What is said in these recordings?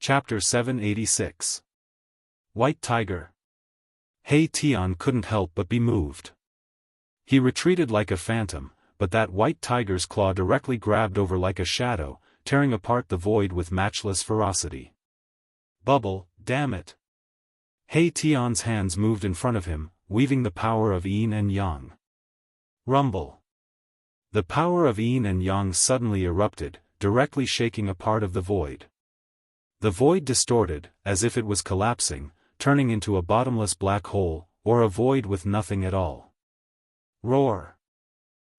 Chapter 786. White Tiger. He Tian couldn't help but be moved. He retreated like a phantom, but that white tiger's claw directly grabbed over like a shadow, tearing apart the void with matchless ferocity. Bubble, damn it! He Tian's hands moved in front of him, weaving the power of yin and yang. Rumble. The power of yin and yang suddenly erupted, directly shaking a part of the void. The void distorted, as if it was collapsing, turning into a bottomless black hole, or a void with nothing at all. Roar.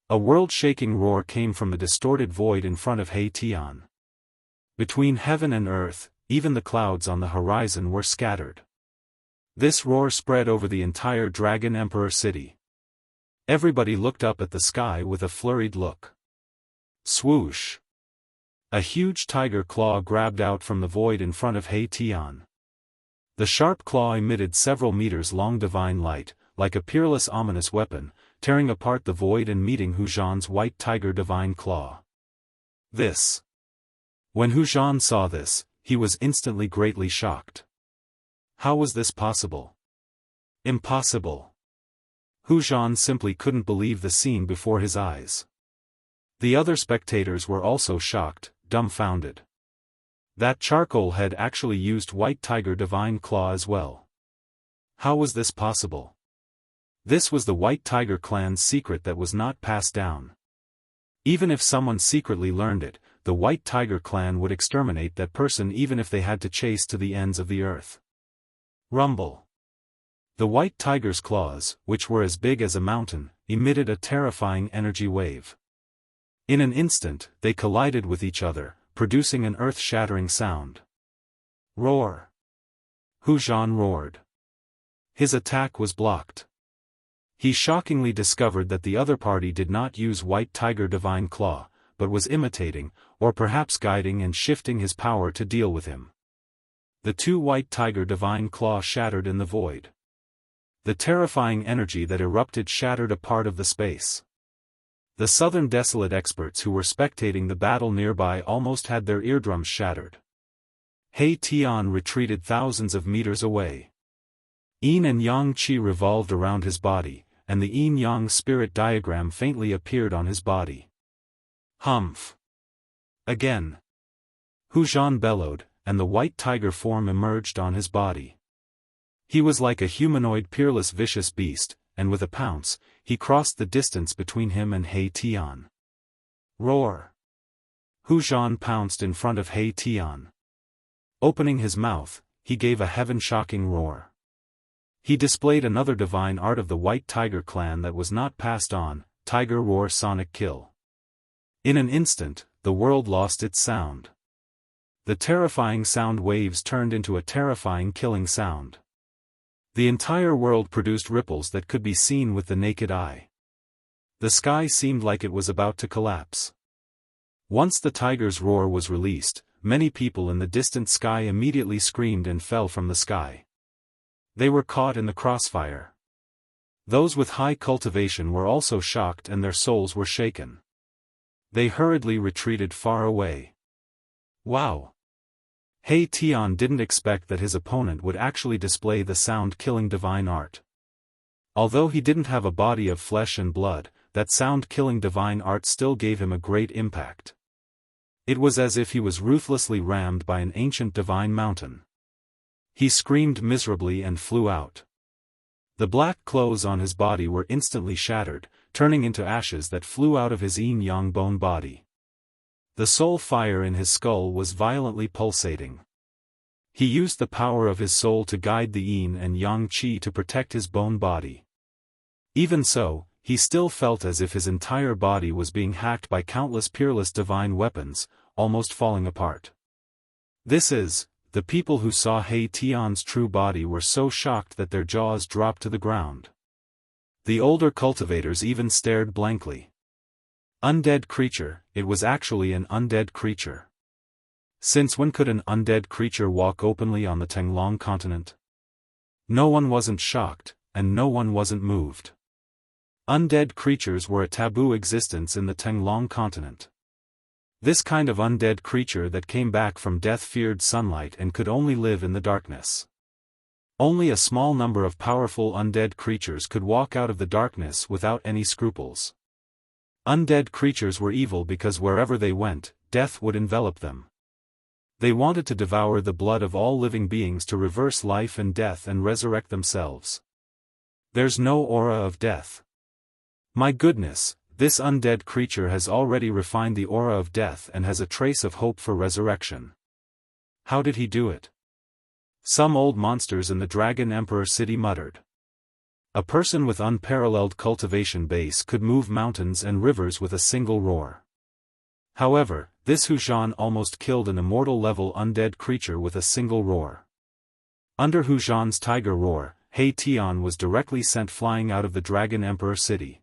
A world-shaking roar came from the distorted void in front of He Tian. Between heaven and earth, even the clouds on the horizon were scattered. This roar spread over the entire Dragon Emperor city. Everybody looked up at the sky with a flurried look. Swoosh! A huge tiger claw grabbed out from the void in front of He Tian. The sharp claw emitted several meters-long divine light, like a peerless ominous weapon, tearing apart the void and meeting Hu Zhan's white tiger divine claw. This. When Hu Zhan saw this, he was instantly greatly shocked. How was this possible? Impossible. Hu Zhan simply couldn't believe the scene before his eyes. The other spectators were also shocked, dumbfounded. That charcoal had actually used white tiger divine claw as well. How was this possible? This was the White Tiger clan's secret that was not passed down. Even if someone secretly learned it, the White Tiger clan would exterminate that person even if they had to chase to the ends of the earth. Rumble. The White Tiger's claws, which were as big as a mountain, emitted a terrifying energy wave. In an instant, they collided with each other, producing an earth-shattering sound. Roar. Hu Zhan roared. His attack was blocked. He shockingly discovered that the other party did not use White Tiger Divine Claw, but was imitating, or perhaps guiding and shifting his power to deal with him. The two White Tiger Divine Claw shattered in the void. The terrifying energy that erupted shattered a part of the space. The Southern Desolate experts who were spectating the battle nearby almost had their eardrums shattered. He Tian retreated thousands of meters away. Yin and Yang Qi revolved around his body, and the Yin-Yang spirit diagram faintly appeared on his body. Humph! Again! Hu Zhan bellowed, and the white tiger form emerged on his body. He was like a humanoid peerless vicious beast, and with a pounce, he crossed the distance between him and He Tian. Roar! Hu Zhan pounced in front of He Tian. Opening his mouth, he gave a heaven-shocking roar. He displayed another divine art of the White Tiger clan that was not passed on, Tiger Roar Sonic Kill. In an instant, the world lost its sound. The terrifying sound waves turned into a terrifying killing sound. The entire world produced ripples that could be seen with the naked eye. The sky seemed like it was about to collapse. Once the tiger's roar was released, many people in the distant sky immediately screamed and fell from the sky. They were caught in the crossfire. Those with high cultivation were also shocked and their souls were shaken. They hurriedly retreated far away. Wow! He Tian didn't expect that his opponent would actually display the sound-killing divine art. Although he didn't have a body of flesh and blood, that sound-killing divine art still gave him a great impact. It was as if he was ruthlessly rammed by an ancient divine mountain. He screamed miserably and flew out. The black clothes on his body were instantly shattered, turning into ashes that flew out of his yin-yang bone body. The soul fire in his skull was violently pulsating. He used the power of his soul to guide the yin and yang qi to protect his bone body. Even so, he still felt as if his entire body was being hacked by countless peerless divine weapons, almost falling apart. The people who saw He Tian's true body were so shocked that their jaws dropped to the ground. The older cultivators even stared blankly. Undead creature, it was actually an undead creature. Since when could an undead creature walk openly on the Tenglong continent? No one wasn't shocked, and no one wasn't moved. Undead creatures were a taboo existence in the Tenglong continent. This kind of undead creature that came back from death feared sunlight and could only live in the darkness. Only a small number of powerful undead creatures could walk out of the darkness without any scruples. Undead creatures were evil because wherever they went, death would envelop them. They wanted to devour the blood of all living beings to reverse life and death and resurrect themselves. There's no aura of death. My goodness, this undead creature has already refined the aura of death and has a trace of hope for resurrection. How did he do it? Some old monsters in the Dragon Emperor city muttered. A person with unparalleled cultivation base could move mountains and rivers with a single roar. However, this Hu Zhan almost killed an immortal-level undead creature with a single roar. Under Hu Zhan's tiger roar, He Tian was directly sent flying out of the Dragon Emperor city.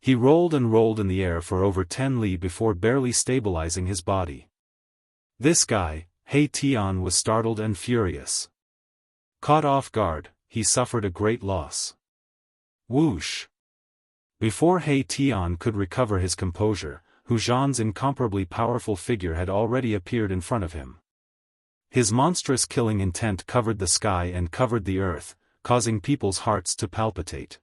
He rolled and rolled in the air for over 10 li before barely stabilizing his body. This guy, He Tian, was startled and furious. Caught off guard, he suffered a great loss. Whoosh! Before He Tian could recover his composure, Hu Zhan's incomparably powerful figure had already appeared in front of him. His monstrous killing intent covered the sky and covered the earth, causing people's hearts to palpitate.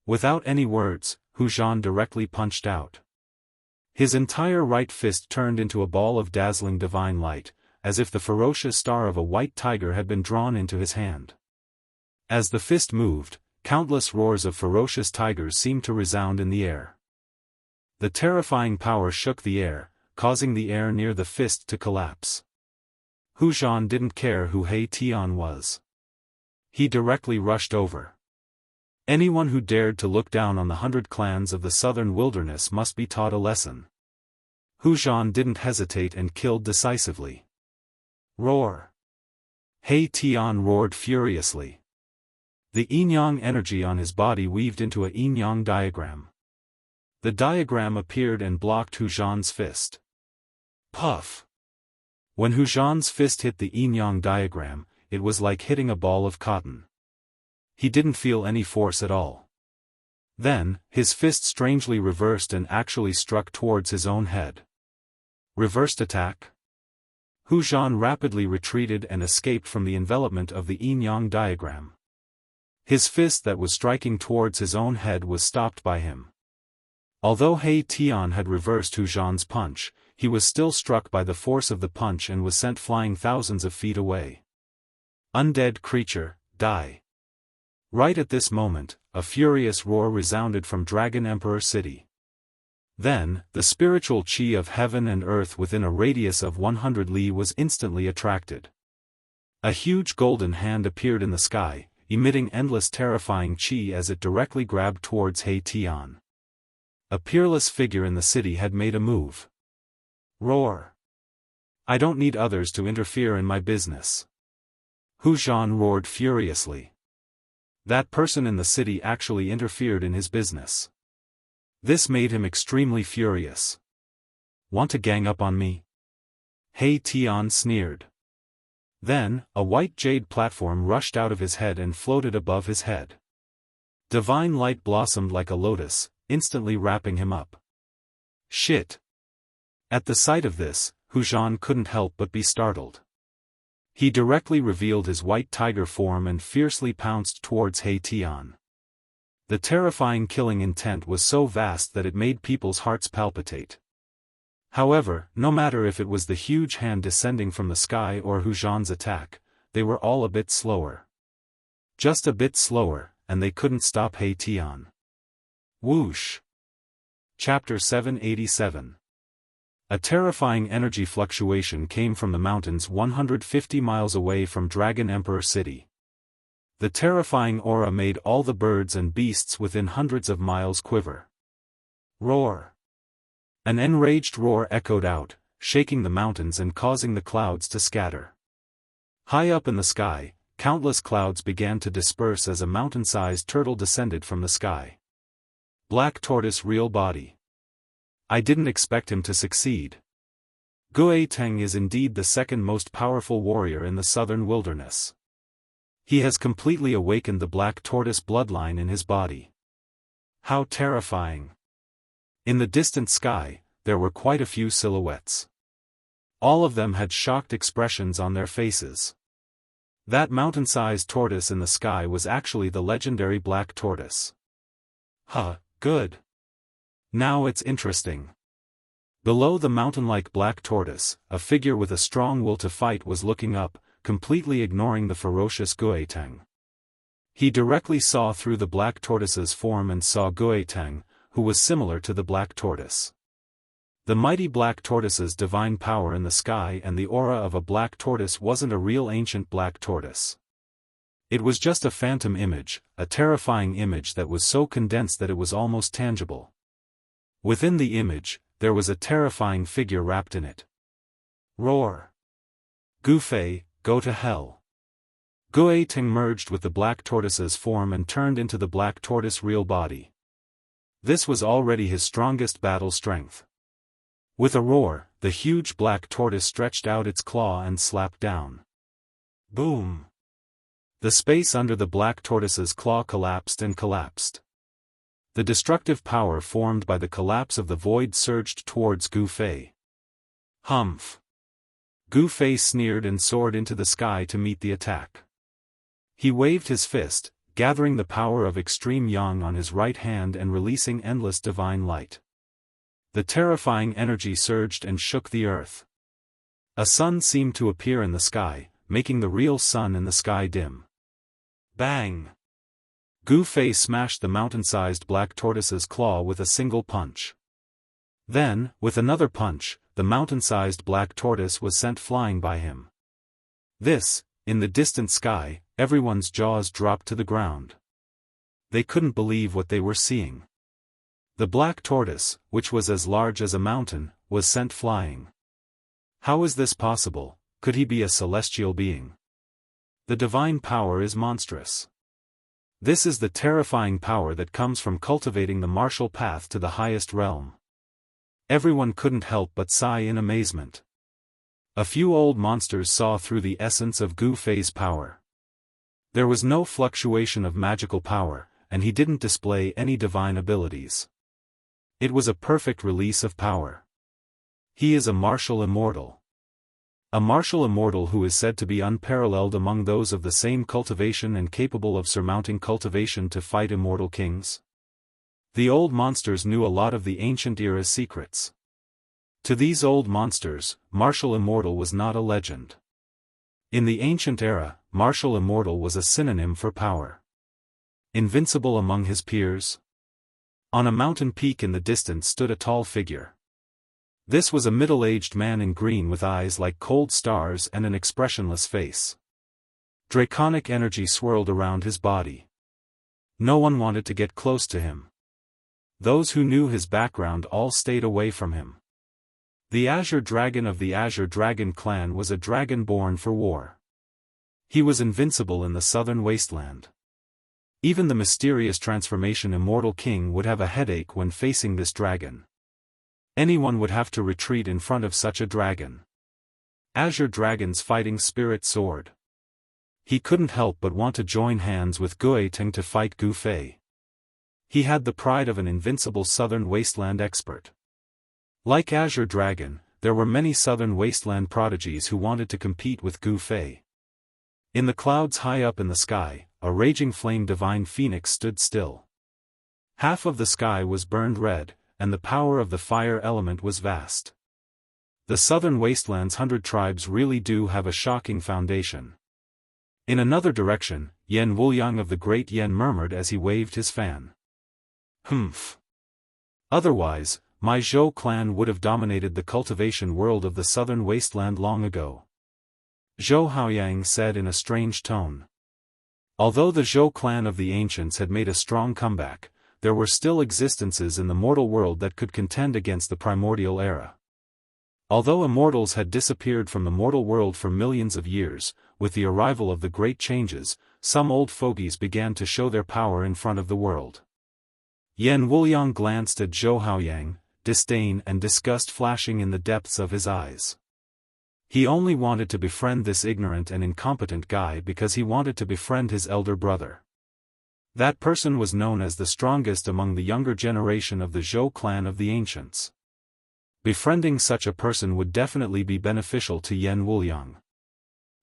Without any words, Hu Zhan directly punched out. His entire right fist turned into a ball of dazzling divine light, as if the ferocious star of a white tiger had been drawn into his hand. As the fist moved, countless roars of ferocious tigers seemed to resound in the air. The terrifying power shook the air, causing the air near the fist to collapse. Hu Zhan didn't care who He Tian was. He directly rushed over. Anyone who dared to look down on the 100 clans of the southern wilderness must be taught a lesson. Hu Zhan didn't hesitate and killed decisively. Roar! He Tian roared furiously. The yin-yang energy on his body weaved into a yin-yang diagram. The diagram appeared and blocked Hu Zhan's fist. Puff! When Hu Zhan's fist hit the yin-yang diagram, it was like hitting a ball of cotton. He didn't feel any force at all. Then, his fist strangely reversed and actually struck towards his own head. Reversed attack? Hu Zhan rapidly retreated and escaped from the envelopment of the yin-yang diagram. His fist that was striking towards his own head was stopped by him. Although He Tian had reversed Hu Zhan's punch, he was still struck by the force of the punch and was sent flying thousands of feet away. Undead creature, die! Right at this moment, a furious roar resounded from Dragon Emperor City. Then, the spiritual chi of heaven and earth within a radius of 100 li was instantly attracted. A huge golden hand appeared in the sky, emitting endless terrifying chi as it directly grabbed towards He Tian. A peerless figure in the city had made a move. Roar! I don't need others to interfere in my business. Hu Zhan roared furiously. That person in the city actually interfered in his business. This made him extremely furious. Want to gang up on me? He Tian sneered. Then, a white jade platform rushed out of his head and floated above his head. Divine light blossomed like a lotus, instantly wrapping him up. Shit! At the sight of this, Hu Zhan couldn't help but be startled. He directly revealed his white tiger form and fiercely pounced towards He Tian. The terrifying killing intent was so vast that it made people's hearts palpitate. However, no matter if it was the huge hand descending from the sky or Hu Zhan's attack, they were all a bit slower. Just a bit slower, and they couldn't stop He Tian. Whoosh! Chapter 787. A terrifying energy fluctuation came from the mountains 150 miles away from Dragon Emperor City. The terrifying aura made all the birds and beasts within hundreds of miles quiver. Roar! An enraged roar echoed out, shaking the mountains and causing the clouds to scatter. High up in the sky, countless clouds began to disperse as a mountain-sized turtle descended from the sky. Black Tortoise real body. I didn't expect him to succeed. Gue Teng is indeed the second most powerful warrior in the southern wilderness. He has completely awakened the Black Tortoise bloodline in his body. How terrifying! In the distant sky, there were quite a few silhouettes. All of them had shocked expressions on their faces. That mountain-sized tortoise in the sky was actually the legendary black tortoise. Huh, good. Now it's interesting. Below the mountain-like black tortoise, a figure with a strong will to fight was looking up, completely ignoring the ferocious Guetang. He directly saw through the black tortoise's form and saw Guetang, who was similar to the black tortoise. The mighty black tortoise's divine power in the sky and the aura of a black tortoise wasn't a real ancient black tortoise. It was just a phantom image, a terrifying image that was so condensed that it was almost tangible. Within the image, there was a terrifying figure wrapped in it. Roar! Gu Fei, go to hell! Guetang merged with the black tortoise's form and turned into the black tortoise real body. This was already his strongest battle strength. With a roar, the huge black tortoise stretched out its claw and slapped down. Boom! The space under the black tortoise's claw collapsed and collapsed. The destructive power formed by the collapse of the void surged towards Gu Fei. Humph! Gu Fei sneered and soared into the sky to meet the attack. He waved his fist, gathering the power of extreme yang on his right hand and releasing endless divine light. The terrifying energy surged and shook the earth. A sun seemed to appear in the sky, making the real sun in the sky dim. Bang! Gu Fei smashed the mountain-sized black tortoise's claw with a single punch. Then, with another punch, the mountain-sized black tortoise was sent flying by him. This, in the distant sky, everyone's jaws dropped to the ground. They couldn't believe what they were seeing. The black tortoise, which was as large as a mountain, was sent flying. How is this possible? Could he be a celestial being? The divine power is monstrous. This is the terrifying power that comes from cultivating the martial path to the highest realm. Everyone couldn't help but sigh in amazement. A few old monsters saw through the essence of Gu Fei's power. There was no fluctuation of magical power, and he didn't display any divine abilities. It was a perfect release of power. He is a martial immortal. A martial immortal who is said to be unparalleled among those of the same cultivation and capable of surmounting cultivation to fight immortal kings. The old monsters knew a lot of the ancient era's secrets. To these old monsters, martial immortal was not a legend. In the ancient era, martial immortal was a synonym for power. Invincible among his peers. On a mountain peak in the distance stood a tall figure. This was a middle-aged man in green with eyes like cold stars and an expressionless face. Draconic energy swirled around his body. No one wanted to get close to him. Those who knew his background all stayed away from him. The Azure Dragon of the Azure Dragon clan was a dragon born for war. He was invincible in the southern wasteland. Even the mysterious transformation Immortal King would have a headache when facing this dragon. Anyone would have to retreat in front of such a dragon. Azure Dragon's fighting spirit soared. He couldn't help but want to join hands with Guetang to fight Gu Fei. He had the pride of an invincible southern wasteland expert. Like Azure Dragon, there were many southern wasteland prodigies who wanted to compete with Gu Fei. In the clouds high up in the sky, a raging flame divine phoenix stood still. Half of the sky was burned red, and the power of the fire element was vast. The southern wasteland's 100 tribes really do have a shocking foundation. In another direction, Yan Wuliang of the Great Yan murmured as he waved his fan. Humph. Otherwise, my Zhou clan would have dominated the cultivation world of the southern wasteland long ago. Zhou Haoyang said in a strange tone. Although the Zhou clan of the ancients had made a strong comeback, there were still existences in the mortal world that could contend against the primordial era. Although immortals had disappeared from the mortal world for millions of years, with the arrival of the great changes, some old fogies began to show their power in front of the world. Yan Wuliang glanced at Zhou Haoyang, disdain and disgust flashing in the depths of his eyes. He only wanted to befriend this ignorant and incompetent guy because he wanted to befriend his elder brother. That person was known as the strongest among the younger generation of the Zhou clan of the ancients. Befriending such a person would definitely be beneficial to Yan Wuliang.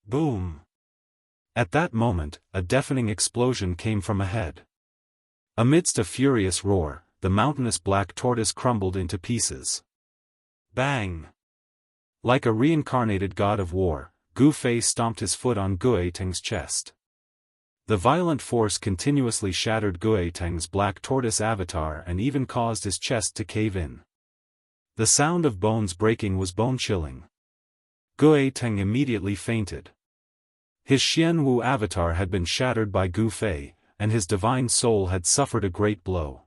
Boom! At that moment, a deafening explosion came from ahead. Amidst a furious roar, the mountainous black tortoise crumbled into pieces. Bang! Like a reincarnated god of war, Gu Fei stomped his foot on Gui Teng's chest. The violent force continuously shattered Gui Teng's black tortoise avatar and even caused his chest to cave in. The sound of bones breaking was bone-chilling. Gui Teng immediately fainted. His Xianwu avatar had been shattered by Gu Fei, and his divine soul had suffered a great blow.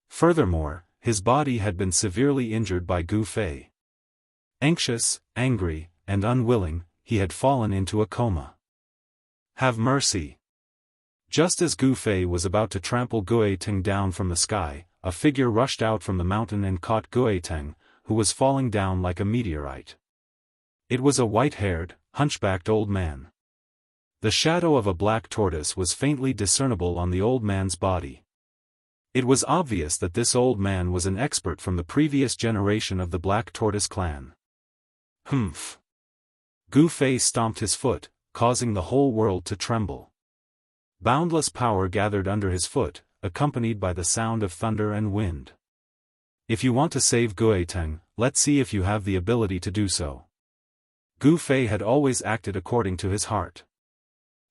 Furthermore, his body had been severely injured by Gu Fei. Anxious, angry, and unwilling, he had fallen into a coma. Have mercy! Just as Gu Fei was about to trample Gui Teng down from the sky, a figure rushed out from the mountain and caught Gui Teng, who was falling down like a meteorite. It was a white-haired, hunchbacked old man. The shadow of a black tortoise was faintly discernible on the old man's body. It was obvious that this old man was an expert from the previous generation of the Black Tortoise clan. Humph! Gu Fei stomped his foot, causing the whole world to tremble. Boundless power gathered under his foot, accompanied by the sound of thunder and wind. If you want to save Gui Teng, let's see if you have the ability to do so. Gu Fei had always acted according to his heart.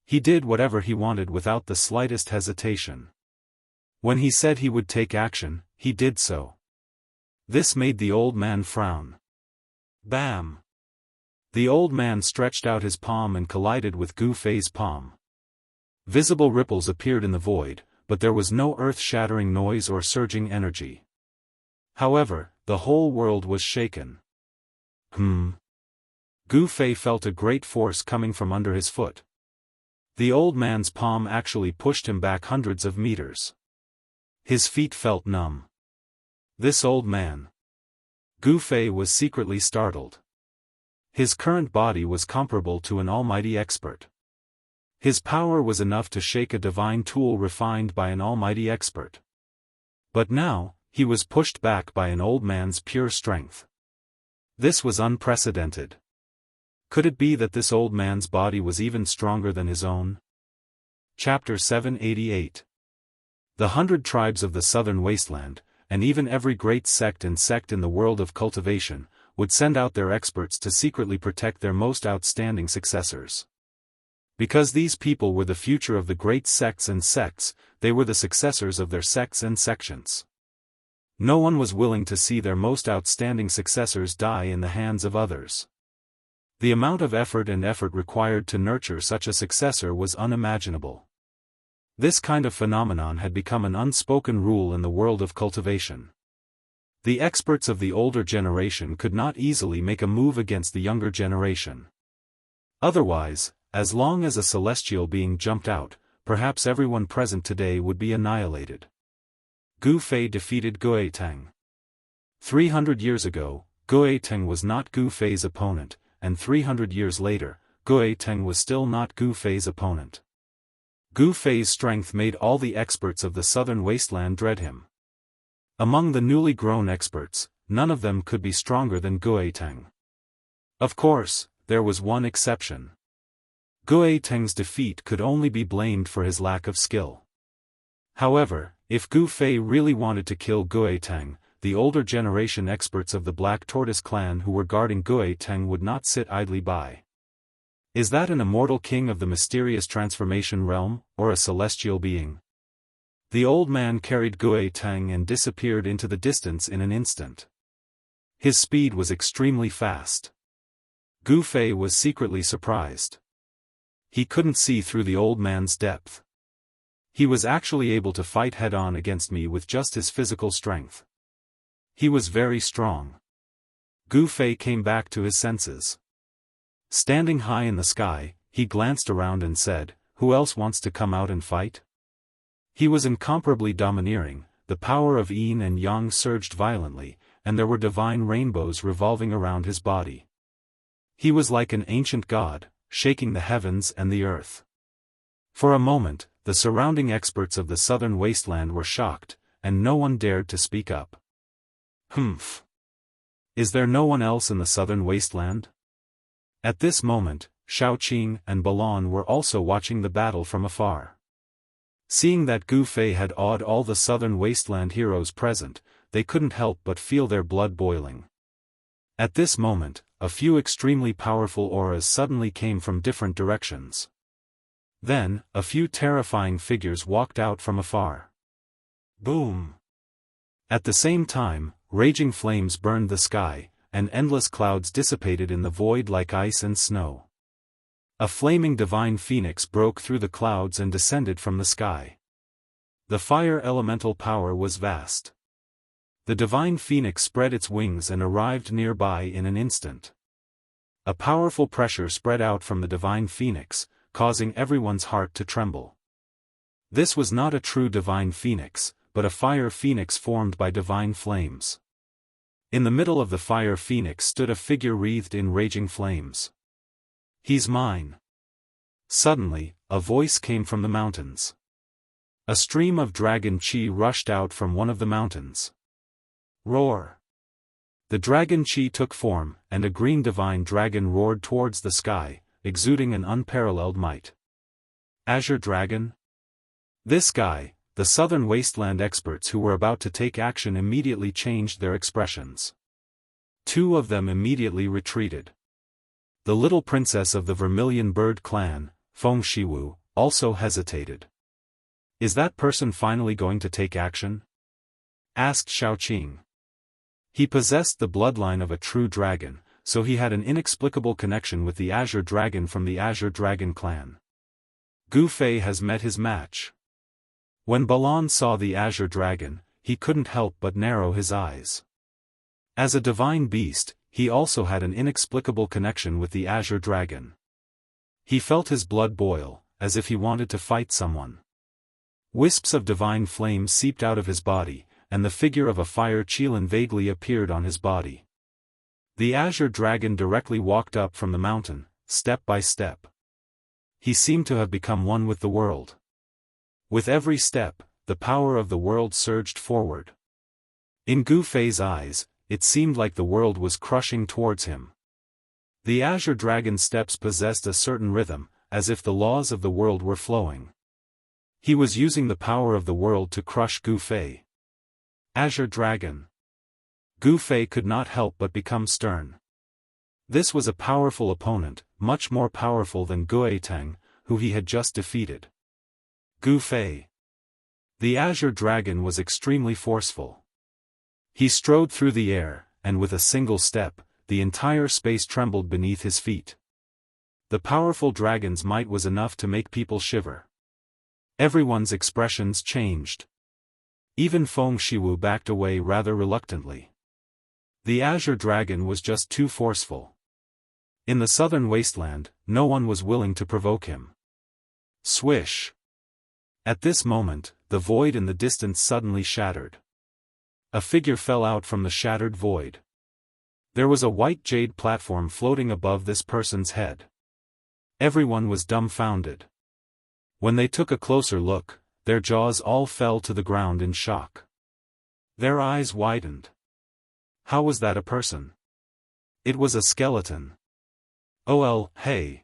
He did whatever he wanted without the slightest hesitation. When he said he would take action, he did so. This made the old man frown. Bam! The old man stretched out his palm and collided with Gu Fei's palm. Visible ripples appeared in the void, but there was no earth-shattering noise or surging energy. However, the whole world was shaken. Gu Fei felt a great force coming from under his foot. The old man's palm actually pushed him back hundreds of meters. His feet felt numb. This old man. Gu Fei was secretly startled. His current body was comparable to an almighty expert. His power was enough to shake a divine tool refined by an almighty expert. But now, he was pushed back by an old man's pure strength. This was unprecedented. Could it be that this old man's body was even stronger than his own? Chapter 788. The 100 tribes of the southern wasteland, and even every great sect in the world of cultivation, would send out their experts to secretly protect their most outstanding successors. Because these people were the future of the great sects, they were the successors of their sects and sections. No one was willing to see their most outstanding successors die in the hands of others. The amount of effort required to nurture such a successor was unimaginable. This kind of phenomenon had become an unspoken rule in the world of cultivation. The experts of the older generation could not easily make a move against the younger generation. Otherwise, as long as a celestial being jumped out, perhaps everyone present today would be annihilated. Gu Fei defeated Gui Teng. 300 years ago, Gui Teng was not Gu Fei's opponent, and 300 years later, Gui Teng was still not Gu Fei's opponent. Gu Fei's strength made all the experts of the southern wasteland dread him. Among the newly grown experts, none of them could be stronger than Gui Teng. Of course, there was one exception. Gui Teng's defeat could only be blamed for his lack of skill. However, if Gu Fei really wanted to kill Gui Teng, the older generation experts of the Black Tortoise clan who were guarding Gui Teng would not sit idly by. Is that an immortal king of the mysterious transformation realm, or a celestial being? The old man carried Gui Teng and disappeared into the distance in an instant. His speed was extremely fast. Gu Fei was secretly surprised. He couldn't see through the old man's depth. He was actually able to fight head-on against me with just his physical strength. He was very strong. Gu Fei came back to his senses. Standing high in the sky, he glanced around and said, "Who else wants to come out and fight?" He was incomparably domineering, the power of yin and yang surged violently, and there were divine rainbows revolving around his body. He was like an ancient god, shaking the heavens and the earth. For a moment, the surrounding experts of the southern wasteland were shocked, and no one dared to speak up. Humph! Is there no one else in the southern wasteland? At this moment, Xiaoqing and Balan were also watching the battle from afar. Seeing that Gu Fei had awed all the southern wasteland heroes present, they couldn't help but feel their blood boiling. At this moment, a few extremely powerful auras suddenly came from different directions. Then, a few terrifying figures walked out from afar. Boom! At the same time, raging flames burned the sky, and endless clouds dissipated in the void like ice and snow. A flaming divine phoenix broke through the clouds and descended from the sky. The fire elemental power was vast. The divine phoenix spread its wings and arrived nearby in an instant. A powerful pressure spread out from the divine phoenix, causing everyone's heart to tremble. This was not a true divine phoenix, but a fire phoenix formed by divine flames. In the middle of the fire phoenix stood a figure wreathed in raging flames. He's mine. Suddenly, a voice came from the mountains. A stream of dragon chi rushed out from one of the mountains. Roar! The dragon chi took form, and a green divine dragon roared towards the sky, exuding an unparalleled might. Azure Dragon? This guy, the southern wasteland experts who were about to take action immediately changed their expressions. Two of them immediately retreated. The little princess of the Vermilion Bird clan, Feng Shiwu, also hesitated. Is that person finally going to take action? Asked Xiaoqing. He possessed the bloodline of a true dragon, so he had an inexplicable connection with the Azure Dragon from the Azure Dragon clan. Gu Fei has met his match. When Balan saw the Azure Dragon, he couldn't help but narrow his eyes. As a divine beast, he also had an inexplicable connection with the Azure Dragon. He felt his blood boil, as if he wanted to fight someone. Wisps of divine flame seeped out of his body, and the figure of a fire Qilin vaguely appeared on his body. The Azure Dragon directly walked up from the mountain, step by step. He seemed to have become one with the world. With every step, the power of the world surged forward. In Gu Fei's eyes, it seemed like the world was crushing towards him. The Azure Dragon's steps possessed a certain rhythm, as if the laws of the world were flowing. He was using the power of the world to crush Gu Fei. Azure Dragon. Gu Fei could not help but become stern. This was a powerful opponent, much more powerful than Guetang, who he had just defeated. Gu Fei. The Azure Dragon was extremely forceful. He strode through the air, and with a single step, the entire space trembled beneath his feet. The powerful dragon's might was enough to make people shiver. Everyone's expressions changed. Even Feng Shiwu backed away rather reluctantly. The Azure Dragon was just too forceful. In the southern wasteland, no one was willing to provoke him. Swish! At this moment, the void in the distance suddenly shattered. A figure fell out from the shattered void. There was a white jade platform floating above this person's head. Everyone was dumbfounded. When they took a closer look, their jaws all fell to the ground in shock. Their eyes widened. How was that a person? It was a skeleton. Oh, hey.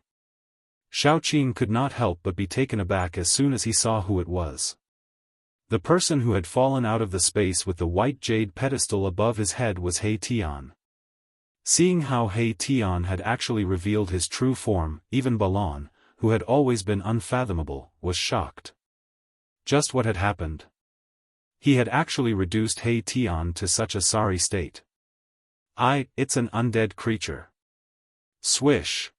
Xiaoqing could not help but be taken aback as soon as he saw who it was. The person who had fallen out of the space with the white jade pedestal above his head was He Tian. Seeing how He Tian had actually revealed his true form, even Balan, who had always been unfathomable, was shocked. Just what had happened? He had actually reduced He Tian to such a sorry state. It's an undead creature. Swish!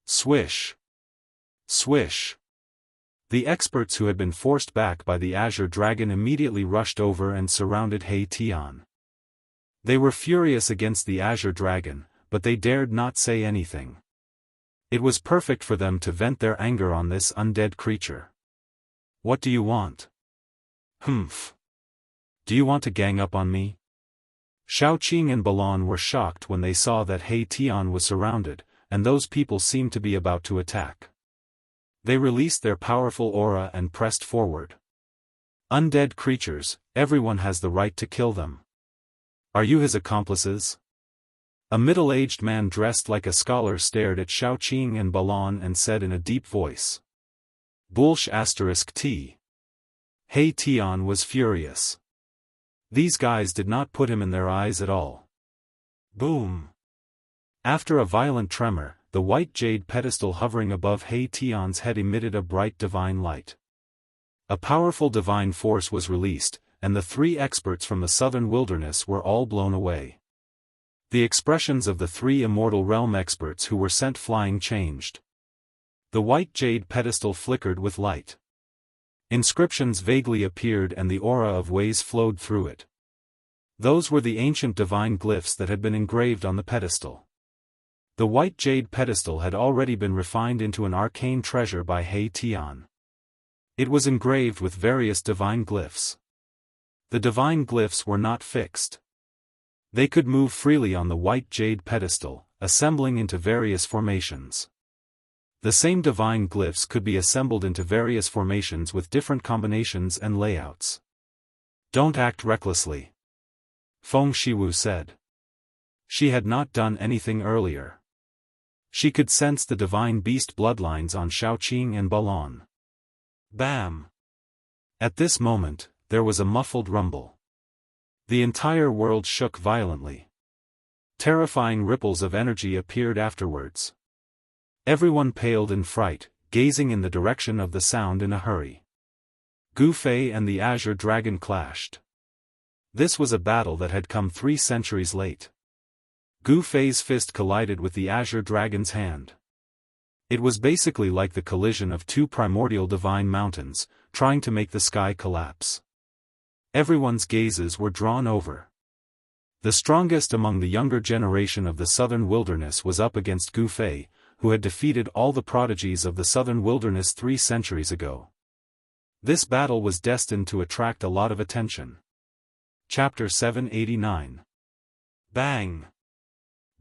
Swish! Swish! The experts who had been forced back by the Azure Dragon immediately rushed over and surrounded He Tian. They were furious against the Azure Dragon, but they dared not say anything. It was perfect for them to vent their anger on this undead creature. What do you want? Humph. Do you want to gang up on me? Xiaoqing and Balan were shocked when they saw that He Tian was surrounded, and those people seemed to be about to attack. They released their powerful aura and pressed forward. Undead creatures, everyone has the right to kill them. Are you his accomplices? A middle-aged man dressed like a scholar stared at Xiaoqing and Balon and said in a deep voice. Bullsh *T. He Tian was furious. These guys did not put him in their eyes at all. Boom! After a violent tremor, the white jade pedestal hovering above He Tian's head emitted a bright divine light. A powerful divine force was released, and the 3 experts from the southern wilderness were all blown away. The expressions of the 3 immortal realm experts who were sent flying changed. The white jade pedestal flickered with light. Inscriptions vaguely appeared and the aura of ways flowed through it. Those were the ancient divine glyphs that had been engraved on the pedestal. The white jade pedestal had already been refined into an arcane treasure by He Tian. It was engraved with various divine glyphs. The divine glyphs were not fixed. They could move freely on the white jade pedestal, assembling into various formations. The same divine glyphs could be assembled into various formations with different combinations and layouts. Don't act recklessly, Feng Shiwu said. She had not done anything earlier. She could sense the divine beast bloodlines on Xiaoqing and Balon. Bam! At this moment, there was a muffled rumble. The entire world shook violently. Terrifying ripples of energy appeared afterwards. Everyone paled in fright, gazing in the direction of the sound in a hurry. Gu Fei and the Azure Dragon clashed. This was a battle that had come 3 centuries late. Gu Fei's fist collided with the Azure Dragon's hand. It was basically like the collision of 2 primordial divine mountains, trying to make the sky collapse. Everyone's gazes were drawn over. The strongest among the younger generation of the southern wilderness was up against Gu Fei, who had defeated all the prodigies of the southern wilderness 3 centuries ago. This battle was destined to attract a lot of attention. Chapter 789. Bang!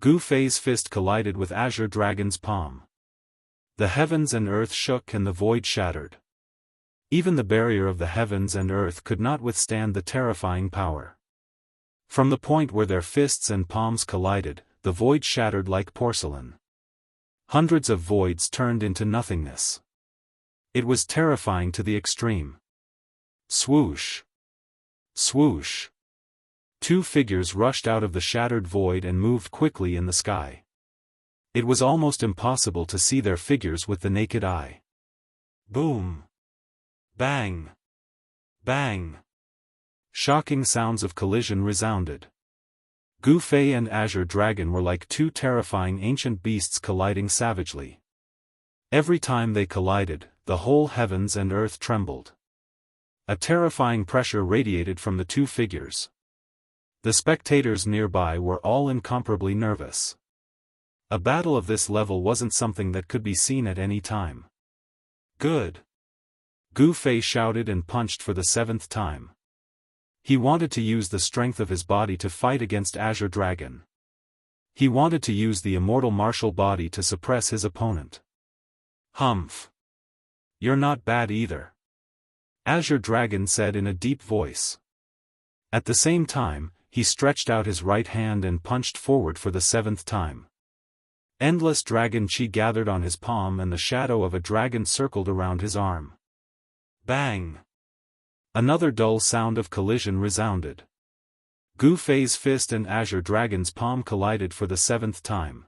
Gu Fei's fist collided with Azure Dragon's palm. The heavens and earth shook and the void shattered. Even the barrier of the heavens and earth could not withstand the terrifying power. From the point where their fists and palms collided, the void shattered like porcelain. Hundreds of voids turned into nothingness. It was terrifying to the extreme. Swoosh! Swoosh! 2 figures rushed out of the shattered void and moved quickly in the sky. It was almost impossible to see their figures with the naked eye. Boom! Bang! Bang! Shocking sounds of collision resounded. Gu Fei and Azure Dragon were like 2 terrifying ancient beasts colliding savagely. Every time they collided, the whole heavens and earth trembled. A terrifying pressure radiated from the 2 figures. The spectators nearby were all incomparably nervous. A battle of this level wasn't something that could be seen at any time. Good! Gu Fei shouted and punched for the 7th time. He wanted to use the strength of his body to fight against Azure Dragon. He wanted to use the immortal martial body to suppress his opponent. Humph! You're not bad either, Azure Dragon said in a deep voice. At the same time, he stretched out his right hand and punched forward for the 7th time. Endless dragon chi gathered on his palm and the shadow of a dragon circled around his arm. Bang! Another dull sound of collision resounded. Gu Fei's fist and Azure Dragon's palm collided for the 7th time.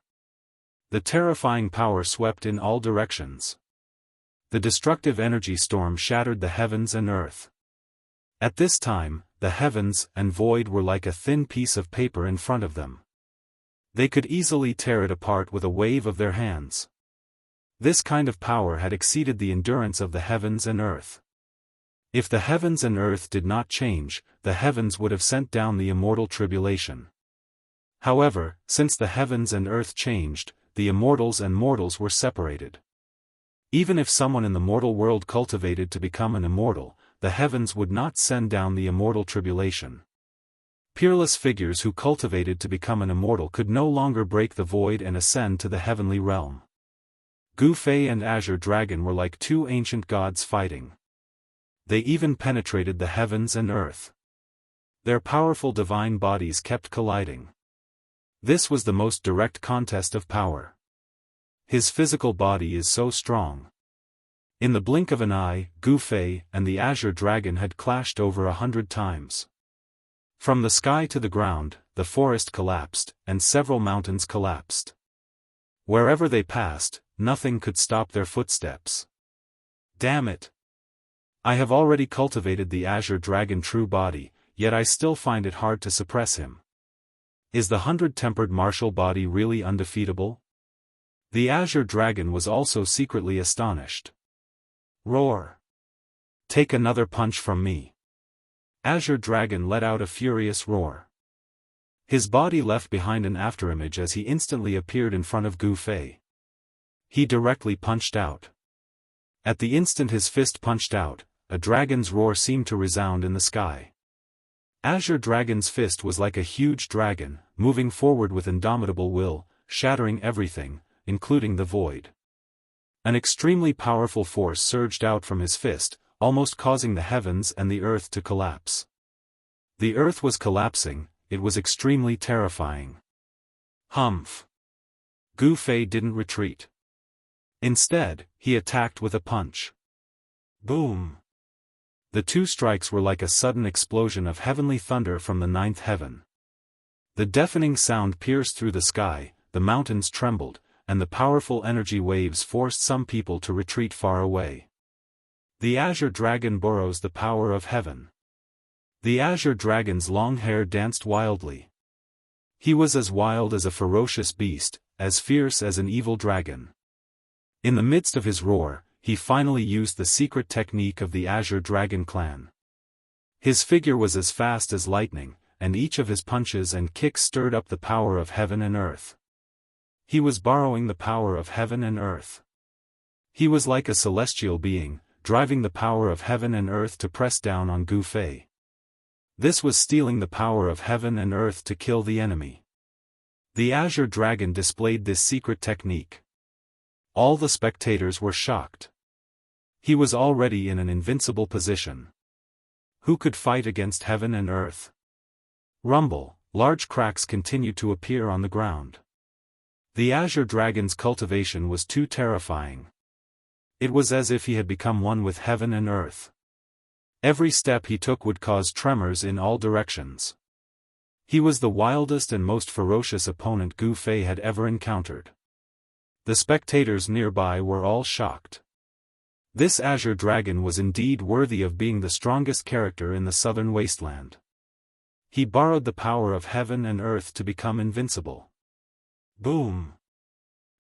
The terrifying power swept in all directions. The destructive energy storm shattered the heavens and earth. At this time, the heavens and void were like a thin piece of paper in front of them. They could easily tear it apart with a wave of their hands. This kind of power had exceeded the endurance of the heavens and earth. If the heavens and earth did not change, the heavens would have sent down the immortal tribulation. However, since the heavens and earth changed, the immortals and mortals were separated. Even if someone in the mortal world cultivated to become an immortal, the heavens would not send down the immortal tribulation. Peerless figures who cultivated to become an immortal could no longer break the void and ascend to the heavenly realm. Gu Fei and Azure Dragon were like 2 ancient gods fighting. They even penetrated the heavens and earth. Their powerful divine bodies kept colliding. This was the most direct contest of power. His physical body is so strong. In the blink of an eye, Gu Fei and the Azure Dragon had clashed over 100 times. From the sky to the ground, the forest collapsed, and several mountains collapsed. Wherever they passed, nothing could stop their footsteps. Damn it! I have already cultivated the Azure Dragon true body, yet I still find it hard to suppress him. Is the 100-tempered martial body really undefeatable? The Azure Dragon was also secretly astonished. Roar! Take another punch from me. Azure Dragon let out a furious roar. His body left behind an afterimage as he instantly appeared in front of Gu Fei. He directly punched out. At the instant his fist punched out, a dragon's roar seemed to resound in the sky. Azure Dragon's fist was like a huge dragon, moving forward with indomitable will, shattering everything, including the void. An extremely powerful force surged out from his fist, almost causing the heavens and the earth to collapse. The earth was collapsing, it was extremely terrifying. Humph! Gu Fei didn't retreat. Instead, he attacked with a punch. Boom! The two strikes were like a sudden explosion of heavenly thunder from the ninth heaven. The deafening sound pierced through the sky, the mountains trembled, and the powerful energy waves forced some people to retreat far away. The Azure Dragon borrows the power of heaven. The Azure Dragon's long hair danced wildly. He was as wild as a ferocious beast, as fierce as an evil dragon. In the midst of his roar, he finally used the secret technique of the Azure Dragon clan. His figure was as fast as lightning, and each of his punches and kicks stirred up the power of heaven and earth. He was borrowing the power of heaven and earth. He was like a celestial being, driving the power of heaven and earth to press down on Gu Fei. This was stealing the power of heaven and earth to kill the enemy. The Azure Dragon displayed this secret technique. All the spectators were shocked. He was already in an invincible position. Who could fight against heaven and earth? Rumble, large cracks continued to appear on the ground. The Azure Dragon's cultivation was too terrifying. It was as if he had become one with heaven and earth. Every step he took would cause tremors in all directions. He was the wildest and most ferocious opponent Gu Fei had ever encountered. The spectators nearby were all shocked. This Azure Dragon was indeed worthy of being the strongest character in the southern wasteland. He borrowed the power of heaven and earth to become invincible. Boom!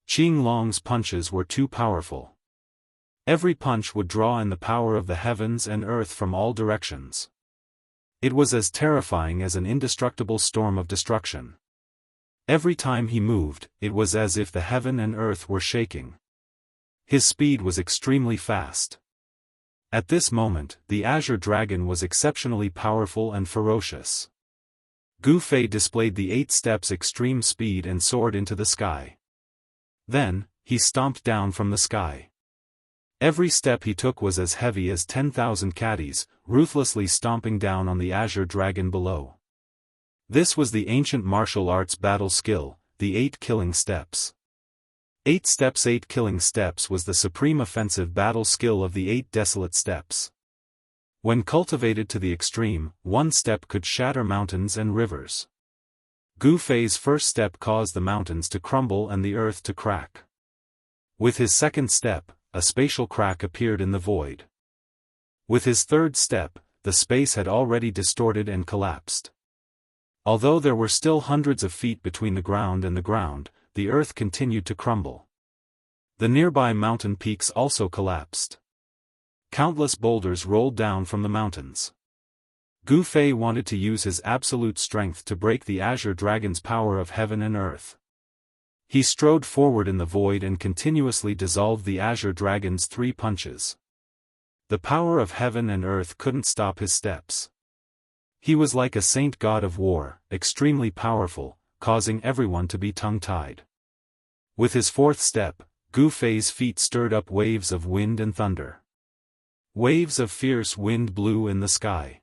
Qing Long's punches were too powerful. Every punch would draw in the power of the heavens and earth from all directions. It was as terrifying as an indestructible storm of destruction. Every time he moved, it was as if the heaven and earth were shaking. His speed was extremely fast. At this moment, the Azure Dragon was exceptionally powerful and ferocious. Gu Fei displayed the 8 steps extreme speed and soared into the sky. Then, he stomped down from the sky. Every step he took was as heavy as 10,000 caddies, ruthlessly stomping down on the Azure Dragon below. This was the ancient martial arts battle skill, the 8 killing steps. 8 steps 8 killing steps was the supreme offensive battle skill of the 8 desolate steps. When cultivated to the extreme, one step could shatter mountains and rivers. Gu Fei's first step caused the mountains to crumble and the earth to crack. With his second step, a spatial crack appeared in the void. With his third step, the space had already distorted and collapsed. Although there were still hundreds of feet between the ground and the ground, the earth continued to crumble. The nearby mountain peaks also collapsed. Countless boulders rolled down from the mountains. Gu Fei wanted to use his absolute strength to break the Azure Dragon's power of heaven and earth. He strode forward in the void and continuously dissolved the Azure Dragon's 3 punches. The power of heaven and earth couldn't stop his steps. He was like a saint god of war, extremely powerful, causing everyone to be tongue-tied. With his 4th step, Gu Fei's feet stirred up waves of wind and thunder. Waves of fierce wind blew in the sky.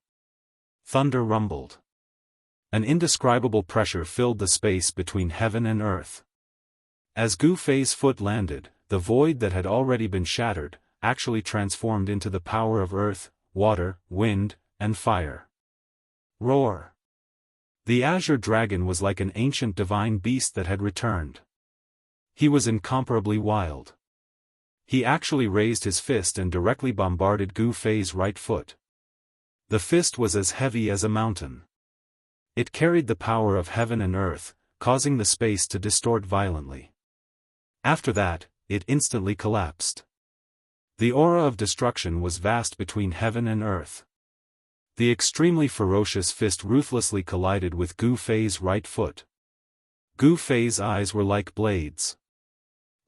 Thunder rumbled. An indescribable pressure filled the space between heaven and earth. As Gu Fei's foot landed, the void that had already been shattered, actually transformed into the power of earth, water, wind, and fire. Roar! The azure dragon was like an ancient divine beast that had returned. He was incomparably wild. He actually raised his fist and directly bombarded Gu Fei's right foot. The fist was as heavy as a mountain. It carried the power of heaven and earth, causing the space to distort violently. After that, it instantly collapsed. The aura of destruction was vast between heaven and earth. The extremely ferocious fist ruthlessly collided with Gu Fei's right foot. Gu Fei's eyes were like blades.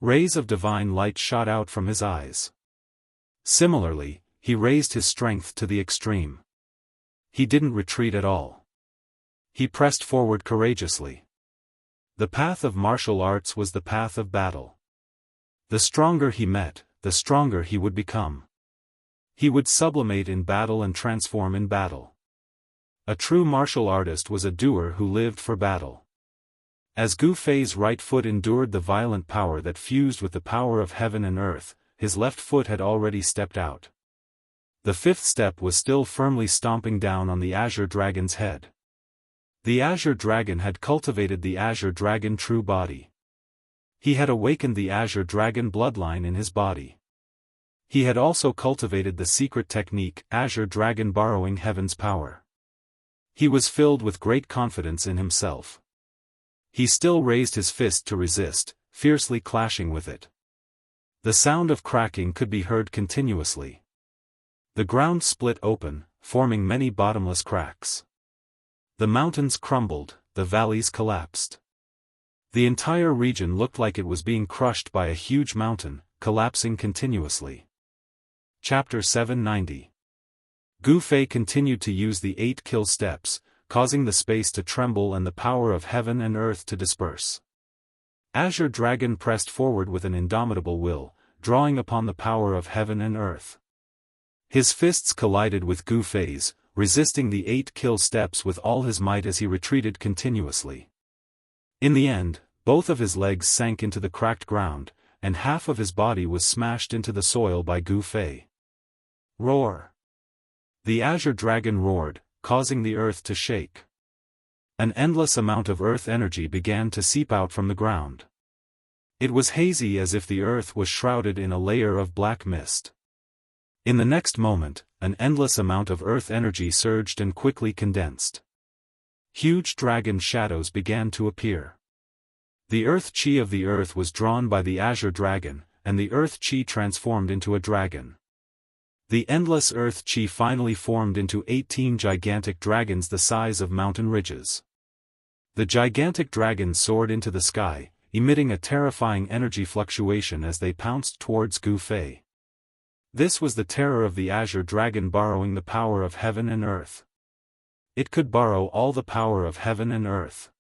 Rays of divine light shot out from his eyes. Similarly, he raised his strength to the extreme. He didn't retreat at all. He pressed forward courageously. The path of martial arts was the path of battle. The stronger he met, the stronger he would become. He would sublimate in battle and transform in battle. A true martial artist was a doer who lived for battle. As Gu Fei's right foot endured the violent power that fused with the power of heaven and earth, his left foot had already stepped out. The fifth step was still firmly stomping down on the azure dragon's head. The azure dragon had cultivated the azure dragon true body. He had awakened the azure dragon bloodline in his body. He had also cultivated the secret technique, azure dragon borrowing heaven's power. He was filled with great confidence in himself. He still raised his fist to resist, fiercely clashing with it. The sound of cracking could be heard continuously. The ground split open, forming many bottomless cracks. The mountains crumbled, the valleys collapsed. The entire region looked like it was being crushed by a huge mountain, collapsing continuously. Chapter 790. Gu Fei continued to use the 8 kill steps, causing the space to tremble and the power of heaven and earth to disperse. Azure Dragon pressed forward with an indomitable will, drawing upon the power of heaven and earth. His fists collided with Gu Fei's, resisting the 8 kill steps with all his might as he retreated continuously. In the end, both of his legs sank into the cracked ground, and half of his body was smashed into the soil by Gu Fei. Roar! The azure dragon roared, causing the earth to shake. An endless amount of earth energy began to seep out from the ground. It was hazy as if the earth was shrouded in a layer of black mist. In the next moment, an endless amount of earth energy surged and quickly condensed. Huge dragon shadows began to appear. The earth chi of the earth was drawn by the azure dragon, and the earth chi transformed into a dragon. The endless earth chi finally formed into 18 gigantic dragons the size of mountain ridges. The gigantic dragons soared into the sky, emitting a terrifying energy fluctuation as they pounced towards Gu Fei. This was the terror of the azure dragon borrowing the power of heaven and earth. It could borrow all the power of heaven and earth.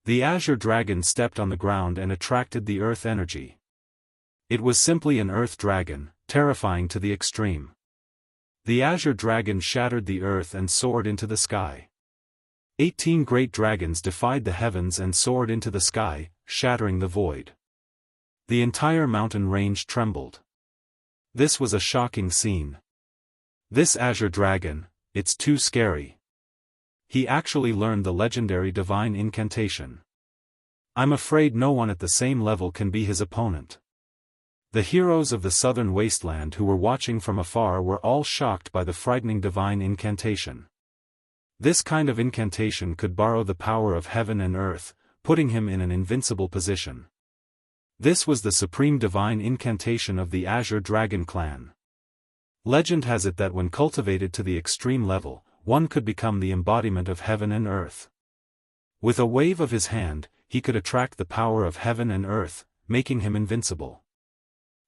The azure dragon stepped on the ground and attracted the earth energy. It was simply an earth dragon, terrifying to the extreme. The azure dragon shattered the earth and soared into the sky. 18 great dragons defied the heavens and soared into the sky, shattering the void. The entire mountain range trembled. This was a shocking scene. This azure dragon, it's too scary. He actually learned the legendary divine incantation. I'm afraid no one at the same level can be his opponent. The heroes of the southern wasteland who were watching from afar were all shocked by the frightening divine incantation. This kind of incantation could borrow the power of heaven and earth, putting him in an invincible position. This was the supreme divine incantation of the Azure Dragon clan. Legend has it that when cultivated to the extreme level, one could become the embodiment of heaven and earth. With a wave of his hand, he could attract the power of heaven and earth, making him invincible.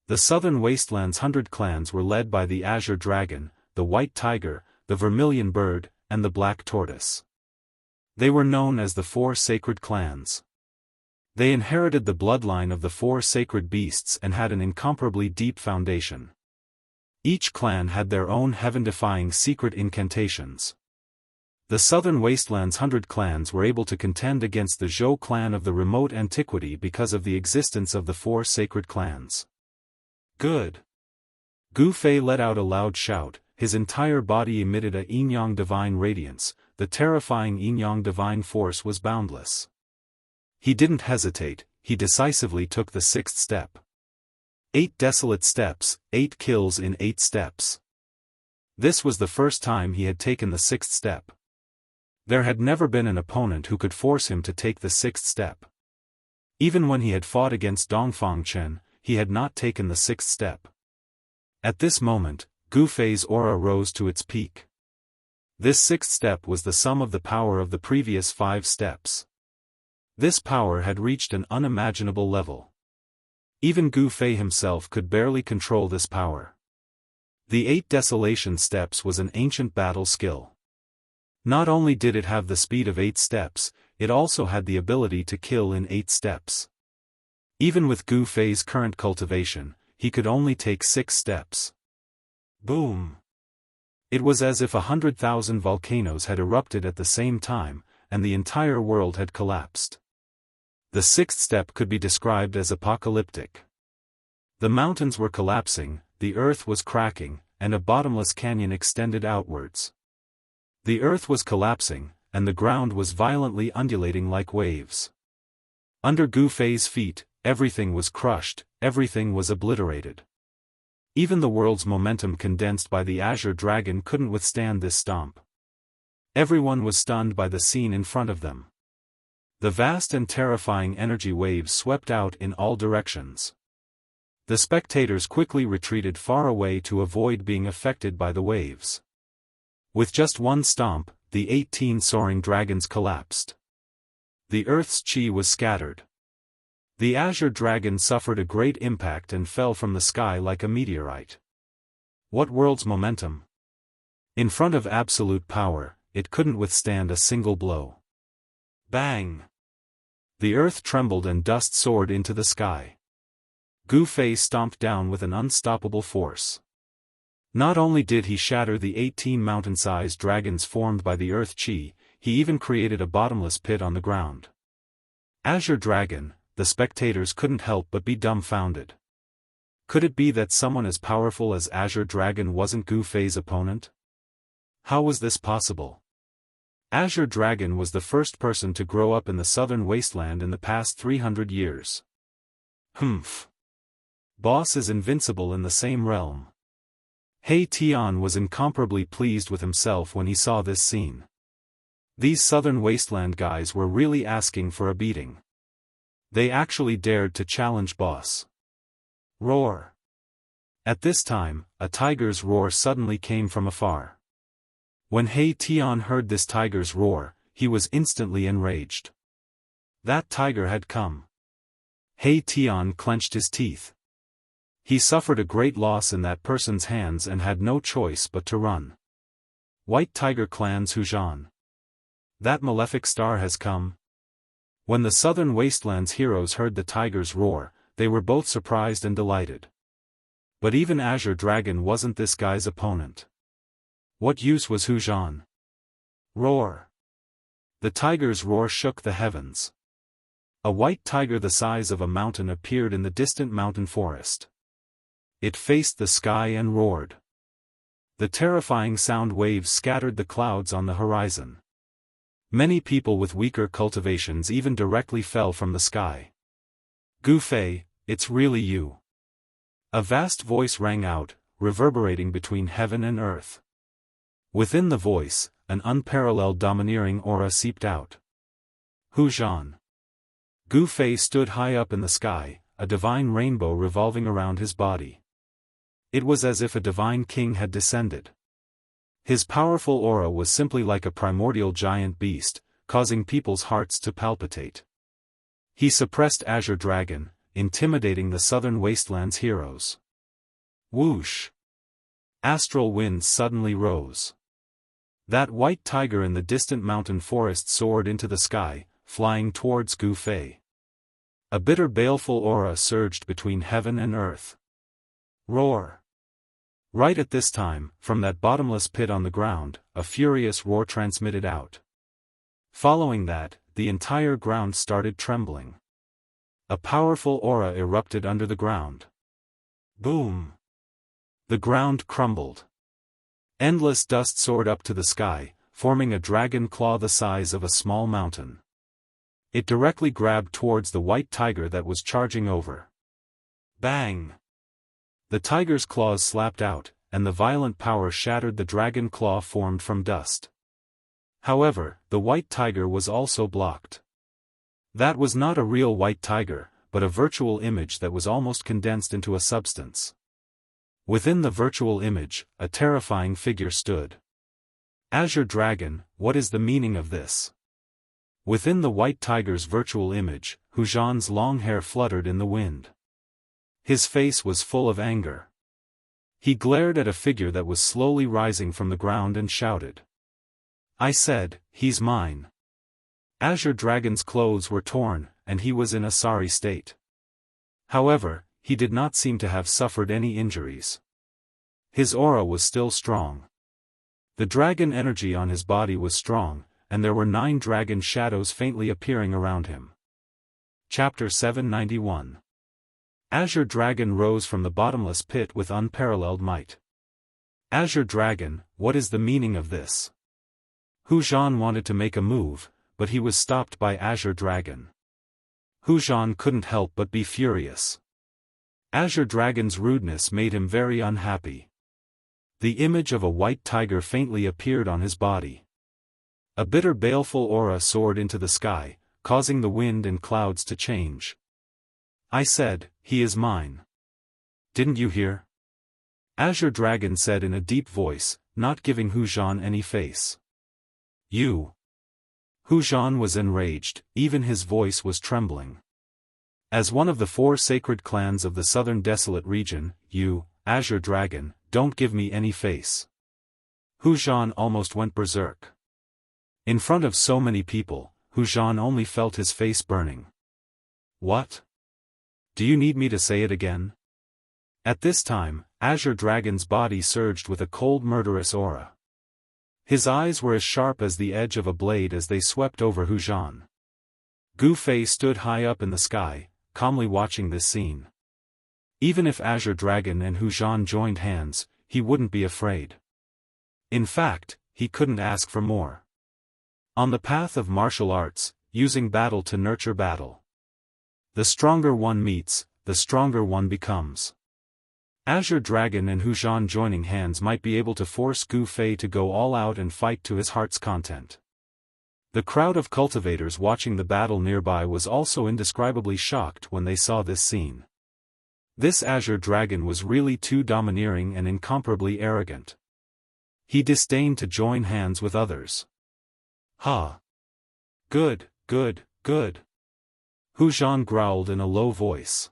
The southern wasteland's 100 clans were led by the Azure Dragon, the White Tiger, the Vermilion Bird, and the Black Tortoise. They were known as the 4 sacred clans. They inherited the bloodline of the 4 sacred beasts and had an incomparably deep foundation. Each clan had their own heaven-defying secret incantations. The southern wasteland's 100 clans were able to contend against the Zhou clan of the remote antiquity because of the existence of the 4 sacred clans. Good. Gu Fei let out a loud shout, his entire body emitted a yin-yang divine radiance, the terrifying yin-yang divine force was boundless. He didn't hesitate, he decisively took the 6th step. 8 desolate steps, 8 kills in 8 steps. This was the first time he had taken the 6th step. There had never been an opponent who could force him to take the 6th step. Even when he had fought against Dongfang Chen, he had not taken the 6th step. At this moment, Gu Fei's aura rose to its peak. This 6th step was the sum of the power of the previous 5 steps. This power had reached an unimaginable level. Even Gu Fei himself could barely control this power. The 8 desolation steps was an ancient battle skill. Not only did it have the speed of 8 steps, it also had the ability to kill in 8 steps. Even with Gu Fei's current cultivation, he could only take 6 steps. Boom! It was as if 100,000 volcanoes had erupted at the same time, and the entire world had collapsed. The 6th step could be described as apocalyptic. The mountains were collapsing, the earth was cracking, and a bottomless canyon extended outwards. The earth was collapsing, and the ground was violently undulating like waves. Under Gu Fei's feet, everything was crushed, everything was obliterated. Even the world's momentum condensed by the Azure Dragon couldn't withstand this stomp. Everyone was stunned by the scene in front of them. The vast and terrifying energy waves swept out in all directions. The spectators quickly retreated far away to avoid being affected by the waves. With just one stomp, the 18 soaring dragons collapsed. The earth's chi was scattered. The Azure Dragon suffered a great impact and fell from the sky like a meteorite. What world's momentum? In front of absolute power, it couldn't withstand a single blow. Bang! The earth trembled and dust soared into the sky. Gu Fei stomped down with an unstoppable force. Not only did he shatter the 18 mountain-sized dragons formed by the earth chi, he even created a bottomless pit on the ground. Azure Dragon, the spectators couldn't help but be dumbfounded. Could it be that someone as powerful as Azure Dragon wasn't Gu Fei's opponent? How was this possible? Azure Dragon was the first person to grow up in the southern wasteland in the past 300 years. Humph. Boss is invincible in the same realm. He Tian was incomparably pleased with himself when he saw this scene. These southern wasteland guys were really asking for a beating. They actually dared to challenge boss. Roar! At this time, a tiger's roar suddenly came from afar. When He Tian heard this tiger's roar, he was instantly enraged. That tiger had come. He Tian clenched his teeth. He suffered a great loss in that person's hands and had no choice but to run. White Tiger Clan's Huzhan. That malefic star has come. When the southern wasteland's heroes heard the tiger's roar, they were both surprised and delighted. But even Azure Dragon wasn't this guy's opponent. What use was Huzhan? Roar! The tiger's roar shook the heavens. A white tiger the size of a mountain appeared in the distant mountain forest. It faced the sky and roared. The terrifying sound waves scattered the clouds on the horizon. Many people with weaker cultivations even directly fell from the sky. Gu Fei, it's really you. A vast voice rang out, reverberating between heaven and earth. Within the voice, an unparalleled domineering aura seeped out. Huzhan. Gu Fei stood high up in the sky, a divine rainbow revolving around his body. It was as if a divine king had descended. His powerful aura was simply like a primordial giant beast, causing people's hearts to palpitate. He suppressed Azure Dragon, intimidating the southern wasteland's heroes. Whoosh! Astral winds suddenly rose. That white tiger in the distant mountain forest soared into the sky, flying towards Gu Fei. A bitter baleful aura surged between heaven and earth. Roar! Right at this time, from that bottomless pit on the ground, a furious roar transmitted out. Following that, the entire ground started trembling. A powerful aura erupted under the ground. Boom! The ground crumbled. Endless dust soared up to the sky, forming a dragon claw the size of a small mountain. It directly grabbed towards the white tiger that was charging over. Bang! The tiger's claws slapped out, and the violent power shattered the dragon claw formed from dust. However, the white tiger was also blocked. That was not a real white tiger, but a virtual image that was almost condensed into a substance. Within the virtual image, a terrifying figure stood. Azure Dragon, what is the meaning of this? Within the white tiger's virtual image, Hu Zhan's long hair fluttered in the wind. His face was full of anger. He glared at a figure that was slowly rising from the ground and shouted. I said, he's mine. Azure Dragon's clothes were torn, and he was in a sorry state. However, he did not seem to have suffered any injuries. His aura was still strong. The dragon energy on his body was strong, and there were 9 dragon shadows faintly appearing around him. Chapter 791. Azure Dragon rose from the bottomless pit with unparalleled might. Azure Dragon, what is the meaning of this? Hu Zhan wanted to make a move, but he was stopped by Azure Dragon. Hu Zhan couldn't help but be furious. Azure Dragon's rudeness made him very unhappy. The image of a white tiger faintly appeared on his body. A bitter baleful aura soared into the sky, causing the wind and clouds to change. I said, he is mine. Didn't you hear? Azure Dragon said in a deep voice, not giving Hu Zhan any face. You. Hu Zhan was enraged, even his voice was trembling. As one of the 4 sacred clans of the southern desolate region, you, Azure Dragon, don't give me any face. Hu Zhan almost went berserk. In front of so many people, Hu Zhan only felt his face burning. What? Do you need me to say it again? At this time, Azure Dragon's body surged with a cold murderous aura. His eyes were as sharp as the edge of a blade as they swept over Hu Zhan. Gu Fei stood high up in the sky, calmly watching this scene. Even if Azure Dragon and Hu Zhan joined hands, he wouldn't be afraid. In fact, he couldn't ask for more. On the path of martial arts, using battle to nurture battle. The stronger one meets, the stronger one becomes. Azure Dragon and Hu Zhan joining hands might be able to force Gu Fei to go all out and fight to his heart's content. The crowd of cultivators watching the battle nearby was also indescribably shocked when they saw this scene. This Azure Dragon was really too domineering and incomparably arrogant. He disdained to join hands with others. Ha! Good, good, good. Hu Zhan growled in a low voice.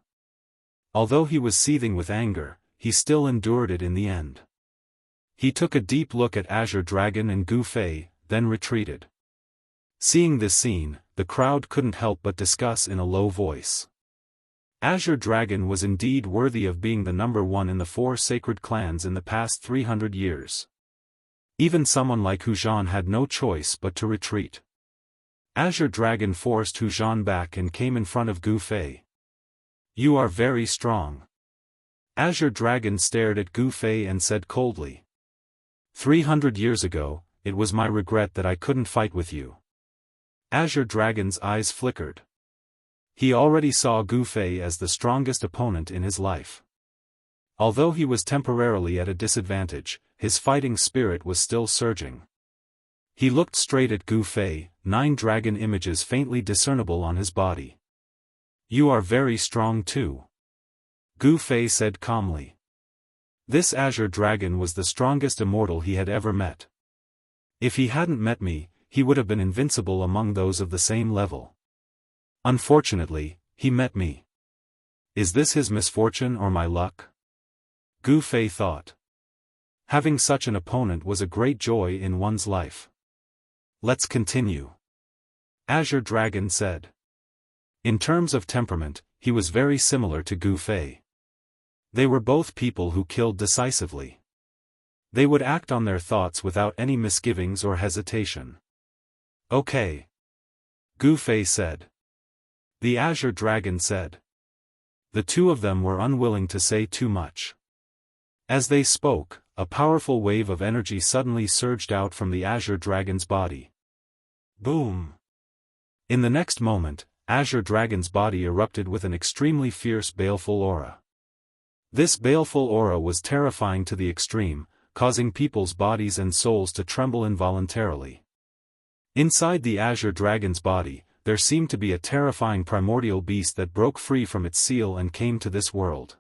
Although he was seething with anger, he still endured it in the end. He took a deep look at Azure Dragon and Gu Fei, then retreated. Seeing this scene, the crowd couldn't help but discuss in a low voice. Azure Dragon was indeed worthy of being the number 1 in the 4 sacred clans in the past 300 years. Even someone like Hu Zhan had no choice but to retreat. Azure Dragon forced Hu Zhan back and came in front of Gu Fei. You are very strong. Azure Dragon stared at Gu Fei and said coldly. 300 years ago, it was my regret that I couldn't fight with you. Azure Dragon's eyes flickered. He already saw Gu Fei as the strongest opponent in his life. Although he was temporarily at a disadvantage, his fighting spirit was still surging. He looked straight at Gu Fei, 9 dragon images faintly discernible on his body. You are very strong too. Gu Fei said calmly. This Azure Dragon was the strongest immortal he had ever met. If he hadn't met me, he would have been invincible among those of the same level. Unfortunately, he met me. Is this his misfortune or my luck? Gu Fei thought. Having such an opponent was a great joy in one's life. Let's continue. Azure Dragon said. In terms of temperament, he was very similar to Gu Fei. They were both people who killed decisively. They would act on their thoughts without any misgivings or hesitation. Okay. Gu Fei said. The Azure Dragon said. The two of them were unwilling to say too much. As they spoke, a powerful wave of energy suddenly surged out from the Azure Dragon's body. Boom! In the next moment, Azure Dragon's body erupted with an extremely fierce baleful aura. This baleful aura was terrifying to the extreme, causing people's bodies and souls to tremble involuntarily. Inside the Azure Dragon's body, there seemed to be a terrifying primordial beast that broke free from its seal and came to this world.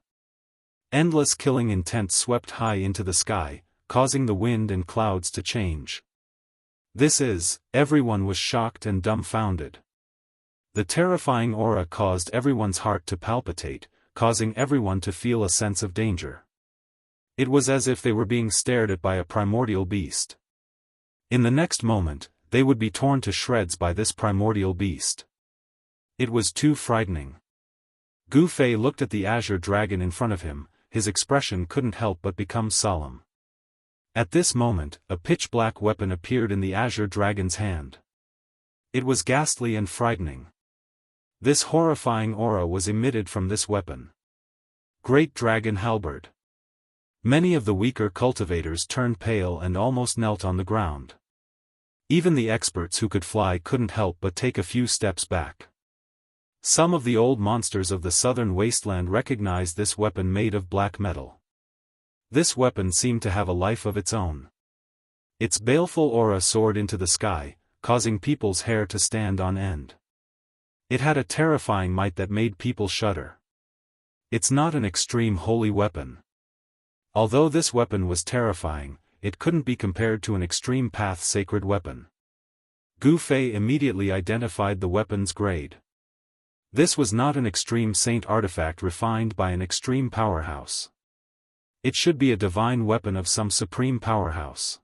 Endless killing intent swept high into the sky, causing the wind and clouds to change. Everyone was shocked and dumbfounded. The terrifying aura caused everyone's heart to palpitate, causing everyone to feel a sense of danger. It was as if they were being stared at by a primordial beast. In the next moment, they would be torn to shreds by this primordial beast. It was too frightening. Gu Fei looked at the Azure Dragon in front of him, his expression couldn't help but become solemn. At this moment, a pitch-black weapon appeared in the Azure Dragon's hand. It was ghastly and frightening. This horrifying aura was emitted from this weapon. Great Dragon Halberd. Many of the weaker cultivators turned pale and almost knelt on the ground. Even the experts who could fly couldn't help but take a few steps back. Some of the old monsters of the southern wasteland recognized this weapon made of black metal. This weapon seemed to have a life of its own. Its baleful aura soared into the sky, causing people's hair to stand on end. It had a terrifying might that made people shudder. It's not an extreme holy weapon. Although this weapon was terrifying, it couldn't be compared to an extreme path sacred weapon. Gu Fei immediately identified the weapon's grade. This was not an extreme saint artifact refined by an extreme powerhouse. It should be a divine weapon of some supreme powerhouse.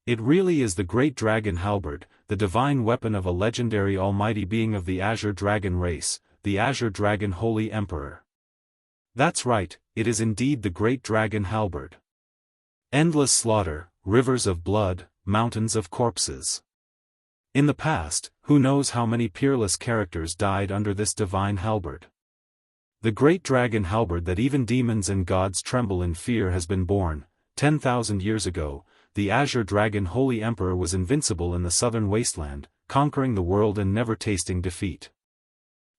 It really is the Great Dragon Halberd, the divine weapon of a legendary almighty being of the Azure Dragon race, the Azure Dragon Holy Emperor. That's right, it is indeed the Great Dragon Halberd. Endless slaughter, rivers of blood, mountains of corpses. In the past, who knows how many peerless characters died under this divine halberd. The Great Dragon Halberd that even demons and gods tremble in fear has been born. 10,000 years ago, the Azure Dragon Holy Emperor was invincible in the southern wasteland, conquering the world and never tasting defeat.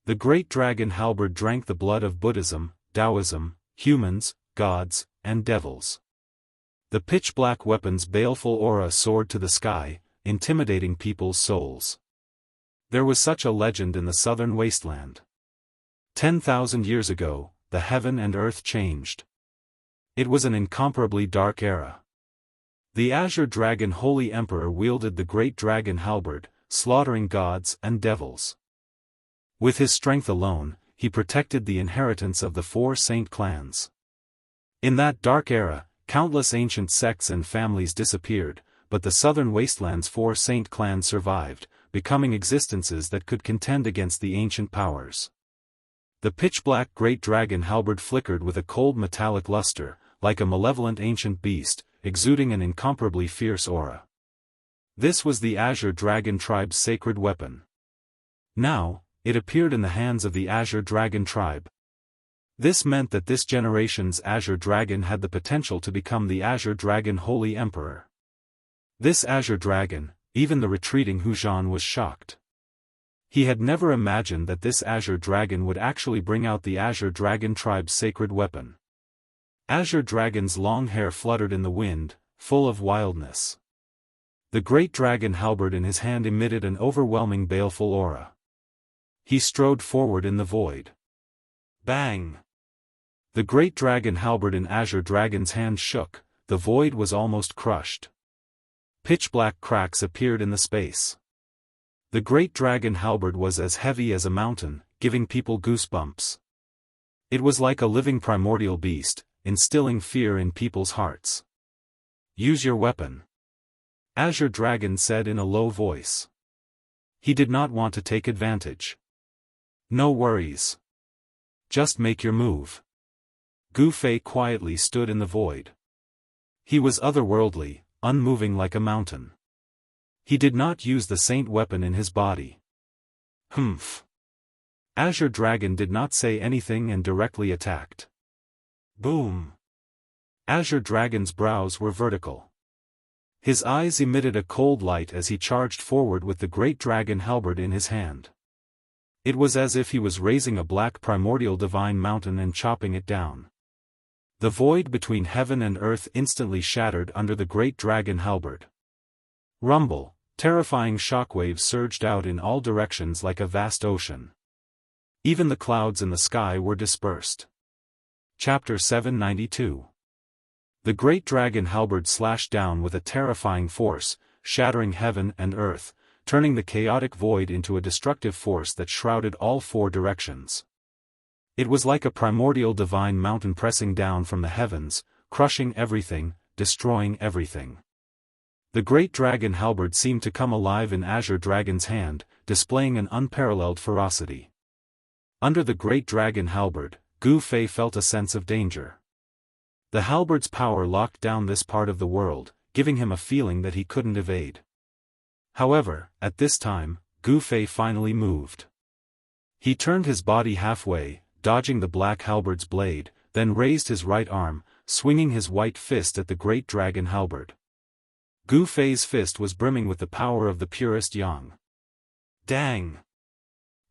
The Great Dragon Halberd drank the blood of Buddhism, Daoism, humans, gods, and devils. The pitch-black weapon's baleful aura soared to the sky, intimidating people's souls. There was such a legend in the southern wasteland. 10,000 years ago, the heaven and earth changed. It was an incomparably dark era. The Azure Dragon Holy Emperor wielded the Great Dragon Halberd, slaughtering gods and devils. With his strength alone, he protected the inheritance of the 4 saint clans. In that dark era, countless ancient sects and families disappeared, but the southern wasteland's 4 saint clans survived, becoming existences that could contend against the ancient powers. The pitch-black Great Dragon Halberd flickered with a cold metallic luster, like a malevolent ancient beast, exuding an incomparably fierce aura. This was the Azure Dragon tribe's sacred weapon. Now, it appeared in the hands of the Azure Dragon tribe. This meant that this generation's Azure Dragon had the potential to become the Azure Dragon Holy Emperor. This Azure Dragon, even the retreating Huzhan was shocked. He had never imagined that this Azure Dragon would actually bring out the Azure Dragon tribe's sacred weapon. Azure Dragon's long hair fluttered in the wind, full of wildness. The Great Dragon Halberd in his hand emitted an overwhelming baleful aura. He strode forward in the void. Bang! The Great Dragon Halberd in Azure Dragon's hand shook, the void was almost crushed. Pitch-black cracks appeared in the space. The Great Dragon Halberd was as heavy as a mountain, giving people goosebumps. It was like a living primordial beast, instilling fear in people's hearts. Use your weapon. Azure Dragon said in a low voice. He did not want to take advantage. No worries. Just make your move. Gu Fei quietly stood in the void. He was otherworldly, unmoving like a mountain. He did not use the saint weapon in his body. Humph. Azure Dragon did not say anything and directly attacked. Boom. Azure Dragon's brows were vertical. His eyes emitted a cold light as he charged forward with the great dragon halberd in his hand. It was as if he was raising a black primordial divine mountain and chopping it down. The void between heaven and earth instantly shattered under the great dragon halberd. Rumble, terrifying shockwaves surged out in all directions like a vast ocean. Even the clouds in the sky were dispersed. Chapter 792. The great dragon halberd slashed down with a terrifying force, shattering heaven and earth, turning the chaotic void into a destructive force that shrouded all four directions. It was like a primordial divine mountain pressing down from the heavens, crushing everything, destroying everything. The great dragon halberd seemed to come alive in Azure Dragon's hand, displaying an unparalleled ferocity. Under the great dragon halberd, Gu Fei felt a sense of danger. The halberd's power locked down this part of the world, giving him a feeling that he couldn't evade. However, at this time, Gu Fei finally moved. He turned his body halfway, dodging the black halberd's blade, then raised his right arm, swinging his white fist at the great dragon halberd. Gu Fei's fist was brimming with the power of the purest yang. Dang!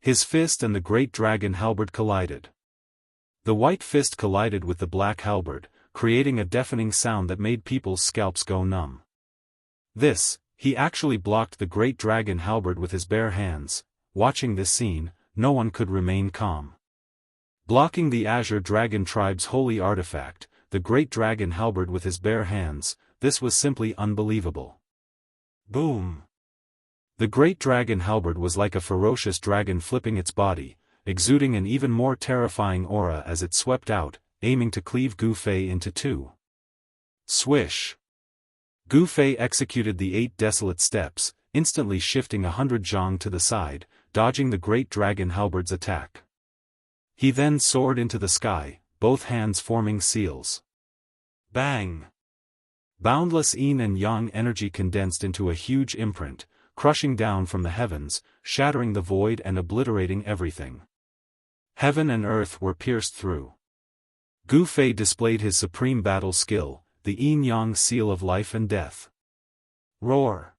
His fist and the great dragon halberd collided. The white fist collided with the black halberd, creating a deafening sound that made people's scalps go numb. He actually blocked the great dragon halberd with his bare hands. Watching this scene, no one could remain calm. Blocking the Azure Dragon tribe's holy artifact, the great dragon halberd with his bare hands, this was simply unbelievable. Boom! The great dragon halberd was like a ferocious dragon flipping its body, exuding an even more terrifying aura as it swept out, aiming to cleave Gu Fei into two. Swish! Gu Fei executed the 8 desolate steps, instantly shifting 100 zhang to the side, dodging the great dragon halberd's attack. He then soared into the sky, both hands forming seals. Bang! Boundless yin and yang energy condensed into a huge imprint, crushing down from the heavens, shattering the void and obliterating everything. Heaven and earth were pierced through. Gu Fei displayed his supreme battle skill, the yin-yang seal of life and death. Roar!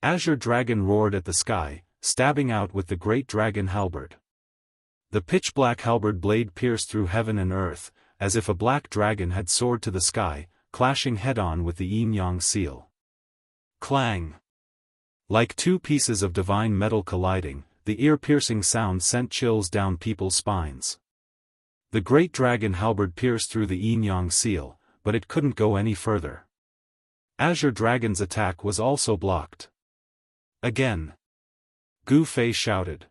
Azure Dragon roared at the sky, stabbing out with the great dragon halberd. The pitch-black halberd blade pierced through heaven and earth, as if a black dragon had soared to the sky, clashing head-on with the yin-yang seal. Clang! Like two pieces of divine metal colliding, the ear-piercing sound sent chills down people's spines. The great dragon halberd pierced through the yin-yang seal, but it couldn't go any further. Azure Dragon's attack was also blocked. Again! Gu Fei shouted.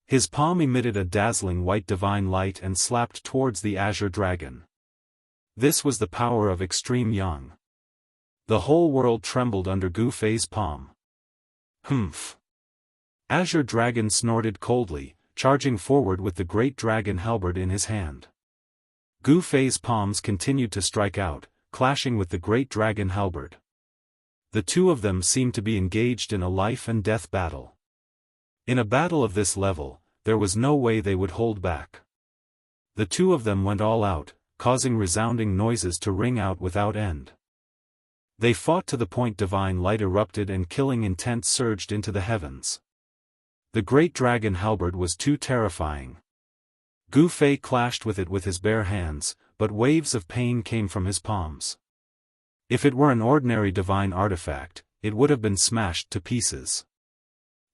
His palm emitted a dazzling white divine light and slapped towards the Azure Dragon. This was the power of extreme yang. The whole world trembled under Gu Fei's palm. Humph! Azure Dragon snorted coldly, charging forward with the great dragon halberd in his hand. Gu Fei's palms continued to strike out, clashing with the great dragon halberd. The two of them seemed to be engaged in a life-and-death battle. In a battle of this level, there was no way they would hold back. The two of them went all out, causing resounding noises to ring out without end. They fought to the point divine light erupted and killing intent surged into the heavens. The great dragon halberd was too terrifying. Gu Fei clashed with it with his bare hands, but waves of pain came from his palms. If it were an ordinary divine artifact, it would have been smashed to pieces.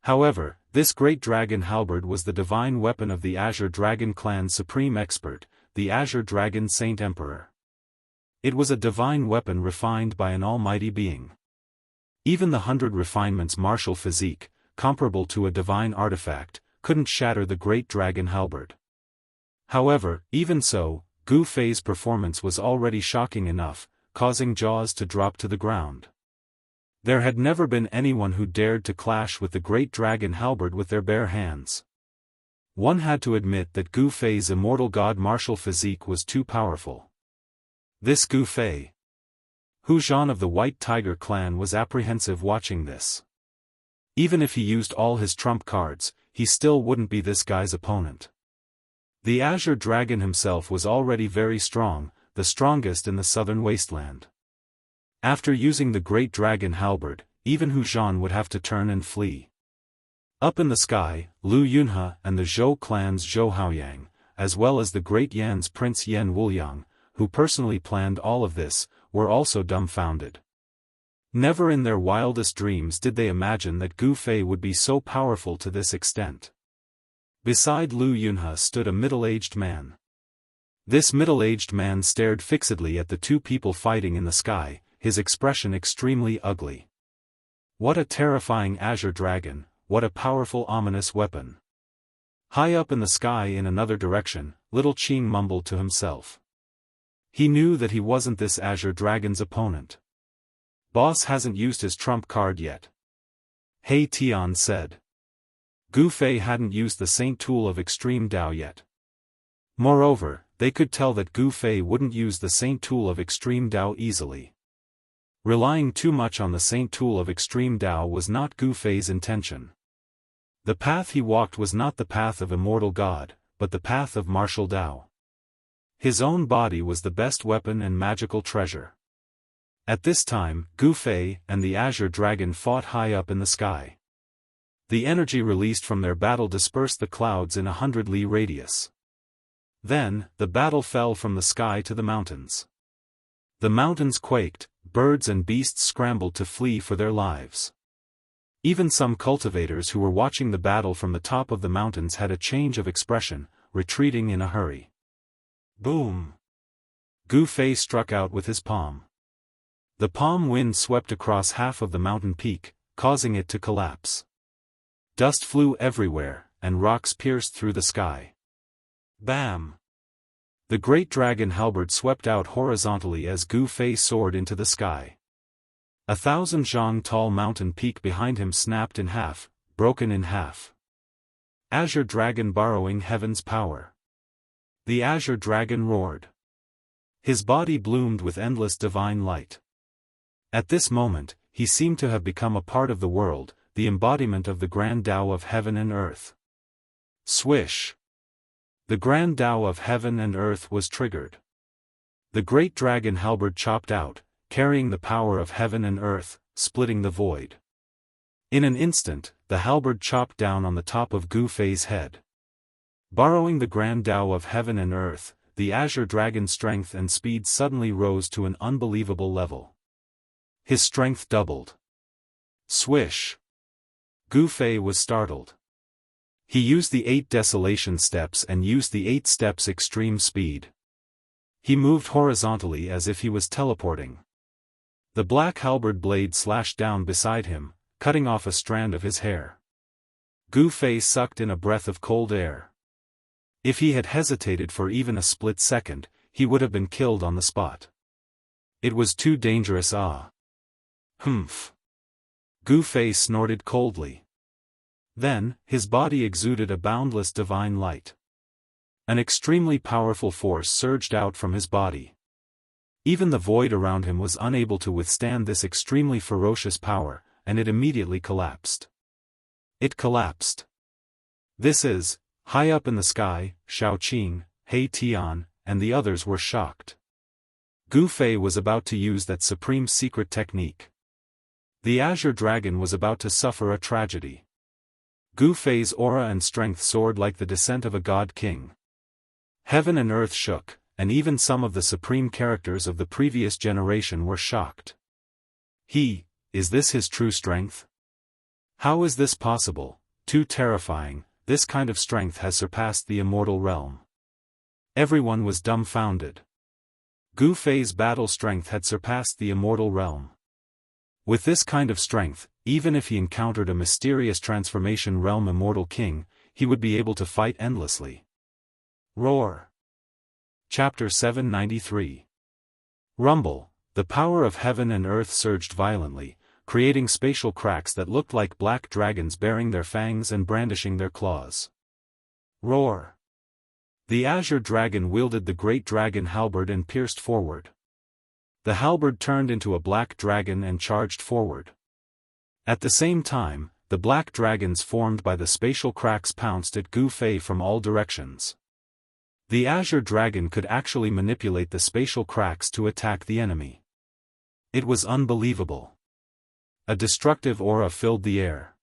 However, this great dragon halberd was the divine weapon of the Azure Dragon clan's supreme expert, the Azure Dragon Saint Emperor. It was a divine weapon refined by an almighty being. Even the 100 refinements martial physique, comparable to a divine artifact, couldn't shatter the great dragon halberd. However, even so, Gu Fei's performance was already shocking enough, causing jaws to drop to the ground. There had never been anyone who dared to clash with the great dragon halberd with their bare hands. One had to admit that Gu Fei's immortal god martial physique was too powerful. This Gu Fei. Hu Zhan of the White Tiger clan was apprehensive watching this. Even if he used all his trump cards, he still wouldn't be this guy's opponent. The Azure Dragon himself was already very strong, the strongest in the southern wasteland. After using the Great Dragon Halberd, even Hu Zhan would have to turn and flee. Up in the sky, Lu Yunhe and the Zhou clan's Zhou Haoyang, as well as the Great Yan's Prince Yan Wuliang, who personally planned all of this, were also dumbfounded. Never in their wildest dreams did they imagine that Gu Fei would be so powerful to this extent. Beside Lu Yunhe stood a middle-aged man. This middle-aged man stared fixedly at the two people fighting in the sky, his expression extremely ugly. What a terrifying Azure Dragon, what a powerful ominous weapon. High up in the sky in another direction, little Qing mumbled to himself. He knew that he wasn't this Azure Dragon's opponent. Boss hasn't used his trump card yet. He Tian said. Gu Fei hadn't used the Saint Tool of Extreme Dao yet. Moreover, they could tell that Gu Fei wouldn't use the Saint Tool of Extreme Dao easily. Relying too much on the Saint Tool of Extreme Dao was not Gu Fei's intention. The path he walked was not the path of immortal God, but the path of martial Dao. His own body was the best weapon and magical treasure. At this time, Gu Fei and the Azure Dragon fought high up in the sky. The energy released from their battle dispersed the clouds in 100 li radius. Then, the battle fell from the sky to the mountains. The mountains quaked, birds and beasts scrambled to flee for their lives. Even some cultivators who were watching the battle from the top of the mountains had a change of expression, retreating in a hurry. Boom! Gu Fei struck out with his palm. The palm wind swept across half of the mountain peak, causing it to collapse. Dust flew everywhere, and rocks pierced through the sky. Bam! The Great Dragon Halberd swept out horizontally as Gu Fei soared into the sky. 1,000 zhang tall mountain peak behind him snapped in half, broken in half. Azure Dragon borrowing heaven's power. The Azure Dragon roared. His body bloomed with endless divine light. At this moment, he seemed to have become a part of the world, the embodiment of the Grand Tao of heaven and earth. Swish! The Grand Tao of heaven and earth was triggered. The Great Dragon Halberd chopped out, carrying the power of heaven and earth, splitting the void. In an instant, the halberd chopped down on the top of Gu Fei's head. Borrowing the Grand Tao of heaven and earth, the Azure Dragon's strength and speed suddenly rose to an unbelievable level. His strength doubled. Swish! Gu Fei was startled. He used the 8 desolation steps and used the 8 steps extreme speed. He moved horizontally as if he was teleporting. The black halberd blade slashed down beside him, cutting off a strand of his hair. Gu Fei sucked in a breath of cold air. If he had hesitated for even a split second, he would have been killed on the spot. It was too dangerous. Humph! Gu Fei snorted coldly. Then, his body exuded a boundless divine light. An extremely powerful force surged out from his body. Even the void around him was unable to withstand this extremely ferocious power, and it immediately collapsed. It collapsed. This is, high up in the sky, Shaoqing, He Tian, and the others were shocked. Gu Fei was about to use that supreme secret technique. The Azure Dragon was about to suffer a tragedy. Gu Fei's aura and strength soared like the descent of a god-king. Heaven and earth shook, and even some of the supreme characters of the previous generation were shocked. Is this his true strength? How is this possible? Too terrifying, this kind of strength has surpassed the immortal realm. Everyone was dumbfounded. Gu Fei's battle strength had surpassed the immortal realm. With this kind of strength, even if he encountered a mysterious transformation realm immortal king, he would be able to fight endlessly. Roar! Chapter 793. Rumble, the power of heaven and earth surged violently, creating spatial cracks that looked like black dragons baring their fangs and brandishing their claws. Roar! The Azure Dragon wielded the Great Dragon Halberd and pierced forward. The halberd turned into a black dragon and charged forward. At the same time, the black dragons formed by the spatial cracks pounced at Gu Fei from all directions. The azure dragon could actually manipulate the spatial cracks to attack the enemy. It was unbelievable. A destructive aura filled the air.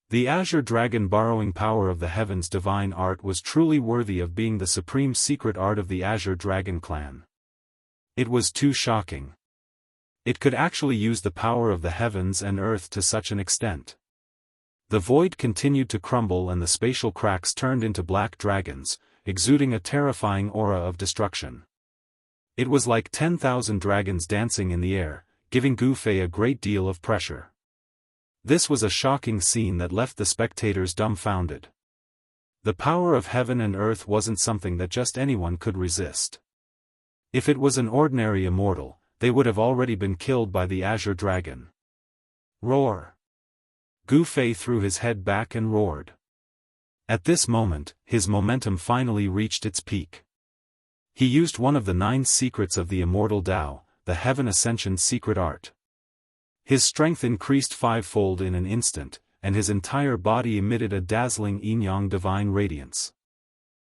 The azure dragon borrowing power of the heavens' divine art was truly worthy of being the supreme secret art of the azure dragon clan. It was too shocking. It could actually use the power of the heavens and earth to such an extent. The void continued to crumble and the spatial cracks turned into black dragons, exuding a terrifying aura of destruction. It was like 10,000 dragons dancing in the air, giving Gu Fei a great deal of pressure. This was a shocking scene that left the spectators dumbfounded. The power of heaven and earth wasn't something that just anyone could resist. If it was an ordinary immortal, they would have already been killed by the azure dragon. Roar! Gu Fei threw his head back and roared. At this moment, his momentum finally reached its peak. He used one of the 9 secrets of the immortal Tao, the Heaven Ascension secret art. His strength increased 5-fold in an instant, and his entire body emitted a dazzling yin-yang divine radiance.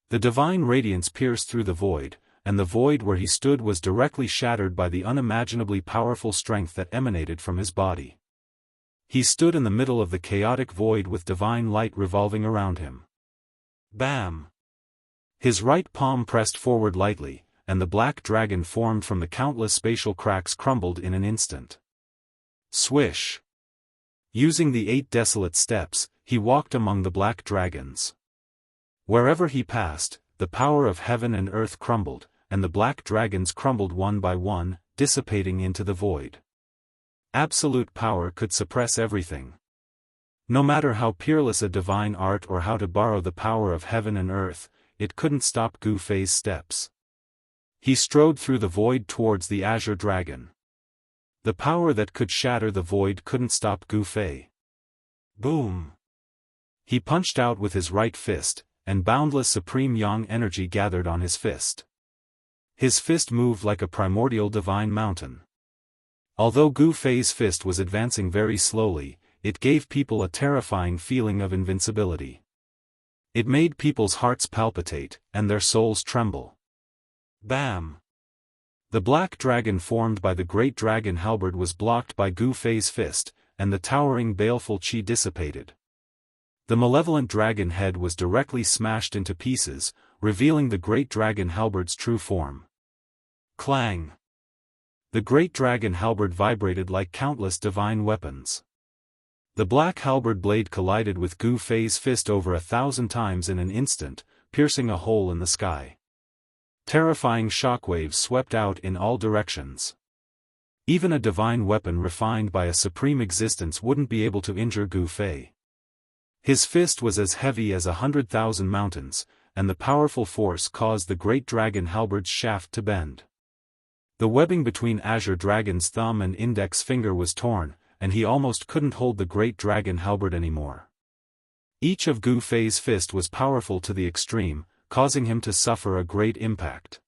The divine radiance pierced through the void, and the void where he stood was directly shattered by the unimaginably powerful strength that emanated from his body. He stood in the middle of the chaotic void with divine light revolving around him. Bam! His right palm pressed forward lightly, and the black dragon formed from the countless spatial cracks crumbled in an instant. Swish! Using the 8 desolate steps, he walked among the black dragons. Wherever he passed, the power of heaven and earth crumbled, and the black dragons crumbled one by one, dissipating into the void. Absolute power could suppress everything. No matter how peerless a divine art or how to borrow the power of heaven and earth, it couldn't stop Gu Fei's steps. He strode through the void towards the azure dragon. The power that could shatter the void couldn't stop Gu Fei. Boom! He punched out with his right fist, and boundless supreme yang energy gathered on his fist. His fist moved like a primordial divine mountain. Although Gu Fei's fist was advancing very slowly, it gave people a terrifying feeling of invincibility. It made people's hearts palpitate, and their souls tremble. Bam! The black dragon formed by the great dragon halberd was blocked by Gu Fei's fist, and the towering baleful qi dissipated. The malevolent dragon head was directly smashed into pieces, revealing the great dragon halberd's true form. Clang! The great dragon halberd vibrated like countless divine weapons. The black halberd blade collided with Gu Fei's fist over 1,000 times in an instant, piercing a hole in the sky. Terrifying shockwaves swept out in all directions. Even a divine weapon refined by a supreme existence wouldn't be able to injure Gu Fei. His fist was as heavy as 100,000 mountains, and the powerful force caused the great dragon halberd's shaft to bend. The webbing between Azure Dragon's thumb and index finger was torn, and he almost couldn't hold the great dragon halberd anymore. Each of Gu Fei's fist was powerful to the extreme, causing him to suffer a great impact.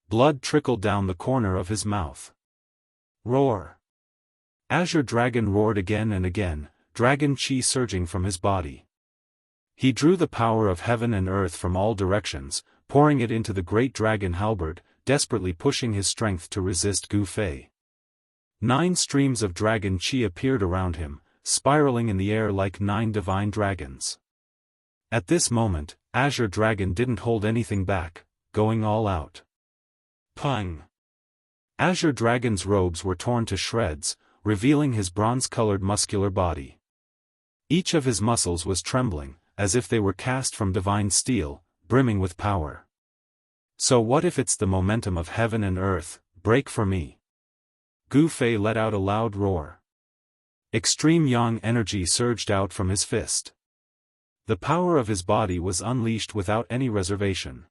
Blood trickled down the corner of his mouth. Roar! Azure Dragon roared again and again, dragon qi surging from his body. He drew the power of heaven and earth from all directions, pouring it into the great dragon halberd, desperately pushing his strength to resist Gu Fei. 9 streams of dragon qi appeared around him, spiraling in the air like 9 divine dragons. At this moment, Azure Dragon didn't hold anything back, going all out. Pung! Azure Dragon's robes were torn to shreds, revealing his bronze-colored muscular body. Each of his muscles was trembling, as if they were cast from divine steel, brimming with power. So what if it's the momentum of heaven and earth, break for me? Gu Fei let out a loud roar. Extreme yang energy surged out from his fist. The power of his body was unleashed without any reservation.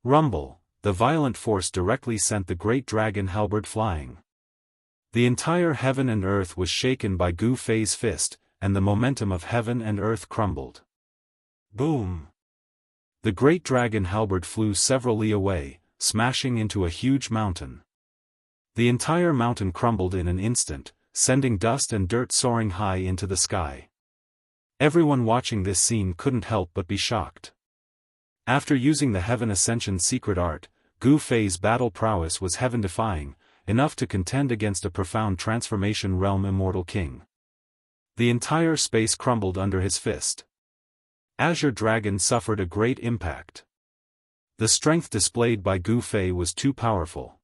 Rumble! The violent force directly sent the great dragon halberd flying. The entire heaven and earth was shaken by Gu Fei's fist, and the momentum of heaven and earth crumbled. Boom! The great dragon halberd flew several li away, smashing into a huge mountain. The entire mountain crumbled in an instant, sending dust and dirt soaring high into the sky. Everyone watching this scene couldn't help but be shocked. After using the Heaven Ascension secret art, Gu Fei's battle prowess was heaven-defying, enough to contend against a profound transformation realm immortal king. The entire space crumbled under his fist. Azure Dragon suffered a great impact. The strength displayed by Gu Fei was too powerful.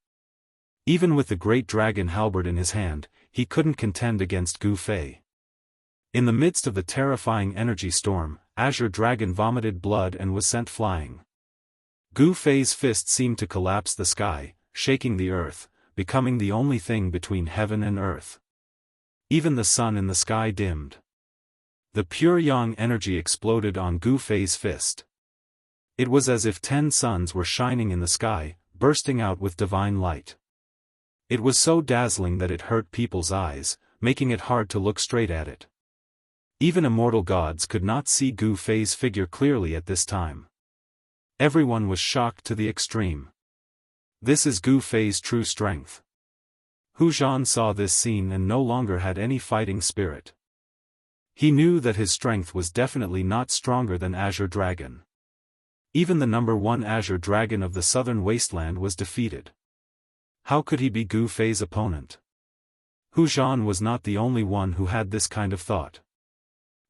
Even with the great dragon halberd in his hand, he couldn't contend against Gu Fei. In the midst of the terrifying energy storm, Azure Dragon vomited blood and was sent flying. Gu Fei's fist seemed to collapse the sky, shaking the earth, becoming the only thing between heaven and earth. Even the sun in the sky dimmed. The pure yang energy exploded on Gu Fei's fist. It was as if 10 suns were shining in the sky, bursting out with divine light. It was so dazzling that it hurt people's eyes, making it hard to look straight at it. Even immortal gods could not see Gu Fei's figure clearly at this time. Everyone was shocked to the extreme. This is Gu Fei's true strength. Hu Zhan saw this scene and no longer had any fighting spirit. He knew that his strength was definitely not stronger than Azure Dragon. Even the number 1 Azure Dragon of the southern wasteland was defeated. How could he be Gu Fei's opponent? Hu Zhan was not the only one who had this kind of thought.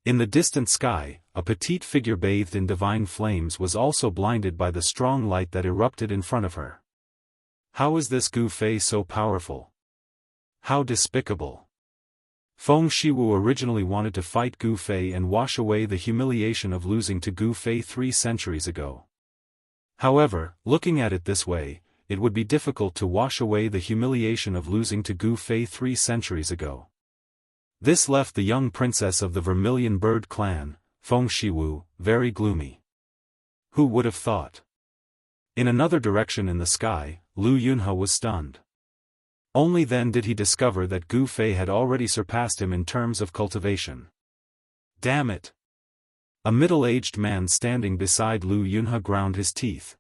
In the distant sky, a petite figure bathed in divine flames was also blinded by the strong light that erupted in front of her. How is this Gu Fei so powerful? How despicable! Feng Shiwu originally wanted to fight Gu Fei and wash away the humiliation of losing to Gu Fei 3 centuries ago. However, looking at it this way, it would be difficult to wash away the humiliation of losing to Gu Fei 3 centuries ago. This left the young princess of the Vermilion Bird clan, Feng Shiwu, very gloomy. Who would have thought? In another direction in the sky, Lu Yunhe was stunned. Only then did he discover that Gu Fei had already surpassed him in terms of cultivation. Damn it! A middle-aged man standing beside Lu Yunhe ground his teeth.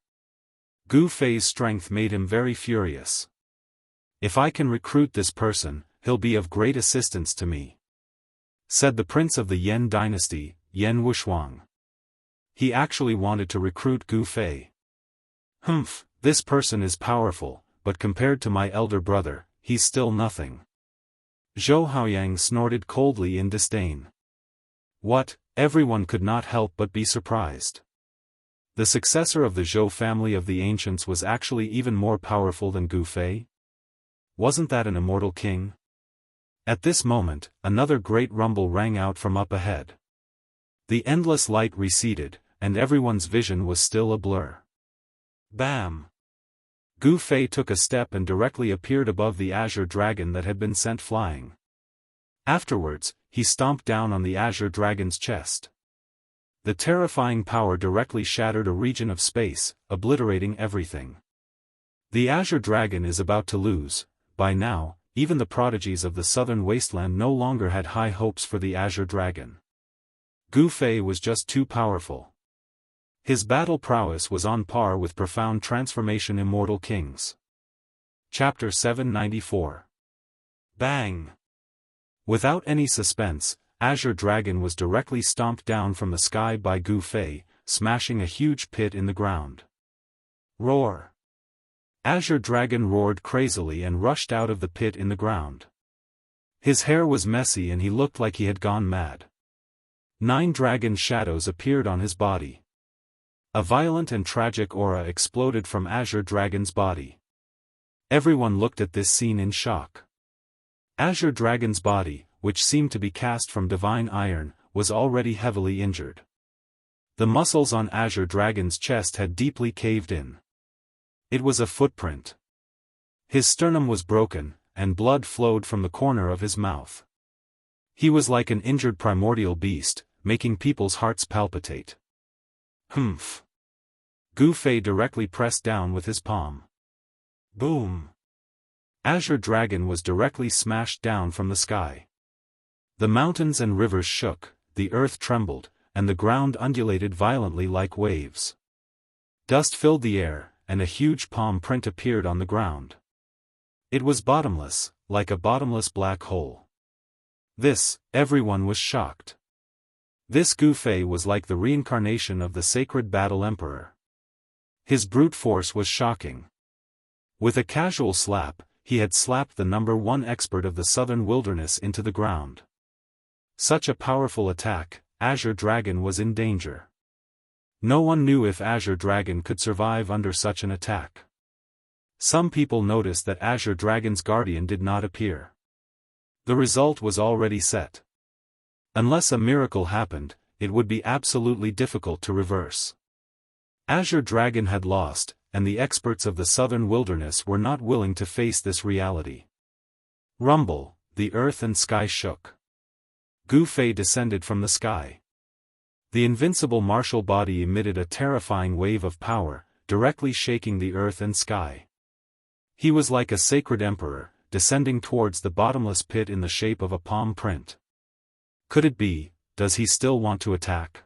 Gu Fei's strength made him very furious. If I can recruit this person, he'll be of great assistance to me, said the prince of the Yan dynasty, Yan Wushuang. He actually wanted to recruit Gu Fei. Humph, this person is powerful, but compared to my elder brother, he's still nothing. Zhou Haoyang snorted coldly in disdain. What? Everyone could not help but be surprised. The successor of the Zhou family of the ancients was actually even more powerful than Gu Fei? Wasn't that an immortal king? At this moment, another great rumble rang out from up ahead. The endless light receded, and everyone's vision was still a blur. Bam! Gu Fei took a step and directly appeared above the Azure Dragon that had been sent flying. Afterwards, he stomped down on the Azure Dragon's chest. The terrifying power directly shattered a region of space, obliterating everything. The Azure Dragon is about to lose. By now, even the prodigies of the southern wasteland no longer had high hopes for the Azure Dragon. Gu Fei was just too powerful. His battle prowess was on par with profound transformation immortal kings. Chapter 794. Bang! Without any suspense, Azure Dragon was directly stomped down from the sky by Gu Fei, smashing a huge pit in the ground. Roar! Azure Dragon roared crazily and rushed out of the pit in the ground. His hair was messy and he looked like he had gone mad. 9 dragon shadows appeared on his body. A violent and tragic aura exploded from Azure Dragon's body. Everyone looked at this scene in shock. Azure Dragon's body, which seemed to be cast from divine iron, was already heavily injured. The muscles on Azure Dragon's chest had deeply caved in. It was a footprint. His sternum was broken, and blood flowed from the corner of his mouth. He was like an injured primordial beast, making people's hearts palpitate. Humph! Gu Fei directly pressed down with his palm. Boom! Azure Dragon was directly smashed down from the sky. The mountains and rivers shook, the earth trembled, and the ground undulated violently like waves. Dust filled the air, and a huge palm print appeared on the ground. It was bottomless, like a bottomless black hole. Everyone was shocked. This Gu Fei was like the reincarnation of the sacred battle emperor. His brute force was shocking. With a casual slap, he had slapped the #1 expert of the southern wilderness into the ground. Such a powerful attack, Azure Dragon was in danger. No one knew if Azure Dragon could survive under such an attack. Some people noticed that Azure Dragon's guardian did not appear. The result was already set. Unless a miracle happened, it would be absolutely difficult to reverse. Azure Dragon had lost, and the experts of the southern wilderness were not willing to face this reality. Rumble, the earth and sky shook. Gu Fei descended from the sky. The invincible martial body emitted a terrifying wave of power, directly shaking the earth and sky. He was like a sacred emperor, descending towards the bottomless pit in the shape of a palm print. Could it be, does he still want to attack?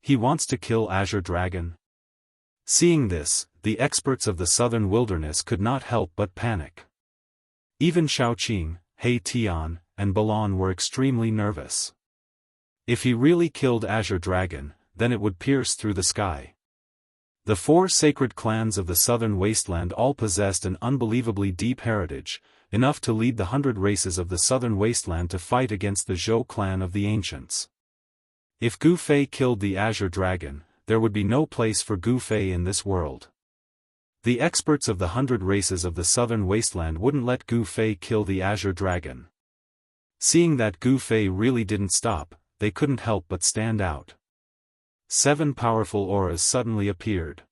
He wants to kill Azure Dragon? Seeing this, the experts of the southern wilderness could not help but panic. Even Xiaoqing, He Tian, and Balan were extremely nervous. If he really killed Azure Dragon, then it would pierce through the sky. The 4 sacred clans of the southern wasteland all possessed an unbelievably deep heritage, enough to lead the 100 races of the southern wasteland to fight against the Zhou clan of the ancients. If Gu Fei killed the Azure Dragon, there would be no place for Gu Fei in this world. The experts of the 100 races of the southern wasteland wouldn't let Gu Fei kill the Azure Dragon. Seeing that Gu Fei really didn't stop, they couldn't help but stand out. 7 powerful auras suddenly appeared.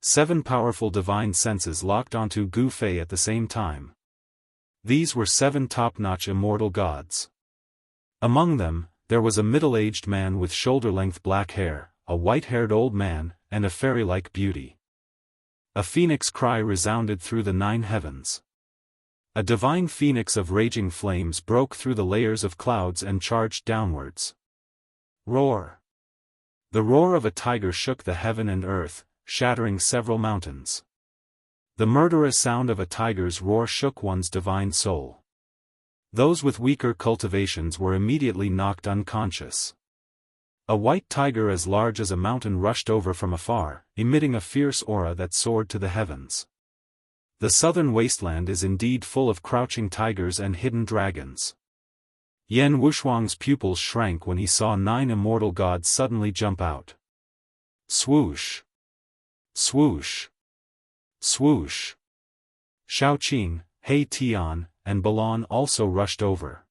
7 powerful divine senses locked onto Gu Fei at the same time. These were 7 top-notch immortal gods. Among them, there was a middle-aged man with shoulder-length black hair, a white-haired old man, and a fairy-like beauty. A phoenix cry resounded through the 9 heavens. A divine phoenix of raging flames broke through the layers of clouds and charged downwards. Roar! The roar of a tiger shook the heaven and earth, shattering several mountains. The murderous sound of a tiger's roar shook one's divine soul. Those with weaker cultivations were immediately knocked unconscious. A white tiger as large as a mountain rushed over from afar, emitting a fierce aura that soared to the heavens. The southern wasteland is indeed full of crouching tigers and hidden dragons. Yan Wushuang's pupils shrank when he saw 9 immortal gods suddenly jump out. Swoosh! Swoosh! Swoosh! Xiaoqing, He Tian, and Balan also rushed over.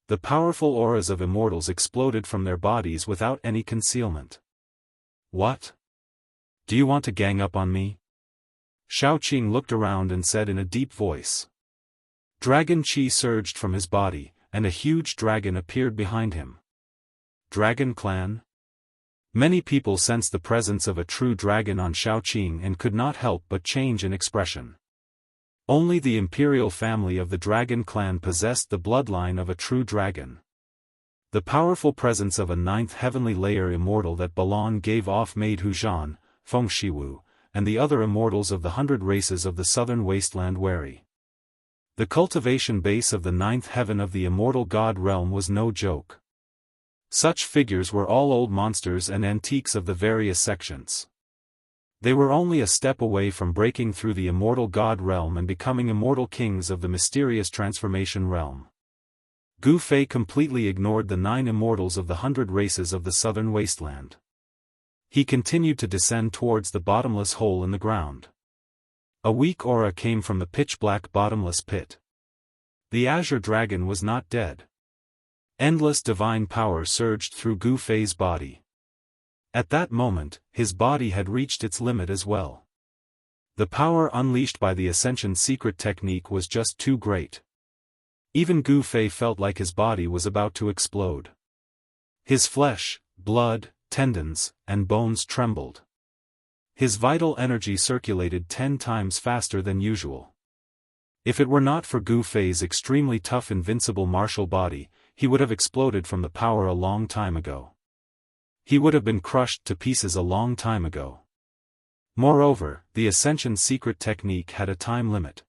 The powerful auras of immortals exploded from their bodies without any concealment. What? Do you want to gang up on me? Xiaoqing looked around and said in a deep voice. Dragon Qi surged from his body, and a huge dragon appeared behind him. Dragon Clan? Many people sensed the presence of a true dragon on Xiaoqing and could not help but change in expression. Only the imperial family of the Dragon Clan possessed the bloodline of a true dragon. The powerful presence of a 9th heavenly layer immortal that Balan gave off made Hu Zhan, Feng Shiwu, and the other immortals of the 100 races of the southern wasteland wary. The cultivation base of the 9th heaven of the immortal god realm was no joke. Such figures were all old monsters and antiques of the various sections. They were only a step away from breaking through the immortal god realm and becoming immortal kings of the mysterious transformation realm. Gu Fei completely ignored the 9 immortals of the 100 races of the southern wasteland. He continued to descend towards the bottomless hole in the ground. A weak aura came from the pitch-black bottomless pit. The Azure Dragon was not dead. Endless divine power surged through Gu Fei's body. At that moment, his body had reached its limit as well. The power unleashed by the Ascension secret technique was just too great. Even Gu Fei felt like his body was about to explode. His flesh, blood, tendons, and bones trembled. His vital energy circulated 10 times faster than usual. If it were not for Gu Fei's extremely tough invincible martial body, he would have exploded from the power a long time ago. He would have been crushed to pieces a long time ago. Moreover, the Ascension secret technique had a time limit.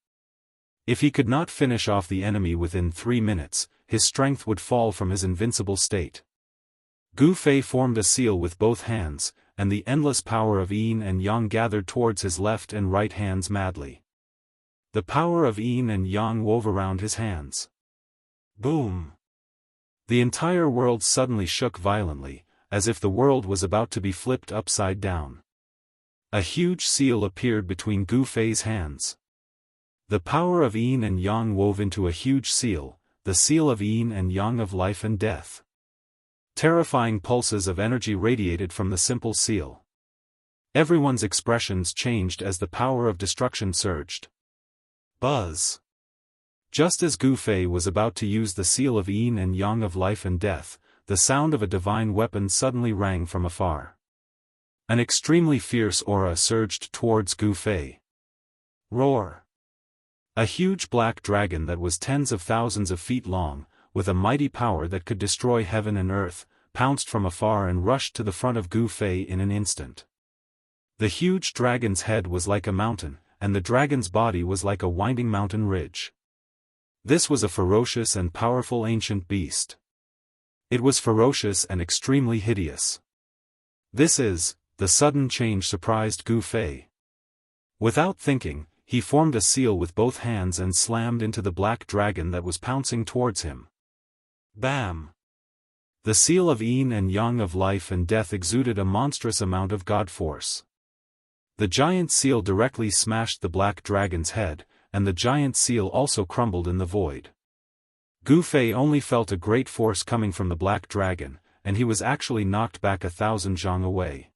If he could not finish off the enemy within 3 minutes, his strength would fall from his invincible state. Gu Fei formed a seal with both hands, and the endless power of yin and yang gathered towards his left and right hands madly. The power of yin and yang wove around his hands. Boom! The entire world suddenly shook violently, as if the world was about to be flipped upside down. A huge seal appeared between Gu Fei's hands. The power of yin and yang wove into a huge seal, the seal of yin and yang of life and death. Terrifying pulses of energy radiated from the simple seal. Everyone's expressions changed as the power of destruction surged. Buzz! Just as Gu Fei was about to use the seal of yin and yang of life and death, the sound of a divine weapon suddenly rang from afar. An extremely fierce aura surged towards Gu Fei. Roar! A huge black dragon that was tens of thousands of feet long, with a mighty power that could destroy heaven and earth, pounced from afar and rushed to the front of Gu Fei in an instant. The huge dragon's head was like a mountain, and the dragon's body was like a winding mountain ridge. This was a ferocious and powerful ancient beast. It was ferocious and extremely hideous. The sudden change surprised Gu Fei. Without thinking, he formed a seal with both hands and slammed into the black dragon that was pouncing towards him. Bam! The seal of yin and yang of life and death exuded a monstrous amount of god force. The giant seal directly smashed the black dragon's head, and the giant seal also crumbled in the void. Gu Fei only felt a great force coming from the black dragon, and he was actually knocked back 1,000 zhang away.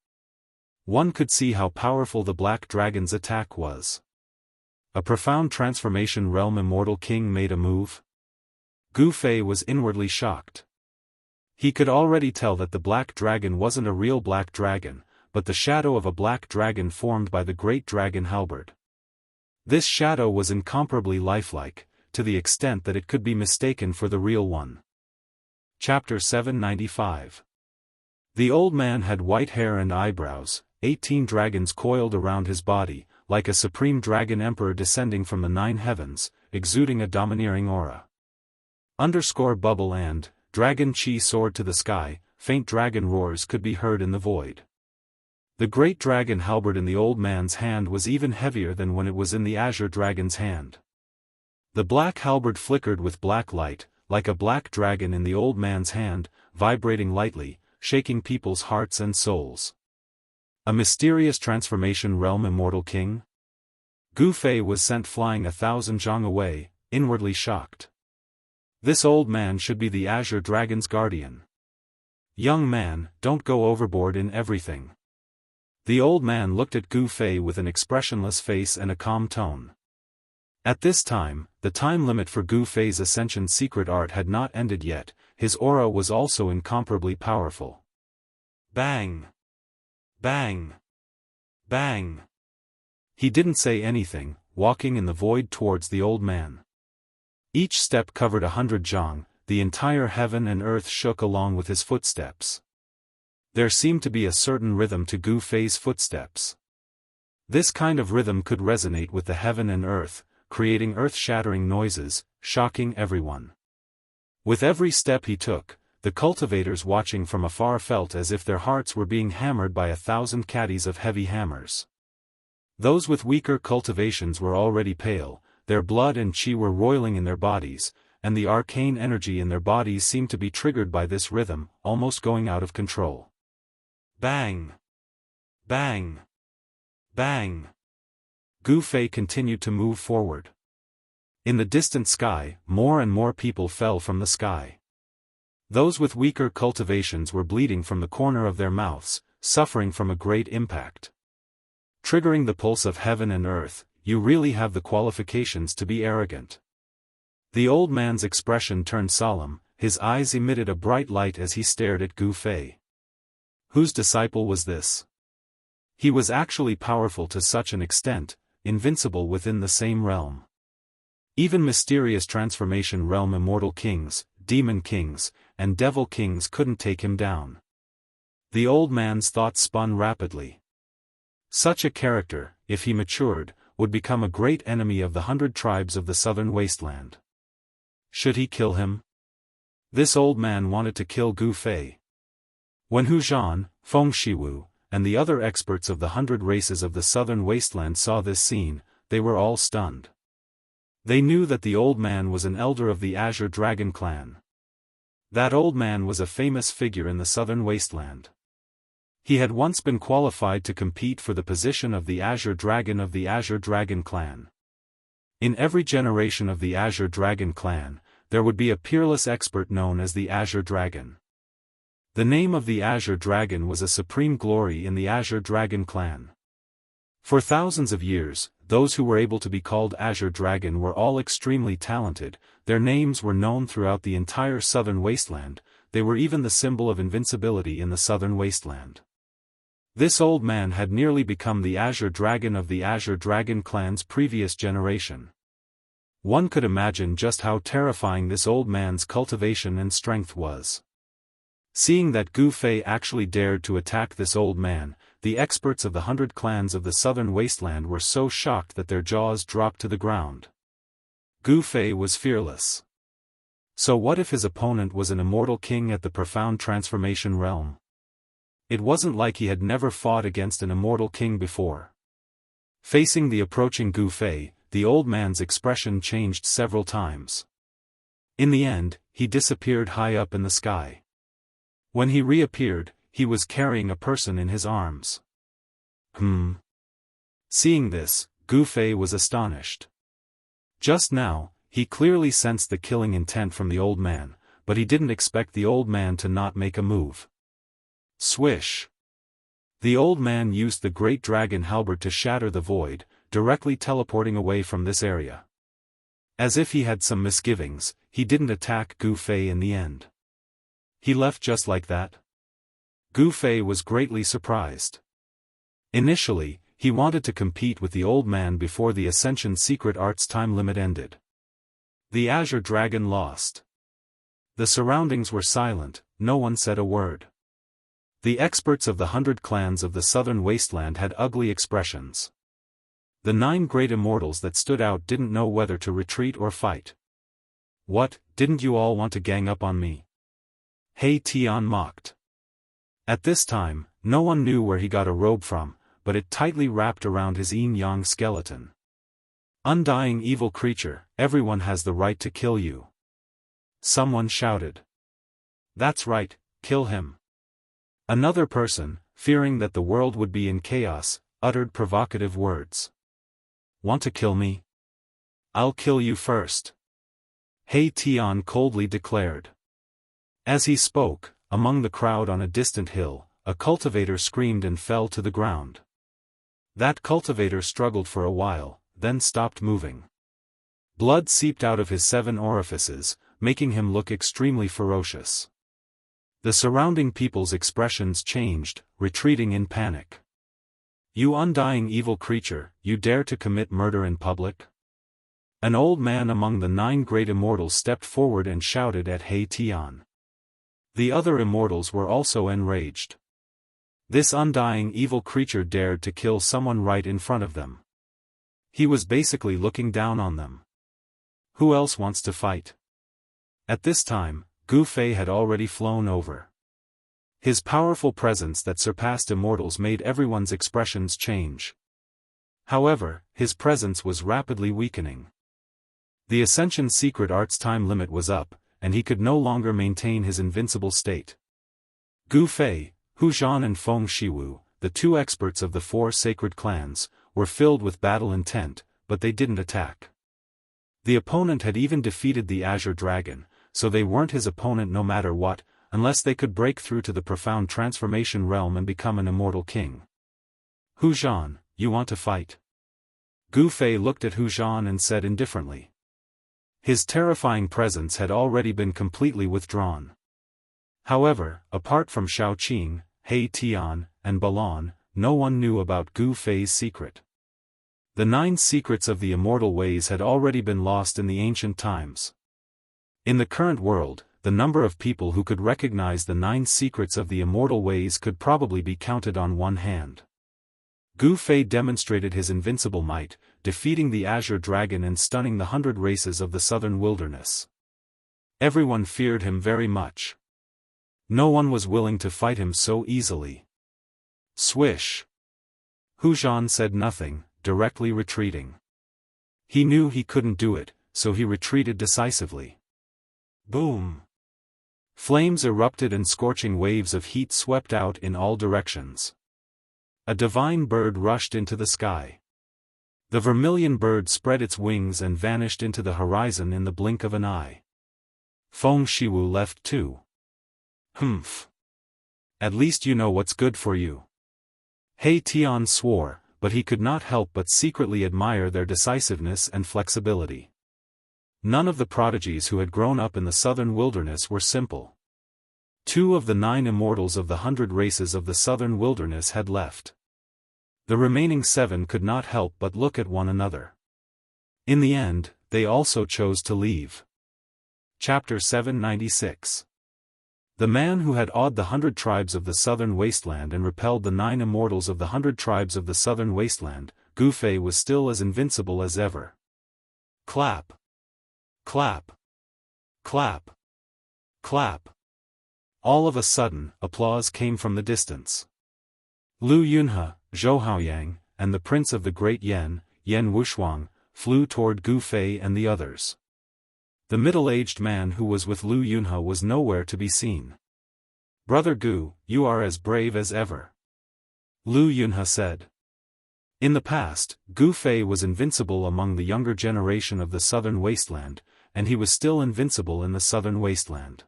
One could see how powerful the black dragon's attack was. A profound transformation realm immortal king made a move? Gu Fei was inwardly shocked. He could already tell that the black dragon wasn't a real black dragon, but the shadow of a black dragon formed by the great dragon halberd. This shadow was incomparably lifelike, to the extent that it could be mistaken for the real one. Chapter 795. The old man had white hair and eyebrows, 18 dragons coiled around his body, like a supreme dragon emperor descending from the 9 heavens, exuding a domineering aura. Bubble and dragon chi soared to the sky, faint dragon roars could be heard in the void. The great dragon halberd in the old man's hand was even heavier than when it was in the azure dragon's hand. The black halberd flickered with black light, like a black dragon in the old man's hand, vibrating lightly, shaking people's hearts and souls. A mysterious transformation realm immortal king? Gu Fei was sent flying 1,000 zhang away, inwardly shocked. This old man should be the azure dragon's guardian. Young man, don't go overboard in everything. The old man looked at Gu Fei with an expressionless face and a calm tone. At this time, the time limit for Gu Fei's ascension secret art had not ended yet, his aura was also incomparably powerful. Bang! Bang! Bang! He didn't say anything, walking in the void towards the old man. Each step covered 100 zhang, the entire heaven and earth shook along with his footsteps. There seemed to be a certain rhythm to Gu Fei's footsteps. This kind of rhythm could resonate with the heaven and earth, creating earth-shattering noises, shocking everyone. With every step he took, the cultivators watching from afar felt as if their hearts were being hammered by 1,000 caddies of heavy hammers. Those with weaker cultivations were already pale, their blood and chi were roiling in their bodies, and the arcane energy in their bodies seemed to be triggered by this rhythm, almost going out of control. Bang! Bang! Bang! Gu Fei continued to move forward. In the distant sky, more and more people fell from the sky. Those with weaker cultivations were bleeding from the corner of their mouths, suffering from a great impact. Triggering the pulse of heaven and earth, you really have the qualifications to be arrogant. The old man's expression turned solemn, his eyes emitted a bright light as he stared at Gu Fei. Whose disciple was this? He was actually powerful to such an extent, invincible within the same realm. Even mysterious transformation realm immortal kings, demon kings, and devil kings couldn't take him down. The old man's thoughts spun rapidly. Such a character, if he matured, would become a great enemy of the 100 tribes of the southern wasteland. Should he kill him? This old man wanted to kill Gu Fei. When Hu Zhan, Feng Shiwu, and the other experts of the 100 races of the southern wasteland saw this scene, they were all stunned. They knew that the old man was an elder of the Azure Dragon clan. That old man was a famous figure in the southern wasteland. He had once been qualified to compete for the position of the Azure Dragon of the Azure Dragon clan. In every generation of the Azure Dragon clan, there would be a peerless expert known as the Azure Dragon. The name of the Azure Dragon was a supreme glory in the Azure Dragon clan. For thousands of years, those who were able to be called Azure Dragon were all extremely talented, their names were known throughout the entire southern wasteland, they were even the symbol of invincibility in the southern wasteland. This old man had nearly become the Azure Dragon of the Azure Dragon clan's previous generation. One could imagine just how terrifying this old man's cultivation and strength was. Seeing that Gu Fei actually dared to attack this old man, the experts of the 100 clans of the southern wasteland were so shocked that their jaws dropped to the ground. Gu Fei was fearless. So what if his opponent was an immortal king at the profound transformation realm? It wasn't like he had never fought against an immortal king before. Facing the approaching Gu Fei, the old man's expression changed several times. In the end, he disappeared high up in the sky. When he reappeared, he was carrying a person in his arms. Seeing this, Gu Fei was astonished. Just now, he clearly sensed the killing intent from the old man, but he didn't expect the old man to not make a move. Swish! The old man used the great dragon halberd to shatter the void, directly teleporting away from this area. As if he had some misgivings, he didn't attack Gu Fei in the end. He left just like that? Gu Fei was greatly surprised. Initially, he wanted to compete with the old man before the Ascension Secret Arts time limit ended. The Azure Dragon lost. The surroundings were silent, no one said a word. The experts of the 100 clans of the southern wasteland had ugly expressions. The 9 great immortals that stood out didn't know whether to retreat or fight. What, didn't you all want to gang up on me? He Tian mocked. At this time, no one knew where he got a robe from, but it tightly wrapped around his yin-yang skeleton. Undying evil creature, everyone has the right to kill you. Someone shouted. That's right, kill him. Another person, fearing that the world would be in chaos, uttered provocative words. Want to kill me? I'll kill you first. He Tian coldly declared. As he spoke, among the crowd on a distant hill, a cultivator screamed and fell to the ground. That cultivator struggled for a while, then stopped moving. Blood seeped out of his 7 orifices, making him look extremely ferocious. The surrounding people's expressions changed, retreating in panic. You undying evil creature, you dare to commit murder in public? An old man among the 9 great immortals stepped forward and shouted at He Tian. The other immortals were also enraged. This undying evil creature dared to kill someone right in front of them. He was basically looking down on them. Who else wants to fight? At this time, Gu Fei had already flown over. His powerful presence that surpassed immortals made everyone's expressions change. However, his presence was rapidly weakening. The Ascension Secret Arts time limit was up, and he could no longer maintain his invincible state. Gu Fei, Hu Zhan and Feng Shiwu, the 2 experts of the 4 sacred clans, were filled with battle intent, but they didn't attack. The opponent had even defeated the Azure Dragon, so they weren't his opponent no matter what, unless they could break through to the profound transformation realm and become an immortal king. Hu Zhan, you want to fight? Gu Fei looked at Hu Zhan and said indifferently. His terrifying presence had already been completely withdrawn. However, apart from Shaoqing, He Tian, and Balan, no one knew about Gu Fei's secret. The 9 secrets of the immortal ways had already been lost in the ancient times. In the current world, the number of people who could recognize the 9 secrets of the immortal ways could probably be counted on one hand. Gu Fei demonstrated his invincible might, defeating the Azure Dragon and stunning the 100 races of the southern wilderness. Everyone feared him very much. No one was willing to fight him so easily. Swish! Hu Zhan said nothing, directly retreating. He knew he couldn't do it, so he retreated decisively. Boom! Flames erupted and scorching waves of heat swept out in all directions. A divine bird rushed into the sky. The vermilion bird spread its wings and vanished into the horizon in the blink of an eye. Feng Shiwu left too. Humph. At least you know what's good for you. He Tian swore, but he could not help but secretly admire their decisiveness and flexibility. None of the prodigies who had grown up in the southern wilderness were simple. 2 of the 9 immortals of the 100 races of the southern wilderness had left. The remaining 7 could not help but look at one another. In the end, they also chose to leave. Chapter 796. The man who had awed the 100 tribes of the southern wasteland and repelled the 9 immortals of the 100 tribes of the southern wasteland, Gu Fei, was still as invincible as ever. Clap! Clap! Clap! Clap! All of a sudden, applause came from the distance. Lu Yunhe, Zhou Haoyang, and the prince of the Great Yan, Yan Wushuang, flew toward Gu Fei and the others. The middle-aged man who was with Lu Yunhe was nowhere to be seen. "Brother Gu, you are as brave as ever," Lu Yunhe said. In the past, Gu Fei was invincible among the younger generation of the southern wasteland, and he was still invincible in the southern wasteland.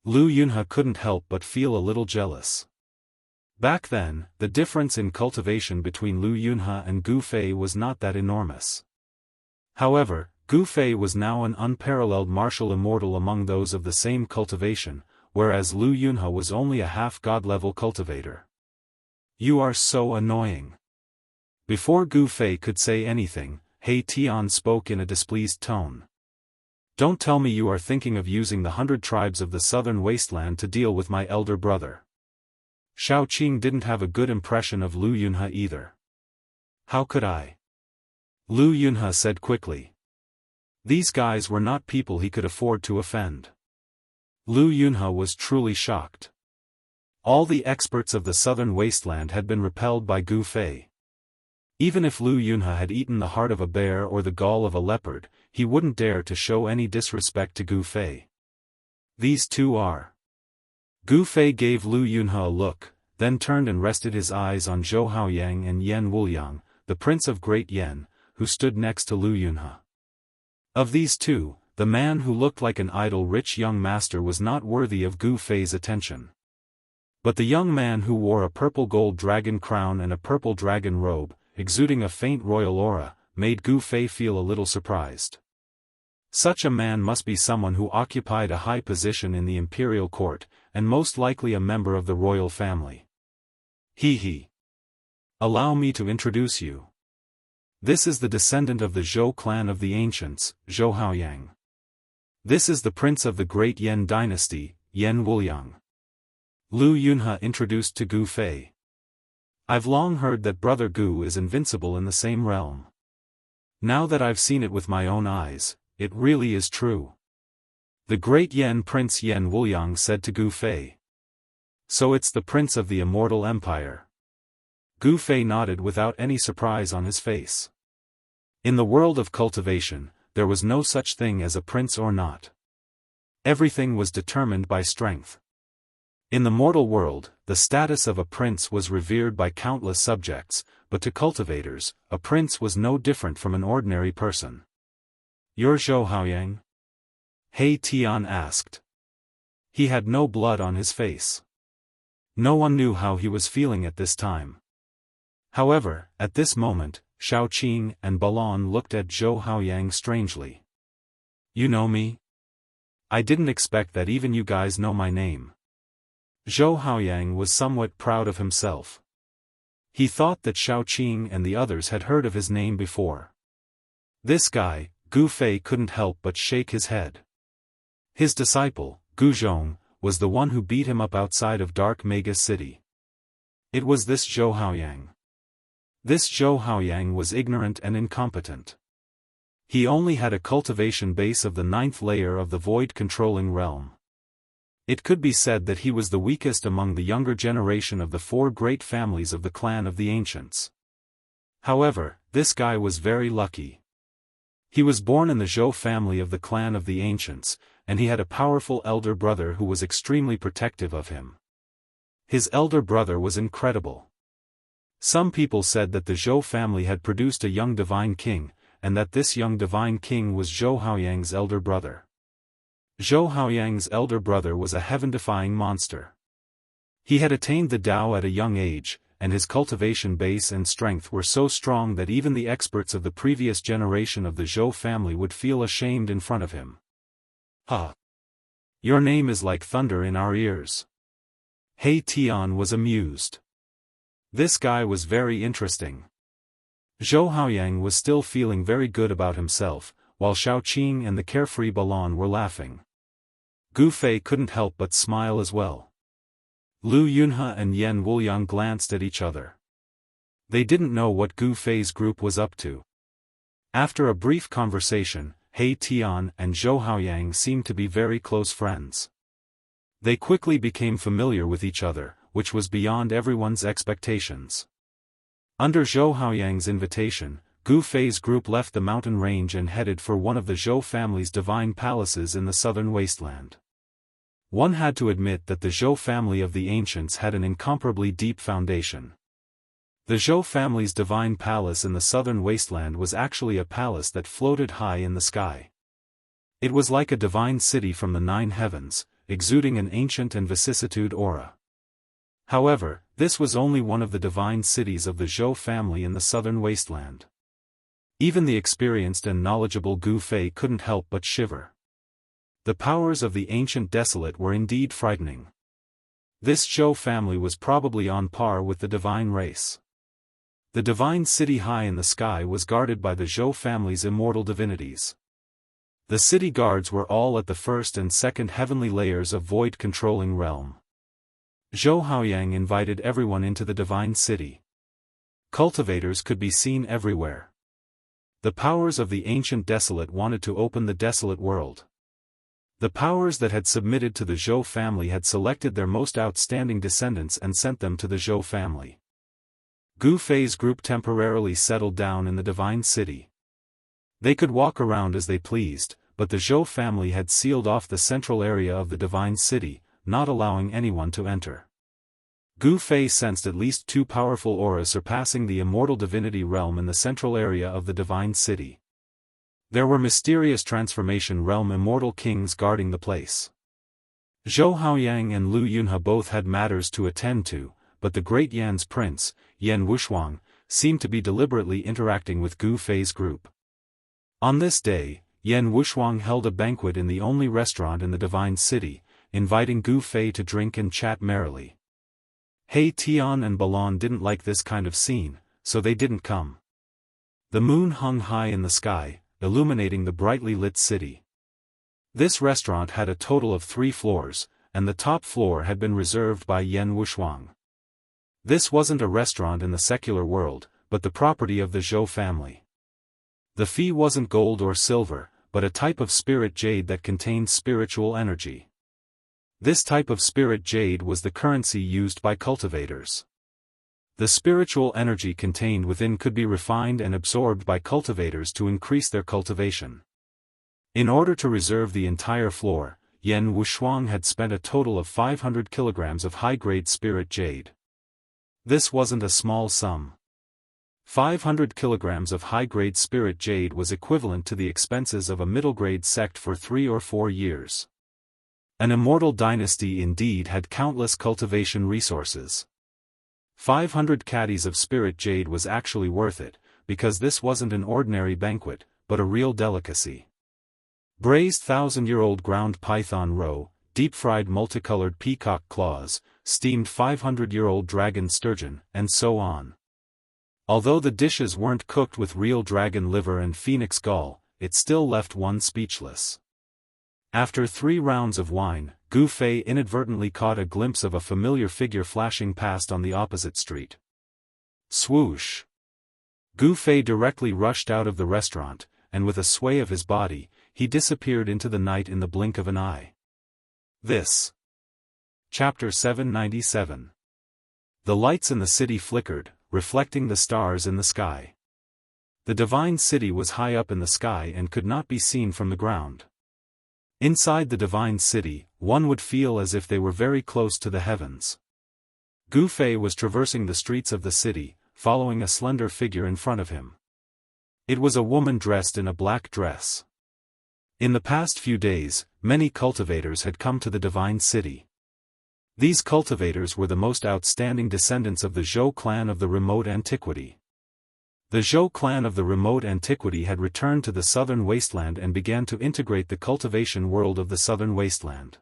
Lu Yunhe couldn't help but feel a little jealous. Back then, the difference in cultivation between Lu Yunhe and Gu Fei was not that enormous. However, Gu Fei was now an unparalleled martial immortal among those of the same cultivation, whereas Lu Yunhe was only a half-god-level cultivator. "You are so annoying." Before Gu Fei could say anything, He Tian spoke in a displeased tone. "Don't tell me you are thinking of using the 100 tribes of the southern wasteland to deal with my elder brother." Shao Qing didn't have a good impression of Lu Yunhe either. "How could I?" Lu Yunhe said quickly. These guys were not people he could afford to offend. Lu Yunhe was truly shocked. All the experts of the southern wasteland had been repelled by Gu Fei. Even if Lu Yunhe had eaten the heart of a bear or the gall of a leopard, he wouldn't dare to show any disrespect to Gu Fei. These two are. Gu Fei gave Lu Yunhe a look, then turned and rested his eyes on Zhou Haoyang and Yan Wuliang, the prince of Great Yan, who stood next to Lu Yunhe. Of these two, the man who looked like an idle rich young master was not worthy of Gu Fei's attention. But the young man who wore a purple gold dragon crown and a purple dragon robe, exuding a faint royal aura, made Gu Fei feel a little surprised. Such a man must be someone who occupied a high position in the imperial court, and most likely a member of the royal family. He. Allow me to introduce you. This is the descendant of the Zhou clan of the ancients, Zhou Haoyang. This is the prince of the Great Yan dynasty, Yan Wuliang. Lu Yunhe introduced to Gu Fei. I've long heard that Brother Gu is invincible in the same realm. Now that I've seen it with my own eyes, it really is true. The Great Yan Prince Yan Wuliang said to Gu Fei. So it's the prince of the Immortal Empire. Gu Fei nodded without any surprise on his face. In the world of cultivation, there was no such thing as a prince or not. Everything was determined by strength. In the mortal world, the status of a prince was revered by countless subjects, but to cultivators, a prince was no different from an ordinary person. You're Zhou Haoyang? He Tian asked. He had no blood on his face. No one knew how he was feeling at this time. However, at this moment, Shao Qing and Balon looked at Zhou Haoyang strangely. You know me? I didn't expect that even you guys know my name. Zhou Haoyang was somewhat proud of himself. He thought that Shao Qing and the others had heard of his name before. This guy, Gu Fei, couldn't help but shake his head. His disciple, Gu Zhong, was the one who beat him up outside of Dark Mega City. It was this Zhou Haoyang. This Zhou Haoyang was ignorant and incompetent. He only had a cultivation base of the 9th layer of the void-controlling realm. It could be said that he was the weakest among the younger generation of the 4 great families of the clan of the ancients. However, this guy was very lucky. He was born in the Zhou family of the clan of the ancients, and he had a powerful elder brother who was extremely protective of him. His elder brother was incredible. Some people said that the Zhou family had produced a young divine king, and that this young divine king was Zhou Haoyang's elder brother. Zhou Haoyang's elder brother was a heaven-defying monster. He had attained the Tao at a young age, and his cultivation base and strength were so strong that even the experts of the previous generation of the Zhou family would feel ashamed in front of him. Your name is like thunder in our ears. He Tian was amused. This guy was very interesting. Zhou Haoyang was still feeling very good about himself, while Shaoqing and the carefree Balan were laughing. Gu Fei couldn't help but smile as well. Lu Yunhe and Yan Wuliang glanced at each other. They didn't know what Gu Fei's group was up to. After a brief conversation, He Tian and Zhou Haoyang seemed to be very close friends. They quickly became familiar with each other, which was beyond everyone's expectations. Under Zhou Haoyang's invitation, Gu Fei's group left the mountain range and headed for one of the Zhou family's divine palaces in the southern wasteland. One had to admit that the Zhou family of the ancients had an incomparably deep foundation. The Zhou family's divine palace in the southern wasteland was actually a palace that floated high in the sky. It was like a divine city from the 9 heavens, exuding an ancient and vicissitude aura. However, this was only one of the divine cities of the Zhou family in the southern wasteland. Even the experienced and knowledgeable Gu Fei couldn't help but shiver. The powers of the ancient desolate were indeed frightening. This Zhou family was probably on par with the divine race. The divine city high in the sky was guarded by the Zhou family's immortal divinities. The city guards were all at the 1st and 2nd heavenly layers of void-controlling realm. Zhou Haoyang invited everyone into the divine city. Cultivators could be seen everywhere. The powers of the ancient desolate wanted to open the desolate world. The powers that had submitted to the Zhou family had selected their most outstanding descendants and sent them to the Zhou family. Gu Fei's group temporarily settled down in the divine city. They could walk around as they pleased, but the Zhou family had sealed off the central area of the divine city, not allowing anyone to enter. Gu Fei sensed at least 2 powerful auras surpassing the immortal divinity realm in the central area of the divine city. There were mysterious transformation realm immortal kings guarding the place. Zhou Haoyang and Lu Yunhe both had matters to attend to, but the great Yan's prince, Yan Wushuang, seemed to be deliberately interacting with Gu Fei's group. On this day, Yan Wushuang held a banquet in the only restaurant in the divine city, inviting Gu Fei to drink and chat merrily. He Tian and Balan didn't like this kind of scene, so they didn't come. The moon hung high in the sky, illuminating the brightly lit city. This restaurant had a total of 3 floors, and the top floor had been reserved by Yan Wushuang. This wasn't a restaurant in the secular world, but the property of the Zhou family. The fee wasn't gold or silver, but a type of spirit jade that contained spiritual energy. This type of spirit jade was the currency used by cultivators. The spiritual energy contained within could be refined and absorbed by cultivators to increase their cultivation. In order to reserve the entire floor, Yan Wushuang had spent a total of 500 kilograms of high-grade spirit jade. This wasn't a small sum. 500 kilograms of high-grade spirit jade was equivalent to the expenses of a middle-grade sect for 3 or 4 years. An immortal dynasty indeed had countless cultivation resources. 500 caddies of spirit jade was actually worth it, because this wasn't an ordinary banquet, but a real delicacy. Braised 1,000-year-old ground python roe, deep-fried multicolored peacock claws, steamed 500-year-old dragon sturgeon, and so on. Although the dishes weren't cooked with real dragon liver and phoenix gall, it still left one speechless. After 3 rounds of wine, Gu Fei inadvertently caught a glimpse of a familiar figure flashing past on the opposite street. Swoosh! Gu Fei directly rushed out of the restaurant, and with a sway of his body, he disappeared into the night in the blink of an eye. This. Chapter 797. The lights in the city flickered, reflecting the stars in the sky. The divine city was high up in the sky and could not be seen from the ground. Inside the divine city, one would feel as if they were very close to the heavens. Gu Fei was traversing the streets of the city, following a slender figure in front of him. It was a woman dressed in a black dress. In the past few days, many cultivators had come to the divine city. These cultivators were the most outstanding descendants of the Zhou clan of the remote antiquity. The Zhou clan of the remote antiquity had returned to the southern wasteland and began to integrate the cultivation world of the southern wasteland.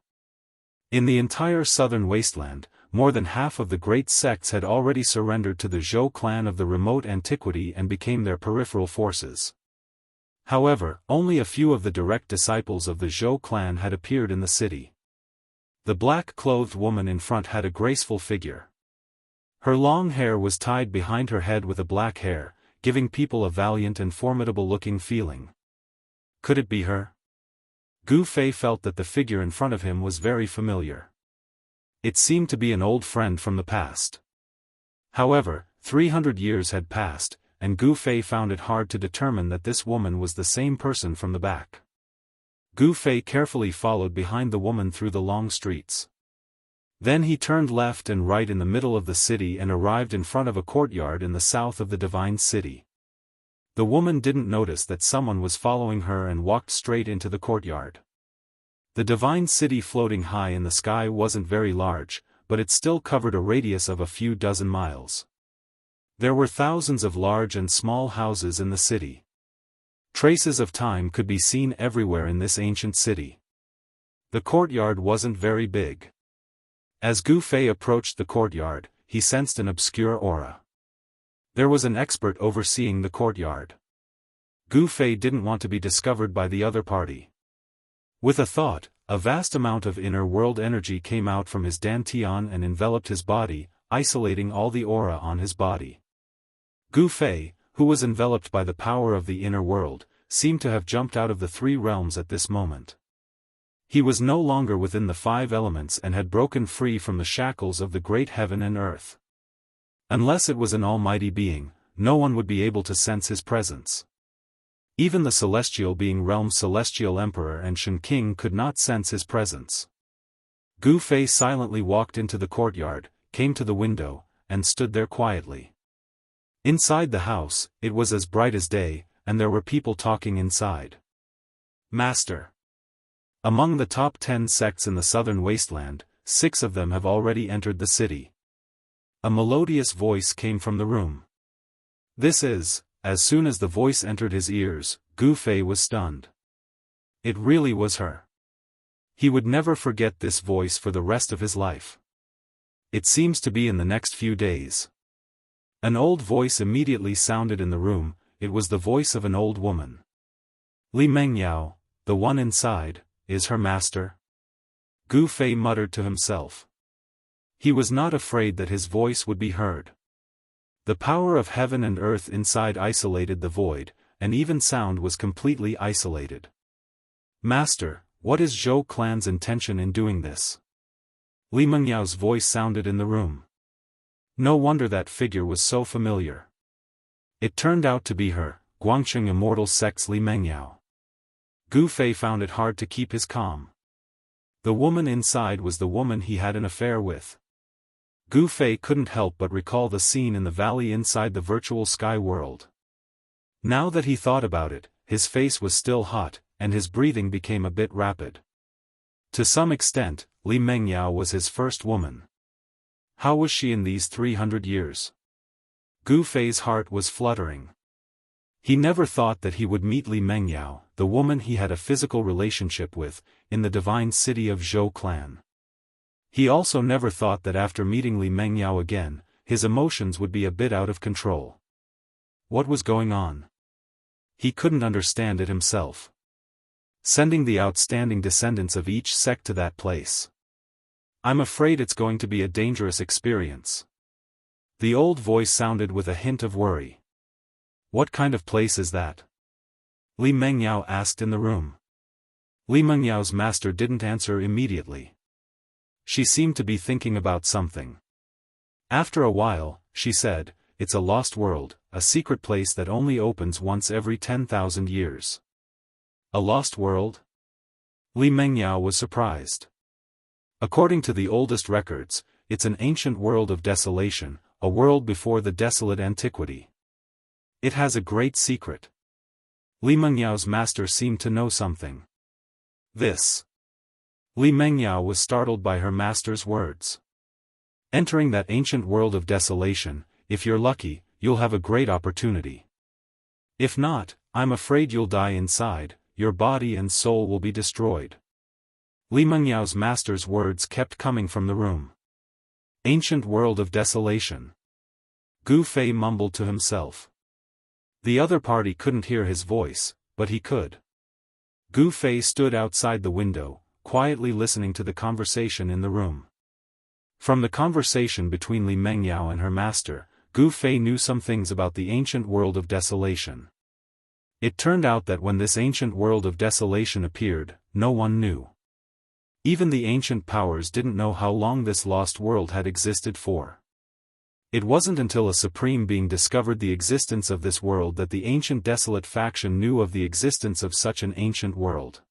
In the entire southern wasteland, more than half of the great sects had already surrendered to the Zhou clan of the remote antiquity and became their peripheral forces. However, only a few of the direct disciples of the Zhou clan had appeared in the city. The black-clothed woman in front had a graceful figure. Her long hair was tied behind her head with a black hair, giving people a valiant and formidable-looking feeling. Could it be her? Gu Fei felt that the figure in front of him was very familiar. It seemed to be an old friend from the past. However, 300 years had passed, and Gu Fei found it hard to determine that this woman was the same person from the back. Gu Fei carefully followed behind the woman through the long streets. Then he turned left and right in the middle of the city and arrived in front of a courtyard in the south of the divine city. The woman didn't notice that someone was following her and walked straight into the courtyard. The divine city floating high in the sky wasn't very large, but it still covered a radius of a few dozen miles. There were thousands of large and small houses in the city. Traces of time could be seen everywhere in this ancient city. The courtyard wasn't very big. As Gu Fei approached the courtyard, he sensed an obscure aura. There was an expert overseeing the courtyard. Gu Fei didn't want to be discovered by the other party. With a thought, a vast amount of inner world energy came out from his dantian and enveloped his body, isolating all the aura on his body. Gu Fei, who was enveloped by the power of the inner world, seemed to have jumped out of the three realms at this moment. He was no longer within the five elements and had broken free from the shackles of the great heaven and earth. Unless it was an almighty being, no one would be able to sense his presence. Even the celestial being realm's celestial emperor and Shen King could not sense his presence. Gu Fei silently walked into the courtyard, came to the window, and stood there quietly. Inside the house, it was as bright as day, and there were people talking inside. Master. Among the top 10 sects in the southern wasteland, 6 of them have already entered the city. A melodious voice came from the room. As soon as the voice entered his ears, Gu Fei was stunned. It really was her. He would never forget this voice for the rest of his life. It seems to be in the next few days. An old voice immediately sounded in the room. It was the voice of an old woman. Li Mengyao, the one inside, is her master? Gu Fei muttered to himself. He was not afraid that his voice would be heard. The power of heaven and earth inside isolated the void, and even sound was completely isolated. Master, what is Zhou clan's intention in doing this? Li Mengyao's voice sounded in the room. No wonder that figure was so familiar. It turned out to be her, Guangcheng Immortal sect's Li Mengyao. Gu Fei found it hard to keep his calm. The woman inside was the woman he had an affair with. Gu Fei couldn't help but recall the scene in the valley inside the virtual sky world. Now that he thought about it, his face was still hot, and his breathing became a bit rapid. To some extent, Li Mengyao was his first woman. How was she in these 300 years? Gu Fei's heart was fluttering. He never thought that he would meet Li Mengyao, the woman he had a physical relationship with, in the divine city of Zhou clan. He also never thought that after meeting Li Mengyao again, his emotions would be a bit out of control. What was going on? He couldn't understand it himself. Sending the outstanding descendants of each sect to that place. I'm afraid it's going to be a dangerous experience. The old voice sounded with a hint of worry. What kind of place is that? Li Mengyao asked in the room. Li Mengyao's master didn't answer immediately. She seemed to be thinking about something. After a while, she said, "It's a lost world, a secret place that only opens once every 10,000 years. A lost world?" Li Mengyao was surprised. According to the oldest records, it's an ancient world of desolation, a world before the desolate antiquity. It has a great secret. Li Mengyao's master seemed to know something. This. Li Mengyao was startled by her master's words. Entering that ancient world of desolation, if you're lucky, you'll have a great opportunity. If not, I'm afraid you'll die inside, your body and soul will be destroyed. Li Mengyao's master's words kept coming from the room. Ancient world of desolation. Gu Fei mumbled to himself. The other party couldn't hear his voice, but he could. Gu Fei stood outside the window, quietly listening to the conversation in the room. From the conversation between Li Mengyao and her master, Gu Fei knew some things about the ancient world of desolation. It turned out that when this ancient world of desolation appeared, no one knew. Even the ancient powers didn't know how long this lost world had existed for. It wasn't until a supreme being discovered the existence of this world that the ancient desolate faction knew of the existence of such an ancient world.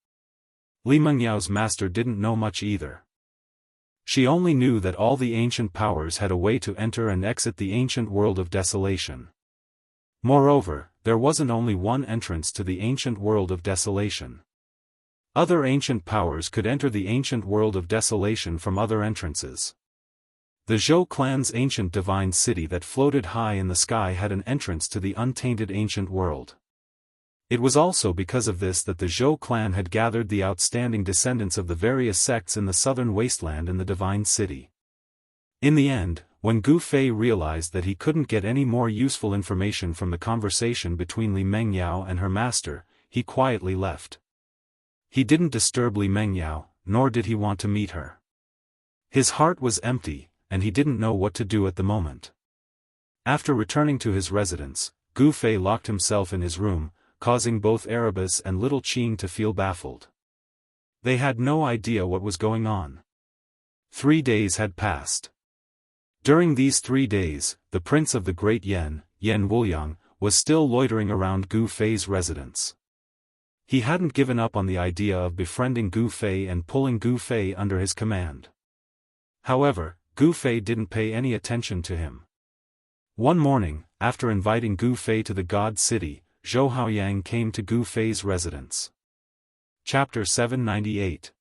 Li Mengyao's master didn't know much either. She only knew that all the ancient powers had a way to enter and exit the ancient world of desolation. Moreover, there wasn't only one entrance to the ancient world of desolation. Other ancient powers could enter the ancient world of desolation from other entrances. The Zhou clan's ancient divine city that floated high in the sky had an entrance to the untainted ancient world. It was also because of this that the Zhou clan had gathered the outstanding descendants of the various sects in the southern wasteland in the divine city. In the end, when Gu Fei realized that he couldn't get any more useful information from the conversation between Li Mengyao and her master, he quietly left. He didn't disturb Li Mengyao, nor did he want to meet her. His heart was empty, and he didn't know what to do at the moment. After returning to his residence, Gu Fei locked himself in his room, causing both Erebus and little Qing to feel baffled. They had no idea what was going on. 3 days had passed. During these 3 days, the prince of the Great Yan Wuliang, was still loitering around Gu Fei's residence. He hadn't given up on the idea of befriending Gu Fei and pulling Gu Fei under his command. However, Gu Fei didn't pay any attention to him. One morning, after inviting Gu Fei to the God City, Zhou Haoyang came to Gu Fei's residence. Chapter 798.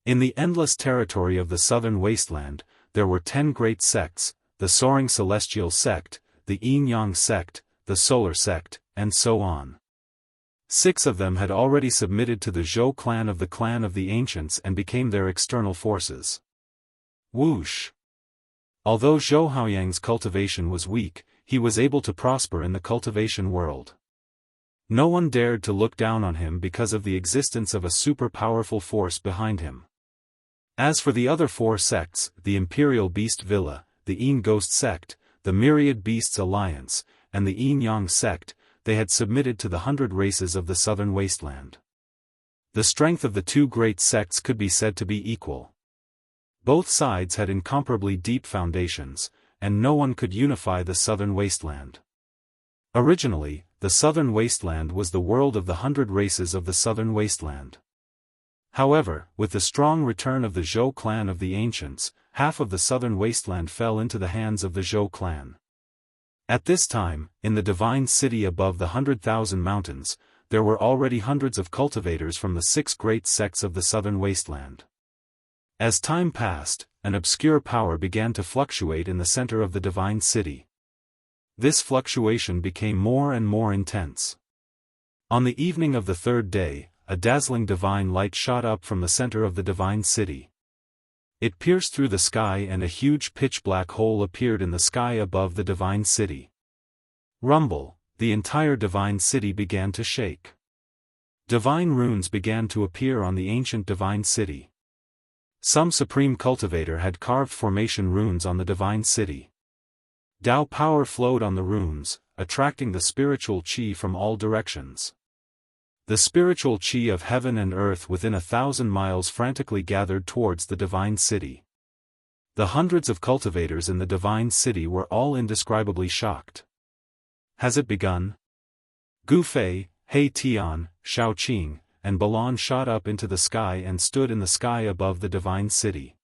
In the endless territory of the southern wasteland, there were 10 great sects, the Soaring Celestial Sect, the Yin-Yang Sect, the Solar Sect, and so on. 6 of them had already submitted to the Zhou clan of the Ancients and became their external forces. Whoosh! Although Zhou Haoyang's cultivation was weak, he was able to prosper in the cultivation world. No one dared to look down on him because of the existence of a super-powerful force behind him. As for the other 4 sects, the Imperial Beast Villa, the Yin Ghost Sect, the Myriad Beasts Alliance, and the Yin-Yang Sect, they had submitted to the 100 races of the southern wasteland. The strength of the 2 great sects could be said to be equal. Both sides had incomparably deep foundations, and no one could unify the southern wasteland. Originally, the southern wasteland was the world of the 100 races of the southern wasteland. However, with the strong return of the Zhou clan of the Ancients, half of the southern wasteland fell into the hands of the Zhou clan. At this time, in the divine city above the 100,000 mountains, there were already hundreds of cultivators from the 6 great sects of the southern wasteland. As time passed, an obscure power began to fluctuate in the center of the divine city. This fluctuation became more and more intense. On the evening of the 3rd day, a dazzling divine light shot up from the center of the divine city. It pierced through the sky and a huge pitch-black hole appeared in the sky above the divine city. Rumble, the entire divine city began to shake. Divine runes began to appear on the ancient divine city. Some supreme cultivator had carved formation runes on the divine city. Tao power flowed on the runes, attracting the spiritual chi from all directions. The spiritual chi of heaven and earth within 1,000 miles frantically gathered towards the divine city. The hundreds of cultivators in the divine city were all indescribably shocked. Has it begun? Gu Fei, He Tian, Shao Qing, and Balan shot up into the sky and stood in the sky above the divine city.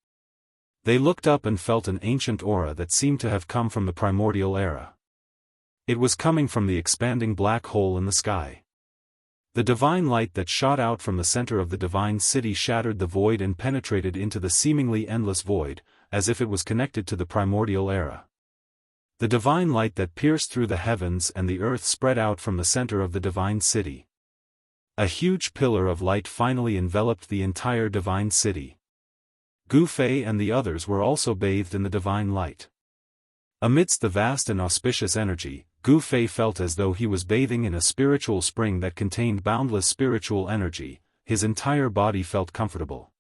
They looked up and felt an ancient aura that seemed to have come from the primordial era. It was coming from the expanding black hole in the sky. The divine light that shot out from the center of the divine city shattered the void and penetrated into the seemingly endless void, as if it was connected to the primordial era. The divine light that pierced through the heavens and the earth spread out from the center of the divine city. A huge pillar of light finally enveloped the entire divine city. Gu Fei and the others were also bathed in the divine light. Amidst the vast and auspicious energy, Gu Fei felt as though he was bathing in a spiritual spring that contained boundless spiritual energy. His entire body felt comfortable.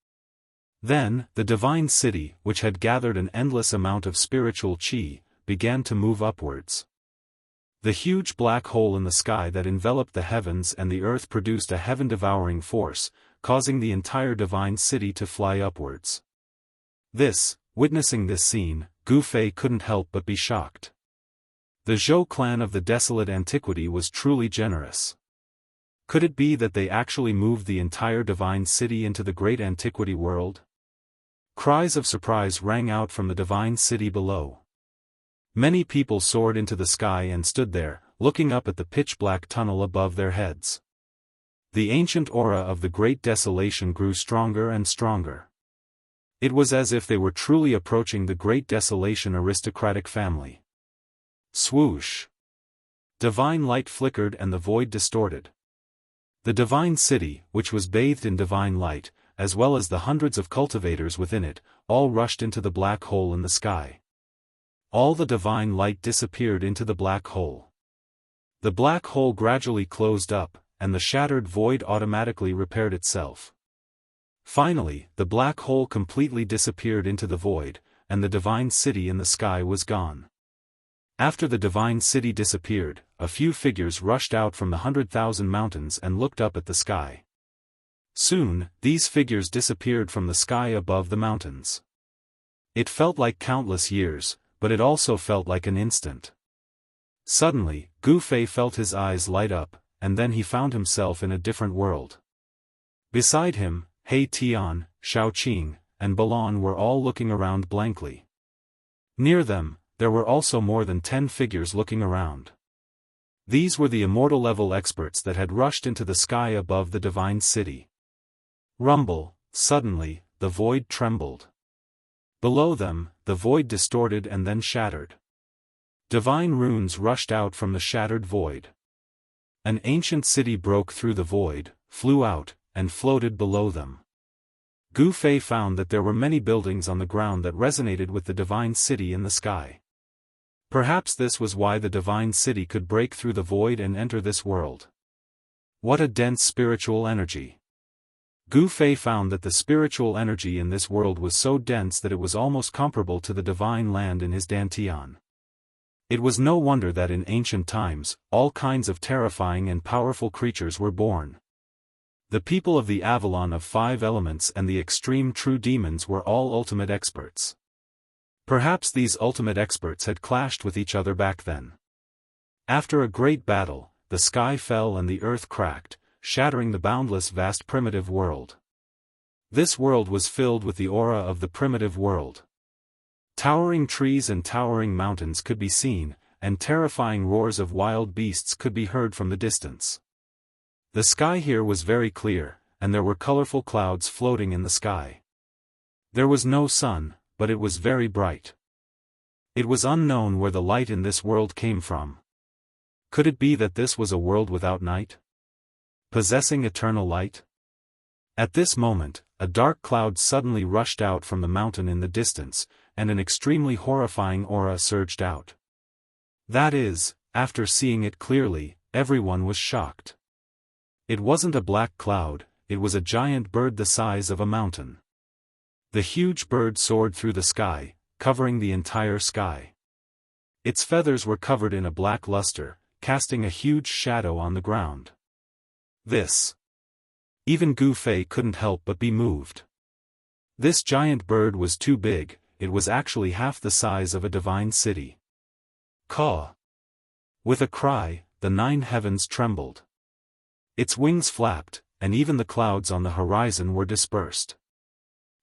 Then, the divine city, which had gathered an endless amount of spiritual chi, began to move upwards. The huge black hole in the sky that enveloped the heavens and the earth produced a heaven-devouring force, causing the entire divine city to fly upwards. Witnessing this scene, Gu Fei couldn't help but be shocked. The Zhou clan of the desolate antiquity was truly generous. Could it be that they actually moved the entire divine city into the great antiquity world? Cries of surprise rang out from the divine city below. Many people soared into the sky and stood there, looking up at the pitch-black tunnel above their heads. The ancient aura of the great desolation grew stronger and stronger. It was as if they were truly approaching the great desolation aristocratic family. Swoosh! Divine light flickered and the void distorted. The divine city, which was bathed in divine light, as well as the hundreds of cultivators within it, all rushed into the black hole in the sky. All the divine light disappeared into the black hole. The black hole gradually closed up, and the shattered void automatically repaired itself. Finally, the black hole completely disappeared into the void, and the divine city in the sky was gone. After the divine city disappeared, a few figures rushed out from the 100,000 mountains and looked up at the sky. Soon, these figures disappeared from the sky above the mountains. It felt like countless years, but it also felt like an instant. Suddenly, Gu Fei felt his eyes light up, and then he found himself in a different world. Beside him, He Tian, Shao Qing, and Balan were all looking around blankly. Near them, there were also more than 10 figures looking around. These were the immortal level experts that had rushed into the sky above the divine city. Rumble, suddenly, the void trembled. Below them, the void distorted and then shattered. Divine runes rushed out from the shattered void. An ancient city broke through the void, flew out, and floated below them. Gu Fei found that there were many buildings on the ground that resonated with the divine city in the sky. Perhaps this was why the divine city could break through the void and enter this world. What a dense spiritual energy! Gu Fei found that the spiritual energy in this world was so dense that it was almost comparable to the divine land in his Dantian. It was no wonder that in ancient times, all kinds of terrifying and powerful creatures were born. The people of the Avalon of 5 elements and the extreme true demons were all ultimate experts. Perhaps these ultimate experts had clashed with each other back then. After a great battle, the sky fell and the earth cracked, shattering the boundless vast primitive world. This world was filled with the aura of the primitive world. Towering trees and towering mountains could be seen, and terrifying roars of wild beasts could be heard from the distance. The sky here was very clear, and there were colorful clouds floating in the sky. There was no sun, but it was very bright. It was unknown where the light in this world came from. Could it be that this was a world without night? Possessing eternal light? At this moment, a dark cloud suddenly rushed out from the mountain in the distance, and an extremely horrifying aura surged out. That is, after seeing it clearly, everyone was shocked. It wasn't a black cloud, it was a giant bird the size of a mountain. The huge bird soared through the sky, covering the entire sky. Its feathers were covered in a black luster, casting a huge shadow on the ground. This. Even Gu Fei couldn't help but be moved. This giant bird was too big, it was actually half the size of a divine city. Caw! With a cry, the 9 heavens trembled. Its wings flapped, and even the clouds on the horizon were dispersed.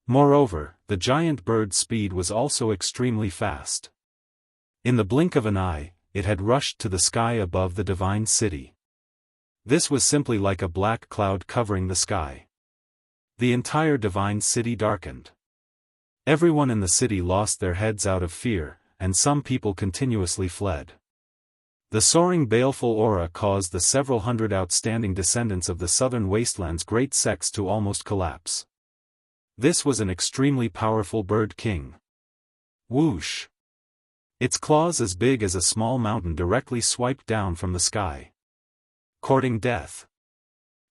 Moreover, the giant bird's speed was also extremely fast. In the blink of an eye, it had rushed to the sky above the divine city. This was simply like a black cloud covering the sky. The entire divine city darkened. Everyone in the city lost their heads out of fear, and some people continuously fled. The soaring baleful aura caused the several hundred outstanding descendants of the southern wasteland's great sects to almost collapse. This was an extremely powerful bird king. Whoosh! Its claws as big as a small mountain directly swiped down from the sky, courting death.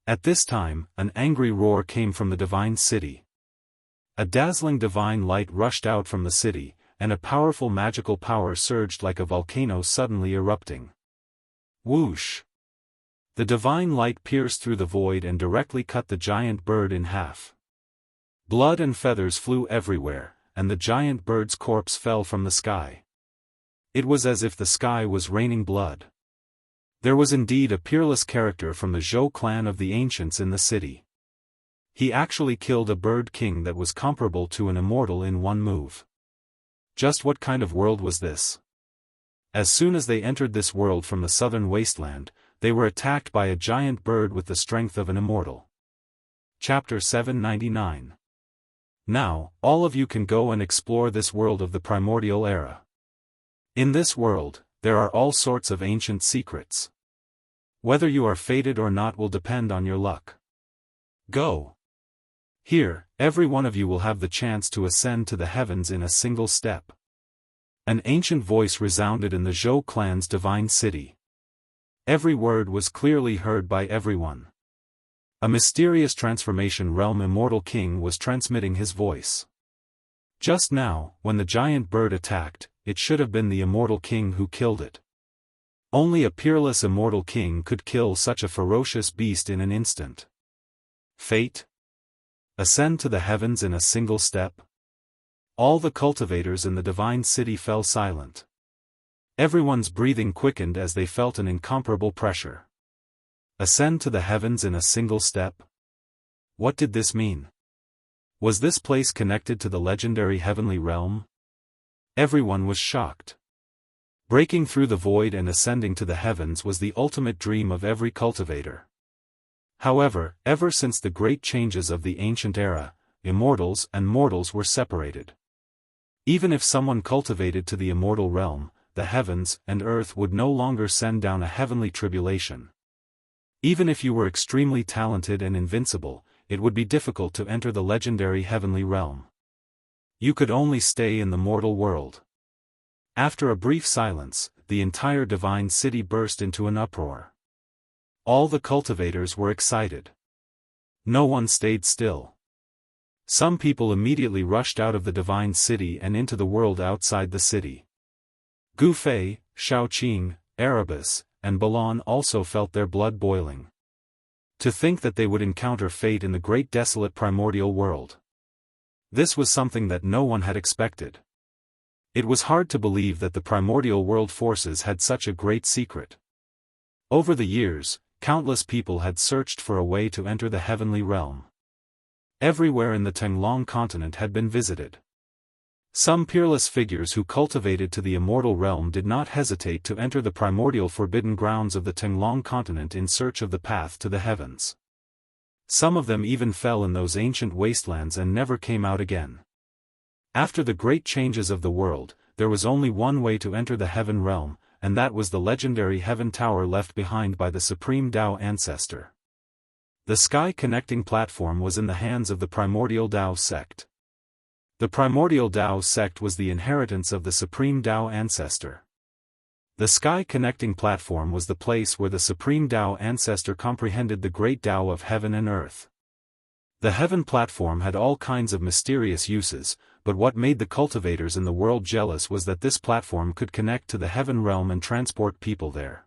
At this time, an angry roar came from the divine city. A dazzling divine light rushed out from the city, and a powerful magical power surged like a volcano suddenly erupting. Whoosh! The divine light pierced through the void and directly cut the giant bird in half. Blood and feathers flew everywhere, and the giant bird's corpse fell from the sky. It was as if the sky was raining blood. There was indeed a peerless character from the Zhou clan of the ancients in the city. He actually killed a bird king that was comparable to an immortal in one move. Just what kind of world was this? As soon as they entered this world from the southern wasteland, they were attacked by a giant bird with the strength of an immortal. Chapter 799. Now, all of you can go and explore this world of the primordial era. In this world, there are all sorts of ancient secrets. Whether you are fated or not will depend on your luck. Go. Here, every one of you will have the chance to ascend to the heavens in a single step. An ancient voice resounded in the Zhou clan's divine city. Every word was clearly heard by everyone. A mysterious transformation realm immortal king was transmitting his voice. Just now, when the giant bird attacked, it should have been the immortal king who killed it. Only a peerless immortal king could kill such a ferocious beast in an instant. Fate? Ascend to the heavens in a single step? All the cultivators in the divine city fell silent. Everyone's breathing quickened as they felt an incomparable pressure. Ascend to the heavens in a single step? What did this mean? Was this place connected to the legendary heavenly realm? Everyone was shocked. Breaking through the void and ascending to the heavens was the ultimate dream of every cultivator. However, ever since the great changes of the ancient era, immortals and mortals were separated. Even if someone cultivated to the immortal realm, the heavens and earth would no longer send down a heavenly tribulation. Even if you were extremely talented and invincible, it would be difficult to enter the legendary heavenly realm. You could only stay in the mortal world. After a brief silence, the entire divine city burst into an uproar. All the cultivators were excited. No one stayed still. Some people immediately rushed out of the divine city and into the world outside the city. Gu Fei, Shaoqing, Erebus, and Balan also felt their blood boiling. To think that they would encounter fate in the great desolate primordial world. This was something that no one had expected. It was hard to believe that the primordial world forces had such a great secret. Over the years, countless people had searched for a way to enter the heavenly realm. Everywhere in the Tenglong continent had been visited. Some peerless figures who cultivated to the immortal realm did not hesitate to enter the primordial forbidden grounds of the Tenglong continent in search of the path to the heavens. Some of them even fell in those ancient wastelands and never came out again. After the great changes of the world, there was only one way to enter the heaven realm, and that was the legendary heaven tower left behind by the supreme Dao ancestor. The sky-connecting platform was in the hands of the primordial Dao sect. The primordial Dao sect was the inheritance of the supreme Dao ancestor. The sky-connecting platform was the place where the supreme Dao ancestor comprehended the great Dao of heaven and earth. The heaven platform had all kinds of mysterious uses, but what made the cultivators in the world jealous was that this platform could connect to the heaven realm and transport people there.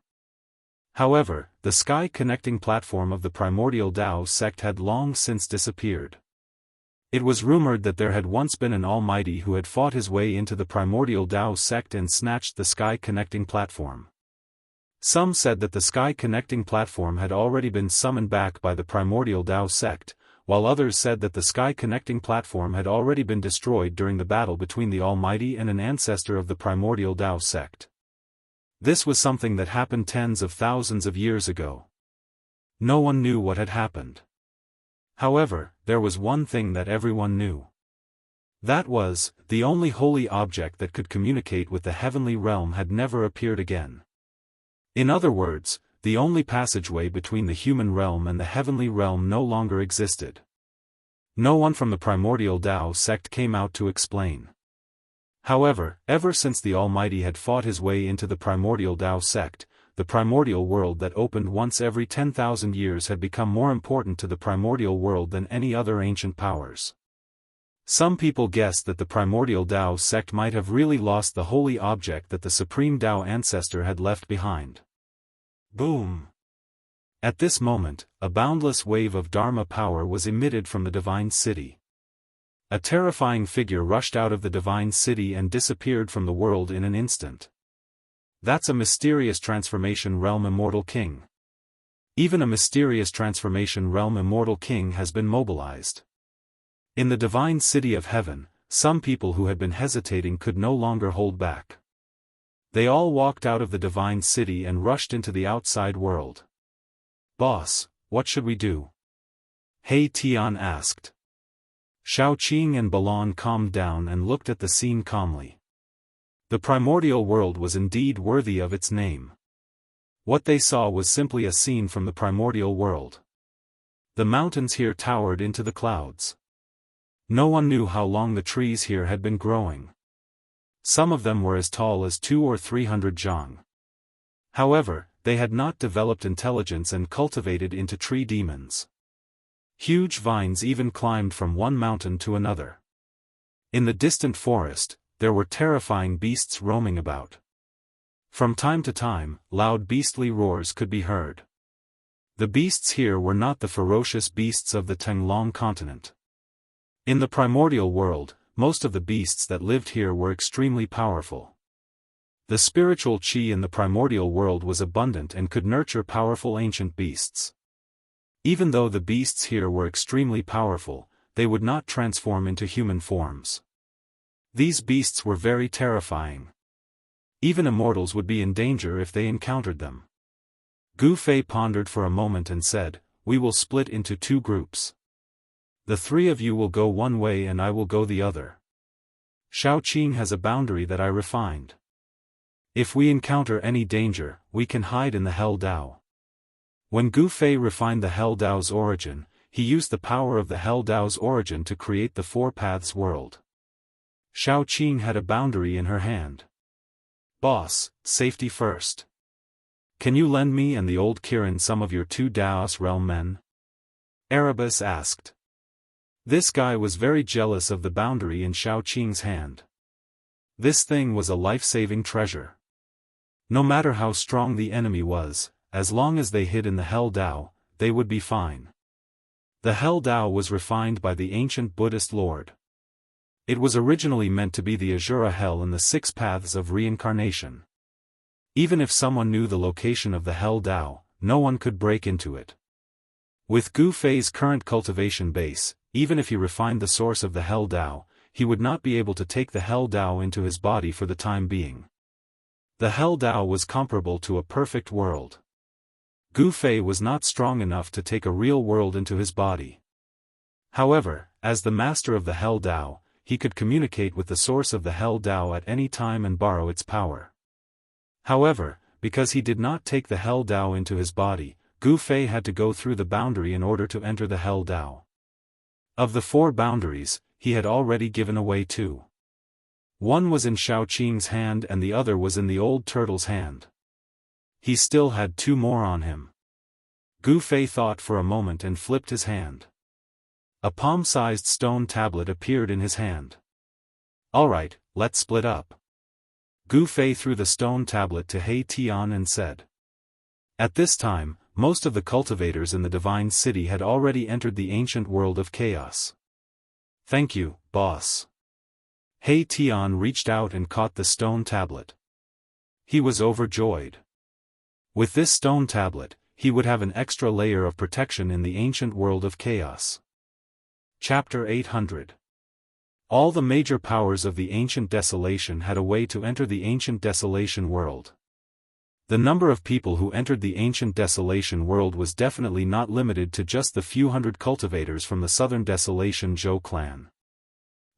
However, the sky-connecting platform of the primordial Dao sect had long since disappeared. It was rumored that there had once been an almighty who had fought his way into the primordial Dao sect and snatched the sky-connecting platform. Some said that the sky-connecting platform had already been summoned back by the primordial Dao sect, while others said that the sky-connecting platform had already been destroyed during the battle between the Almighty and an ancestor of the primordial Dao sect. This was something that happened tens of thousands of years ago. No one knew what had happened. However, there was one thing that everyone knew. That was, the only holy object that could communicate with the heavenly realm had never appeared again. In other words, the only passageway between the human realm and the heavenly realm no longer existed. No one from the primordial Dao sect came out to explain. However, ever since the Almighty had fought his way into the primordial Dao sect, the primordial world that opened once every 10,000 years had become more important to the primordial world than any other ancient powers. Some people guessed that the primordial Dao sect might have really lost the holy object that the supreme Dao ancestor had left behind. Boom! At this moment, a boundless wave of Dharma power was emitted from the divine city. A terrifying figure rushed out of the divine city and disappeared from the world in an instant. That's a mysterious transformation realm immortal king. Even a mysterious transformation realm immortal king has been mobilized. In the divine city of heaven, some people who had been hesitating could no longer hold back. They all walked out of the divine city and rushed into the outside world. "Boss, what should we do?" He Tian asked. Shaoqing and Balan calmed down and looked at the scene calmly. The primordial world was indeed worthy of its name. What they saw was simply a scene from the primordial world. The mountains here towered into the clouds. No one knew how long the trees here had been growing. Some of them were as tall as 200 or 300 zhang. However, they had not developed intelligence and cultivated into tree demons. Huge vines even climbed from one mountain to another. In the distant forest, there were terrifying beasts roaming about. From time to time, loud beastly roars could be heard. The beasts here were not the ferocious beasts of the Tenglong continent. In the primordial world, most of the beasts that lived here were extremely powerful. The spiritual qi in the primordial world was abundant and could nurture powerful ancient beasts. Even though the beasts here were extremely powerful, they would not transform into human forms. These beasts were very terrifying. Even immortals would be in danger if they encountered them. Gu Fei pondered for a moment and said, "We will split into 2 groups. The 3 of you will go one way and I will go the other. Shaoqing has a boundary that I refined. If we encounter any danger, we can hide in the Hell Dao." When Gu Fei refined the Hell Dao's origin, he used the power of the Hell Dao's origin to create the 4 Paths world. Shaoqing had a boundary in her hand. "Boss, safety first. Can you lend me and the old Kirin some of your 2 Daos realm men?" Erebus asked. This guy was very jealous of the boundary in Shaoqing's hand. This thing was a life-saving treasure. No matter how strong the enemy was, as long as they hid in the Hell Dao, they would be fine. The Hell Dao was refined by the ancient Buddhist Lord. It was originally meant to be the Azura Hell and the 6 paths of reincarnation. Even if someone knew the location of the Hell Dao, no one could break into it. With Gu Fei's current cultivation base, even if he refined the source of the Hell Dao, he would not be able to take the Hell Dao into his body for the time being. The Hell Dao was comparable to a perfect world. Gu Fei was not strong enough to take a real world into his body. However, as the master of the Hell Dao, he could communicate with the source of the Hell Dao at any time and borrow its power. However, because he did not take the Hell Dao into his body, Gu Fei had to go through the boundary in order to enter the Hell Dao. Of the 4 boundaries, he had already given away 2. One was in Shaoqing's hand and the other was in the old turtle's hand. He still had 2 more on him. Gu Fei thought for a moment and flipped his hand. A palm-sized stone tablet appeared in his hand. "Alright, let's split up." Gu Fei threw the stone tablet to He Tian and said. At this time, most of the cultivators in the Divine City had already entered the ancient world of chaos. "Thank you, boss." He Tian reached out and caught the stone tablet. He was overjoyed. With this stone tablet, he would have an extra layer of protection in the ancient world of chaos. Chapter 800. All the major powers of the ancient desolation had a way to enter the ancient desolation world. The number of people who entered the ancient desolation world was definitely not limited to just the few hundred cultivators from the southern desolation Zhou clan.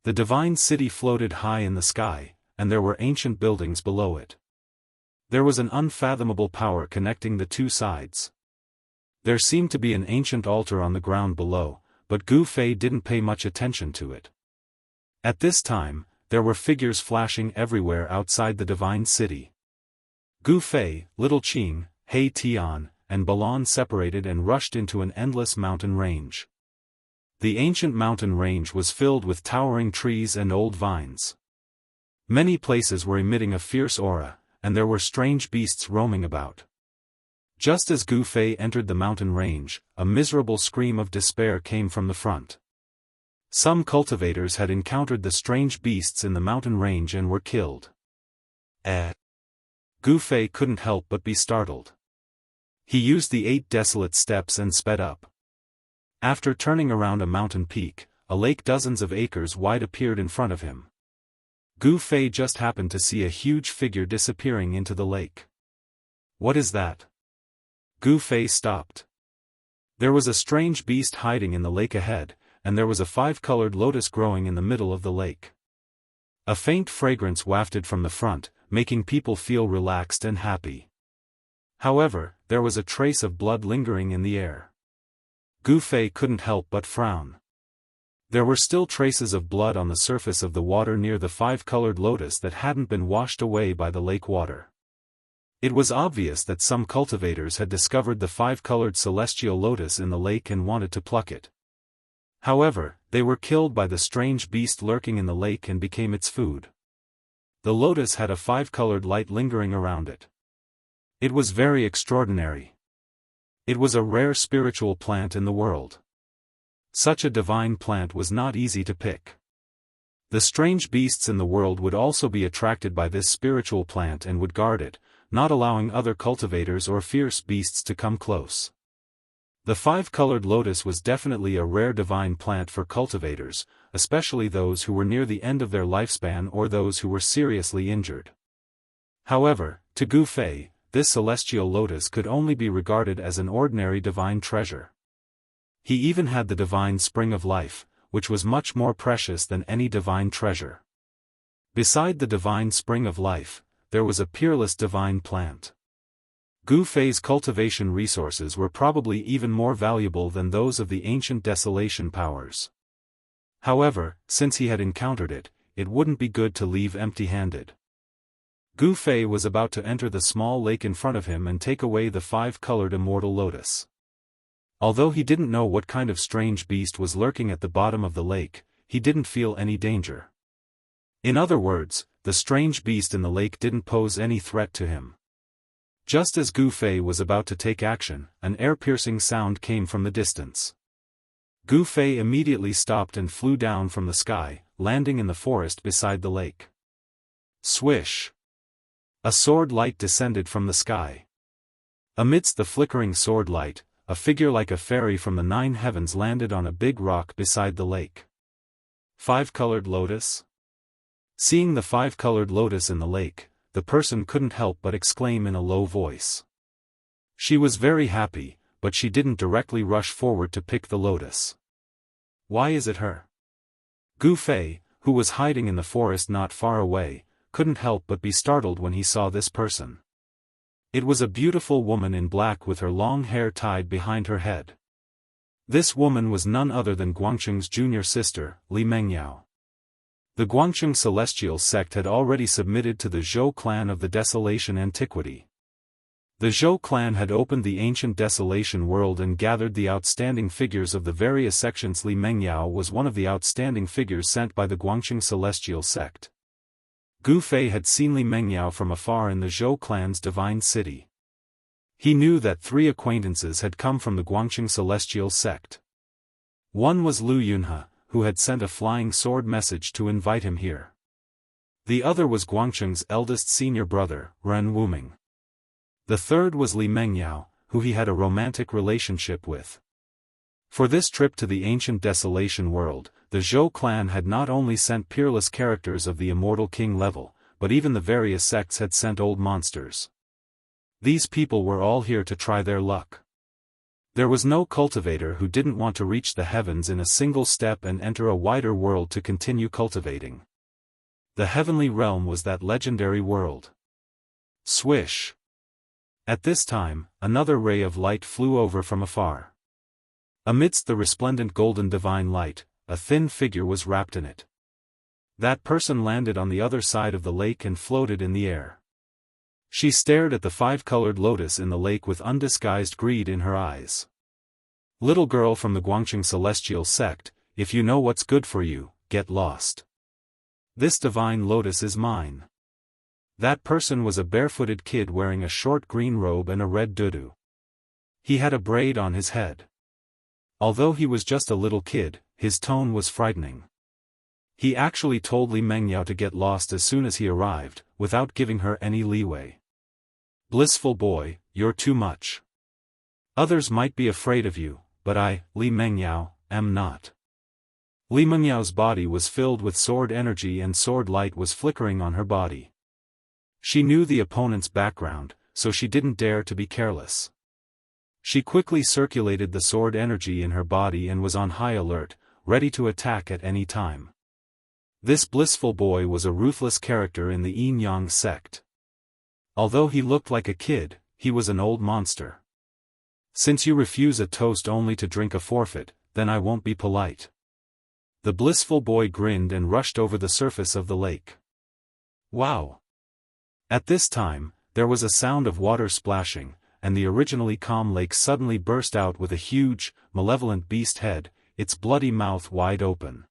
The divine city floated high in the sky, and there were ancient buildings below it. There was an unfathomable power connecting the two sides. There seemed to be an ancient altar on the ground below, but Gu Fei didn't pay much attention to it. At this time, there were figures flashing everywhere outside the divine city. Gu Fei, Little Qing, He Tian, and Balan separated and rushed into an endless mountain range. The ancient mountain range was filled with towering trees and old vines. Many places were emitting a fierce aura, and there were strange beasts roaming about. Just as Gu Fei entered the mountain range, a miserable scream of despair came from the front. Some cultivators had encountered the strange beasts in the mountain range and were killed. Gu Fei couldn't help but be startled. He used the 8 desolate steps and sped up. After turning around a mountain peak, a lake dozens of acres wide appeared in front of him. Gu Fei just happened to see a huge figure disappearing into the lake. "What is that?" Gu Fei stopped. There was a strange beast hiding in the lake ahead, and there was a 5-colored lotus growing in the middle of the lake. A faint fragrance wafted from the front, making people feel relaxed and happy. However, there was a trace of blood lingering in the air. Gu Fei couldn't help but frown. There were still traces of blood on the surface of the water near the 5-colored lotus that hadn't been washed away by the lake water. It was obvious that some cultivators had discovered the 5-colored celestial lotus in the lake and wanted to pluck it. However, they were killed by the strange beast lurking in the lake and became its food. The lotus had a 5-colored light lingering around it. It was very extraordinary. It was a rare spiritual plant in the world. Such a divine plant was not easy to pick. The strange beasts in the world would also be attracted by this spiritual plant and would guard it, not allowing other cultivators or fierce beasts to come close. The 5-colored lotus was definitely a rare divine plant for cultivators, especially those who were near the end of their lifespan or those who were seriously injured. However, to Gu Fei, this celestial lotus could only be regarded as an ordinary divine treasure. He even had the divine spring of life, which was much more precious than any divine treasure. Beside the divine spring of life, there was a peerless divine plant. Gu Fei's cultivation resources were probably even more valuable than those of the ancient desolation powers. However, since he had encountered it, it wouldn't be good to leave empty-handed. Gu Fei was about to enter the small lake in front of him and take away the 5-colored immortal lotus. Although he didn't know what kind of strange beast was lurking at the bottom of the lake, he didn't feel any danger. In other words, the strange beast in the lake didn't pose any threat to him. Just as Gu Fei was about to take action, an ear-piercing sound came from the distance. Gu Fei immediately stopped and flew down from the sky, landing in the forest beside the lake. Swish! A sword light descended from the sky. Amidst the flickering sword light, a figure like a fairy from the 9 heavens landed on a big rock beside the lake. 5-colored lotus? Seeing the 5-colored lotus in the lake, the person couldn't help but exclaim in a low voice. She was very happy, but she didn't directly rush forward to pick the lotus. Why is it her? Gu Fei, who was hiding in the forest not far away, couldn't help but be startled when he saw this person. It was a beautiful woman in black with her long hair tied behind her head. This woman was none other than Guangcheng's junior sister, Li Mengyao. The Guangcheng celestial sect had already submitted to the Zhou clan of the Desolation Antiquity. The Zhou clan had opened the ancient desolation world and gathered the outstanding figures of the various sections. Li Mengyao was one of the outstanding figures sent by the Guangcheng celestial sect. Gu Fei had seen Li Mengyao from afar in the Zhou clan's divine city. He knew that 3 acquaintances had come from the Guangqing Celestial sect. One was Lu Yunhe, who had sent a flying sword message to invite him here. The other was Guangqing's eldest senior brother, Ren Wuming. The third was Li Mengyao, who he had a romantic relationship with. For this trip to the ancient desolation world, the Zhou clan had not only sent peerless characters of the immortal king level, but even the various sects had sent old monsters. These people were all here to try their luck. There was no cultivator who didn't want to reach the heavens in a single step and enter a wider world to continue cultivating. The heavenly realm was that legendary world. Swish! At this time, another ray of light flew over from afar. Amidst the resplendent golden divine light, a thin figure was wrapped in it. That person landed on the other side of the lake and floated in the air. She stared at the 5-colored lotus in the lake with undisguised greed in her eyes. Little girl from the Guangqing Celestial sect, if you know what's good for you, get lost. This divine lotus is mine. That person was a barefooted kid wearing a short green robe and a red dudu. He had a braid on his head. Although he was just a little kid, his tone was frightening. He actually told Li Mengyao to get lost as soon as he arrived, without giving her any leeway. Blissful boy, you're too much. Others might be afraid of you, but I, Li Mengyao, am not. Li Mengyao's body was filled with sword energy and sword light was flickering on her body. She knew the opponent's background, so she didn't dare to be careless. She quickly circulated the sword energy in her body and was on high alert, ready to attack at any time. This blissful boy was a ruthless character in the Yin-Yang sect. Although he looked like a kid, he was an old monster. Since you refuse a toast only to drink a forfeit, then I won't be polite. The blissful boy grinned and rushed over the surface of the lake. Wow! At this time, there was a sound of water splashing, and the originally calm lake suddenly burst out with a huge, malevolent beast head, its bloody mouth wide open.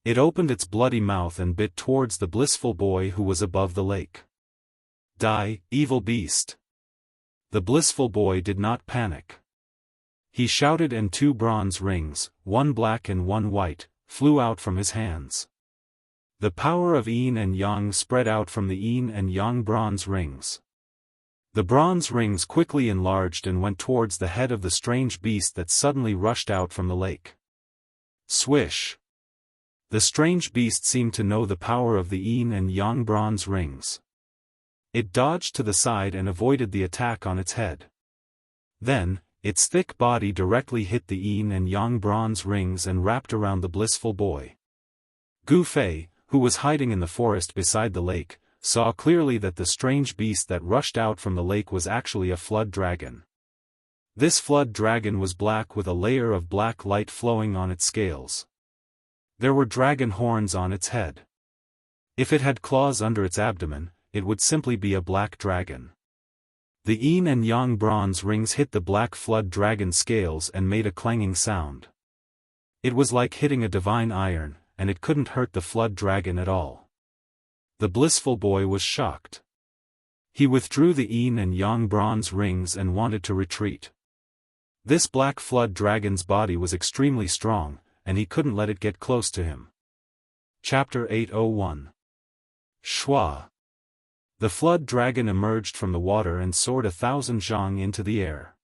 It opened its bloody mouth and bit towards the blissful boy who was above the lake. Die, evil beast! The blissful boy did not panic. He shouted and 2 bronze rings, one black and one white, flew out from his hands. The power of Yin and Yang spread out from the Yin and Yang bronze rings. The bronze rings quickly enlarged and went towards the head of the strange beast that suddenly rushed out from the lake. Swish! The strange beast seemed to know the power of the Yin and Yang bronze rings. It dodged to the side and avoided the attack on its head. Then, its thick body directly hit the Yin and Yang bronze rings and wrapped around the blissful boy. Gu Fei, who was hiding in the forest beside the lake, saw clearly that the strange beast that rushed out from the lake was actually a flood dragon. This flood dragon was black with a layer of black light flowing on its scales. There were dragon horns on its head. If it had claws under its abdomen, it would simply be a black dragon. The Yin and Yang bronze rings hit the black flood dragon scales and made a clanging sound. It was like hitting a divine iron, and it couldn't hurt the flood dragon at all. The blissful boy was shocked. He withdrew the Yin and Yang bronze rings and wanted to retreat. This black flood dragon's body was extremely strong, and he couldn't let it get close to him. Chapter 801. Shua. The flood dragon emerged from the water and soared 1,000 zhang into the air.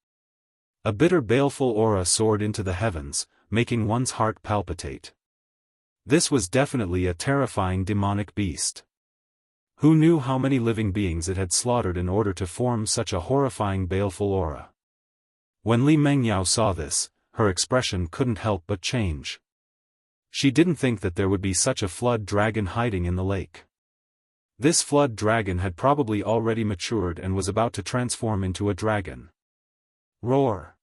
A bitter baleful aura soared into the heavens, making one's heart palpitate. This was definitely a terrifying demonic beast. Who knew how many living beings it had slaughtered in order to form such a horrifying baleful aura? When Li Mengyao saw this, her expression couldn't help but change. She didn't think that there would be such a flood dragon hiding in the lake. This flood dragon had probably already matured and was about to transform into a dragon. Roar!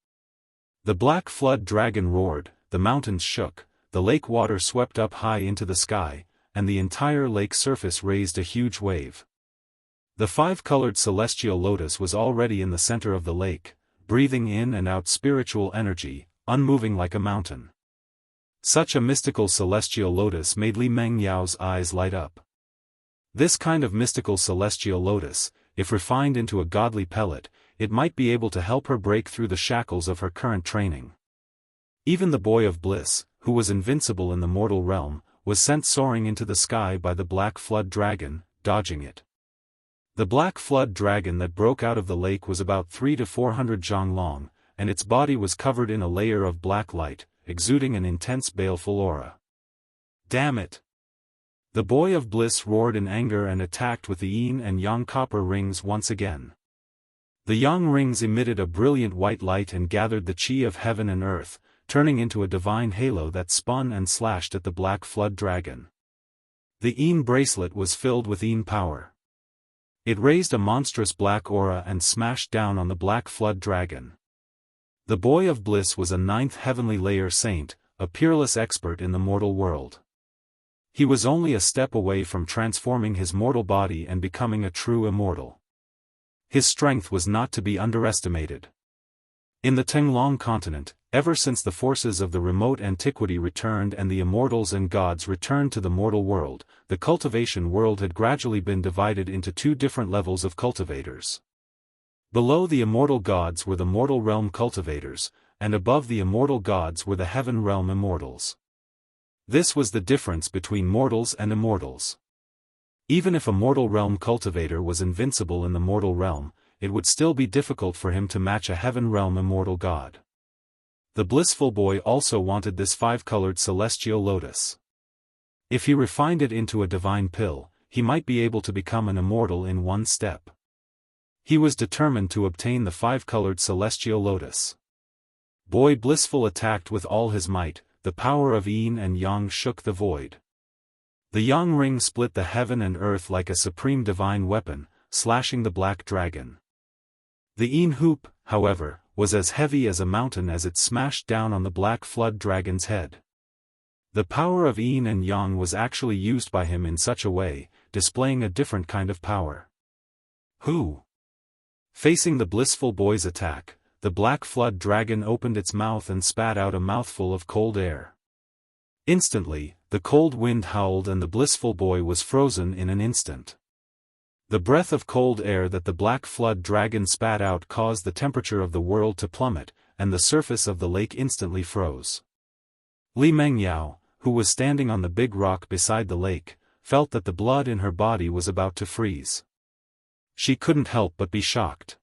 The black flood dragon roared, the mountains shook, the lake water swept up high into the sky, and the entire lake surface raised a huge wave. The 5-colored celestial lotus was already in the center of the lake, breathing in and out spiritual energy, unmoving like a mountain. Such a mystical celestial lotus made Li Mengyao's eyes light up. This kind of mystical celestial lotus, if refined into a godly pellet, it might be able to help her break through the shackles of her current training. Even the Boy of Bliss, who was invincible in the mortal realm, was sent soaring into the sky by the Black Flood Dragon, dodging it. The Black Flood Dragon that broke out of the lake was about 300 to 400 zhang long, and its body was covered in a layer of black light, exuding an intense baleful aura. Damn it! The Boy of Bliss roared in anger and attacked with the yin and yang copper rings once again. The yang rings emitted a brilliant white light and gathered the chi of heaven and earth, turning into a divine halo that spun and slashed at the Black Flood Dragon. The yin bracelet was filled with yin power. It raised a monstrous black aura and smashed down on the Black Flood Dragon. The Boy of Bliss was a 9th heavenly layer saint, a peerless expert in the mortal world. He was only a step away from transforming his mortal body and becoming a true immortal. His strength was not to be underestimated. In the Tenglong continent, ever since the forces of the remote antiquity returned and the immortals and gods returned to the mortal world, the cultivation world had gradually been divided into 2 different levels of cultivators. Below the immortal gods were the mortal realm cultivators, and above the immortal gods were the heaven realm immortals. This was the difference between mortals and immortals. Even if a mortal realm cultivator was invincible in the mortal realm, it would still be difficult for him to match a heaven realm immortal god. The blissful boy also wanted this 5-colored celestial lotus. If he refined it into a divine pill, he might be able to become an immortal in 1 step. He was determined to obtain the 5-colored celestial lotus. Boy Blissful attacked with all his might, the power of yin and yang shook the void. The yang ring split the heaven and earth like a supreme divine weapon, slashing the black dragon. The yin hoop, however, was as heavy as a mountain as it smashed down on the Black Flood Dragon's head. The power of yin and yang was actually used by him in such a way, displaying a different kind of power. Who? Facing the blissful boy's attack, the Black Flood Dragon opened its mouth and spat out a mouthful of cold air. Instantly, the cold wind howled and the blissful boy was frozen in an instant. The breath of cold air that the Black Flood Dragon spat out caused the temperature of the world to plummet, and the surface of the lake instantly froze. Li Mengyao, who was standing on the big rock beside the lake, felt that the blood in her body was about to freeze. She couldn't help but be shocked.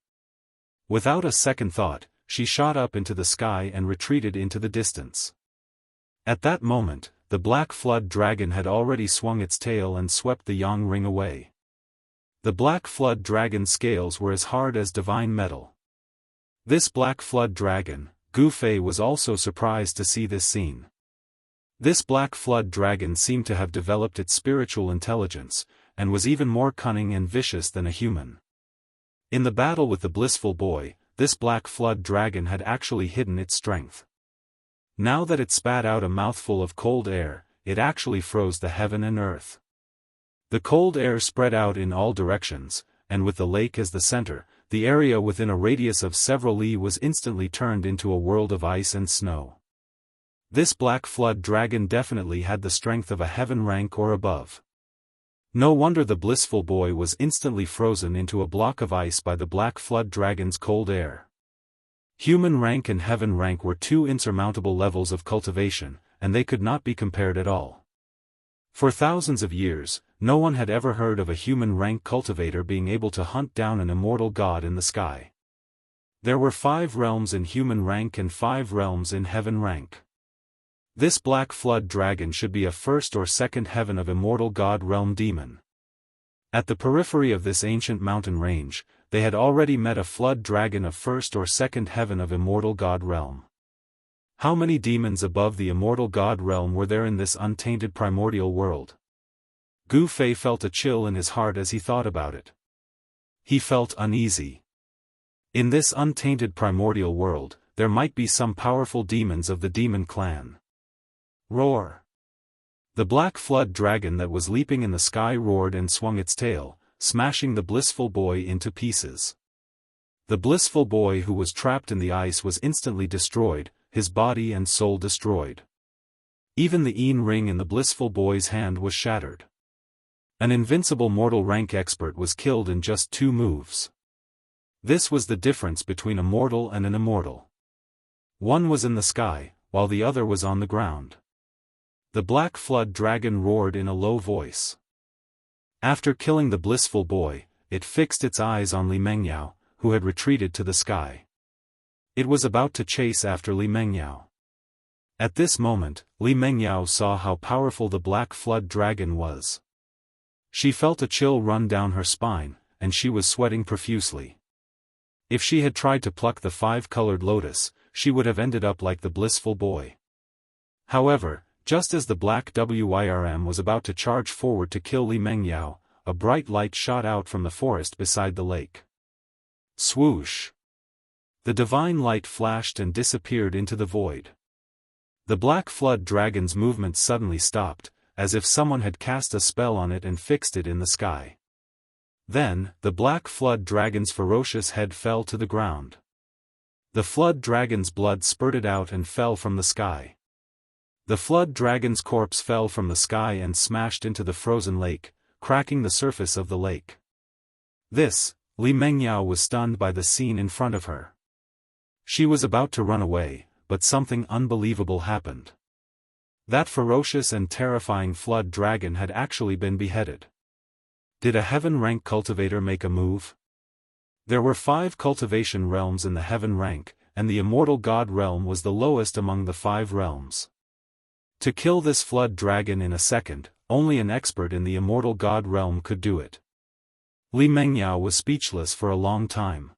Without a second thought, she shot up into the sky and retreated into the distance. At that moment, the Black Flood Dragon had already swung its tail and swept the yang ring away. The Black Flood Dragon's scales were as hard as divine metal. This Black Flood Dragon, Gu Fei was also surprised to see this scene. This Black Flood Dragon seemed to have developed its spiritual intelligence, and was even more cunning and vicious than a human. In the battle with the blissful boy, this Black Flood Dragon had actually hidden its strength. Now that it spat out a mouthful of cold air, it actually froze the heaven and earth. The cold air spread out in all directions, and with the lake as the center, the area within a radius of several li was instantly turned into a world of ice and snow. This Black Flood Dragon definitely had the strength of a heaven rank or above. No wonder the blissful boy was instantly frozen into a block of ice by the Black Flood Dragon's cold air. Human rank and heaven rank were 2 insurmountable levels of cultivation, and they could not be compared at all. For thousands of years, no one had ever heard of a human rank cultivator being able to hunt down an immortal god in the sky. There were 5 realms in human rank and 5 realms in heaven rank. This Black Flood Dragon should be a 1st or 2nd heaven of immortal god realm demon. At the periphery of this ancient mountain range, they had already met a flood dragon of 1st or 2nd heaven of immortal god realm. How many demons above the immortal god realm were there in this untainted primordial world? Gu Fei felt a chill in his heart as he thought about it. He felt uneasy. In this untainted primordial world, there might be some powerful demons of the demon clan. Roar! The Black Flood Dragon that was leaping in the sky roared and swung its tail, smashing the blissful boy into pieces. The blissful boy who was trapped in the ice was instantly destroyed, his body and soul destroyed. Even the yin ring in the blissful boy's hand was shattered. An invincible mortal rank expert was killed in just 2 moves. This was the difference between a mortal and an immortal. One was in the sky, while the other was on the ground. The black flood dragon roared in a low voice. After killing the blissful boy, it fixed its eyes on Li Mengyao, who had retreated to the sky. It was about to chase after Li Mengyao. At this moment, Li Mengyao saw how powerful the black flood dragon was. She felt a chill run down her spine, and she was sweating profusely. If she had tried to pluck the five-colored lotus, she would have ended up like the blissful boy. However, just as the black wyrm was about to charge forward to kill Li Mengyao, a bright light shot out from the forest beside the lake. Swoosh! The divine light flashed and disappeared into the void. The black flood dragon's movement suddenly stopped, as if someone had cast a spell on it and fixed it in the sky. Then, the black flood dragon's ferocious head fell to the ground. The flood dragon's blood spurted out and fell from the sky. The flood dragon's corpse fell from the sky and smashed into the frozen lake, cracking the surface of the lake. Li Mengyao was stunned by the scene in front of her. She was about to run away, but something unbelievable happened. That ferocious and terrifying flood dragon had actually been beheaded. Did a heaven rank cultivator make a move? There were 5 cultivation realms in the heaven rank, and the immortal god realm was the lowest among the 5 realms. To kill this flood dragon in a second, only an expert in the immortal god realm could do it. Li Mengyao was speechless for a long time.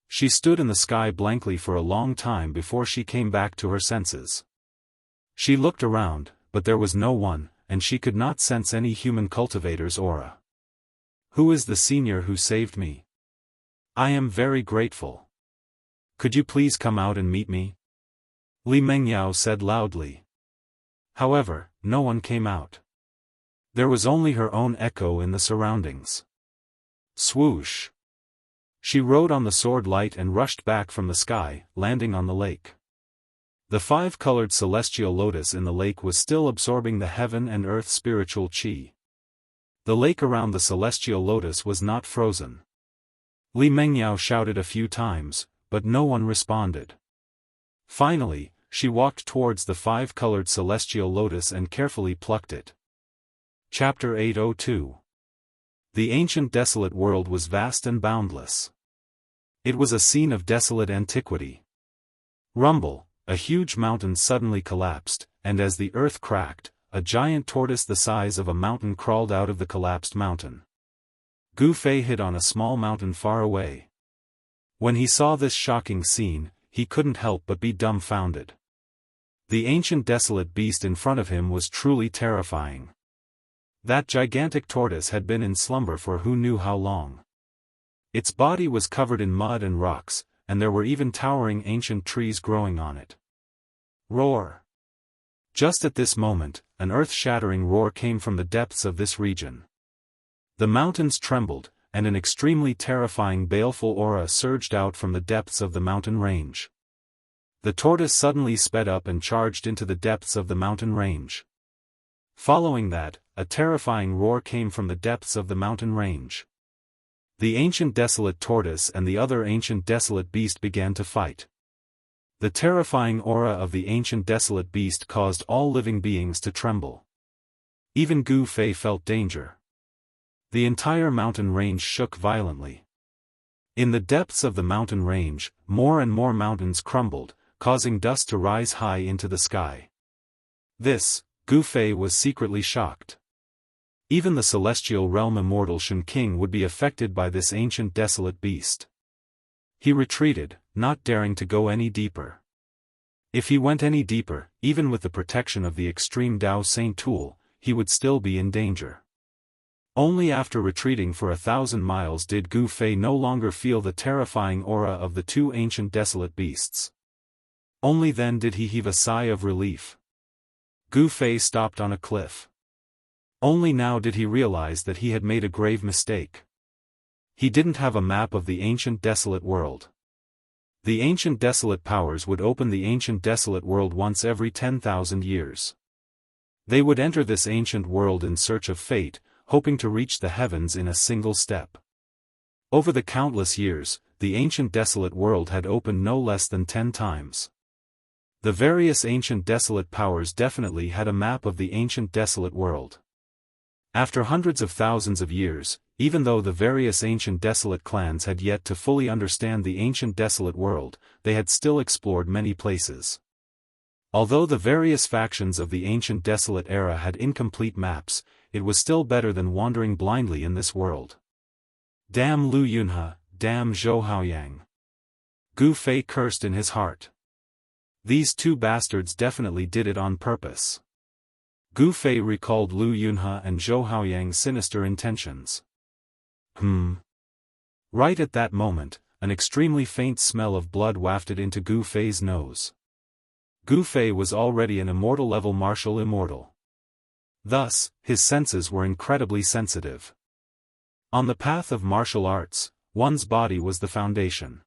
She stood in the sky blankly for a long time before she came back to her senses. She looked around, but there was no one, and she could not sense any human cultivator's aura. Who is the senior who saved me? I am very grateful. Could you please come out and meet me? Li Mengyao said loudly. However, no one came out. There was only her own echo in the surroundings. Swoosh! She rode on the sword light and rushed back from the sky, landing on the lake. The 5-colored celestial lotus in the lake was still absorbing the heaven and earth spiritual qi. The lake around the celestial lotus was not frozen. Li Mengyao shouted a few times, but no one responded. Finally, she walked towards the 5-colored celestial lotus and carefully plucked it. Chapter 802. The ancient desolate world was vast and boundless. It was a scene of desolate antiquity. Rumble, a huge mountain suddenly collapsed, and as the earth cracked, a giant tortoise the size of a mountain crawled out of the collapsed mountain. Gu Fei hid on a small mountain far away. When he saw this shocking scene, he couldn't help but be dumbfounded. The ancient desolate beast in front of him was truly terrifying. That gigantic tortoise had been in slumber for who knew how long. Its body was covered in mud and rocks, and there were even towering ancient trees growing on it. Roar! Just at this moment, an earth-shattering roar came from the depths of this region. The mountains trembled, and an extremely terrifying baleful aura surged out from the depths of the mountain range. The tortoise suddenly sped up and charged into the depths of the mountain range. Following that, a terrifying roar came from the depths of the mountain range. The ancient desolate tortoise and the other ancient desolate beast began to fight. The terrifying aura of the ancient desolate beast caused all living beings to tremble. Even Gu Fei felt danger. The entire mountain range shook violently. In the depths of the mountain range, more and more mountains crumbled, causing dust to rise high into the sky. Gu Fei was secretly shocked. Even the celestial realm immortal Shen King would be affected by this ancient desolate beast. He retreated, not daring to go any deeper. If he went any deeper, even with the protection of the extreme Dao Saint tool, he would still be in danger. Only after retreating for 1,000 miles did Gu Fei no longer feel the terrifying aura of the 2 ancient desolate beasts. Only then did he heave a sigh of relief. Gu Fei stopped on a cliff. Only now did he realize that he had made a grave mistake. He didn't have a map of the ancient desolate world. The ancient desolate powers would open the ancient desolate world once every 10,000 years. They would enter this ancient world in search of fate, hoping to reach the heavens in a single step. Over the countless years, the ancient desolate world had opened no less than 10 times. The various ancient desolate powers definitely had a map of the ancient desolate world. After hundreds of thousands of years, even though the various ancient desolate clans had yet to fully understand the ancient desolate world, they had still explored many places. Although the various factions of the ancient desolate era had incomplete maps, it was still better than wandering blindly in this world. Damn Lu Yunhe, damn Zhou Haoyang. Gu Fei cursed in his heart. These two bastards definitely did it on purpose. Gu Fei recalled Lu Yunhe and Zhou Haoyang's sinister intentions. Right at that moment, an extremely faint smell of blood wafted into Gu Fei's nose. Gu Fei was already an immortal-level martial immortal. Thus, his senses were incredibly sensitive. On the path of martial arts, one's body was the foundation.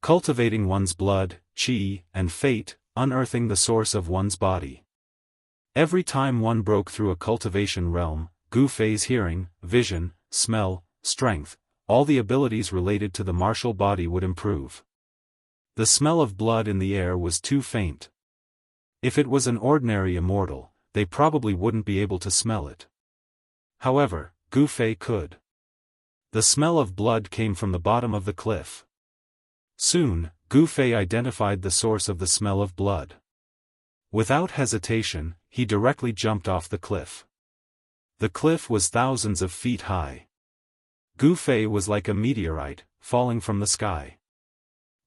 Cultivating one's blood, qi, and fate, unearthing the source of one's body. Every time one broke through a cultivation realm, Gu Fei's hearing, vision, smell, strength, all the abilities related to the martial body would improve. The smell of blood in the air was too faint. If it was an ordinary immortal, they probably wouldn't be able to smell it. However, Gu Fei could. The smell of blood came from the bottom of the cliff. Soon, Gu Fei identified the source of the smell of blood. Without hesitation, he directly jumped off the cliff. The cliff was thousands of feet high. Gu Fei was like a meteorite, falling from the sky.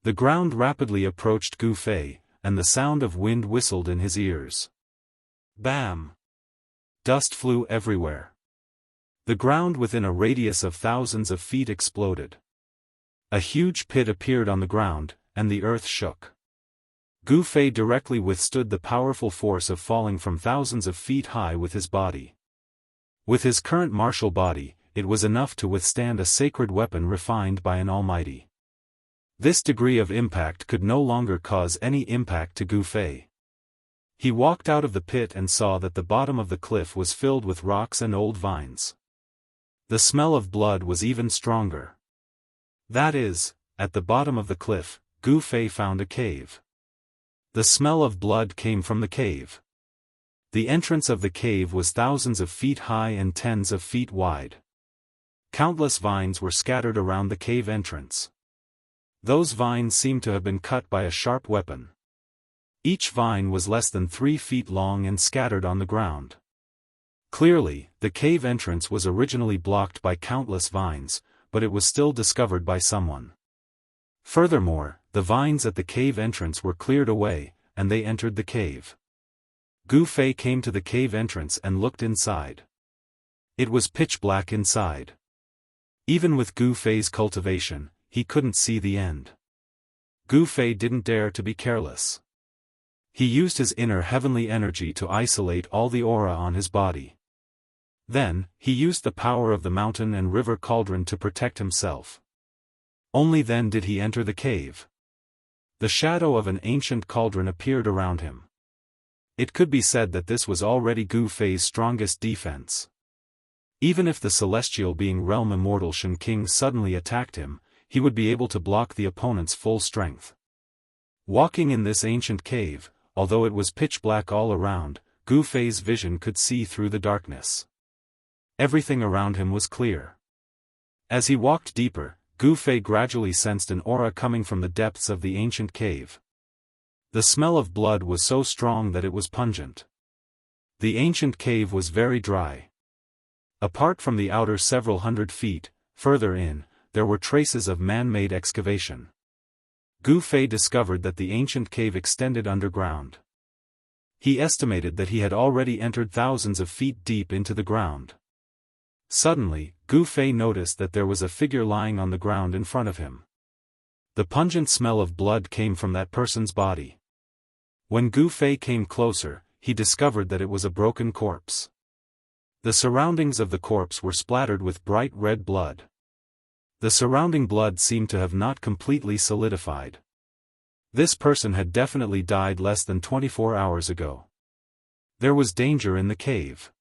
The ground rapidly approached Gu Fei, and the sound of wind whistled in his ears. Bam! Dust flew everywhere. The ground within a radius of thousands of feet exploded. A huge pit appeared on the ground, and the earth shook. Gu Fei directly withstood the powerful force of falling from thousands of feet high with his body. With his current martial body, it was enough to withstand a sacred weapon refined by an almighty. This degree of impact could no longer cause any impact to Gu Fei. He walked out of the pit and saw that the bottom of the cliff was filled with rocks and old vines. The smell of blood was even stronger. That is, at the bottom of the cliff, Gu Fei found a cave. The smell of blood came from the cave. The entrance of the cave was thousands of feet high and tens of feet wide. Countless vines were scattered around the cave entrance. Those vines seemed to have been cut by a sharp weapon. Each vine was less than 3 feet long and scattered on the ground. Clearly, the cave entrance was originally blocked by countless vines, but it was still discovered by someone. Furthermore, the vines at the cave entrance were cleared away, and they entered the cave. Gu Fei came to the cave entrance and looked inside. It was pitch black inside. Even with Gu Fei's cultivation, he couldn't see the end. Gu Fei didn't dare to be careless. He used his inner heavenly energy to isolate all the aura on his body. Then, he used the power of the mountain and river cauldron to protect himself. Only then did he enter the cave. The shadow of an ancient cauldron appeared around him. It could be said that this was already Gu Fei's strongest defense. Even if the celestial being realm immortal Shen King suddenly attacked him, he would be able to block the opponent's full strength. Walking in this ancient cave, although it was pitch black all around, Gu Fei's vision could see through the darkness. Everything around him was clear. As he walked deeper, Gu Fei gradually sensed an aura coming from the depths of the ancient cave. The smell of blood was so strong that it was pungent. The ancient cave was very dry. Apart from the outer several hundred feet, further in, there were traces of man-made excavation. Gu Fei discovered that the ancient cave extended underground. He estimated that he had already entered thousands of feet deep into the ground. Suddenly, Gu Fei noticed that there was a figure lying on the ground in front of him. The pungent smell of blood came from that person's body. When Gu Fei came closer, he discovered that it was a broken corpse. The surroundings of the corpse were splattered with bright red blood. The surrounding blood seemed to have not completely solidified. This person had definitely died less than 24 hours ago. There was danger in the cave.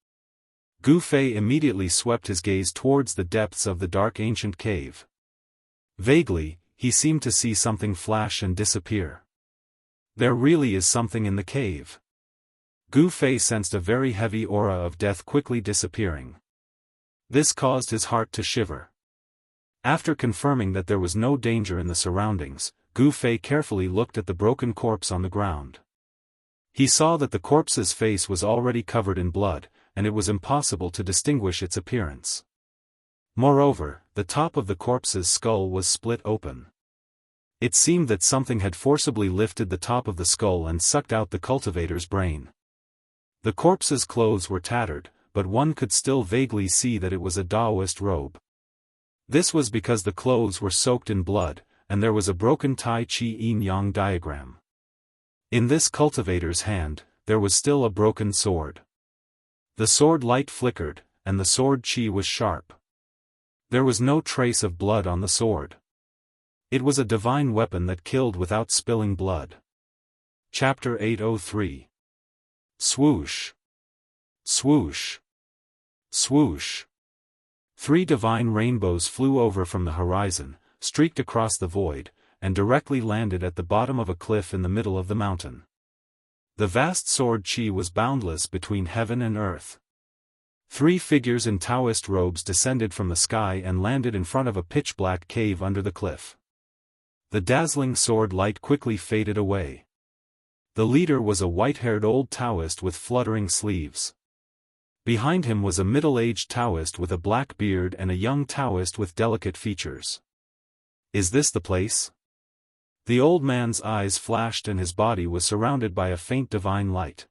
Gu Fei immediately swept his gaze towards the depths of the dark ancient cave. Vaguely, he seemed to see something flash and disappear. There really is something in the cave. Gu Fei sensed a very heavy aura of death quickly disappearing. This caused his heart to shiver. After confirming that there was no danger in the surroundings, Gu Fei carefully looked at the broken corpse on the ground. He saw that the corpse's face was already covered in blood, and it was impossible to distinguish its appearance. Moreover, the top of the corpse's skull was split open. It seemed that something had forcibly lifted the top of the skull and sucked out the cultivator's brain. The corpse's clothes were tattered, but one could still vaguely see that it was a Daoist robe. This was because the clothes were soaked in blood, and there was a broken Tai Chi yin-yang diagram. In this cultivator's hand, there was still a broken sword. The sword light flickered, and the sword chi was sharp. There was no trace of blood on the sword. It was a divine weapon that killed without spilling blood. Chapter 803. Swoosh. Swoosh. Swoosh. 3 divine rainbows flew over from the horizon, streaked across the void, and directly landed at the bottom of a cliff in the middle of the mountain. The vast sword chi was boundless between heaven and earth. 3 figures in Taoist robes descended from the sky and landed in front of a pitch-black cave under the cliff. The dazzling sword light quickly faded away. The leader was a white-haired old Taoist with fluttering sleeves. Behind him was a middle-aged Taoist with a black beard and a young Taoist with delicate features. Is this the place? The old man's eyes flashed and his body was surrounded by a faint divine light.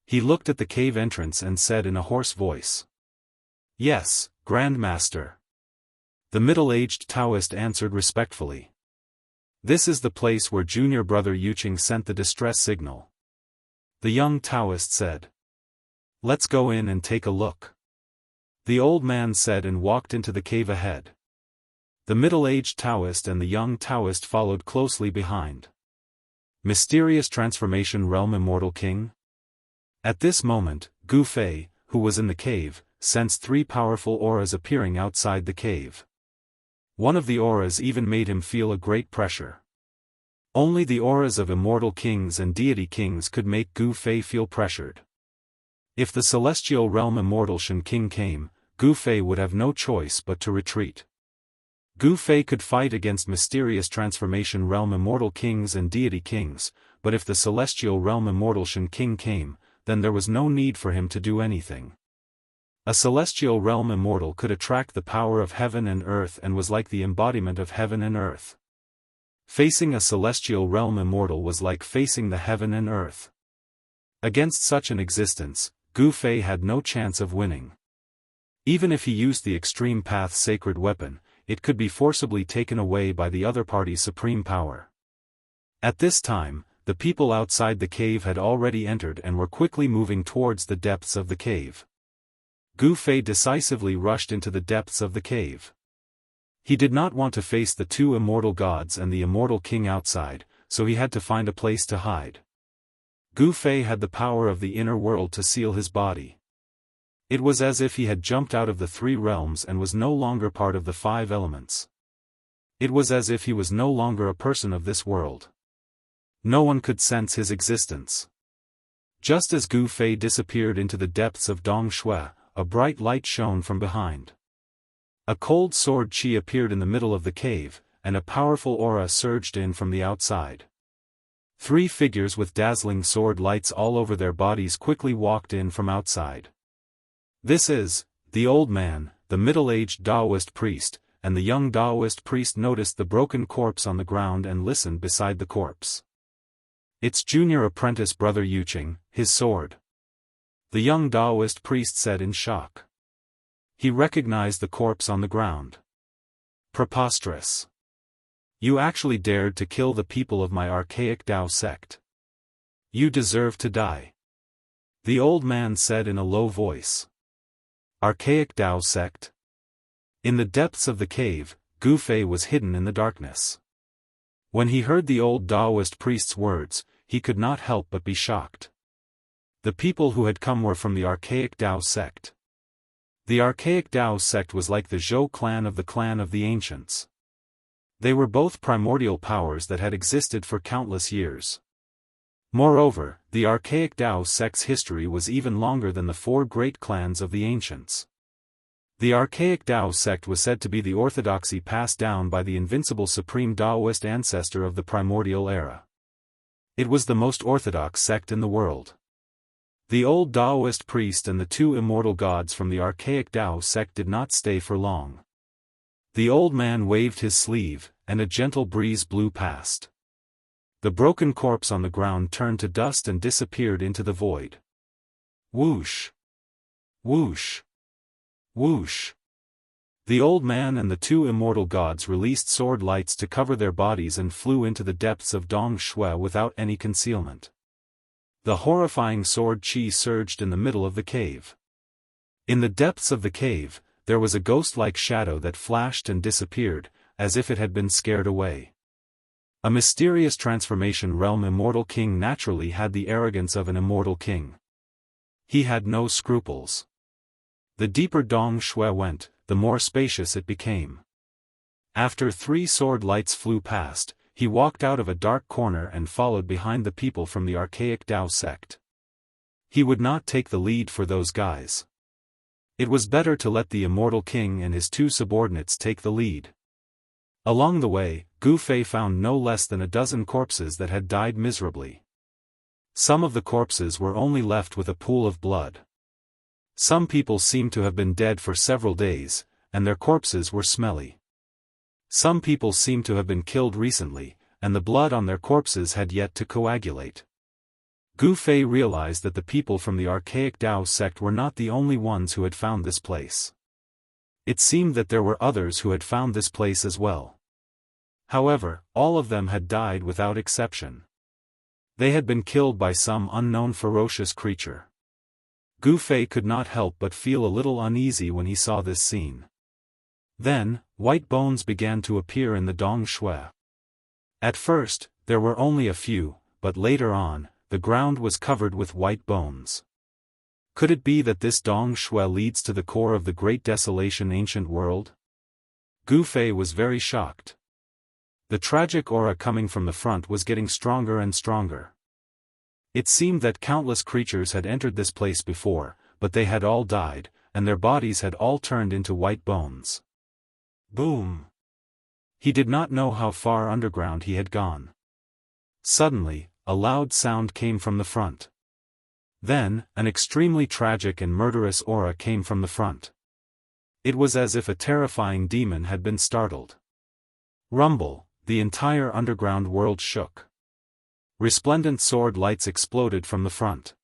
He looked at the cave entrance and said in a hoarse voice. Yes, Grand Master. The middle-aged Taoist answered respectfully. This is the place where junior brother Yuqing sent the distress signal. The young Taoist said. Let's go in and take a look. The old man said and walked into the cave ahead. The middle-aged Taoist and the young Taoist followed closely behind. Mysterious transformation realm immortal king? At this moment, Gu Fei, who was in the cave, sensed 3 powerful auras appearing outside the cave. One of the auras even made him feel a great pressure. Only the auras of immortal kings and deity kings could make Gu Fei feel pressured. If the celestial realm immortal Shen King came, Gu Fei would have no choice but to retreat. Gu Fei could fight against mysterious transformation realm immortal kings and deity kings, but if the celestial realm immortal Shen King came, then there was no need for him to do anything. A celestial realm immortal could attract the power of heaven and earth and was like the embodiment of heaven and earth. Facing a celestial realm immortal was like facing the heaven and earth. Against such an existence, Gu Fei had no chance of winning. Even if he used the extreme path sacred weapon, it could be forcibly taken away by the other party's supreme power. At this time, the people outside the cave had already entered and were quickly moving towards the depths of the cave. Gu Fei decisively rushed into the depths of the cave. He did not want to face the 2 immortal gods and the immortal king outside, so he had to find a place to hide. Gu Fei had the power of the inner world to seal his body. It was as if he had jumped out of the 3 realms and was no longer part of the 5 elements. It was as if he was no longer a person of this world. No one could sense his existence. Just as Gu Fei disappeared into the depths of Dong Shui, a bright light shone from behind. A cold sword chi appeared in the middle of the cave, and a powerful aura surged in from the outside. 3 figures with dazzling sword lights all over their bodies quickly walked in from outside. This is, the old man, the middle-aged Daoist priest, and the young Daoist priest noticed the broken corpse on the ground and listened beside the corpse. It's junior apprentice brother Yuqing, his sword. The young Daoist priest said in shock. He recognized the corpse on the ground. Preposterous. You actually dared to kill the people of my archaic Dao sect. You deserve to die. The old man said in a low voice. Archaic Dao sect? In the depths of the cave, Gu Fei was hidden in the darkness. When he heard the old Daoist priest's words, he could not help but be shocked. The people who had come were from the archaic Dao sect. The archaic Dao sect was like the Zhou clan of the ancients. They were both primordial powers that had existed for countless years. Moreover, the archaic Daoist sect's history was even longer than the four great clans of the ancients. The archaic Daoist sect was said to be the orthodoxy passed down by the invincible supreme Daoist ancestor of the primordial era. It was the most orthodox sect in the world. The old Daoist priest and the two immortal gods from the archaic Daoist sect did not stay for long. The old man waved his sleeve, and a gentle breeze blew past. The broken corpse on the ground turned to dust and disappeared into the void. Whoosh! Whoosh! Whoosh! The old man and the two immortal gods released sword lights to cover their bodies and flew into the depths of Dong Shui without any concealment. The horrifying sword chi surged in the middle of the cave. In the depths of the cave, there was a ghost-like shadow that flashed and disappeared, as if it had been scared away. A mysterious transformation realm immortal king naturally had the arrogance of an immortal king. He had no scruples. The deeper Dong Shui went, the more spacious it became. After 3 sword lights flew past, he walked out of a dark corner and followed behind the people from the archaic Dao sect. He would not take the lead for those guys. It was better to let the immortal king and his 2 subordinates take the lead. Along the way, Gu Fei found no less than a dozen corpses that had died miserably. Some of the corpses were only left with a pool of blood. Some people seemed to have been dead for several days, and their corpses were smelly. Some people seemed to have been killed recently, and the blood on their corpses had yet to coagulate. Gu Fei realized that the people from the archaic Dao sect were not the only ones who had found this place. It seemed that there were others who had found this place as well. However, all of them had died without exception. They had been killed by some unknown ferocious creature. Gu Fei could not help but feel a little uneasy when he saw this scene. Then, white bones began to appear in the Dong Shui. At first, there were only a few, but later on, the ground was covered with white bones. Could it be that this Dong Shui leads to the core of the great desolation ancient world? Gu Fei was very shocked. The tragic aura coming from the front was getting stronger and stronger. It seemed that countless creatures had entered this place before, but they had all died, and their bodies had all turned into white bones. Boom! He did not know how far underground he had gone. Suddenly, a loud sound came from the front. Then, an extremely tragic and murderous aura came from the front. It was as if a terrifying demon had been startled. Rumble, the entire underground world shook. Resplendent sword lights exploded from the front.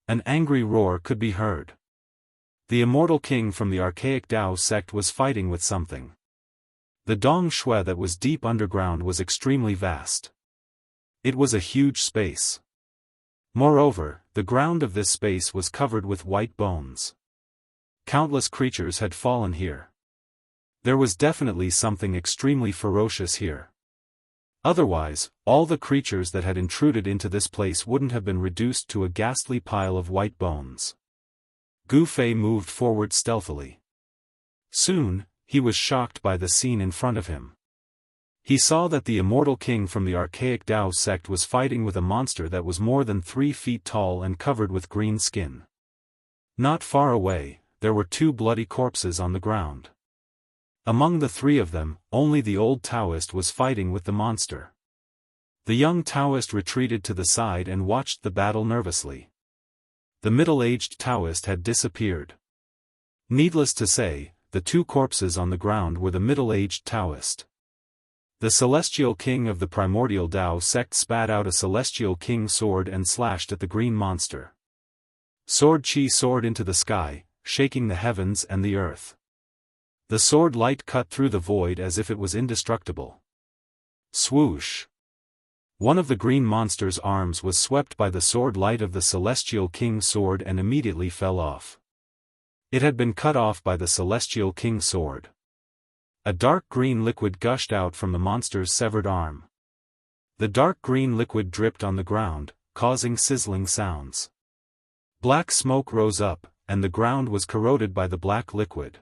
An angry roar could be heard. The immortal king from the archaic Dao sect was fighting with something. The Dong Shui that was deep underground was extremely vast. It was a huge space. Moreover, the ground of this space was covered with white bones. Countless creatures had fallen here. There was definitely something extremely ferocious here. Otherwise, all the creatures that had intruded into this place wouldn't have been reduced to a ghastly pile of white bones. Gu Fei moved forward stealthily. Soon, he was shocked by the scene in front of him. He saw that the immortal king from the archaic Dao sect was fighting with a monster that was more than 3 feet tall and covered with green skin. Not far away, there were 2 bloody corpses on the ground. Among the 3 of them, only the old Daoist was fighting with the monster. The young Daoist retreated to the side and watched the battle nervously. The middle-aged Daoist had disappeared. Needless to say, the 2 corpses on the ground were the middle-aged Daoist. The celestial king of the primordial Dao sect spat out a celestial king sword and slashed at the green monster. Sword chi soared into the sky, shaking the heavens and the earth. The sword light cut through the void as if it was indestructible. Swoosh! One of the green monster's arms was swept by the sword light of the celestial king's sword and immediately fell off. It had been cut off by the celestial king's sword. A dark green liquid gushed out from the monster's severed arm. The dark green liquid dripped on the ground, causing sizzling sounds. Black smoke rose up, and the ground was corroded by the black liquid.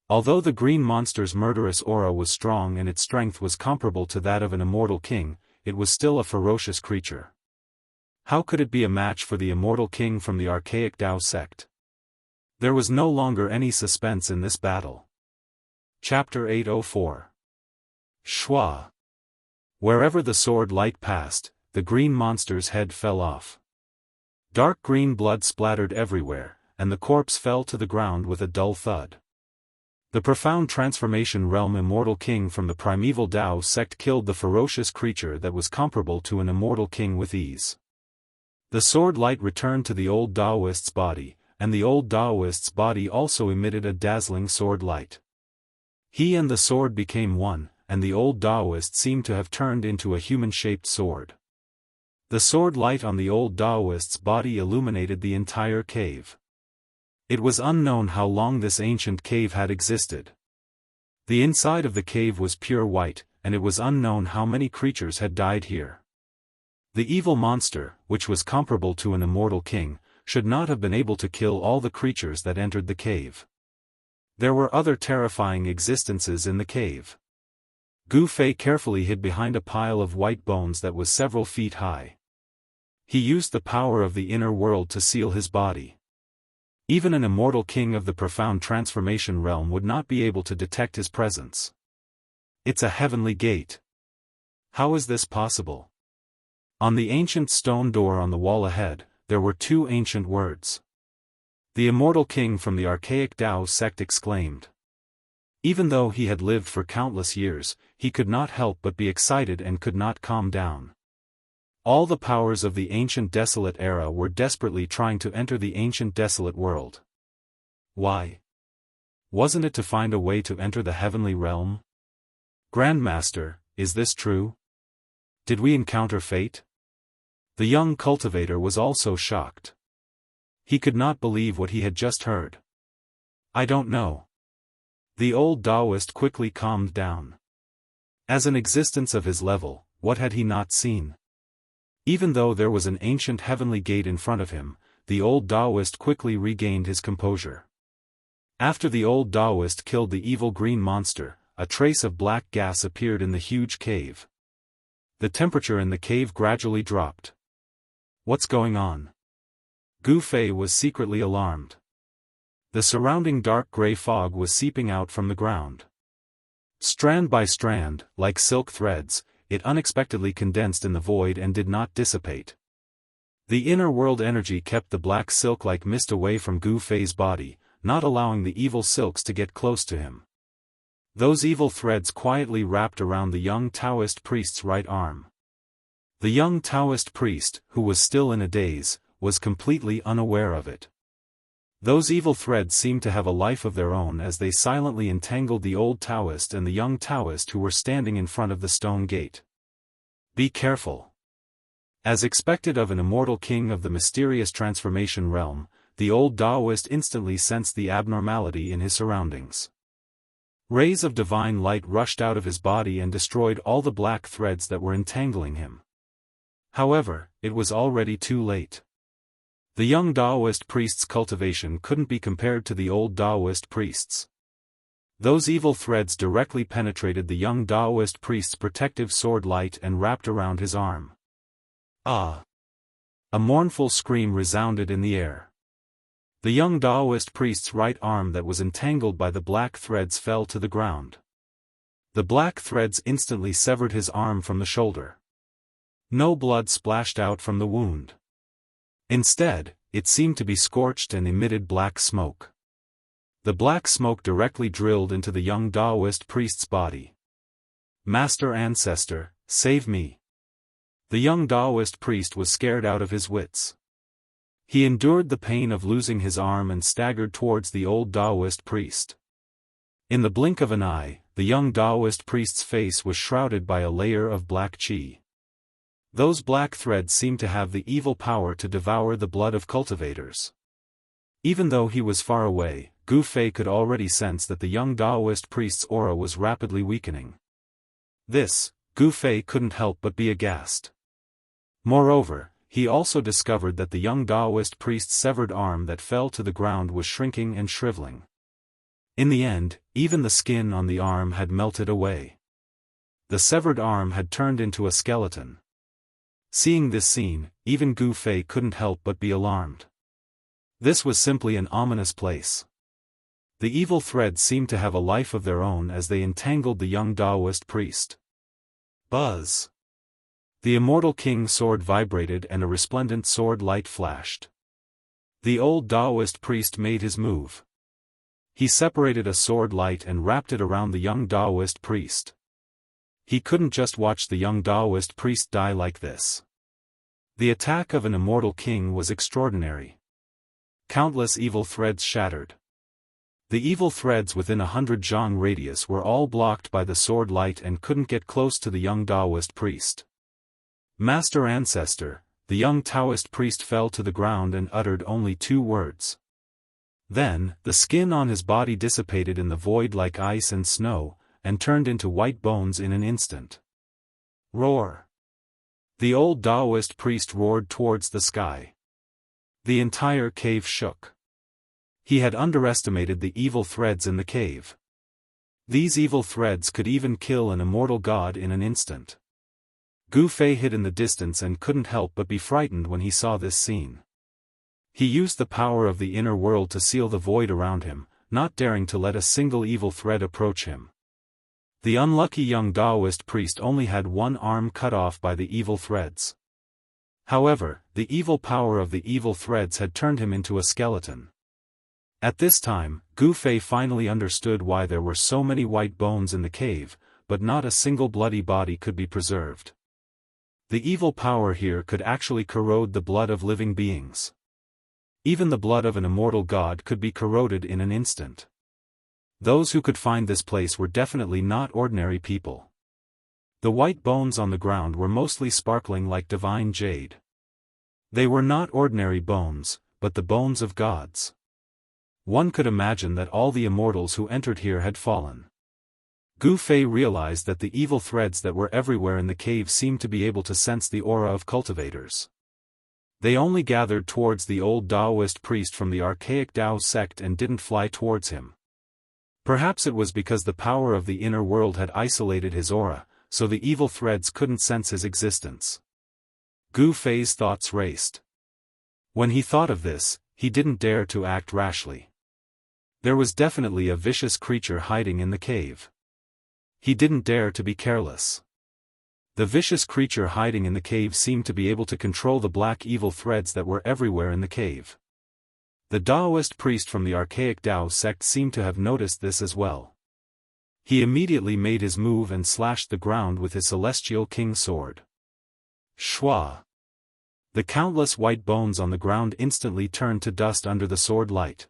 Although the green monster's murderous aura was strong and its strength was comparable to that of an immortal king, it was still a ferocious creature. How could it be a match for the immortal king from the archaic Dao sect? There was no longer any suspense in this battle. Chapter 804. Shua. Wherever the sword light passed, the green monster's head fell off. Dark green blood splattered everywhere, and the corpse fell to the ground with a dull thud. The profound transformation realm immortal king from the primeval Dao sect killed the ferocious creature that was comparable to an immortal king with ease. The sword light returned to the old Daoist's body, and the old Daoist's body also emitted a dazzling sword light. He and the sword became one, and the old Daoist seemed to have turned into a human-shaped sword. The sword light on the old Daoist's body illuminated the entire cave. It was unknown how long this ancient cave had existed. The inside of the cave was pure white, and it was unknown how many creatures had died here. The evil monster, which was comparable to an immortal king, should not have been able to kill all the creatures that entered the cave. There were other terrifying existences in the cave. Gu Fei carefully hid behind a pile of white bones that was several feet high. He used the power of the inner world to seal his body. Even an immortal king of the profound transformation realm would not be able to detect his presence. It's a heavenly gate. How is this possible? On the ancient stone door on the wall ahead, there were two ancient words. The immortal king from the archaic Dao sect exclaimed. Even though he had lived for countless years, he could not help but be excited and could not calm down. All the powers of the ancient desolate era were desperately trying to enter the ancient desolate world. Why? Wasn't it to find a way to enter the heavenly realm? Grandmaster, is this true? Did we encounter fate? The young cultivator was also shocked. He could not believe what he had just heard. I don't know. The old Daoist quickly calmed down. As an existence of his level, what had he not seen? Even though there was an ancient heavenly gate in front of him, the old Daoist quickly regained his composure. After the old Daoist killed the evil green monster, a trace of black gas appeared in the huge cave. The temperature in the cave gradually dropped. What's going on? Gu Fei was secretly alarmed. The surrounding dark gray fog was seeping out from the ground. Strand by strand, like silk threads, it unexpectedly condensed in the void and did not dissipate. The inner world energy kept the black silk-like mist away from Gu Fei's body, not allowing the evil silks to get close to him. Those evil threads quietly wrapped around the young Taoist priest's right arm. The young Taoist priest, who was still in a daze, was completely unaware of it. Those evil threads seemed to have a life of their own as they silently entangled the old Taoist and the young Taoist who were standing in front of the stone gate. Be careful. As expected of an immortal king of the mysterious transformation realm, the old Daoist instantly sensed the abnormality in his surroundings. Rays of divine light rushed out of his body and destroyed all the black threads that were entangling him. However, it was already too late. The young Daoist priest's cultivation couldn't be compared to the old Daoist priest's. Those evil threads directly penetrated the young Daoist priest's protective sword light and wrapped around his arm. Ah! A mournful scream resounded in the air. The young Daoist priest's right arm that was entangled by the black threads fell to the ground. The black threads instantly severed his arm from the shoulder. No blood splashed out from the wound. Instead, it seemed to be scorched and emitted black smoke. The black smoke directly drilled into the young Daoist priest's body. Master Ancestor, save me. The young Daoist priest was scared out of his wits. He endured the pain of losing his arm and staggered towards the old Daoist priest. In the blink of an eye, the young Daoist priest's face was shrouded by a layer of black qi. Those black threads seemed to have the evil power to devour the blood of cultivators. Even though he was far away, Gu Fei could already sense that the young Daoist priest's aura was rapidly weakening. This, Gu Fei couldn't help but be aghast. Moreover, he also discovered that the young Daoist priest's severed arm that fell to the ground was shrinking and shriveling. In the end, even the skin on the arm had melted away. The severed arm had turned into a skeleton. Seeing this scene, even Gu Fei couldn't help but be alarmed. This was simply an ominous place. The evil threads seemed to have a life of their own as they entangled the young Daoist priest. Buzz! The immortal king's sword vibrated and a resplendent sword light flashed. The old Daoist priest made his move. He separated a sword light and wrapped it around the young Daoist priest. He couldn't just watch the young Daoist priest die like this. The attack of an immortal king was extraordinary. Countless evil threads shattered. The evil threads within 100 zhang radius were all blocked by the sword light and couldn't get close to the young Daoist priest. Master Ancestor, the young Taoist priest fell to the ground and uttered only 2 words. Then, the skin on his body dissipated in the void like ice and snow, and turned into white bones in an instant. Roar! The old Daoist priest roared towards the sky. The entire cave shook. He had underestimated the evil threads in the cave. These evil threads could even kill an immortal god in an instant. Gu Fei hid in the distance and couldn't help but be frightened when he saw this scene. He used the power of the inner world to seal the void around him, not daring to let a single evil thread approach him. The unlucky young Daoist priest only had one arm cut off by the evil threads. However, the evil power of the evil threads had turned him into a skeleton. At this time, Gu Fei finally understood why there were so many white bones in the cave, but not a single bloody body could be preserved. The evil power here could actually corrode the blood of living beings. Even the blood of an immortal god could be corroded in an instant. Those who could find this place were definitely not ordinary people. The white bones on the ground were mostly sparkling like divine jade. They were not ordinary bones, but the bones of gods. One could imagine that all the immortals who entered here had fallen. Gu Fei realized that the evil threads that were everywhere in the cave seemed to be able to sense the aura of cultivators. They only gathered towards the old Daoist priest from the archaic Dao sect and didn't fly towards him. Perhaps it was because the power of the inner world had isolated his aura, so the evil threads couldn't sense his existence. Gu Fei's thoughts raced. When he thought of this, he didn't dare to act rashly. There was definitely a vicious creature hiding in the cave. He didn't dare to be careless. The vicious creature hiding in the cave seemed to be able to control the black evil threads that were everywhere in the cave. The Daoist priest from the archaic Dao sect seemed to have noticed this as well. He immediately made his move and slashed the ground with his celestial king's sword. Shwa! The countless white bones on the ground instantly turned to dust under the sword light.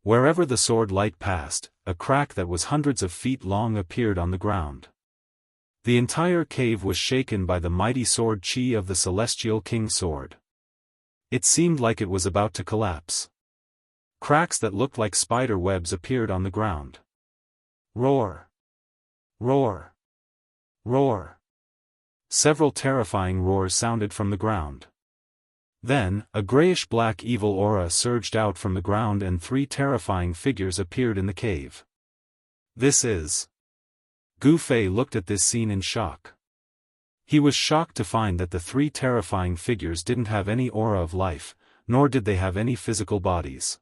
Wherever the sword light passed, a crack that was hundreds of feet long appeared on the ground. The entire cave was shaken by the mighty sword chi of the celestial king's sword. It seemed like it was about to collapse. Cracks that looked like spider webs appeared on the ground. Roar! Roar! Roar! Several terrifying roars sounded from the ground. Then, a grayish-black evil aura surged out from the ground and 3 terrifying figures appeared in the cave. This is... Gu Fei looked at this scene in shock. He was shocked to find that the 3 terrifying figures didn't have any aura of life, nor did they have any physical bodies.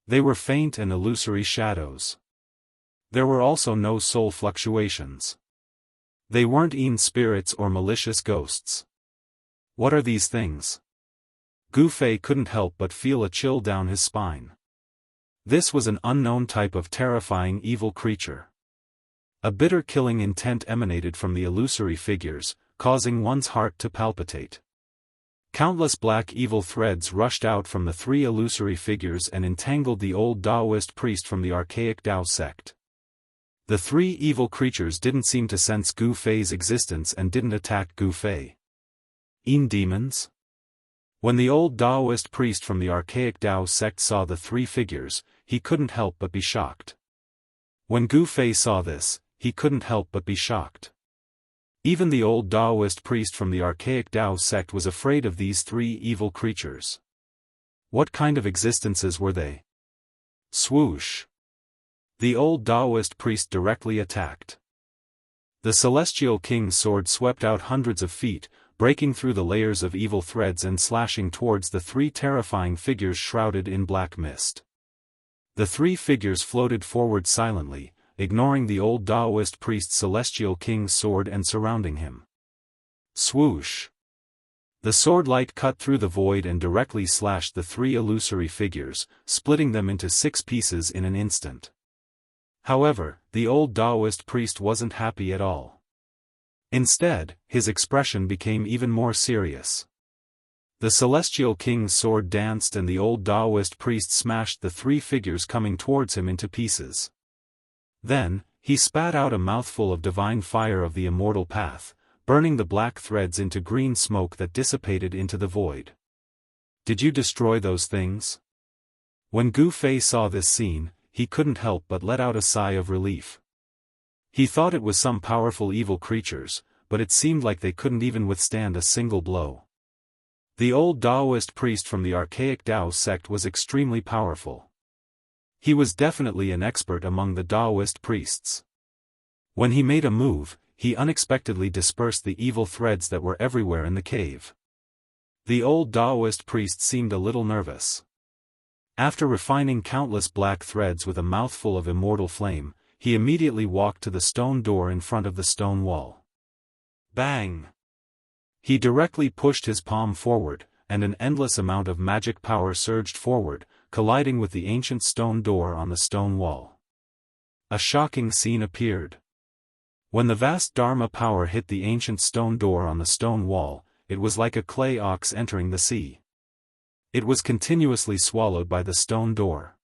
They were faint and illusory shadows. There were also no soul fluctuations. They weren't even spirits or malicious ghosts. What are these things? Gu Fei couldn't help but feel a chill down his spine. This was an unknown type of terrifying evil creature. A bitter killing intent emanated from the illusory figures, causing one's heart to palpitate. Countless black evil threads rushed out from the 3 illusory figures and entangled the old Daoist priest from the archaic Dao sect. The 3 evil creatures didn't seem to sense Gu Fei's existence and didn't attack Gu Fei. Demons? When the old Daoist priest from the archaic Dao sect saw the 3 figures, he couldn't help but be shocked. When Gu Fei saw this, he couldn't help but be shocked. Even the old Daoist priest from the archaic Dao sect was afraid of these 3 evil creatures. What kind of existences were they? Swoosh! The old Daoist priest directly attacked. The celestial king's sword swept out hundreds of feet, breaking through the layers of evil threads and slashing towards the three terrifying figures shrouded in black mist. The three figures floated forward silently, ignoring the old Daoist priest's celestial king's sword and surrounding him. Swoosh! The sword light cut through the void and directly slashed the three illusory figures, splitting them into 6 pieces in an instant. However, the old Daoist priest wasn't happy at all. Instead, his expression became even more serious. The celestial king's sword danced and the old Daoist priest smashed the three figures coming towards him into pieces. Then, he spat out a mouthful of divine fire of the immortal path, burning the black threads into green smoke that dissipated into the void. Did you destroy those things? When Gu Fei saw this scene, he couldn't help but let out a sigh of relief. He thought it was some powerful evil creatures, but it seemed like they couldn't even withstand a single blow. The old Daoist priest from the archaic Dao sect was extremely powerful. He was definitely an expert among the Daoist priests. When he made a move, he unexpectedly dispersed the evil threads that were everywhere in the cave. The old Daoist priest seemed a little nervous. After refining countless black threads with a mouthful of immortal flame, he immediately walked to the stone door in front of the stone wall. Bang! He directly pushed his palm forward, and an endless amount of magic power surged forward, colliding with the ancient stone door on the stone wall. A shocking scene appeared. When the vast Dharma power hit the ancient stone door on the stone wall, it was like a clay ox entering the sea. It was continuously swallowed by the stone door.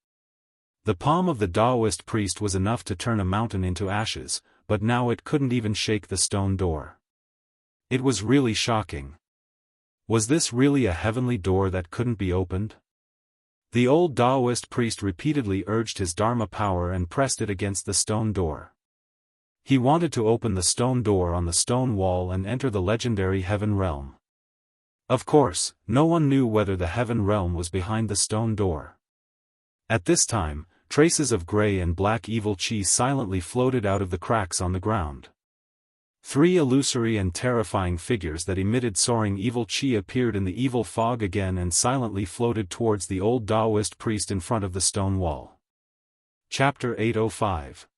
The palm of the Daoist priest was enough to turn a mountain into ashes, but now it couldn't even shake the stone door. It was really shocking. Was this really a heavenly door that couldn't be opened? The old Daoist priest repeatedly urged his Dharma power and pressed it against the stone door. He wanted to open the stone door on the stone wall and enter the legendary heaven realm. Of course, no one knew whether the heaven realm was behind the stone door. At this time, traces of gray and black evil chi silently floated out of the cracks on the ground. 3 illusory and terrifying figures that emitted soaring evil chi appeared in the evil fog again and silently floated towards the old Daoist priest in front of the stone wall. Chapter 805.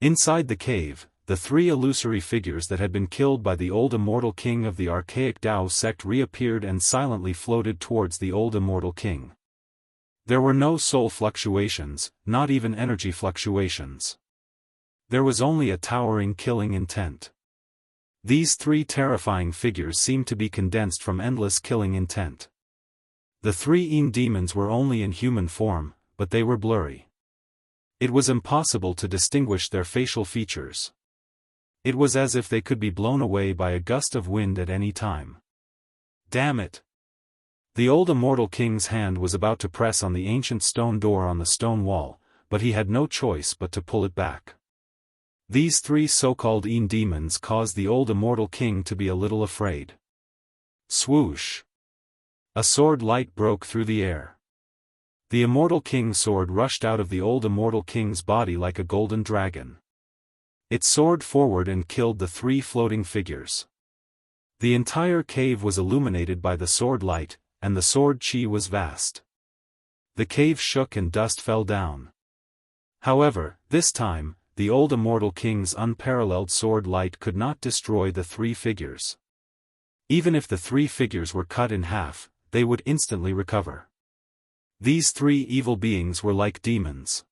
Inside the cave, the 3 illusory figures that had been killed by the old immortal king of the archaic Dao sect reappeared and silently floated towards the old immortal king. There were no soul fluctuations, not even energy fluctuations. There was only a towering killing intent. These 3 terrifying figures seemed to be condensed from endless killing intent. The 3 demons were only in human form, but they were blurry. It was impossible to distinguish their facial features. It was as if they could be blown away by a gust of wind at any time. Damn it! The old immortal king's hand was about to press on the ancient stone door on the stone wall, but he had no choice but to pull it back. These 3 so-called demons caused the old immortal king to be a little afraid. Swoosh! A sword light broke through the air. The immortal king's sword rushed out of the old immortal king's body like a golden dragon. It soared forward and killed the 3 floating figures. The entire cave was illuminated by the sword light, and the sword chi was vast. The cave shook and dust fell down. However, this time, the old immortal king's unparalleled sword light could not destroy the 3 figures. Even if the 3 figures were cut in half, they would instantly recover. These 3 evil beings were like demons.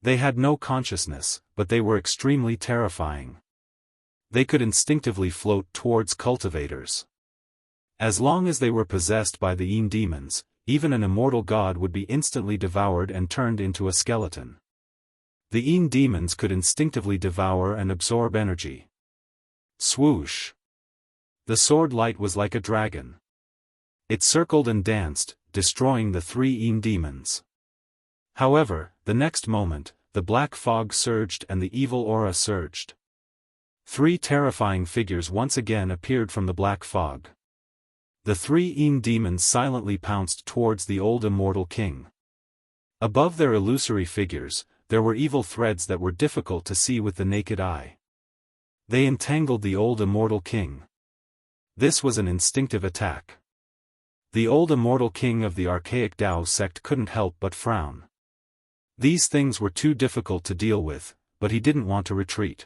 They had no consciousness, but they were extremely terrifying. They could instinctively float towards cultivators. As long as they were possessed by the demons, even an immortal god would be instantly devoured and turned into a skeleton. The demons could instinctively devour and absorb energy. Swoosh! The sword light was like a dragon. It circled and danced, destroying the 3 demons. However, the next moment, the black fog surged and the evil aura surged. 3 terrifying figures once again appeared from the black fog. The 3 demons silently pounced towards the old immortal king. Above their illusory figures, there were evil threads that were difficult to see with the naked eye. They entangled the old immortal king. This was an instinctive attack. The old immortal king of the archaic Dao sect couldn't help but frown. These things were too difficult to deal with, but he didn't want to retreat.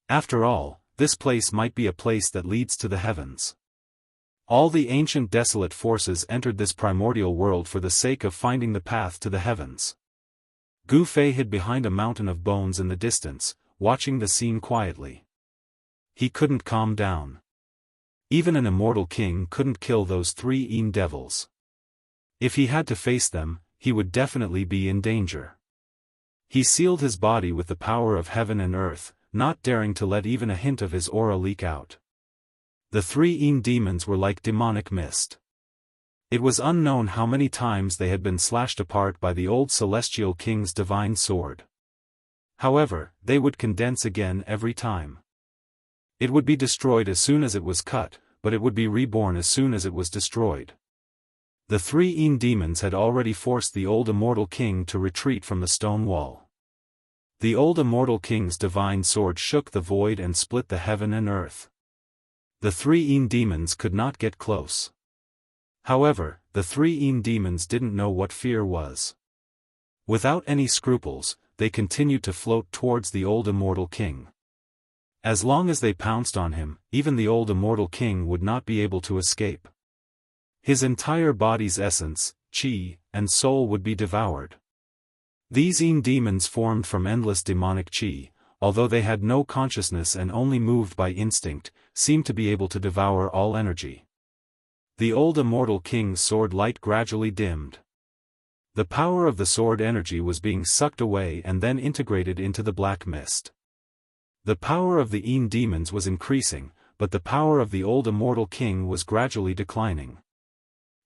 After all, this place might be a place that leads to the heavens. All the ancient desolate forces entered this primordial world for the sake of finding the path to the heavens. Gu Fei hid behind a mountain of bones in the distance, watching the scene quietly. He couldn't calm down. Even an immortal king couldn't kill those 3 Yin devils. If he had to face them, he would definitely be in danger. He sealed his body with the power of heaven and earth, not daring to let even a hint of his aura leak out. The 3 Yin demons were like demonic mist. It was unknown how many times they had been slashed apart by the old celestial king's divine sword. However, they would condense again every time. It would be destroyed as soon as it was cut, but it would be reborn as soon as it was destroyed. The 3 Yin demons had already forced the old immortal king to retreat from the stone wall. The old immortal king's divine sword shook the void and split the heaven and earth. The 3 Yin demons could not get close. However, the 3 Yin demons didn't know what fear was. Without any scruples, they continued to float towards the old immortal king. As long as they pounced on him, even the old immortal king would not be able to escape. His entire body's essence, qi, and soul would be devoured. These Yin demons formed from endless demonic qi, although they had no consciousness and only moved by instinct, seemed to be able to devour all energy. The old immortal king's sword light gradually dimmed. The power of the sword energy was being sucked away and then integrated into the black mist. The power of the Yin demons was increasing, but the power of the old immortal king was gradually declining.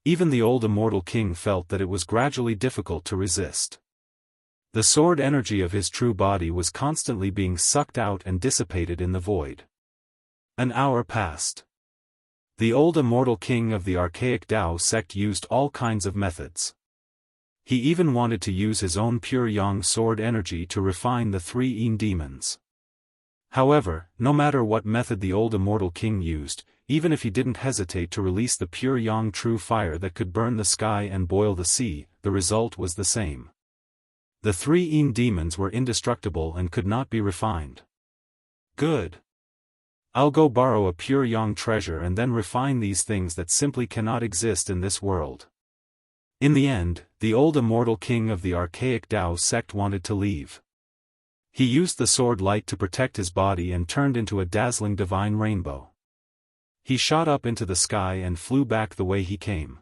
Even the old immortal king felt that it was gradually difficult to resist. The sword energy of his true body was constantly being sucked out and dissipated in the void. An hour passed. The old immortal king of the archaic Dao sect used all kinds of methods. He even wanted to use his own pure yang sword energy to refine the 3 Yin demons. However, no matter what method the old immortal king used, even if he didn't hesitate to release the pure yang true fire that could burn the sky and boil the sea, the result was the same. The 3 Yin demons were indestructible and could not be refined. Good. I'll go borrow a pure yang treasure and then refine these things that simply cannot exist in this world. In the end, the old immortal king of the archaic Dao sect wanted to leave. He used the sword light to protect his body and turned into a dazzling divine rainbow. He shot up into the sky and flew back the way he came.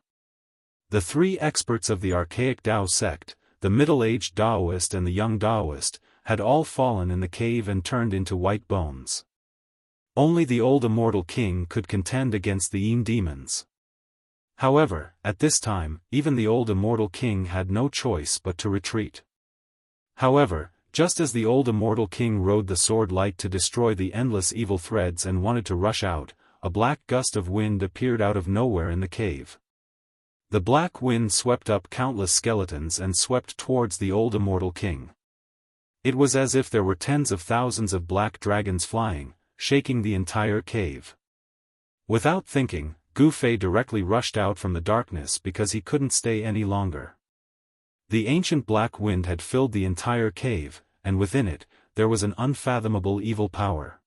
The 3 experts of the archaic Dao sect, the middle-aged Daoist and the young Daoist, had all fallen in the cave and turned into white bones. Only the old immortal king could contend against the Yin demons. However, at this time, even the old immortal king had no choice but to retreat. However, just as the old immortal king rode the sword light to destroy the endless evil threads and wanted to rush out, a black gust of wind appeared out of nowhere in the cave. The black wind swept up countless skeletons and swept towards the old immortal king. It was as if there were tens of thousands of black dragons flying, shaking the entire cave. Without thinking, Gu Fei directly rushed out from the darkness because he couldn't stay any longer. The ancient black wind had filled the entire cave, and within it, there was an unfathomable evil power.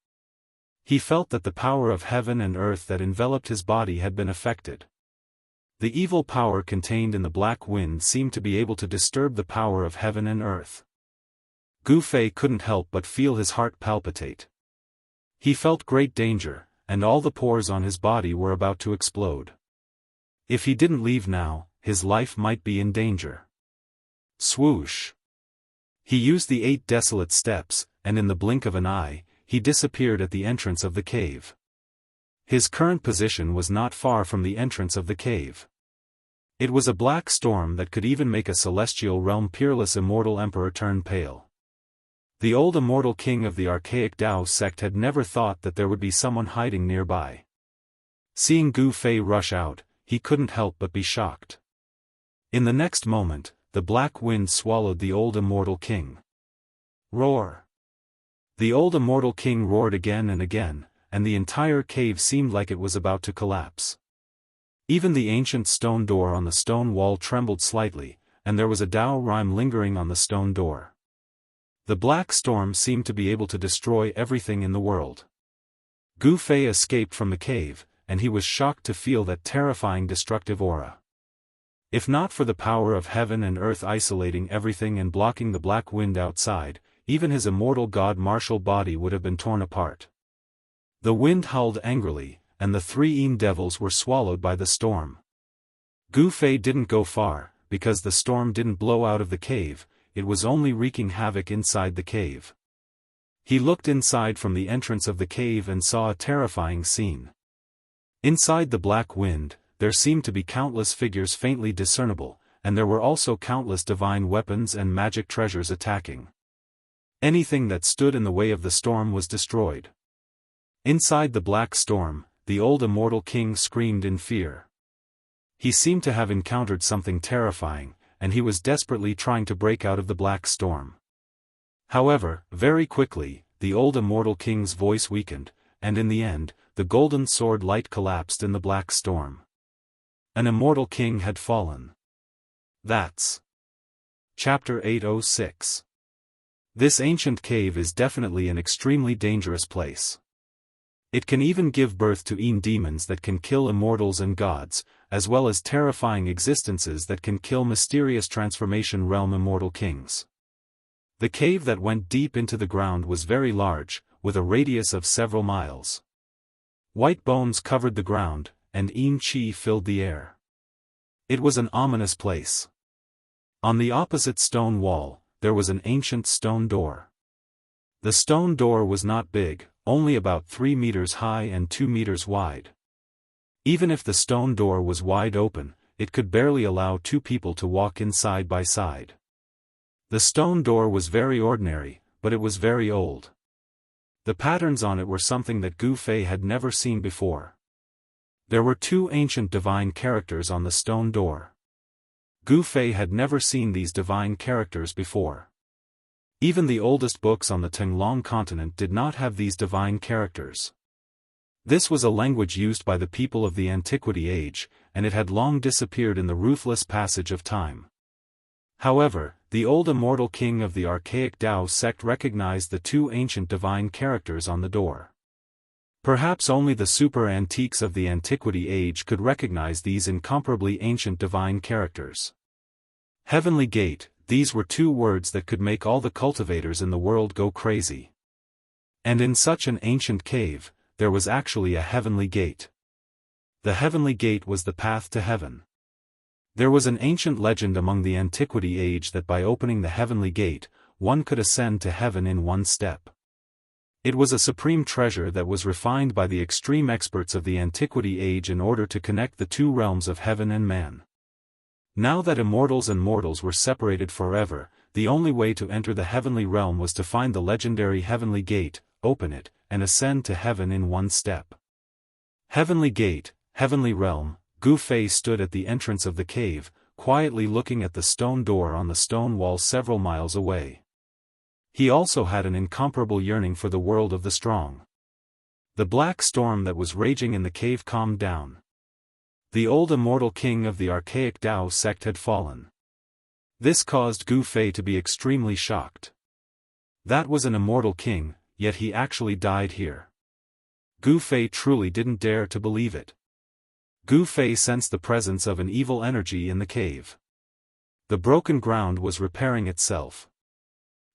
He felt that the power of heaven and earth that enveloped his body had been affected. The evil power contained in the black wind seemed to be able to disturb the power of heaven and earth. Gu Fei couldn't help but feel his heart palpitate. He felt great danger, and all the pores on his body were about to explode. If he didn't leave now, his life might be in danger. Swoosh! He used the 8 desolate steps, and in the blink of an eye, he disappeared at the entrance of the cave. His current position was not far from the entrance of the cave. It was a black storm that could even make a celestial realm peerless immortal emperor turn pale. The old immortal king of the archaic Dao sect had never thought that there would be someone hiding nearby. Seeing Gu Fei rush out, he couldn't help but be shocked. In the next moment, the black wind swallowed the old immortal king. Roar! The old immortal king roared again and again, and the entire cave seemed like it was about to collapse. Even the ancient stone door on the stone wall trembled slightly, and there was a Dao rhyme lingering on the stone door. The black storm seemed to be able to destroy everything in the world. Gu Fei escaped from the cave, and he was shocked to feel that terrifying destructive aura. If not for the power of heaven and earth isolating everything and blocking the black wind outside, even his immortal god-martial body would have been torn apart. The wind howled angrily, and the three devils were swallowed by the storm. Gu Fei didn't go far, because the storm didn't blow out of the cave, it was only wreaking havoc inside the cave. He looked inside from the entrance of the cave and saw a terrifying scene. Inside the black wind, there seemed to be countless figures faintly discernible, and there were also countless divine weapons and magic treasures attacking. Anything that stood in the way of the storm was destroyed. Inside the black storm, the old immortal king screamed in fear. He seemed to have encountered something terrifying, and he was desperately trying to break out of the black storm. However, very quickly, the old immortal king's voice weakened, and in the end, the golden sword light collapsed in the black storm. An immortal king had fallen. That's Chapter 806. This ancient cave is definitely an extremely dangerous place. It can even give birth to demons that can kill immortals and gods, as well as terrifying existences that can kill mysterious transformation realm immortal kings. The cave that went deep into the ground was very large, with a radius of several miles. White bones covered the ground, and qi filled the air. It was an ominous place. On the opposite stone wall, there was an ancient stone door. The stone door was not big, only about 3 meters high and 2 meters wide. Even if the stone door was wide open, it could barely allow two people to walk in side by side. The stone door was very ordinary, but it was very old. The patterns on it were something that Gu Fei had never seen before. There were 2 ancient divine characters on the stone door. Gu Fei had never seen these divine characters before. Even the oldest books on the Tenglong continent did not have these divine characters. This was a language used by the people of the Antiquity Age, and it had long disappeared in the ruthless passage of time. However, the old immortal king of the archaic Dao sect recognized the 2 ancient divine characters on the door. Perhaps only the super antiques of the Antiquity Age could recognize these incomparably ancient divine characters. Heavenly Gate, these were 2 words that could make all the cultivators in the world go crazy. And in such an ancient cave, there was actually a heavenly gate. The heavenly gate was the path to heaven. There was an ancient legend among the Antiquity Age that by opening the heavenly gate, one could ascend to heaven in one step. It was a supreme treasure that was refined by the extreme experts of the Antiquity Age in order to connect the 2 realms of heaven and man. Now that immortals and mortals were separated forever, the only way to enter the heavenly realm was to find the legendary heavenly gate, open it, and ascend to heaven in one step. Heavenly gate, heavenly realm. Gu Fei stood at the entrance of the cave, quietly looking at the stone door on the stone wall several miles away. He also had an incomparable yearning for the world of the strong. The black storm that was raging in the cave calmed down. The old immortal king of the archaic Dao sect had fallen. This caused Gu Fei to be extremely shocked. That was an immortal king, yet he actually died here. Gu Fei truly didn't dare to believe it. Gu Fei sensed the presence of an evil energy in the cave. The broken ground was repairing itself.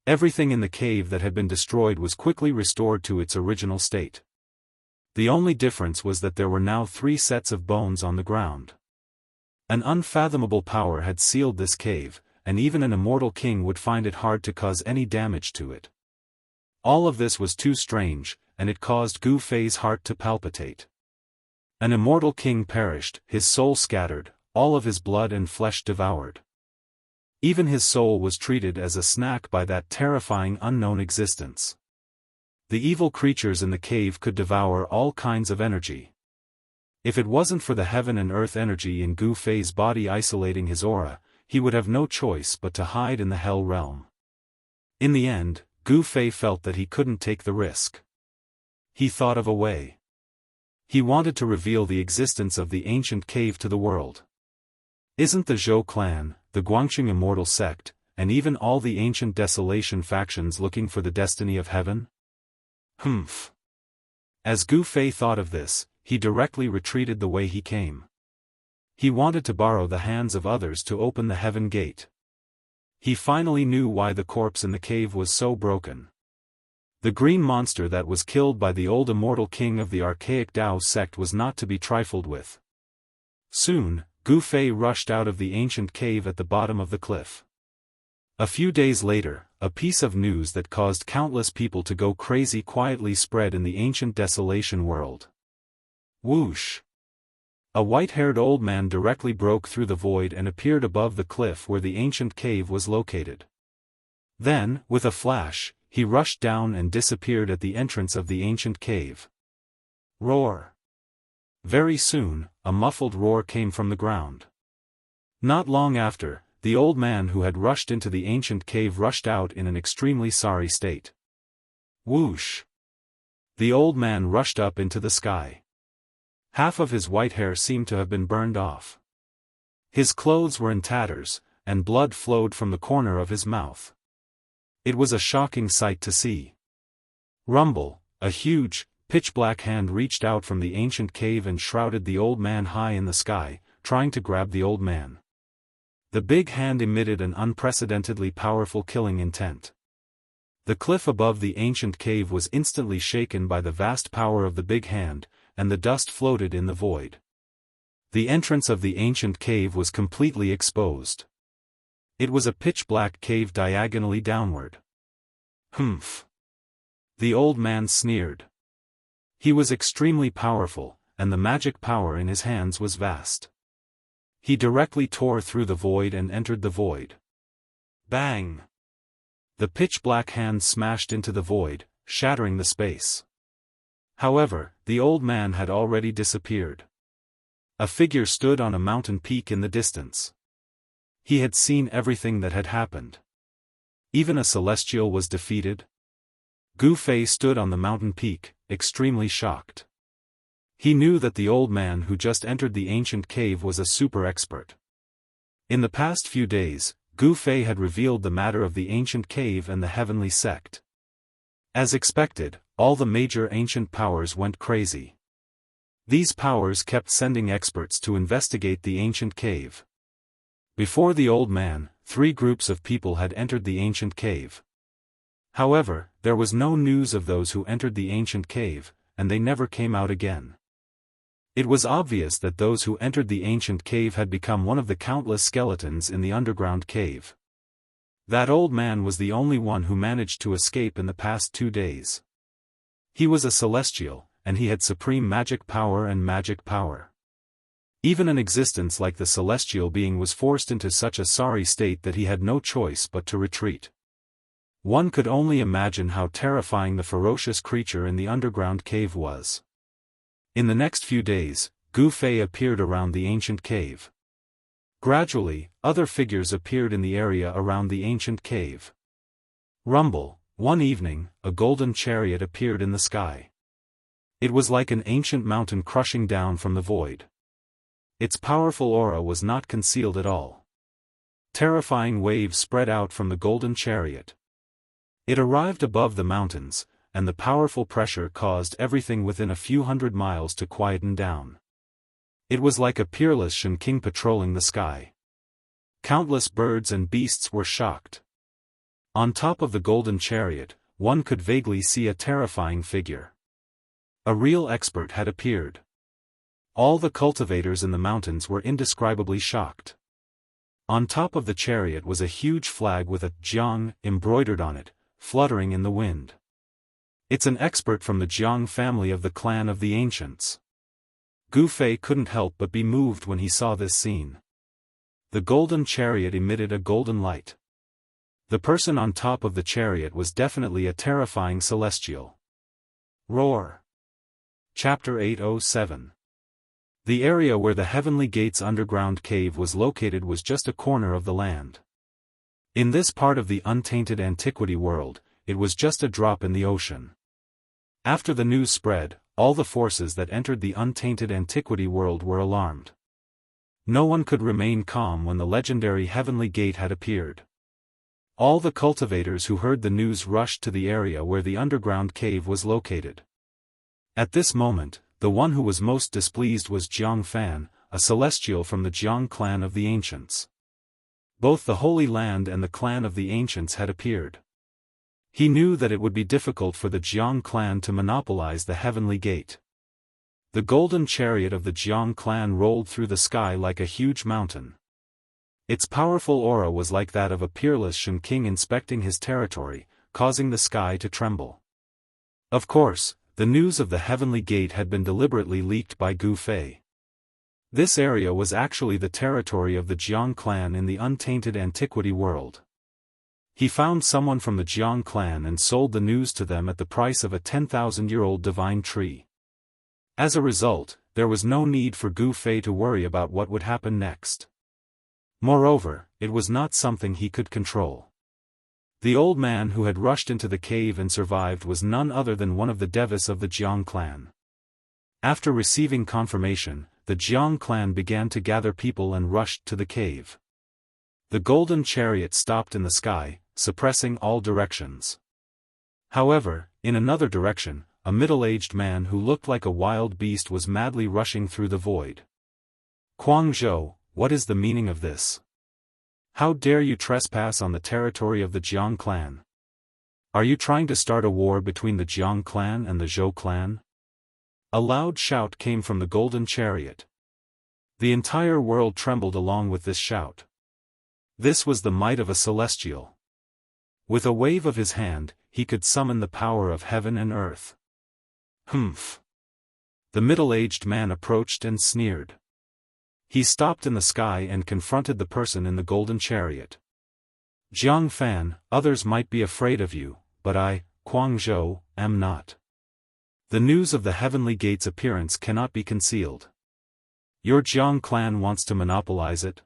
Everything in the cave that had been destroyed was quickly restored to its original state. The only difference was that there were now 3 sets of bones on the ground. An unfathomable power had sealed this cave, and even an immortal king would find it hard to cause any damage to it. All of this was too strange, and it caused Gu Fei's heart to palpitate. An immortal king perished, his soul scattered, all of his blood and flesh devoured. Even his soul was treated as a snack by that terrifying unknown existence. The evil creatures in the cave could devour all kinds of energy. If it wasn't for the heaven and earth energy in Gu Fei's body isolating his aura, he would have no choice but to hide in the hell realm. In the end, Gu Fei felt that he couldn't take the risk. He thought of a way. He wanted to reveal the existence of the ancient cave to the world. Isn't the Zhou clan, the Guangqing Immortal sect, and even all the ancient desolation factions looking for the destiny of heaven? Humph. As Gu Fei thought of this, he directly retreated the way he came. He wanted to borrow the hands of others to open the heaven gate. He finally knew why the corpse in the cave was so broken. The green monster that was killed by the old immortal king of the archaic Daoist sect was not to be trifled with. Soon, Gu Fei rushed out of the ancient cave at the bottom of the cliff. A few days later, a piece of news that caused countless people to go crazy quietly spread in the ancient desolation world. Whoosh! A white-haired old man directly broke through the void and appeared above the cliff where the ancient cave was located. Then, with a flash, he rushed down and disappeared at the entrance of the ancient cave. Roar! Very soon, a muffled roar came from the ground. Not long after, the old man who had rushed into the ancient cave rushed out in an extremely sorry state. Whoosh! The old man rushed up into the sky. Half of his white hair seemed to have been burned off. His clothes were in tatters, and blood flowed from the corner of his mouth. It was a shocking sight to see. Rumble, a huge, pitch-black hand reached out from the ancient cave and shrouded the old man high in the sky, trying to grab the old man. The big hand emitted an unprecedentedly powerful killing intent. The cliff above the ancient cave was instantly shaken by the vast power of the big hand, and the dust floated in the void. The entrance of the ancient cave was completely exposed. It was a pitch-black cave diagonally downward. Humph! The old man sneered. He was extremely powerful, and the magic power in his hands was vast. He directly tore through the void and entered the void. Bang! The pitch-black hand smashed into the void, shattering the space. However, the old man had already disappeared. A figure stood on a mountain peak in the distance. He had seen everything that had happened. Even a celestial was defeated? Gu Fei stood on the mountain peak, extremely shocked. He knew that the old man who just entered the ancient cave was a super expert. In the past few days, Gu Fei had revealed the matter of the ancient cave and the heavenly sect. As expected, all the major ancient powers went crazy. These powers kept sending experts to investigate the ancient cave. Before the old man, 3 groups of people had entered the ancient cave. However, there was no news of those who entered the ancient cave, and they never came out again. It was obvious that those who entered the ancient cave had become one of the countless skeletons in the underground cave. That old man was the only one who managed to escape in the past 2 days. He was a celestial, and he had supreme magic power and magic power. Even an existence like the celestial being was forced into such a sorry state that he had no choice but to retreat. One could only imagine how terrifying the ferocious creature in the underground cave was. In the next few days, Gu Fei appeared around the ancient cave. Gradually, other figures appeared in the area around the ancient cave. Rumble, one evening, a golden chariot appeared in the sky. It was like an ancient mountain crushing down from the void. Its powerful aura was not concealed at all. Terrifying waves spread out from the golden chariot. It arrived above the mountains, and the powerful pressure caused everything within a few hundred miles to quieten down. It was like a peerless Shen King patrolling the sky. Countless birds and beasts were shocked. On top of the golden chariot, one could vaguely see a terrifying figure. A real expert had appeared. All the cultivators in the mountains were indescribably shocked. On top of the chariot was a huge flag with a Jiang embroidered on it, fluttering in the wind. It's an expert from the Jiang family of the clan of the ancients. Gu Fei couldn't help but be moved when he saw this scene. The golden chariot emitted a golden light. The person on top of the chariot was definitely a terrifying celestial. Roar! Chapter 807. The area where the Heavenly Gate's underground cave was located was just a corner of the land. In this part of the untainted antiquity world, it was just a drop in the ocean. After the news spread, all the forces that entered the untainted antiquity world were alarmed. No one could remain calm when the legendary Heavenly Gate had appeared. All the cultivators who heard the news rushed to the area where the underground cave was located. At this moment, the one who was most displeased was Jiang Fan, a celestial from the Jiang clan of the Ancients. Both the Holy Land and the clan of the Ancients had appeared. He knew that it would be difficult for the Jiang clan to monopolize the Heavenly Gate. The golden chariot of the Jiang clan rolled through the sky like a huge mountain. Its powerful aura was like that of a peerless Shen king inspecting his territory, causing the sky to tremble. Of course, the news of the Heavenly Gate had been deliberately leaked by Gu Fei. This area was actually the territory of the Jiang clan in the untainted antiquity world. He found someone from the Jiang clan and sold the news to them at the price of a 10,000-year-old divine tree. As a result, there was no need for Gu Fei to worry about what would happen next. Moreover, it was not something he could control. The old man who had rushed into the cave and survived was none other than one of the Daoists of the Jiang clan. After receiving confirmation, the Jiang clan began to gather people and rushed to the cave. The golden chariot stopped in the sky, suppressing all directions. However, in another direction, a middle-aged man who looked like a wild beast was madly rushing through the void. Kuang Zhou, what is the meaning of this? How dare you trespass on the territory of the Jiang clan? Are you trying to start a war between the Jiang clan and the Zhou clan? A loud shout came from the golden chariot. The entire world trembled along with this shout. This was the might of a celestial. With a wave of his hand, he could summon the power of heaven and earth. Humph! The middle-aged man approached and sneered. He stopped in the sky and confronted the person in the golden chariot. Jiang Fan, others might be afraid of you, but I, Kuang Zhou, am not. The news of the Heavenly Gate's appearance cannot be concealed. Your Jiang clan wants to monopolize it?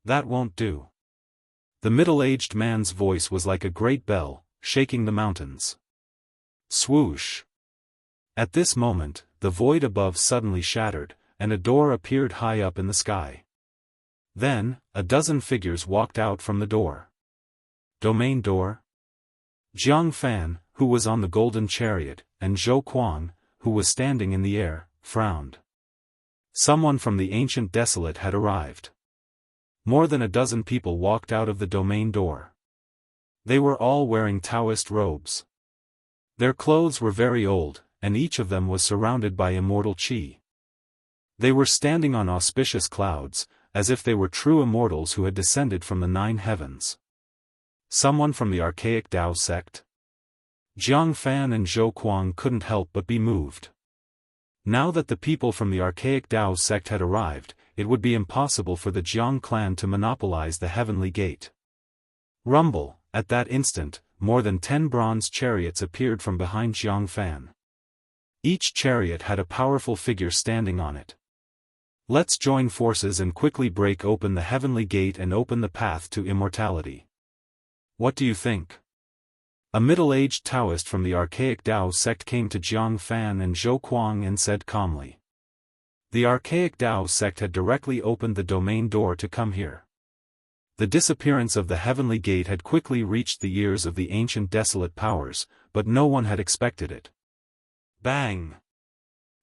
That won't do. The middle-aged man's voice was like a great bell, shaking the mountains. Swoosh! At this moment, the void above suddenly shattered, and a door appeared high up in the sky. Then, a dozen figures walked out from the door. Domain door? Jiang Fan, who was on the golden chariot, and Zhou Kuang, who was standing in the air, frowned. Someone from the ancient desolate had arrived. More than a dozen people walked out of the domain door. They were all wearing Daoist robes. Their clothes were very old, and each of them was surrounded by immortal qi. They were standing on auspicious clouds, as if they were true immortals who had descended from the 9 heavens. Someone from the archaic Dao sect? Jiang Fan and Zhou Kuang couldn't help but be moved. Now that the people from the archaic Dao sect had arrived, it would be impossible for the Jiang clan to monopolize the Heavenly Gate. Rumble, at that instant, more than 10 bronze chariots appeared from behind Jiang Fan. Each chariot had a powerful figure standing on it. Let's join forces and quickly break open the Heavenly Gate and open the path to immortality. What do you think? A middle-aged Daoist from the archaic Dao sect came to Jiang Fan and Zhou Kuang and said calmly. The archaic Dao sect had directly opened the domain door to come here. The disappearance of the Heavenly Gate had quickly reached the ears of the ancient desolate powers, but no one had expected it. Bang!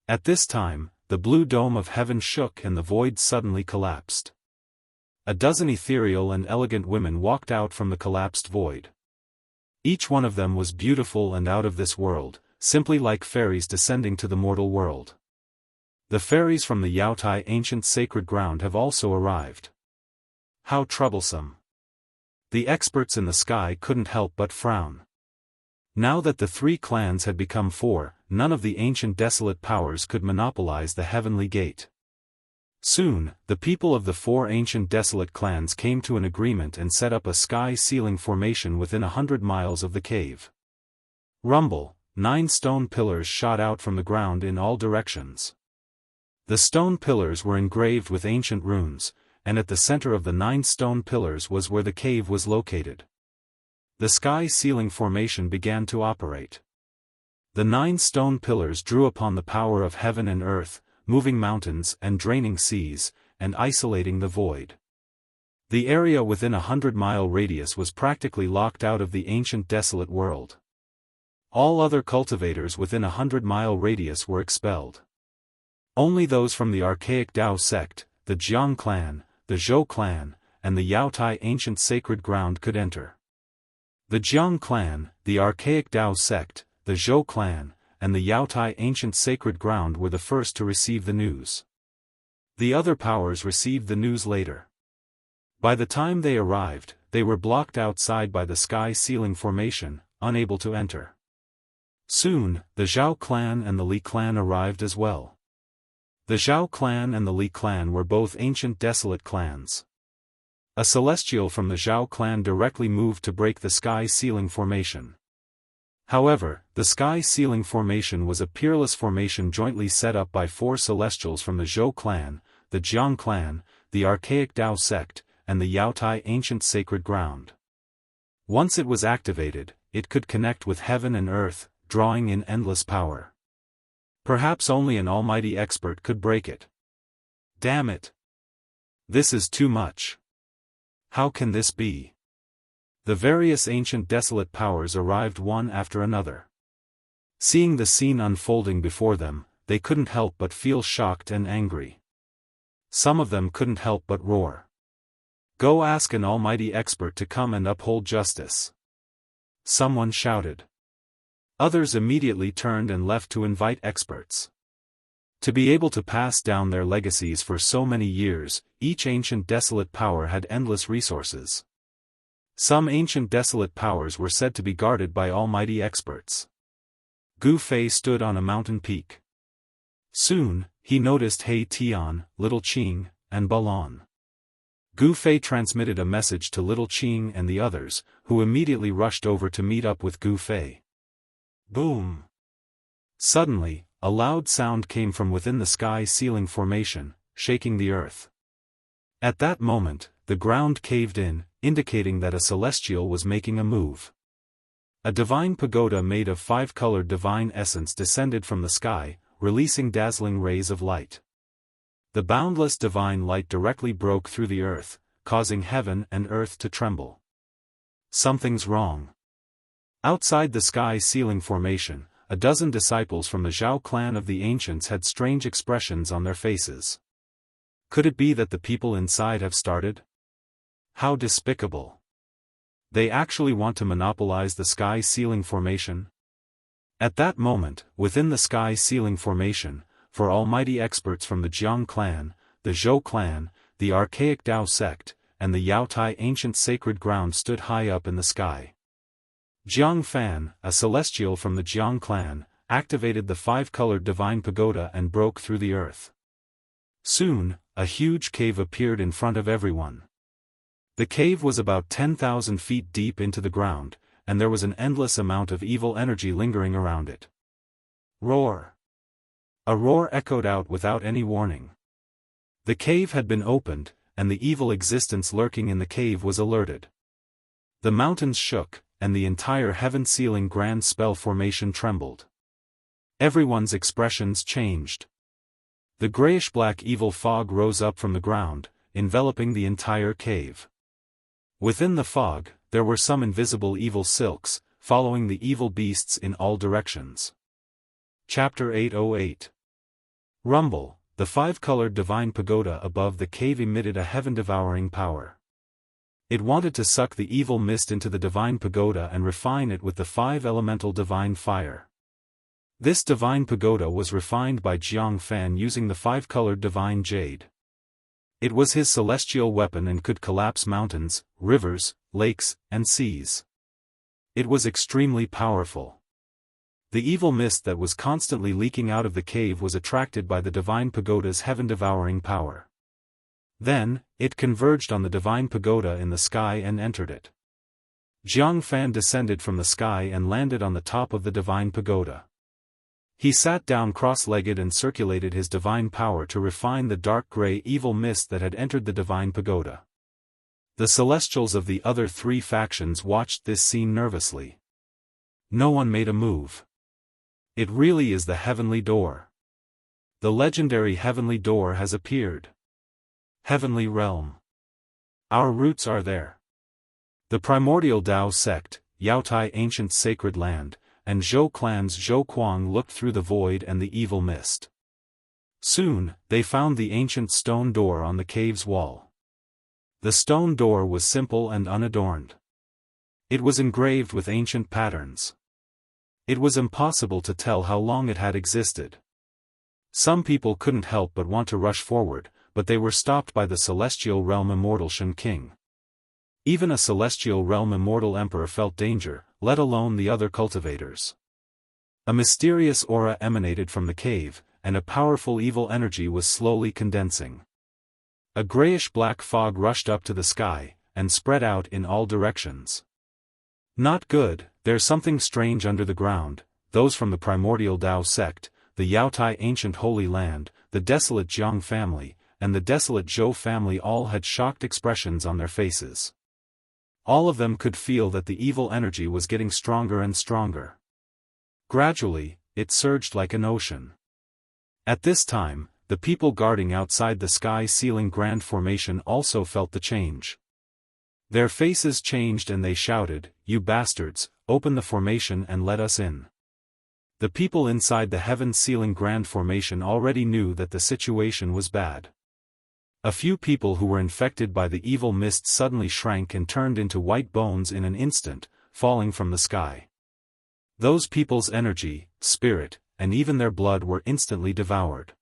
At this time, the blue dome of heaven shook and the void suddenly collapsed. A dozen ethereal and elegant women walked out from the collapsed void. Each one of them was beautiful and out of this world, simply like fairies descending to the mortal world. The fairies from the Yaotai ancient sacred ground have also arrived. How troublesome. The experts in the sky couldn't help but frown. Now that the 3 clans had become 4, none of the ancient desolate powers could monopolize the Heavenly Gate. Soon, the people of the 4 ancient desolate clans came to an agreement and set up a sky-ceiling formation within 100 miles of the cave. Rumble, 9 stone pillars shot out from the ground in all directions. The stone pillars were engraved with ancient runes, and at the center of the 9 stone pillars was where the cave was located. the sky ceiling formation began to operate. The 9 stone pillars drew upon the power of heaven and earth, moving mountains and draining seas, and isolating the void. The area within a 100-mile radius was practically locked out of the ancient desolate world. All other cultivators within a 100-mile radius were expelled. Only those from the archaic Dao sect, the Jiang clan, the Zhou clan, and the Yaotai ancient sacred ground could enter. The Jiang clan, the archaic Dao sect, the Zhou clan, and the Yaotai ancient sacred ground were the first to receive the news. The other powers received the news later. By the time they arrived, they were blocked outside by the sky ceiling formation, unable to enter. Soon, the Zhao clan and the Li clan arrived as well. The Zhao clan and the Li clan were both ancient desolate clans. A celestial from the Zhao clan directly moved to break the sky ceiling formation. However, the sky ceiling formation was a peerless formation jointly set up by 4 celestials from the Zhou clan, the Jiang clan, the archaic Dao sect, and the Yaotai ancient sacred ground. Once it was activated, it could connect with heaven and earth, drawing in endless power. Perhaps only an almighty expert could break it. Damn it! This is too much. How can this be? The various ancient desolate powers arrived one after another. Seeing the scene unfolding before them, they couldn't help but feel shocked and angry. Some of them couldn't help but roar. Go ask an almighty expert to come and uphold justice. Someone shouted. Others immediately turned and left to invite experts. To be able to pass down their legacies for so many years, each ancient desolate power had endless resources. Some ancient desolate powers were said to be guarded by almighty experts. Gu Fei stood on a mountain peak. Soon, he noticed He Tian, Little Qing, and Balon. Gu Fei transmitted a message to Little Qing and the others, who immediately rushed over to meet up with Gu Fei. Boom! Suddenly, a loud sound came from within the sky ceiling formation, shaking the earth. At that moment, the ground caved in, indicating that a celestial was making a move. A divine pagoda made of 5-colored divine essence descended from the sky, releasing dazzling rays of light. The boundless divine light directly broke through the earth, causing heaven and earth to tremble. Something's wrong. Outside the sky ceiling formation, a dozen disciples from the Zhao clan of the ancients had strange expressions on their faces. Could it be that the people inside have started? How despicable. They actually want to monopolize the sky ceiling formation? At that moment, within the sky ceiling formation, 4 almighty experts from the Jiang clan, the Zhou clan, the archaic Dao sect, and the Yaotai ancient sacred ground stood high up in the sky. Jiang Fan, a celestial from the Jiang clan, activated the 5-colored divine pagoda and broke through the earth. Soon, a huge cave appeared in front of everyone. The cave was about 10,000 feet deep into the ground, and there was an endless amount of evil energy lingering around it. Roar! A roar echoed out without any warning. The cave had been opened, and the evil existence lurking in the cave was alerted. The mountains shook, and the entire heaven-sealing grand spell formation trembled. Everyone's expressions changed. The grayish-black evil fog rose up from the ground, enveloping the entire cave. Within the fog, there were some invisible evil silks, following the evil beasts in all directions. Chapter 808. Rumble, the 5-colored divine pagoda above the cave emitted a heaven-devouring power. It wanted to suck the evil mist into the divine pagoda and refine it with the 5-elemental divine fire. This divine pagoda was refined by Jiang Fan using the 5-colored divine jade. It was his celestial weapon and could collapse mountains, rivers, lakes, and seas. It was extremely powerful. The evil mist that was constantly leaking out of the cave was attracted by the divine pagoda's heaven-devouring power. Then, it converged on the divine pagoda in the sky and entered it. Jiang Fan descended from the sky and landed on the top of the divine pagoda. He sat down cross-legged and circulated his divine power to refine the dark gray evil mist that had entered the divine pagoda. The celestials of the other three factions watched this scene nervously. No one made a move. It really is the heavenly door. The legendary heavenly door has appeared. Heavenly realm. Our roots are there. The primordial Dao sect, Yaotai ancient sacred land, and Zhou clan's Zhou Kuang looked through the void and the evil mist. Soon, they found the ancient stone door on the cave's wall. The stone door was simple and unadorned. It was engraved with ancient patterns. It was impossible to tell how long it had existed. Some people couldn't help but want to rush forward, but they were stopped by the celestial realm immortal Shen King. Even a celestial realm immortal emperor felt danger, let alone the other cultivators. A mysterious aura emanated from the cave, and a powerful evil energy was slowly condensing. A grayish-black fog rushed up to the sky, and spread out in all directions. Not good, there's something strange under the ground. Those from the primordial Dao sect, the Yaotai ancient holy land, the desolate Jiang family, and the desolate Zhou family all had shocked expressions on their faces. All of them could feel that the evil energy was getting stronger and stronger. Gradually, it surged like an ocean. At this time, the people guarding outside the sky-ceiling grand formation also felt the change. Their faces changed and they shouted, "You bastards, open the formation and let us in." The people inside the heaven-ceiling grand formation already knew that the situation was bad. A few people who were infected by the evil mist suddenly shrank and turned into white bones in an instant, falling from the sky. Those people's energy, spirit, and even their blood were instantly devoured.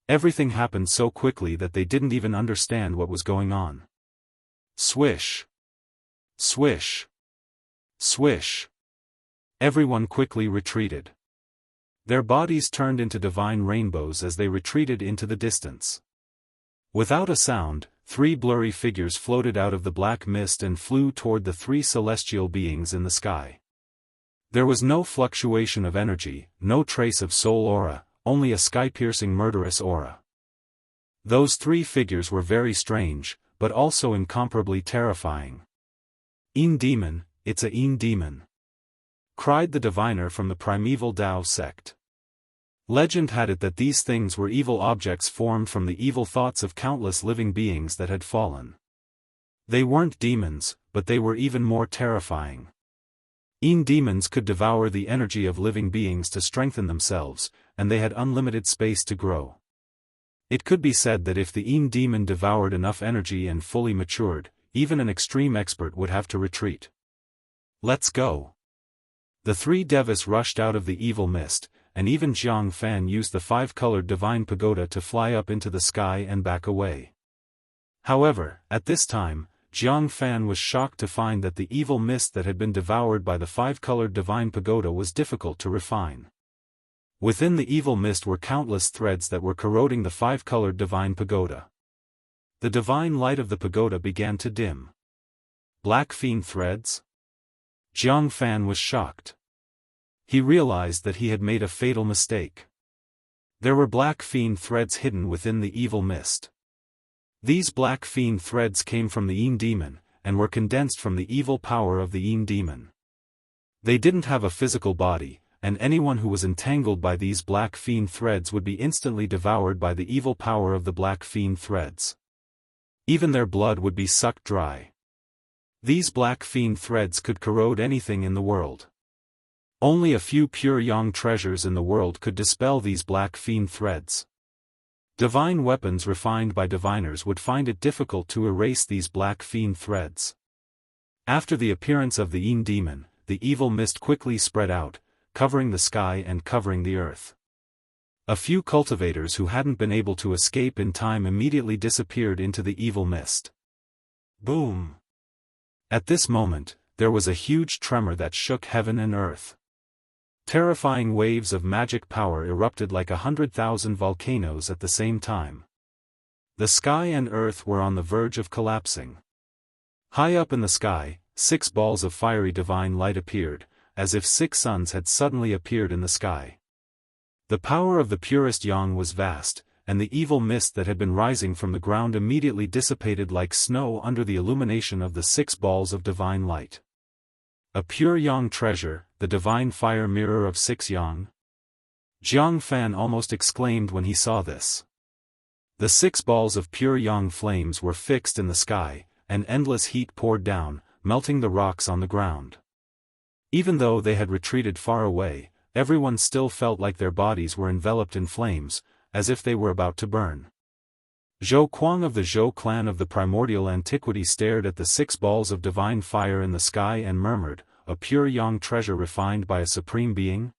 Everything happened so quickly that they didn't even understand what was going on. Swish! Swish! Swish! Everyone quickly retreated. Their bodies turned into divine rainbows as they retreated into the distance. Without a sound, three blurry figures floated out of the black mist and flew toward the three celestial beings in the sky. There was no fluctuation of energy, no trace of soul aura, only a sky-piercing murderous aura. Those three figures were very strange, but also incomparably terrifying. "Een demon, it's a Een demon!" cried the diviner from the primeval Dao sect. Legend had it that these things were evil objects formed from the evil thoughts of countless living beings that had fallen. They weren't demons, but they were even more terrifying. Een demons could devour the energy of living beings to strengthen themselves, and they had unlimited space to grow. It could be said that if the Een demon devoured enough energy and fully matured, even an extreme expert would have to retreat. "Let's go!" The three Devis rushed out of the evil mist, and even Jiang Fan used the five-colored divine pagoda to fly up into the sky and back away. However, at this time, Jiang Fan was shocked to find that the evil mist that had been devoured by the five-colored divine pagoda was difficult to refine. Within the evil mist were countless threads that were corroding the five-colored divine pagoda. The divine light of the pagoda began to dim. Black fiend threads? Jiang Fan was shocked. He realized that he had made a fatal mistake. There were black fiend threads hidden within the evil mist. These black fiend threads came from the Een demon, and were condensed from the evil power of the Een demon. They didn't have a physical body, and anyone who was entangled by these black fiend threads would be instantly devoured by the evil power of the black fiend threads. Even their blood would be sucked dry. These black fiend threads could corrode anything in the world. Only a few pure yang treasures in the world could dispel these black fiend threads. Divine weapons refined by diviners would find it difficult to erase these black fiend threads. After the appearance of the Een demon, the evil mist quickly spread out, covering the sky and covering the earth. A few cultivators who hadn't been able to escape in time immediately disappeared into the evil mist. Boom! At this moment, there was a huge tremor that shook heaven and earth. Terrifying waves of magic power erupted like 100,000 volcanoes at the same time. The sky and earth were on the verge of collapsing. High up in the sky, 6 balls of fiery divine light appeared, as if 6 suns had suddenly appeared in the sky. The power of the purest yang was vast, and the evil mist that had been rising from the ground immediately dissipated like snow under the illumination of the 6 balls of divine light. A pure yang treasure, the divine fire mirror of 6 yang? Jiang Fan almost exclaimed when he saw this. The 6 balls of pure yang flames were fixed in the sky, and endless heat poured down, melting the rocks on the ground. Even though they had retreated far away, everyone still felt like their bodies were enveloped in flames, as if they were about to burn. Zhou Kuang of the Zhou clan of the primordial antiquity stared at the 6 balls of divine fire in the sky and murmured, "A pure yang treasure refined by a supreme being?"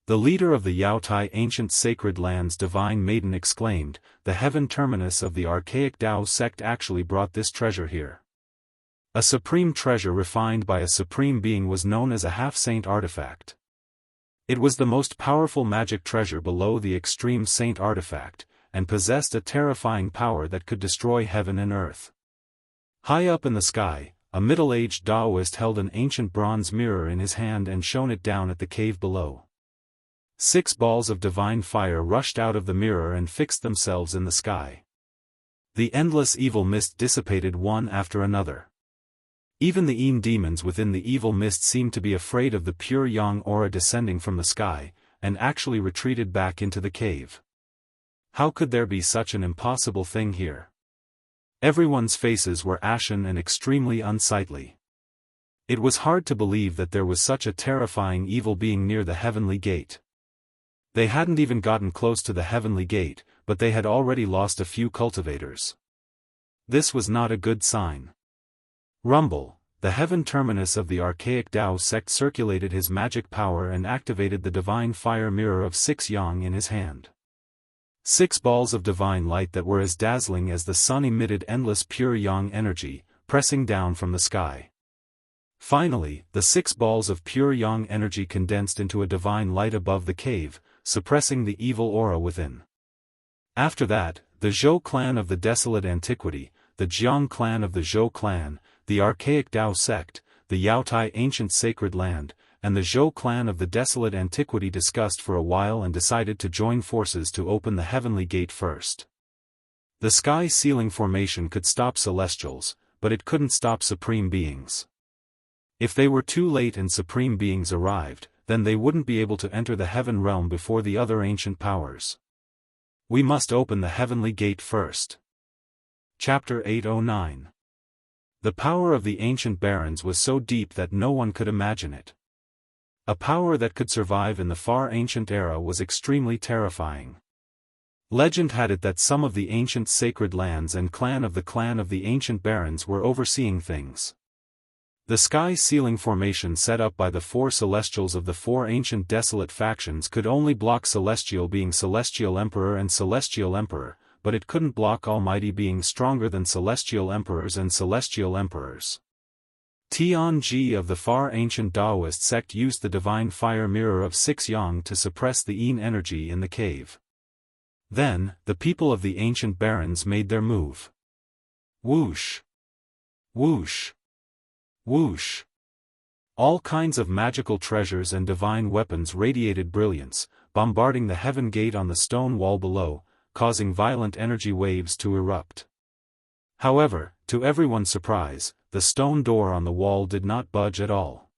The leader of the Yao Tai ancient sacred lands divine maiden exclaimed, "The heaven terminus of the archaic Dao sect actually brought this treasure here." A supreme treasure refined by a supreme being was known as a half-saint artifact. It was the most powerful magic treasure below the extreme saint artifact, and possessed a terrifying power that could destroy heaven and earth. High up in the sky, a middle-aged Daoist held an ancient bronze mirror in his hand and shone it down at the cave below. 6 balls of divine fire rushed out of the mirror and fixed themselves in the sky. The endless evil mist dissipated one after another. Even the Yin demons within the evil mist seemed to be afraid of the pure yang aura descending from the sky, and actually retreated back into the cave. How could there be such an impossible thing here? Everyone's faces were ashen and extremely unsightly. It was hard to believe that there was such a terrifying evil being near the heavenly gate. They hadn't even gotten close to the heavenly gate, but they had already lost a few cultivators. This was not a good sign. Rumble, the heaven terminus of the archaic Dao sect, circulated his magic power and activated the divine fire mirror of 6 yang in his hand. 6 balls of divine light that were as dazzling as the sun emitted endless pure yang energy, pressing down from the sky. Finally, the 6 balls of pure yang energy condensed into a divine light above the cave, suppressing the evil aura within. After that, the Zhou clan of the desolate antiquity, the Jiang clan of the Zhou clan, the archaic Dao sect, the Yao Tai ancient sacred land, and the Zhou clan of the desolate antiquity discussed for a while and decided to join forces to open the heavenly gate first. The sky ceiling formation could stop celestials, but it couldn't stop supreme beings. If they were too late and supreme beings arrived, then they wouldn't be able to enter the heaven realm before the other ancient powers. We must open the heavenly gate first. Chapter 809. The power of the ancient barons was so deep that no one could imagine it. A power that could survive in the far ancient era was extremely terrifying. Legend had it that some of the ancient sacred lands and clan of the ancient barons were overseeing things. The sky ceiling formation set up by the 4 celestials of the 4 ancient desolate factions could only block celestial being Celestial Emperor and Celestial Emperor, but it couldn't block almighty beings stronger than Celestial Emperors and Celestial Emperors. Tianji of the far ancient Daoist sect used the divine fire mirror of 6 yang to suppress the Yin energy in the cave. Then, the people of the ancient barons made their move. Whoosh! Whoosh! Whoosh! All kinds of magical treasures and divine weapons radiated brilliance, bombarding the heaven gate on the stone wall below, causing violent energy waves to erupt. However, to everyone's surprise, the stone door on the wall did not budge at all.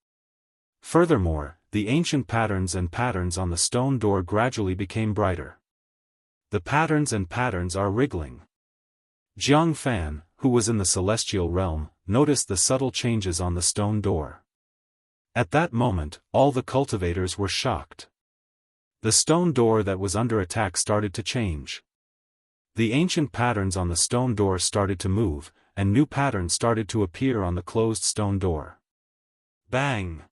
Furthermore, the ancient patterns on the stone door gradually became brighter. The patterns are wriggling. Jiang Fan, who was in the celestial realm, noticed the subtle changes on the stone door. At that moment, all the cultivators were shocked. The stone door that was under attack started to change. The ancient patterns on the stone door started to move, and new patterns started to appear on the closed stone door. Bang!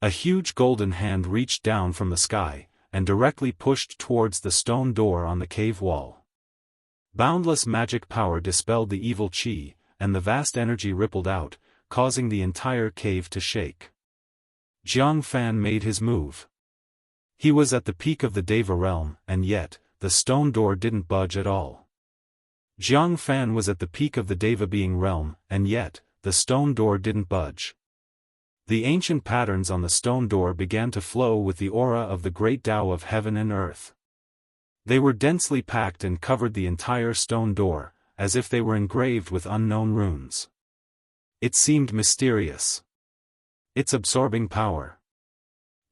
A huge golden hand reached down from the sky, and directly pushed towards the stone door on the cave wall. Boundless magic power dispelled the evil qi, and the vast energy rippled out, causing the entire cave to shake. Jiang Fan made his move. He was at the peak of the Deva realm, and yet, the stone door didn't budge at all. Jiang Fan was at the peak of the Deva being realm, and yet, the stone door didn't budge. The ancient patterns on the stone door began to flow with the aura of the great Tao of heaven and earth. They were densely packed and covered the entire stone door, as if they were engraved with unknown runes. It seemed mysterious. Its absorbing power.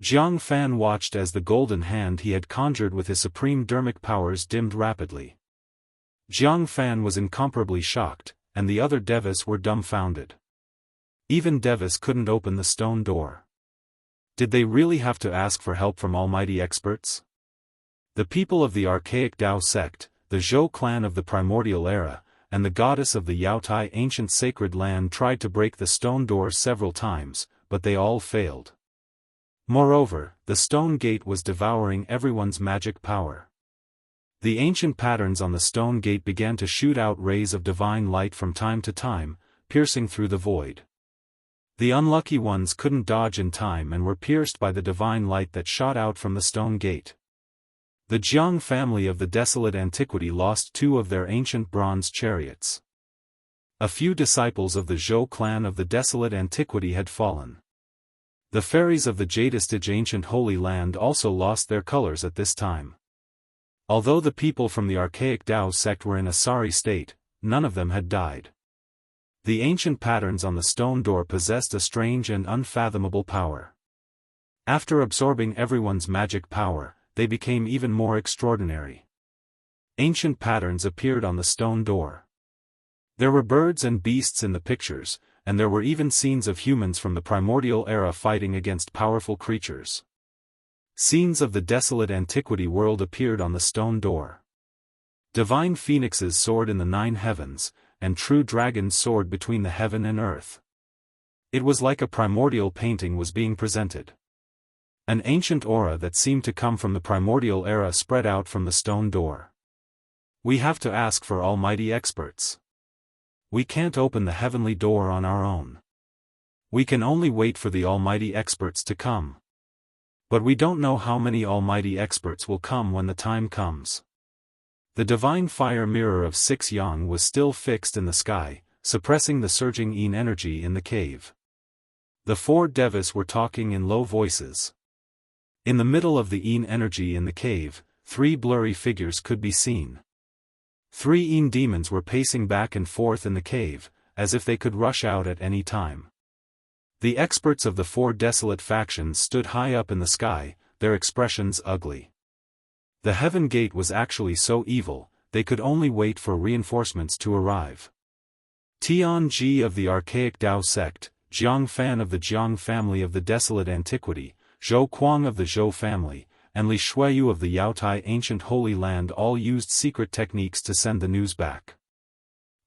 Jiang Fan watched as the golden hand he had conjured with his supreme dermic powers dimmed rapidly. Jiang Fan was incomparably shocked, and the other Devis were dumbfounded. Even Devis couldn't open the stone door. Did they really have to ask for help from almighty experts? The people of the archaic Dao sect, the Zhou clan of the primordial era, and the goddess of the Yaotai ancient sacred land tried to break the stone door several times, but they all failed. Moreover, the stone gate was devouring everyone's magic power. The ancient patterns on the stone gate began to shoot out rays of divine light from time to time, piercing through the void. The unlucky ones couldn't dodge in time and were pierced by the divine light that shot out from the stone gate. The Jiang family of the desolate antiquity lost 2 of their ancient bronze chariots. A few disciples of the Zhou clan of the desolate antiquity had fallen. The fairies of the Daoist ancient holy land also lost their colors at this time. Although the people from the archaic Dao sect were in a sorry state, none of them had died. The ancient patterns on the stone door possessed a strange and unfathomable power. After absorbing everyone's magic power, they became even more extraordinary. Ancient patterns appeared on the stone door. There were birds and beasts in the pictures, and there were even scenes of humans from the primordial era fighting against powerful creatures. Scenes of the desolate antiquity world appeared on the stone door. Divine phoenixes soared in the 9 heavens, and true dragons soared between the heaven and earth. It was like a primordial painting was being presented. An ancient aura that seemed to come from the primordial era spread out from the stone door. We have to ask for almighty experts. We can't open the heavenly door on our own. We can only wait for the almighty experts to come. But we don't know how many almighty experts will come when the time comes. The divine fire mirror of 6 Yang was still fixed in the sky, suppressing the surging yin energy in the cave. The 4 Devis were talking in low voices. In the middle of the yin energy in the cave, 3 blurry figures could be seen. 3 yin demons were pacing back and forth in the cave, as if they could rush out at any time. The experts of the 4 desolate factions stood high up in the sky, their expressions ugly. The heaven gate was actually so evil, they could only wait for reinforcements to arrive. Tian Ji of the archaic Dao sect, Jiang Fan of the Jiang family of the desolate antiquity, Zhou Kuang of the Zhou family, and Li Shuiyu of the Yaotai ancient holy land all used secret techniques to send the news back.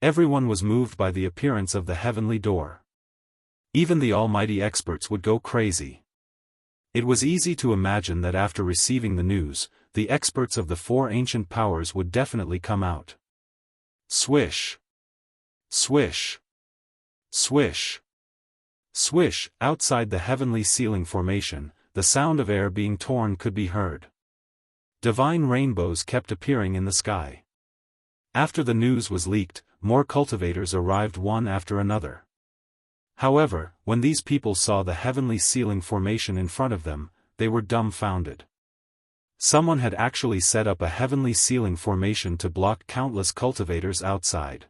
Everyone was moved by the appearance of the heavenly door. Even the almighty experts would go crazy. It was easy to imagine that after receiving the news, the experts of the 4 ancient powers would definitely come out. Swish! Swish! Swish! Swish! Outside the heavenly ceiling formation, the sound of air being torn could be heard. Divine rainbows kept appearing in the sky. After the news was leaked, more cultivators arrived one after another. However, when these people saw the heavenly ceiling formation in front of them, they were dumbfounded. Someone had actually set up a heavenly ceiling formation to block countless cultivators outside.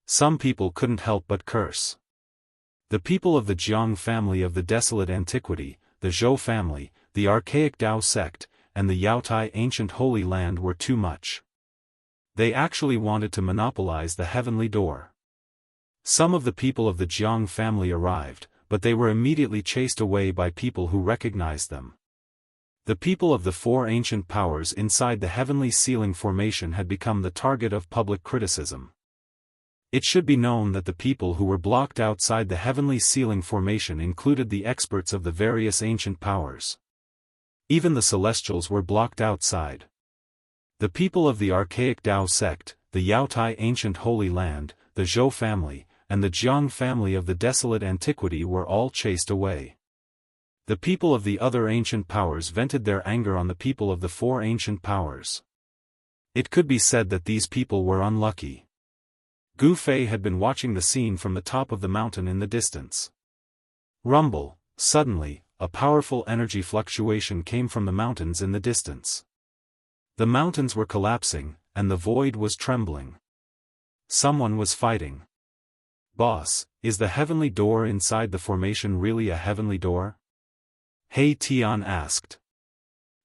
Some people couldn't help but curse. The people of the Jiang family of the desolate antiquity, the Zhou family, the archaic Dao sect, and the Yaotai ancient holy land were too much. They actually wanted to monopolize the heavenly door. Some of the people of the Jiang family arrived, but they were immediately chased away by people who recognized them. The people of the 4 ancient powers inside the heavenly ceiling formation had become the target of public criticism. It should be known that the people who were blocked outside the heavenly ceiling formation included the experts of the various ancient powers. Even the celestials were blocked outside. The people of the archaic Dao sect, the Yaotai ancient holy land, the Zhou family, and the Jiang family of the desolate antiquity were all chased away. The people of the other ancient powers vented their anger on the people of the 4 ancient powers. It could be said that these people were unlucky. Gu Fei had been watching the scene from the top of the mountain in the distance. Rumble! Suddenly, a powerful energy fluctuation came from the mountains in the distance. The mountains were collapsing, and the void was trembling. Someone was fighting. Boss, is the heavenly door inside the formation really a heavenly door? He Tian asked.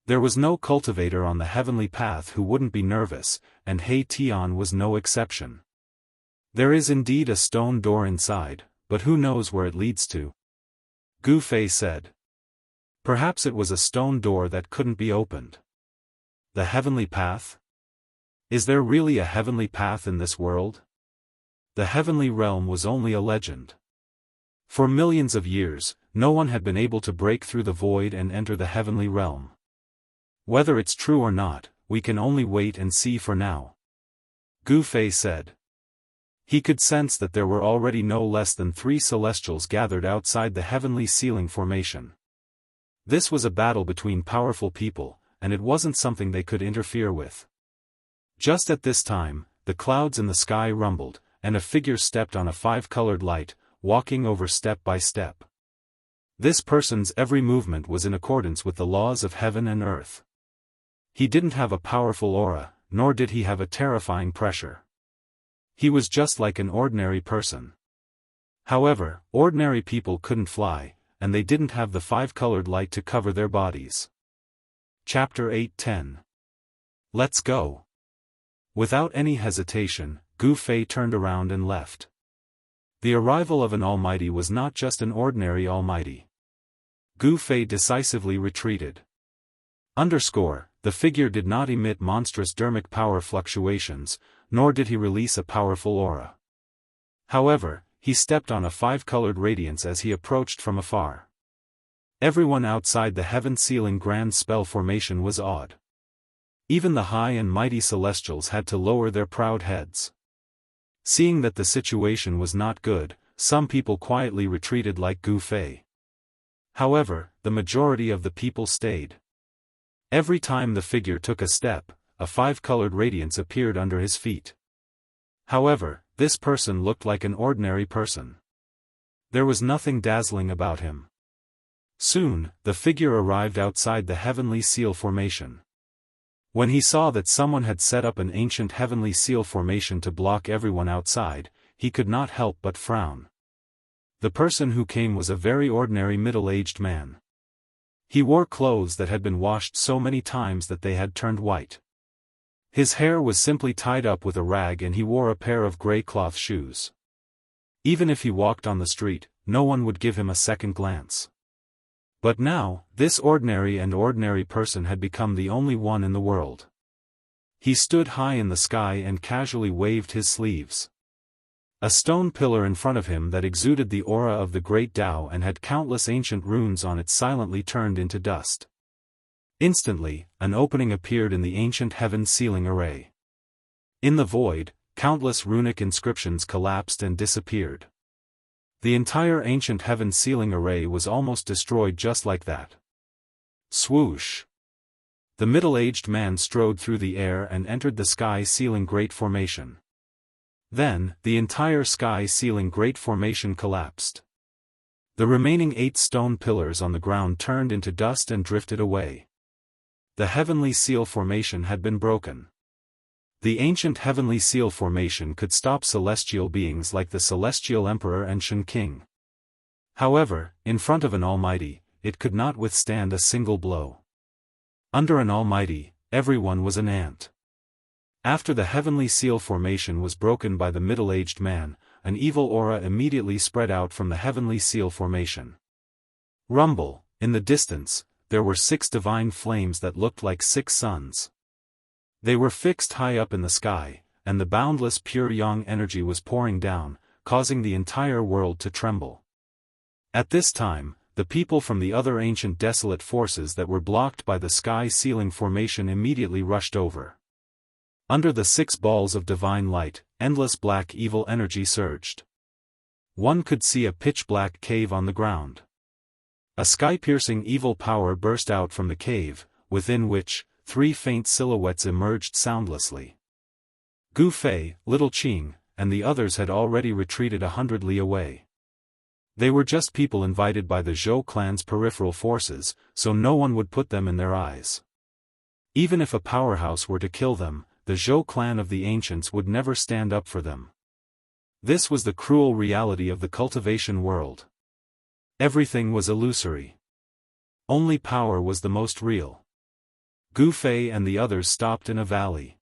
There was no cultivator on the heavenly path who wouldn't be nervous, and He Tian was no exception. There is indeed a stone door inside, but who knows where it leads to? Gu Fei said. Perhaps it was a stone door that couldn't be opened. The heavenly path? Is there really a heavenly path in this world? The heavenly realm was only a legend. For millions of years, no one had been able to break through the void and enter the heavenly realm. Whether it's true or not, we can only wait and see for now. Gu Fei said. He could sense that there were already no less than 3 celestials gathered outside the heavenly ceiling formation. This was a battle between powerful people, and it wasn't something they could interfere with. Just at this time, the clouds in the sky rumbled, and a figure stepped on a 5-colored light, walking over step by step. This person's every movement was in accordance with the laws of heaven and earth. He didn't have a powerful aura, nor did he have a terrifying pressure. He was just like an ordinary person. However, ordinary people couldn't fly, and they didn't have the 5-colored light to cover their bodies. Chapter 8:10. Let's go. Without any hesitation, Gu Fei turned around and left. The arrival of an almighty was not just an ordinary almighty. Gu Fei decisively retreated. The figure did not emit monstrous dermic power fluctuations, nor did he release a powerful aura. However, he stepped on a 5-colored radiance as he approached from afar. Everyone outside the heaven-sealing grand spell formation was awed. Even the high and mighty celestials had to lower their proud heads. Seeing that the situation was not good, some people quietly retreated like Gu Fei. However, the majority of the people stayed. Every time the figure took a step, a 5-colored radiance appeared under his feet. However, this person looked like an ordinary person. There was nothing dazzling about him. Soon, the figure arrived outside the heavenly seal formation. When he saw that someone had set up an ancient heavenly seal formation to block everyone outside, he could not help but frown. The person who came was a very ordinary middle-aged man. He wore clothes that had been washed so many times that they had turned white. His hair was simply tied up with a rag and he wore a pair of gray cloth shoes. Even if he walked on the street, no one would give him a second glance. But now, this ordinary person had become the only one in the world. He stood high in the sky and casually waved his sleeves. A stone pillar in front of him that exuded the aura of the great Tao and had countless ancient runes on it silently turned into dust. Instantly, an opening appeared in the ancient heaven sealing array. In the void, countless runic inscriptions collapsed and disappeared. The entire ancient heaven sealing array was almost destroyed just like that. Swoosh! The middle-aged man strode through the air and entered the sky-sealing great formation. Then, the entire sky-sealing great formation collapsed. The remaining 8 stone pillars on the ground turned into dust and drifted away. The heavenly seal formation had been broken. The ancient heavenly seal formation could stop celestial beings like the Celestial Emperor and Shen King. However, in front of an almighty, it could not withstand a single blow. Under an almighty, everyone was an ant. After the heavenly seal formation was broken by the middle-aged man, an evil aura immediately spread out from the heavenly seal formation. Rumble, in the distance, there were 6 divine flames that looked like 6 suns. They were fixed high up in the sky, and the boundless pure yang energy was pouring down, causing the entire world to tremble. At this time, the people from the other ancient desolate forces that were blocked by the sky-sealing formation immediately rushed over. Under the 6 balls of divine light, endless black evil energy surged. One could see a pitch-black cave on the ground. A sky-piercing evil power burst out from the cave, within which 3 faint silhouettes emerged soundlessly. Gu Fei, Little Qing, and the others had already retreated 100 li away. They were just people invited by the Zhou clan's peripheral forces, so no one would put them in their eyes. Even if a powerhouse were to kill them, the Zhou clan of the ancients would never stand up for them. This was the cruel reality of the cultivation world. Everything was illusory. Only power was the most real. Gu Fei and the others stopped in a valley.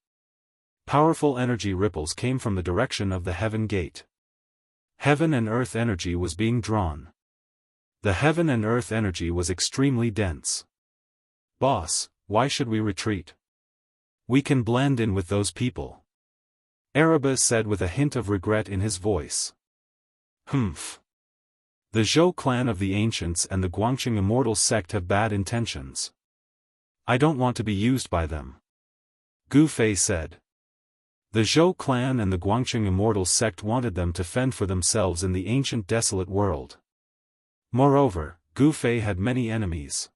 Powerful energy ripples came from the direction of the heaven gate. Heaven and earth energy was being drawn. The heaven and earth energy was extremely dense. "Boss, why should we retreat? We can blend in with those people," Erebus said with a hint of regret in his voice. "Humph. The Zhou clan of the ancients and the Guangqing Immortal sect have bad intentions. I don't want to be used by them," Gu Fei said. The Zhou clan and the Guangqing Immortal sect wanted them to fend for themselves in the ancient desolate world. Moreover, Gu Fei had many enemies.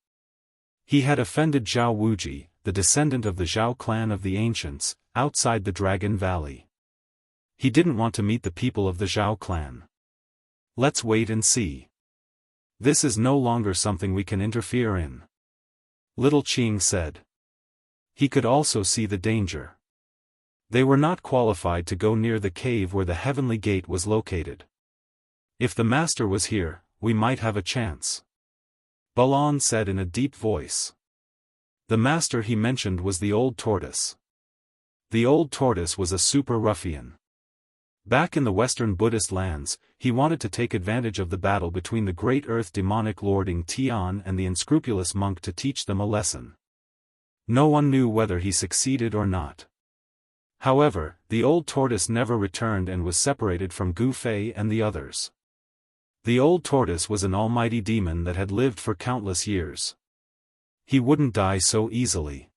He had offended Zhao Wuji, the descendant of the Zhao clan of the ancients, outside the Dragon Valley. He didn't want to meet the people of the Zhao clan. "Let's wait and see. This is no longer something we can interfere in," Little Qing said. He could also see the danger. They were not qualified to go near the cave where the heavenly gate was located. "If the master was here, we might have a chance," Balan said in a deep voice. The master he mentioned was the old tortoise. The old tortoise was a super ruffian. Back in the Western Buddhist lands, he wanted to take advantage of the battle between the great earth demonic lord Ing Tian and the unscrupulous monk to teach them a lesson. No one knew whether he succeeded or not. However, the old tortoise never returned and was separated from Gu Fei and the others. The old tortoise was an almighty demon that had lived for countless years. He wouldn't die so easily.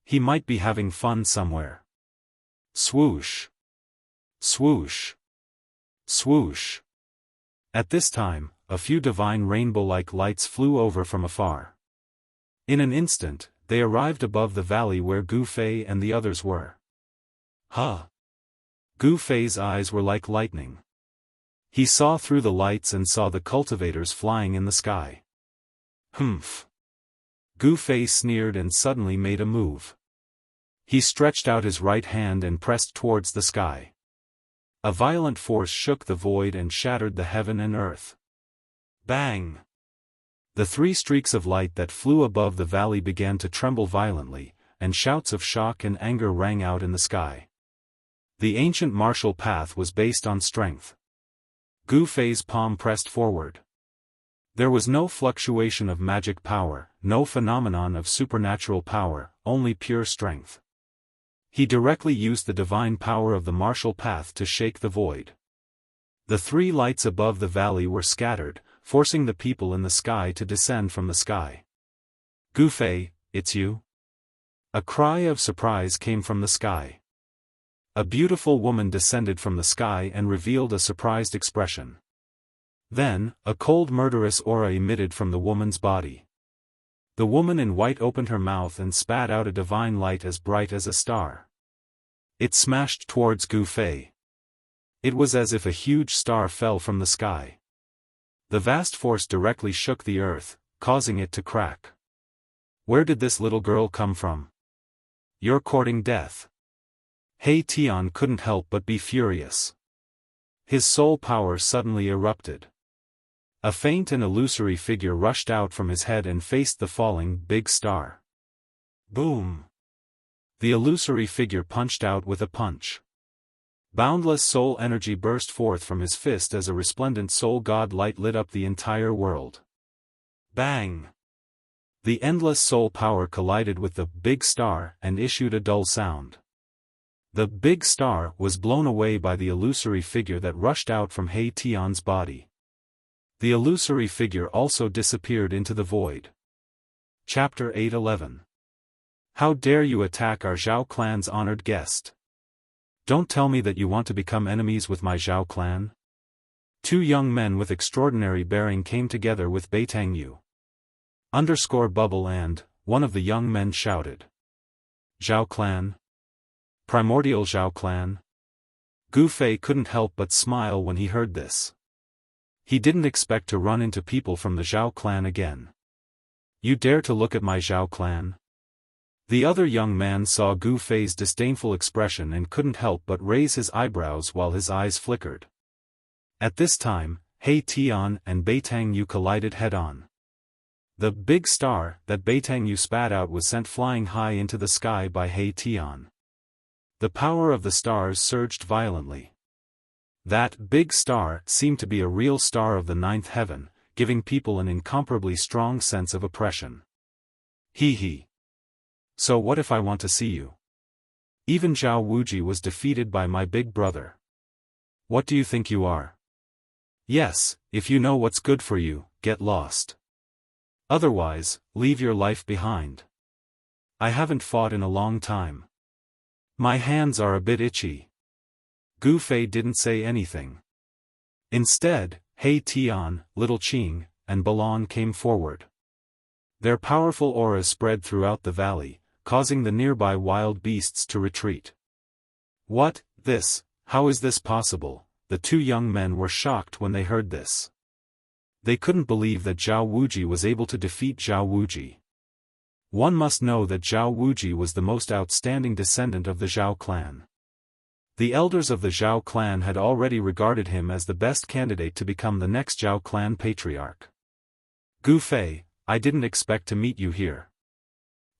He might be having fun somewhere. Swoosh! Swoosh! Swoosh! At this time, a few divine rainbow-like lights flew over from afar. In an instant, they arrived above the valley where Gu Fei and the others were. "Huh!" Gu Fei's eyes were like lightning. He saw through the lights and saw the cultivators flying in the sky. "Humph!" Gu Fei sneered and suddenly made a move. He stretched out his right hand and pressed towards the sky. A violent force shook the void and shattered the heaven and earth. Bang! The three streaks of light that flew above the valley began to tremble violently, and shouts of shock and anger rang out in the sky. The ancient martial path was based on strength. Gu Fei's palm pressed forward. There was no fluctuation of magic power, no phenomenon of supernatural power, only pure strength. He directly used the divine power of the martial path to shake the void. The three lights above the valley were scattered, forcing the people in the sky to descend from the sky. "Gu Fei, it's you?" A cry of surprise came from the sky. A beautiful woman descended from the sky and revealed a surprised expression. Then, a cold murderous aura emitted from the woman's body. The woman in white opened her mouth and spat out a divine light as bright as a star. It smashed towards Gu Fei. It was as if a huge star fell from the sky. The vast force directly shook the earth, causing it to crack. "Where did this little girl come from? You're courting death." He Tian couldn't help but be furious. His soul power suddenly erupted. A faint and illusory figure rushed out from his head and faced the falling big star. Boom! The illusory figure punched out with a punch. Boundless soul energy burst forth from his fist as a resplendent soul god light lit up the entire world. Bang! The endless soul power collided with the big star and issued a dull sound. The big star was blown away by the illusory figure that rushed out from He Tian's body. The illusory figure also disappeared into the void. Chapter 8:11. How dare you attack our Zhao clan's honored guest? Don't tell me that you want to become enemies with my Zhao clan? Two young men with extraordinary bearing came together with Beitangyu. Bubble and, one of the young men shouted. Zhao clan? Primordial Zhao clan? Gu Fei couldn't help but smile when he heard this. He didn't expect to run into people from the Zhao clan again. You dare to look at my Zhao clan? The other young man saw Gu Fei's disdainful expression and couldn't help but raise his eyebrows while his eyes flickered. At this time, He Tian and Beitang Yu collided head-on. The big star that Beitang Yu spat out was sent flying high into the sky by He Tian. The power of the stars surged violently. That big star seemed to be a real star of the ninth heaven, giving people an incomparably strong sense of oppression. He. So what if I want to see you? Even Zhao Wuji was defeated by my big brother. What do you think you are? Yes, if you know what's good for you, get lost. Otherwise, leave your life behind. I haven't fought in a long time. My hands are a bit itchy. Gu Fei didn't say anything. Instead, He Tian, Little Qing, and Balan came forward. Their powerful auras spread throughout the valley, causing the nearby wild beasts to retreat. What, this, how is this possible? The two young men were shocked when they heard this. They couldn't believe that Zhao Wuji was able to defeat Zhao Wuji. One must know that Zhao Wuji was the most outstanding descendant of the Zhao clan. The elders of the Zhao clan had already regarded him as the best candidate to become the next Zhao clan patriarch. Gu Fei, I didn't expect to meet you here.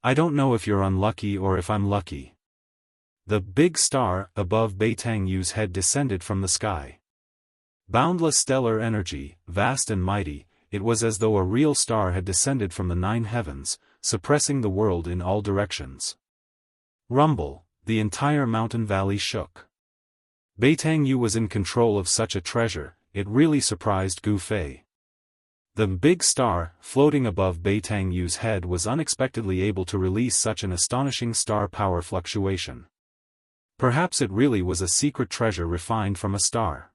I don't know if you're unlucky or if I'm lucky. The big star above Beitang Yu's head descended from the sky. Boundless stellar energy, vast and mighty, it was as though a real star had descended from the nine heavens, suppressing the world in all directions. Rumble, the entire mountain valley shook. Beitang Yu was in control of such a treasure, it really surprised Gu Fei. The big star, floating above Beitang Yu's head, was unexpectedly able to release such an astonishing star power fluctuation. Perhaps it really was a secret treasure refined from a star.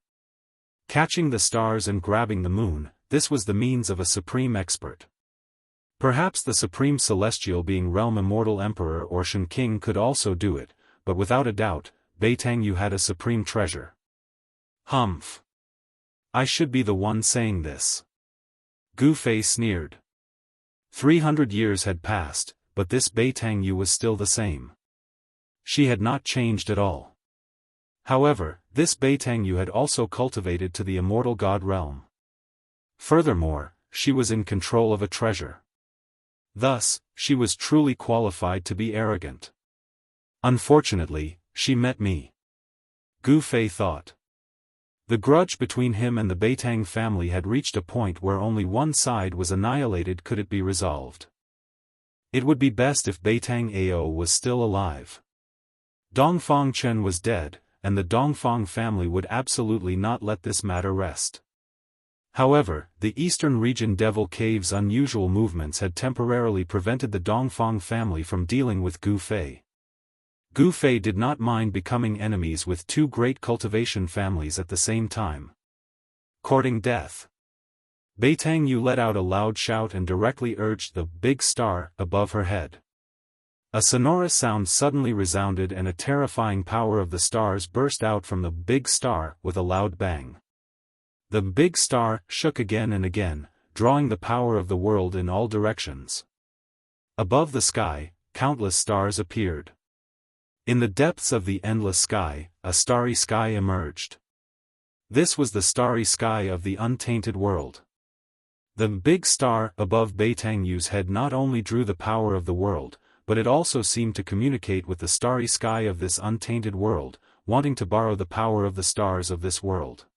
Catching the stars and grabbing the moon, this was the means of a supreme expert. Perhaps the supreme celestial being realm immortal emperor or Shen King could also do it, but without a doubt, Beitang Yu had a supreme treasure. Humph. I should be the one saying this. Gu Fei sneered. 300 years had passed, but this Beitang Yu was still the same. She had not changed at all. However, this Beitang Yu had also cultivated to the immortal god realm. Furthermore, she was in control of a treasure. Thus, she was truly qualified to be arrogant. Unfortunately, she met me. Gu Fei thought. The grudge between him and the Beitang family had reached a point where only one side was annihilated could it be resolved. It would be best if Beitang Ao was still alive. Dongfang Chen was dead, and the Dongfang family would absolutely not let this matter rest. However, the Eastern Region Devil Cave's unusual movements had temporarily prevented the Dongfang family from dealing with Gu Fei. Gu Fei did not mind becoming enemies with two great cultivation families at the same time. Courting death. Beitang Yu let out a loud shout and directly urged the big star above her head. A sonorous sound suddenly resounded and a terrifying power of the stars burst out from the big star with a loud bang. The big star shook again and again, drawing the power of the world in all directions. Above the sky, countless stars appeared. In the depths of the endless sky, a starry sky emerged. This was the starry sky of the untainted world. The big star above Beitang Yu's head not only drew the power of the world, but it also seemed to communicate with the starry sky of this untainted world, wanting to borrow the power of the stars of this world.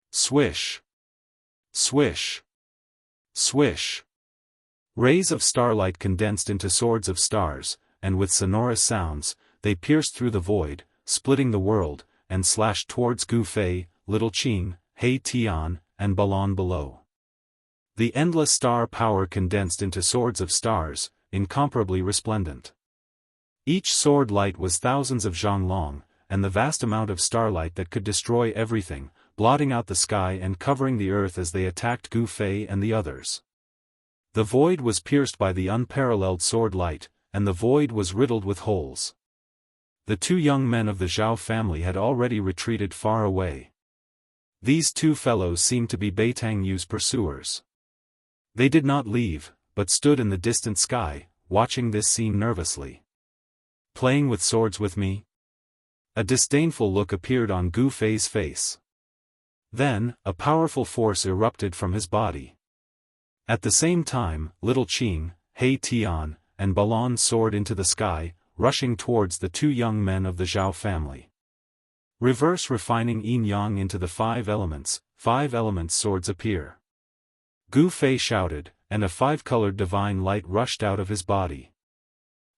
Swish! Swish! Swish! Rays of starlight condensed into swords of stars, and with sonorous sounds, they pierced through the void, splitting the world, and slashed towards Gu Fei, Little Qing, He Tian, and Balan below. The endless star power condensed into swords of stars, incomparably resplendent. Each sword light was thousands of zhang long, and the vast amount of starlight that could destroy everything, blotting out the sky and covering the earth as they attacked Gu Fei and the others. The void was pierced by the unparalleled sword light, and the void was riddled with holes. The two young men of the Zhao family had already retreated far away. These two fellows seemed to be Beitang Yu's pursuers. They did not leave, but stood in the distant sky, watching this scene nervously. Playing with swords with me? A disdainful look appeared on Gu Fei's face. Then, a powerful force erupted from his body. At the same time, Little Qing, He Tian, and Balon soared into the sky, rushing towards the two young men of the Zhao family. Reverse refining yin-yang into the five elements swords appear. Gu Fei shouted, and a five-colored divine light rushed out of his body.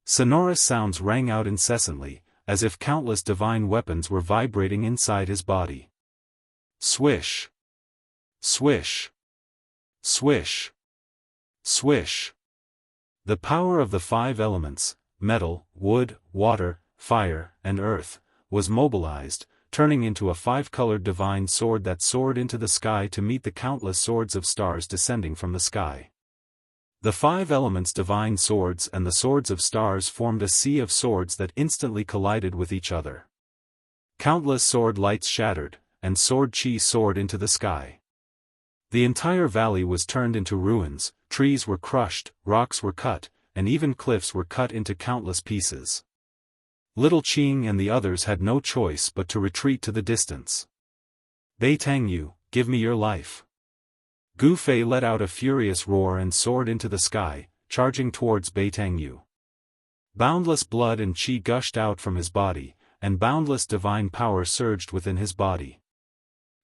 Sonorous sounds rang out incessantly, as if countless divine weapons were vibrating inside his body. Swish! Swish! Swish! Swish! The power of the five elements, metal, wood, water, fire, and earth, was mobilized, turning into a five-colored divine sword that soared into the sky to meet the countless swords of stars descending from the sky. The five elements' divine swords and the swords of stars formed a sea of swords that instantly collided with each other. Countless sword lights shattered, and sword chi soared into the sky. The entire valley was turned into ruins, trees were crushed, rocks were cut, and even cliffs were cut into countless pieces. Little Qing and the others had no choice but to retreat to the distance. Beitangyu, give me your life. Gu Fei let out a furious roar and soared into the sky, charging towards Beitangyu. Boundless blood and qi gushed out from his body, and boundless divine power surged within his body.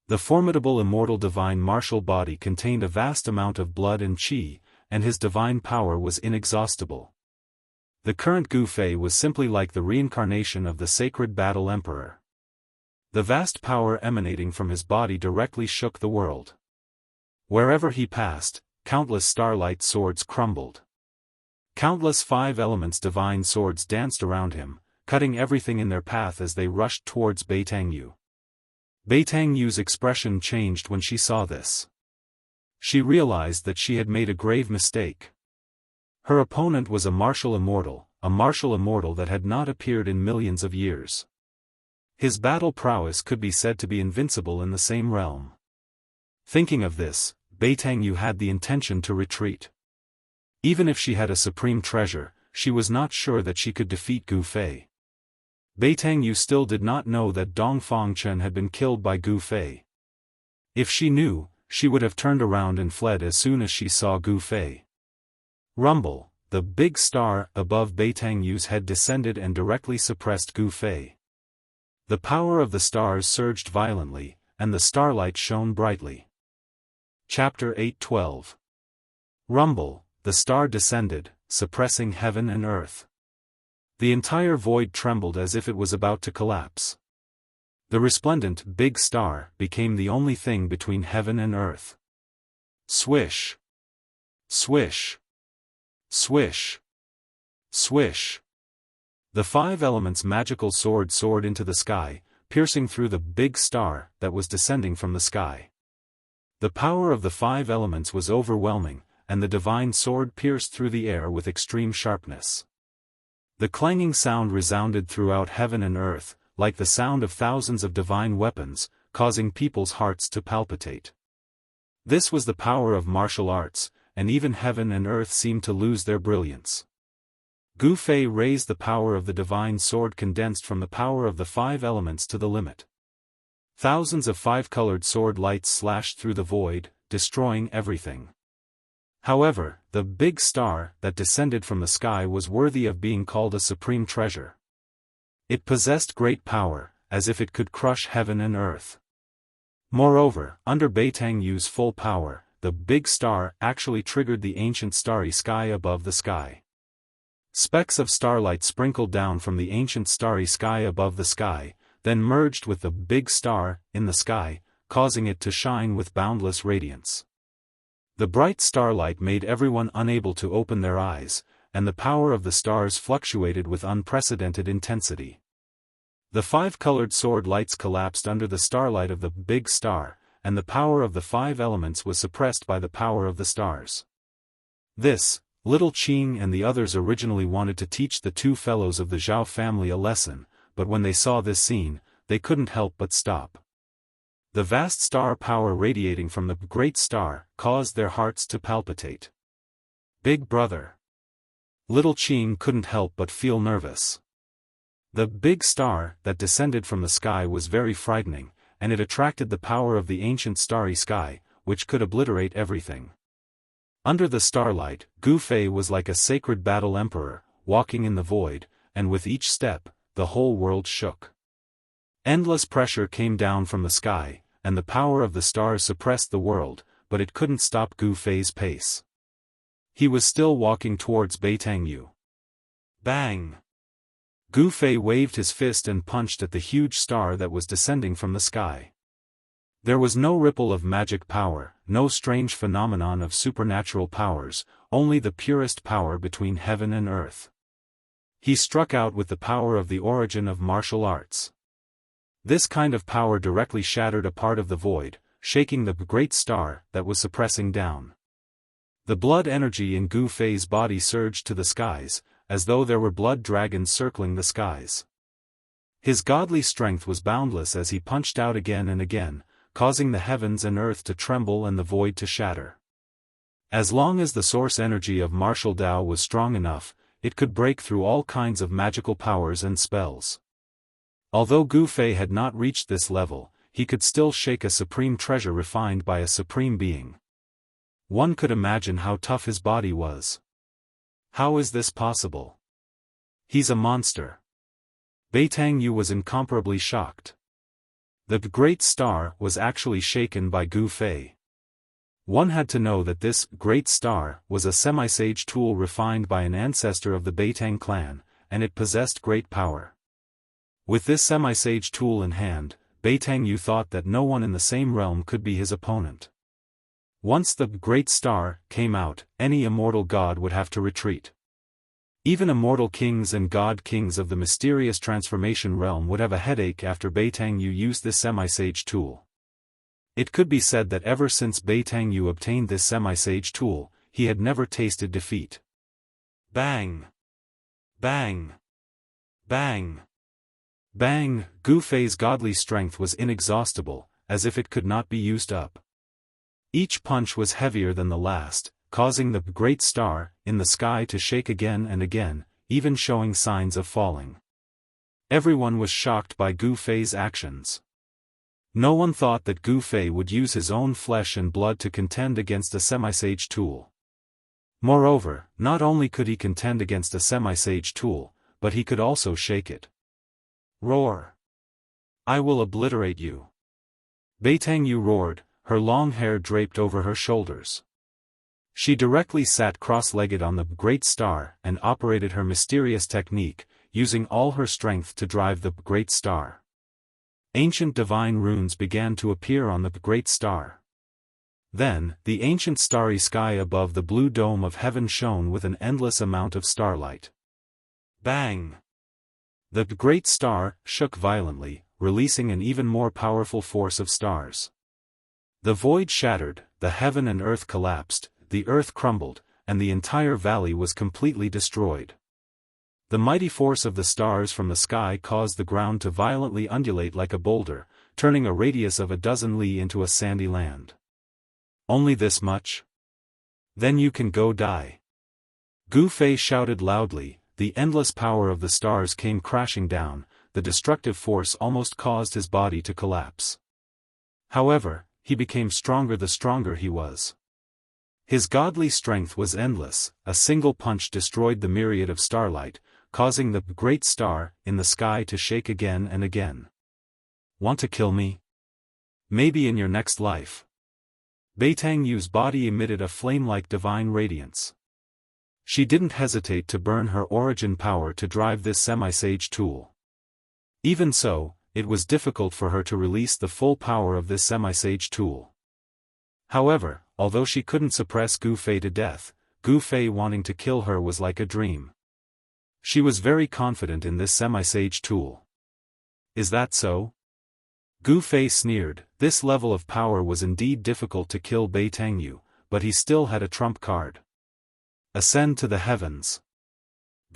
The formidable immortal divine martial body contained a vast amount of blood and qi, and his divine power was inexhaustible. The current Gu Fei was simply like the reincarnation of the sacred battle emperor. The vast power emanating from his body directly shook the world. Wherever he passed, countless starlight swords crumbled. Countless five elements divine swords danced around him, cutting everything in their path as they rushed towards Beitangyu. Beitangyu's expression changed when she saw this. She realized that she had made a grave mistake. Her opponent was a martial immortal that had not appeared in millions of years. His battle prowess could be said to be invincible in the same realm. Thinking of this, Beitangyu had the intention to retreat. Even if she had a supreme treasure, she was not sure that she could defeat Gu Fei. Beitangyu still did not know that Dongfang Chen had been killed by Gu Fei. If she knew, she would have turned around and fled as soon as she saw Gu Fei. Rumble, the big star above Beitangyu's head descended and directly suppressed Gu Fei. The power of the stars surged violently, and the starlight shone brightly. Chapter 8:12. Rumble, the star descended, suppressing heaven and earth. The entire void trembled as if it was about to collapse. The resplendent big star became the only thing between heaven and earth. Swish! Swish! Swish! Swish! The five elements' magical sword soared into the sky, piercing through the big star that was descending from the sky. The power of the five elements was overwhelming, and the divine sword pierced through the air with extreme sharpness. The clanging sound resounded throughout heaven and earth, like the sound of thousands of divine weapons, causing people's hearts to palpitate. This was the power of martial arts, and even heaven and earth seemed to lose their brilliance. Gu Fei raised the power of the divine sword condensed from the power of the five elements to the limit. Thousands of five-colored sword lights slashed through the void, destroying everything. However, the big star that descended from the sky was worthy of being called a supreme treasure. It possessed great power, as if it could crush heaven and earth. Moreover, under Beitangyu's full power, the big star actually triggered the ancient starry sky above the sky. Specks of starlight sprinkled down from the ancient starry sky above the sky, then merged with the big star in the sky, causing it to shine with boundless radiance. The bright starlight made everyone unable to open their eyes, and the power of the stars fluctuated with unprecedented intensity. The five-colored sword lights collapsed under the starlight of the big star, and the power of the five elements was suppressed by the power of the stars. This, Little Qing and the others originally wanted to teach the two fellows of the Zhao family a lesson, but when they saw this scene, they couldn't help but stop. The vast star power radiating from the great star caused their hearts to palpitate. Big brother! Little Qing couldn't help but feel nervous. The big star that descended from the sky was very frightening, and it attracted the power of the ancient starry sky, which could obliterate everything. Under the starlight, Gu Fei was like a sacred battle emperor, walking in the void, and with each step, the whole world shook. Endless pressure came down from the sky, and the power of the stars suppressed the world, but it couldn't stop Gu Fei's pace. He was still walking towards Beitangyu. Bang! Gu Fei waved his fist and punched at the huge star that was descending from the sky. There was no ripple of magic power, no strange phenomenon of supernatural powers, only the purest power between heaven and earth. He struck out with the power of the origin of martial arts. This kind of power directly shattered a part of the void, shaking the great star that was suppressing down. The blood energy in Gu Fei's body surged to the skies, as though there were blood dragons circling the skies. His godly strength was boundless as he punched out again and again, causing the heavens and earth to tremble and the void to shatter. As long as the source energy of martial Dao was strong enough, it could break through all kinds of magical powers and spells. Although Gu Fei had not reached this level, he could still shake a supreme treasure refined by a supreme being. One could imagine how tough his body was. How is this possible? He's a monster. Beitangyu was incomparably shocked. The great star was actually shaken by Gu Fei. One had to know that this great star was a semi-sage tool refined by an ancestor of the Beitang clan, and it possessed great power. With this semi-sage tool in hand, Beitangyu thought that no one in the same realm could be his opponent. Once the great star came out, any immortal god would have to retreat. Even immortal kings and god kings of the mysterious transformation realm would have a headache after Beitangyu used this semi-sage tool. It could be said that ever since Beitangyu obtained this semi-sage tool, he had never tasted defeat. Bang! Bang! Bang! Bang! Gu Fei's godly strength was inexhaustible, as if it could not be used up. Each punch was heavier than the last, causing the great star in the sky to shake again and again, even showing signs of falling. Everyone was shocked by Gu Fei's actions. No one thought that Gu Fei would use his own flesh and blood to contend against a semi-sage tool. Moreover, not only could he contend against a semi-sage tool, but he could also shake it. Roar! I will obliterate you! Beitangyu roared, her long hair draped over her shoulders. She directly sat cross-legged on the great star and operated her mysterious technique, using all her strength to drive the great star. Ancient divine runes began to appear on the great star. Then, the ancient starry sky above the blue dome of heaven shone with an endless amount of starlight. Bang! The great star shook violently, releasing an even more powerful force of stars. The void shattered, the heaven and earth collapsed, the earth crumbled, and the entire valley was completely destroyed. The mighty force of the stars from the sky caused the ground to violently undulate like a boulder, turning a radius of a dozen li into a sandy land. Only this much? Then you can go die. Gu Fei shouted loudly, the endless power of the stars came crashing down, the destructive force almost caused his body to collapse. However, he became stronger the stronger he was. His godly strength was endless, a single punch destroyed the myriad of starlight, causing the great star in the sky to shake again and again. Want to kill me? Maybe in your next life. Beitangyu's body emitted a flame-like divine radiance. She didn't hesitate to burn her origin power to drive this semi-sage tool. Even so, it was difficult for her to release the full power of this semi-sage tool. However, although she couldn't suppress Gu Fei to death, Gu Fei wanting to kill her was like a dream. She was very confident in this semi-sage tool. Is that so? Gu Fei sneered. This level of power was indeed difficult to kill Beitangyu, but he still had a trump card. Ascend to the heavens.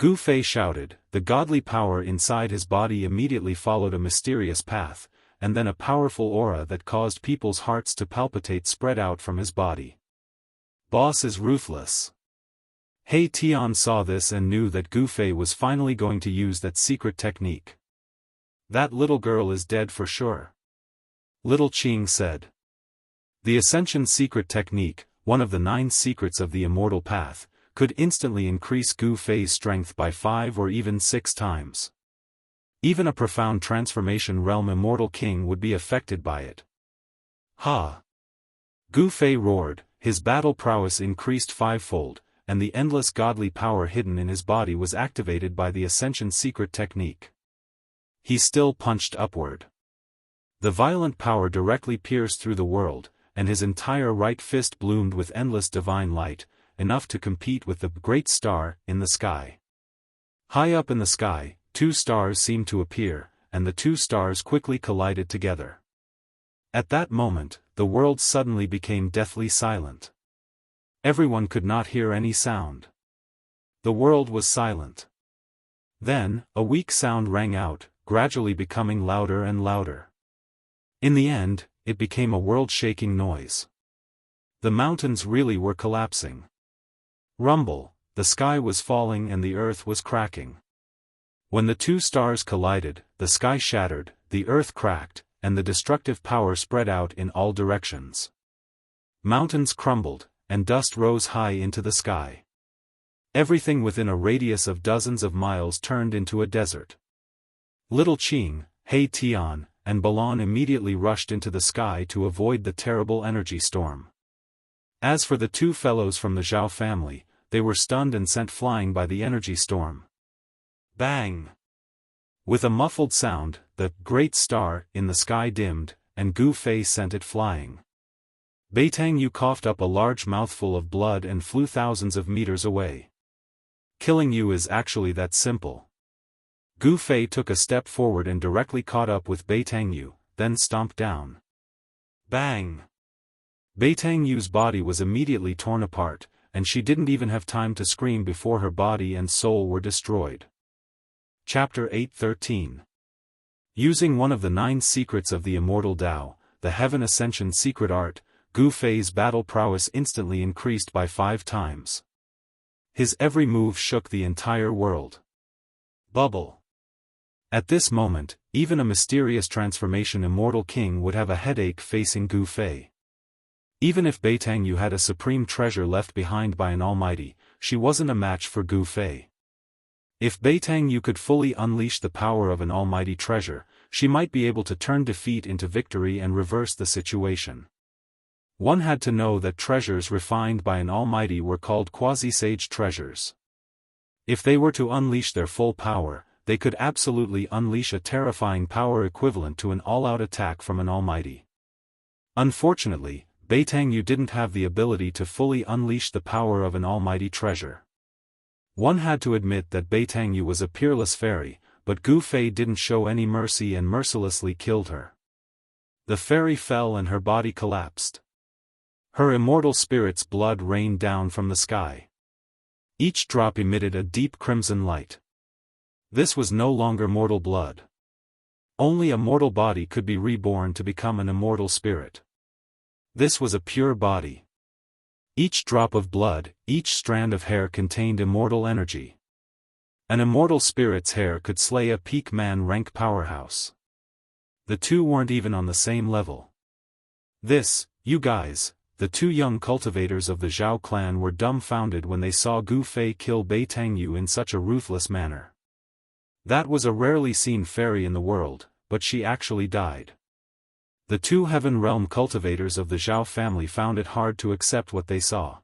Gu Fei shouted. The godly power inside his body immediately followed a mysterious path, and then a powerful aura that caused people's hearts to palpitate spread out from his body. Boss is ruthless. He Tian saw this and knew that Gu Fei was finally going to use that secret technique. That little girl is dead for sure. Little Qing said. The Ascension secret technique, one of the 9 secrets of the immortal path, could instantly increase Gu Fei's strength by 5 or even 6 times. Even a profound transformation realm immortal king would be affected by it. Ha! Gu Fei roared, his battle prowess increased 5-fold, and the endless godly power hidden in his body was activated by the Ascension secret technique. He still punched upward. The violent power directly pierced through the world, and his entire right fist bloomed with endless divine light, enough to compete with the great star in the sky. High up in the sky, 2 stars seemed to appear, and the 2 stars quickly collided together. At that moment, the world suddenly became deathly silent. Everyone could not hear any sound. The world was silent. Then, a weak sound rang out, gradually becoming louder and louder. In the end, it became a world-shaking noise. The mountains really were collapsing. Rumble, the sky was falling and the earth was cracking. When the 2 stars collided, the sky shattered, the earth cracked, and the destructive power spread out in all directions. Mountains crumbled, and dust rose high into the sky. Everything within a radius of dozens of miles turned into a desert. Little Qing, He Tian, and Balan immediately rushed into the sky to avoid the terrible energy storm. As for the 2 fellows from the Zhao family, they were stunned and sent flying by the energy storm. Bang! With a muffled sound, the great star in the sky dimmed, and Gu Fei sent it flying. Beitangyu coughed up a large mouthful of blood and flew thousands of meters away. Killing you is actually that simple. Gu Fei took a step forward and directly caught up with Beitangyu, then stomped down. Bang! Beitangyu's body was immediately torn apart, and she didn't even have time to scream before her body and soul were destroyed. Chapter 8:13. Using one of the 9 secrets of the Immortal Tao, the Heaven Ascension secret art, Gu Fei's battle prowess instantly increased by 5 times. His every move shook the entire world. Bubble. At this moment, even a mysterious transformation immortal king would have a headache facing Gu Fei. Even if Beitangyu had a supreme treasure left behind by an almighty, she wasn't a match for Gu Fei. If Beitangyu could fully unleash the power of an almighty treasure, she might be able to turn defeat into victory and reverse the situation. One had to know that treasures refined by an almighty were called quasi-sage treasures. If they were to unleash their full power, they could absolutely unleash a terrifying power equivalent to an all-out attack from an almighty. Unfortunately, Beitangyu didn't have the ability to fully unleash the power of an almighty treasure. One had to admit that Beitangyu was a peerless fairy, but Gu Fei didn't show any mercy and mercilessly killed her. The fairy fell and her body collapsed. Her immortal spirit's blood rained down from the sky. Each drop emitted a deep crimson light. This was no longer mortal blood. Only a mortal body could be reborn to become an immortal spirit. This was a pure body. Each drop of blood, each strand of hair contained immortal energy. An immortal spirit's hair could slay a peak man rank powerhouse. The 2 weren't even on the same level. This, you guys. The 2 young cultivators of the Zhao clan were dumbfounded when they saw Gu Fei kill Beitangyu in such a ruthless manner. That was a rarely seen fairy in the world, but she actually died. The 2 heaven realm cultivators of the Zhao family found it hard to accept what they saw.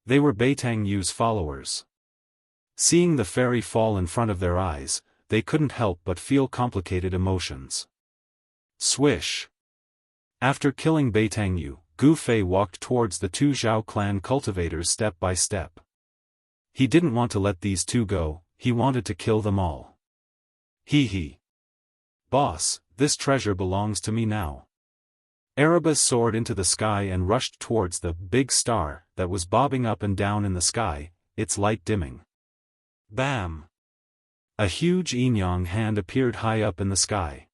They were Beitangyu's followers. Seeing the fairy fall in front of their eyes, they couldn't help but feel complicated emotions. Swish! After killing Beitangyu, Gu Fei walked towards the 2 Zhao clan cultivators step by step. He didn't want to let these 2 go, he wanted to kill them all. Hee. Boss, this treasure belongs to me now. Erebus soared into the sky and rushed towards the big star that was bobbing up and down in the sky, its light dimming. Bam! A huge yin-yang hand appeared high up in the sky.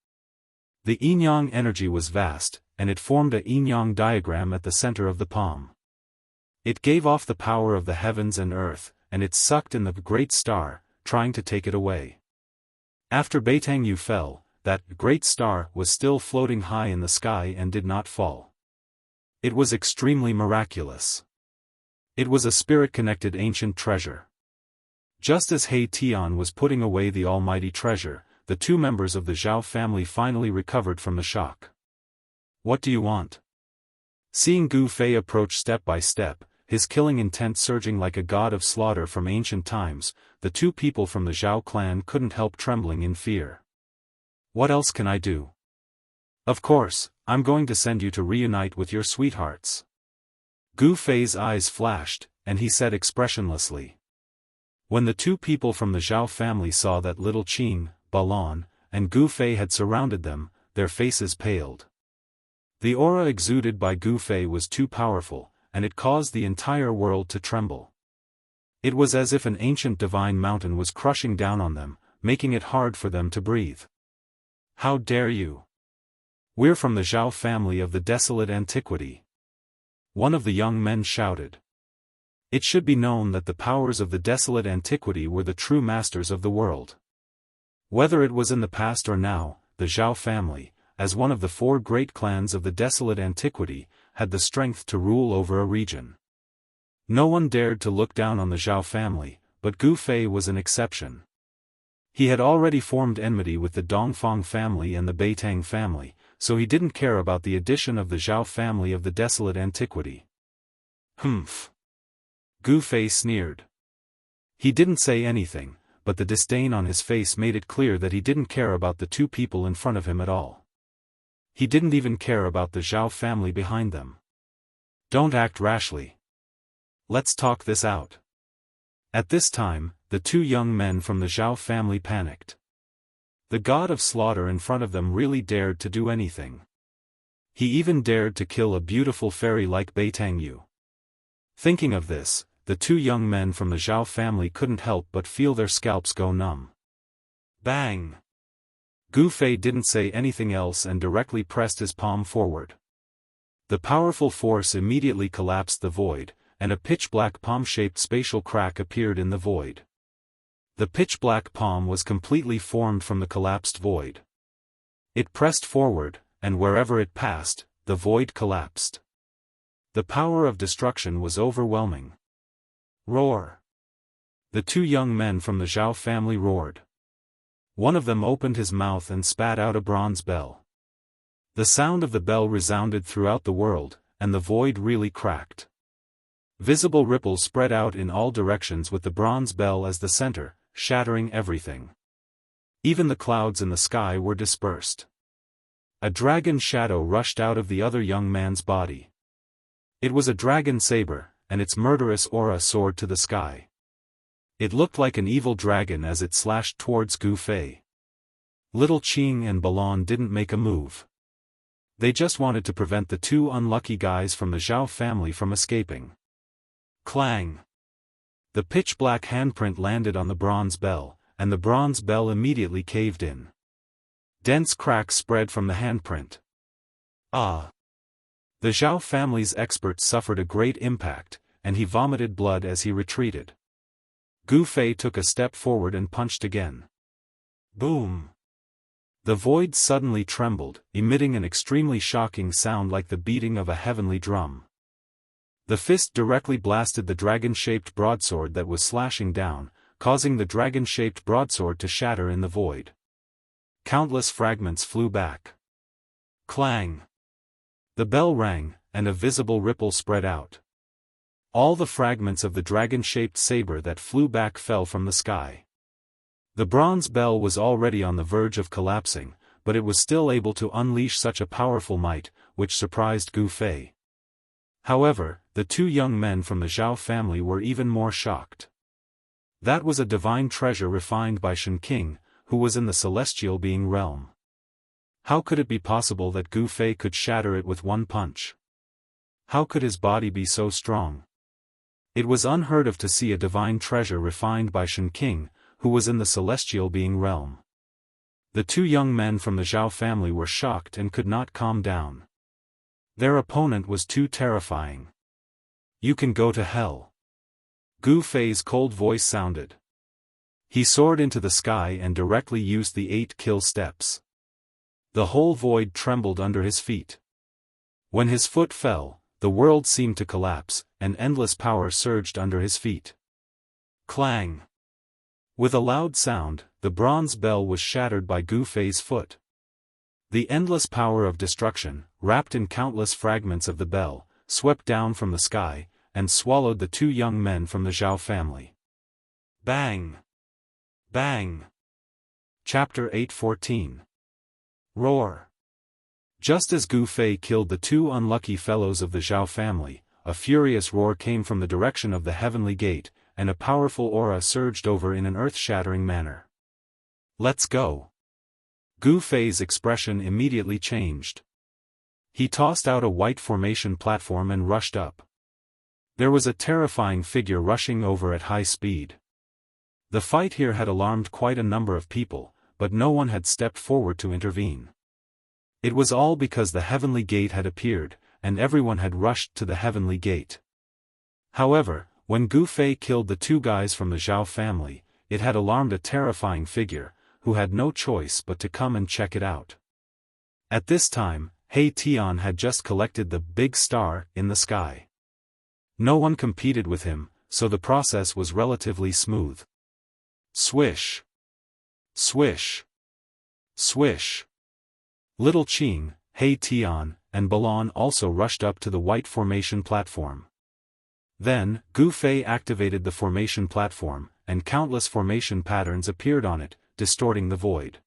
The yin-yang energy was vast, and it formed a yin-yang diagram at the center of the palm. It gave off the power of the heavens and earth, and it sucked in the great star, trying to take it away. After Beitangyu fell, that great star was still floating high in the sky and did not fall. It was extremely miraculous. It was a spirit-connected ancient treasure. Just as He Tian was putting away the almighty treasure, the two members of the Zhao family finally recovered from the shock. "What do you want?" Seeing Gu Fei approach step by step, his killing intent surging like a god of slaughter from ancient times, the two people from the Zhao clan couldn't help trembling in fear. "What else can I do?" "Of course, I'm going to send you to reunite with your sweethearts." Gu Fei's eyes flashed, and he said expressionlessly. When the two people from the Zhao family saw that little Qing, Balon, and Gu Fei had surrounded them, their faces paled. The aura exuded by Gu Fei was too powerful, and it caused the entire world to tremble. It was as if an ancient divine mountain was crushing down on them, making it hard for them to breathe. "How dare you? We're from the Zhao family of the desolate antiquity." One of the young men shouted. It should be known that the powers of the desolate antiquity were the true masters of the world. Whether it was in the past or now, the Zhao family, as one of the four great clans of the desolate antiquity, had the strength to rule over a region. No one dared to look down on the Zhao family, but Gu Fei was an exception. He had already formed enmity with the Dongfang family and the Beitang family, so he didn't care about the addition of the Zhao family of the desolate antiquity. "Humph!" Gu Fei sneered. He didn't say anything, but the disdain on his face made it clear that he didn't care about the two people in front of him at all. He didn't even care about the Zhao family behind them. "Don't act rashly. Let's talk this out." At this time, the two young men from the Zhao family panicked. The god of slaughter in front of them really dared to do anything. He even dared to kill a beautiful fairy like Beitangyu. Thinking of this, the two young men from the Zhao family couldn't help but feel their scalps go numb. Bang! Gu Fei didn't say anything else and directly pressed his palm forward. The powerful force immediately collapsed the void, and a pitch-black palm-shaped spatial crack appeared in the void. The pitch-black palm was completely formed from the collapsed void. It pressed forward, and wherever it passed, the void collapsed. The power of destruction was overwhelming. Roar! The two young men from the Zhao family roared. One of them opened his mouth and spat out a bronze bell. The sound of the bell resounded throughout the world, and the void really cracked. Visible ripples spread out in all directions with the bronze bell as the center, shattering everything. Even the clouds in the sky were dispersed. A dragon shadow rushed out of the other young man's body. It was a dragon saber, and its murderous aura soared to the sky. It looked like an evil dragon as it slashed towards Gu Fei. Little Qing and Balon didn't make a move. They just wanted to prevent the two unlucky guys from the Zhao family from escaping. Clang! The pitch-black handprint landed on the bronze bell, and the bronze bell immediately caved in. Dense cracks spread from the handprint. Ah! The Zhao family's expert suffered a great impact, and he vomited blood as he retreated. Gu Fei took a step forward and punched again. Boom! The void suddenly trembled, emitting an extremely shocking sound like the beating of a heavenly drum. The fist directly blasted the dragon-shaped broadsword that was slashing down, causing the dragon-shaped broadsword to shatter in the void. Countless fragments flew back. Clang! The bell rang, and a visible ripple spread out. All the fragments of the dragon-shaped saber that flew back fell from the sky. The bronze bell was already on the verge of collapsing, but it was still able to unleash such a powerful might, which surprised Gu Fei. However, the two young men from the Zhao family were even more shocked. That was a divine treasure refined by Shen King, who was in the celestial being realm. How could it be possible that Gu Fei could shatter it with one punch? How could his body be so strong? It was unheard of to see a divine treasure refined by Shen King, who was in the celestial being realm. The two young men from the Zhao family were shocked and could not calm down. Their opponent was too terrifying. You can go to hell. Gu Fei's cold voice sounded. He soared into the sky and directly used the 8 kill steps. The whole void trembled under his feet. When his foot fell, the world seemed to collapse, and endless power surged under his feet. Clang! With a loud sound, the bronze bell was shattered by Gu Fei's foot. The endless power of destruction, wrapped in countless fragments of the bell, swept down from the sky, and swallowed the 2 young men from the Zhao family. Bang! Bang! Chapter 8:14. Roar! Just as Gu Fei killed the 2 unlucky fellows of the Zhao family, a furious roar came from the direction of the heavenly gate, and a powerful aura surged over in an earth-shattering manner. Let's go! Gu Fei's expression immediately changed. He tossed out a white formation platform and rushed up. There was a terrifying figure rushing over at high speed. The fight here had alarmed quite a number of people, but no one had stepped forward to intervene. It was all because the heavenly gate had appeared, and everyone had rushed to the heavenly gate. However, when Gu Fei killed the 2 guys from the Zhao family, it had alarmed a terrifying figure, who had no choice but to come and check it out. At this time, He Tian had just collected the big star in the sky. No one competed with him, so the process was relatively smooth. Swish! Swish! Swish! Little Qing, He Tian, and Balan also rushed up to the white formation platform. Then, Gu Fei activated the formation platform, and countless formation patterns appeared on it, distorting the void.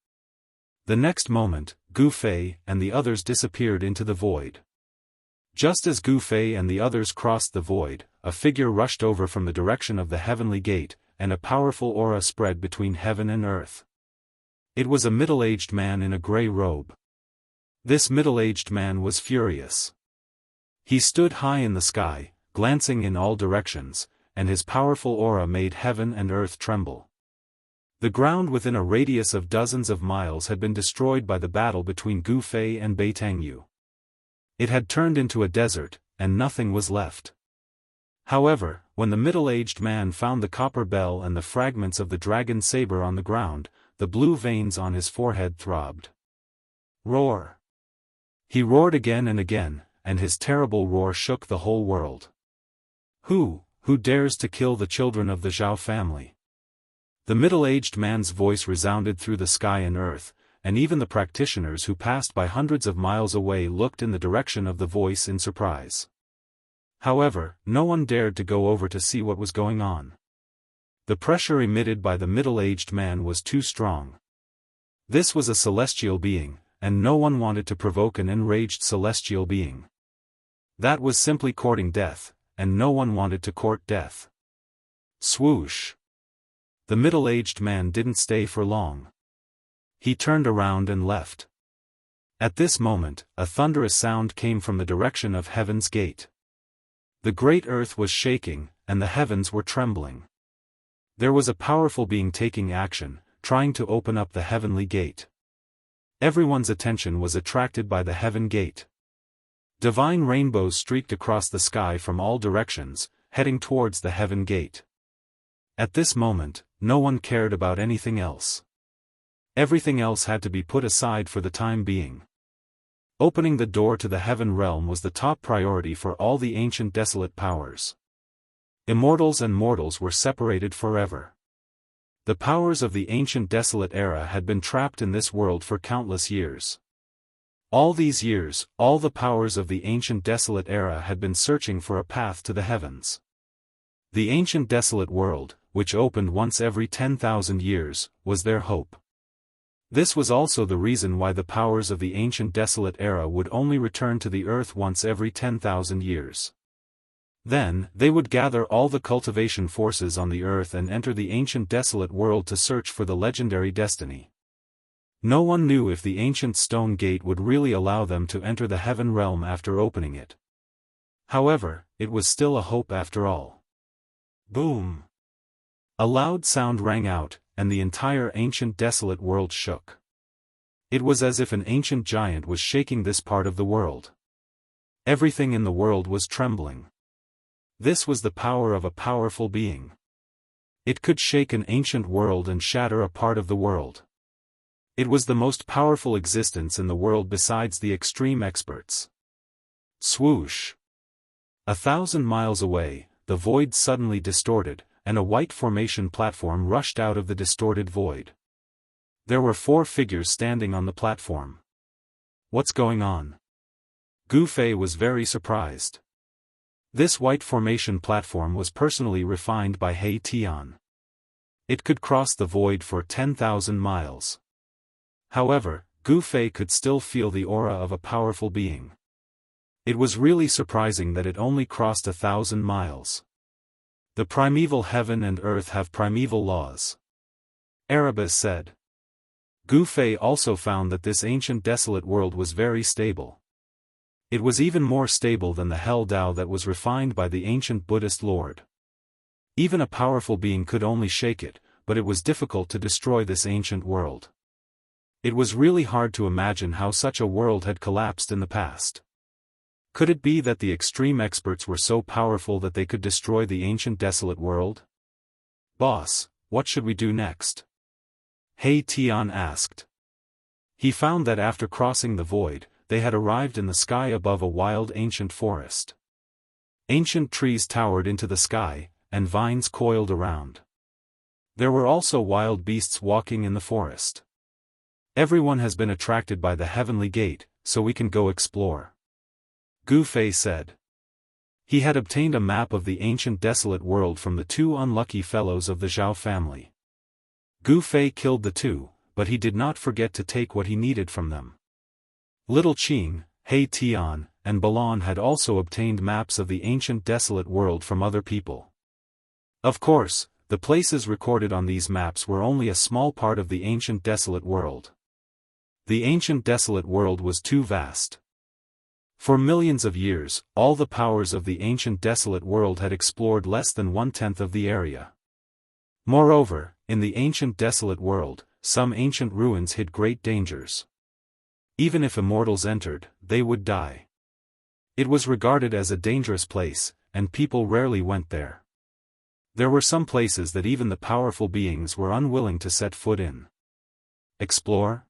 The next moment, Gu Fei and the others disappeared into the void. Just as Gu Fei and the others crossed the void, a figure rushed over from the direction of the heavenly gate, and a powerful aura spread between heaven and earth. It was a middle-aged man in a gray robe. This middle-aged man was furious. He stood high in the sky, glancing in all directions, and his powerful aura made heaven and earth tremble. The ground within a radius of dozens of miles had been destroyed by the battle between Gu Fei and Beitangyu. It had turned into a desert, and nothing was left. However, when the middle-aged man found the copper bell and the fragments of the dragon saber on the ground, the blue veins on his forehead throbbed. Roar! He roared again and again, and his terrible roar shook the whole world. Who dares to kill the children of the Zhao family? The middle-aged man's voice resounded through the sky and earth, and even the practitioners who passed by hundreds of miles away looked in the direction of the voice in surprise. However, no one dared to go over to see what was going on. The pressure emitted by the middle-aged man was too strong. This was a celestial being, and no one wanted to provoke an enraged celestial being. That was simply courting death, and no one wanted to court death. Swoosh! The middle-aged man didn't stay for long. He turned around and left. At this moment, a thunderous sound came from the direction of Heaven's Gate. The great earth was shaking, and the heavens were trembling. There was a powerful being taking action, trying to open up the heavenly gate. Everyone's attention was attracted by the heaven gate. Divine rainbows streaked across the sky from all directions, heading towards the heaven gate. At this moment, no one cared about anything else. Everything else had to be put aside for the time being. Opening the door to the heaven realm was the top priority for all the ancient desolate powers. Immortals and mortals were separated forever. The powers of the ancient desolate era had been trapped in this world for countless years. All these years, all the powers of the ancient desolate era had been searching for a path to the heavens. The ancient desolate world, which opened once every 10,000 years, was their hope. This was also the reason why the powers of the ancient desolate era would only return to the earth once every 10,000 years. Then, they would gather all the cultivation forces on the earth and enter the ancient desolate world to search for the legendary destiny. No one knew if the ancient stone gate would really allow them to enter the heaven realm after opening it. However, it was still a hope after all. Boom! A loud sound rang out, and the entire ancient desolate world shook. It was as if an ancient giant was shaking this part of the world. Everything in the world was trembling. This was the power of a powerful being. It could shake an ancient world and shatter a part of the world. It was the most powerful existence in the world besides the extreme experts. Swoosh! 1,000 miles away, the void suddenly distorted, and a white formation platform rushed out of the distorted void. There were 4 figures standing on the platform. What's going on? Gu Fei was very surprised. This white formation platform was personally refined by He Tian. It could cross the void for 10,000 miles. However, Gu Fei could still feel the aura of a powerful being. It was really surprising that it only crossed 1,000 miles. The primeval heaven and earth have primeval laws. Erebus said. Gu Fei also found that this ancient desolate world was very stable. It was even more stable than the Hell Tao that was refined by the ancient Buddhist Lord. Even a powerful being could only shake it, but it was difficult to destroy this ancient world. It was really hard to imagine how such a world had collapsed in the past. Could it be that the extreme experts were so powerful that they could destroy the ancient desolate world? Boss, what should we do next? He Tian asked. He found that after crossing the void, they had arrived in the sky above a wild ancient forest. Ancient trees towered into the sky, and vines coiled around. There were also wild beasts walking in the forest. Everyone has been attracted by the heavenly gate, so we can go explore. Gu Fei said. He had obtained a map of the ancient desolate world from the 2 unlucky fellows of the Zhao family. Gu Fei killed the 2, but he did not forget to take what he needed from them. Little Qing, He Tian, and Balan had also obtained maps of the ancient desolate world from other people. Of course, the places recorded on these maps were only a small part of the ancient desolate world. The ancient desolate world was too vast. For millions of years, all the powers of the ancient desolate world had explored less than 1/10 of the area. Moreover, in the ancient desolate world, some ancient ruins hid great dangers. Even if immortals entered, they would die. It was regarded as a dangerous place, and people rarely went there. There were some places that even the powerful beings were unwilling to set foot in. Explore?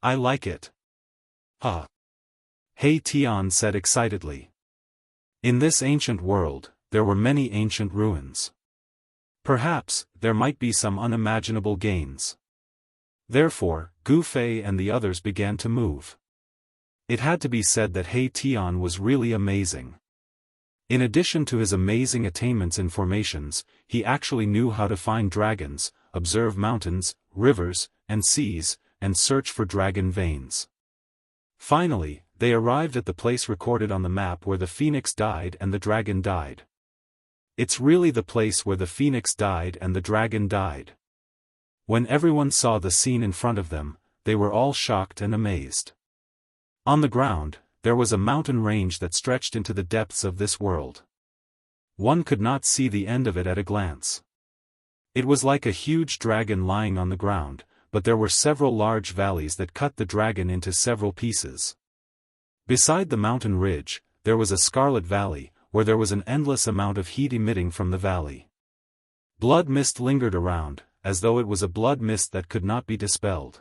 I like it. Huh. He Tian said excitedly. In this ancient world, there were many ancient ruins. Perhaps, there might be some unimaginable gains. Therefore, Gu Fei and the others began to move. It had to be said that He Tian was really amazing. In addition to his amazing attainments in formations, he actually knew how to find dragons, observe mountains, rivers, and seas, and search for dragon veins. Finally, they arrived at the place recorded on the map where the phoenix died and the dragon died. It's really the place where the phoenix died and the dragon died. When everyone saw the scene in front of them, they were all shocked and amazed. On the ground, there was a mountain range that stretched into the depths of this world. One could not see the end of it at a glance. It was like a huge dragon lying on the ground, but there were several large valleys that cut the dragon into several pieces. Beside the mountain ridge, there was a scarlet valley, where there was an endless amount of heat emitting from the valley. Blood mist lingered around, as though it was a blood mist that could not be dispelled.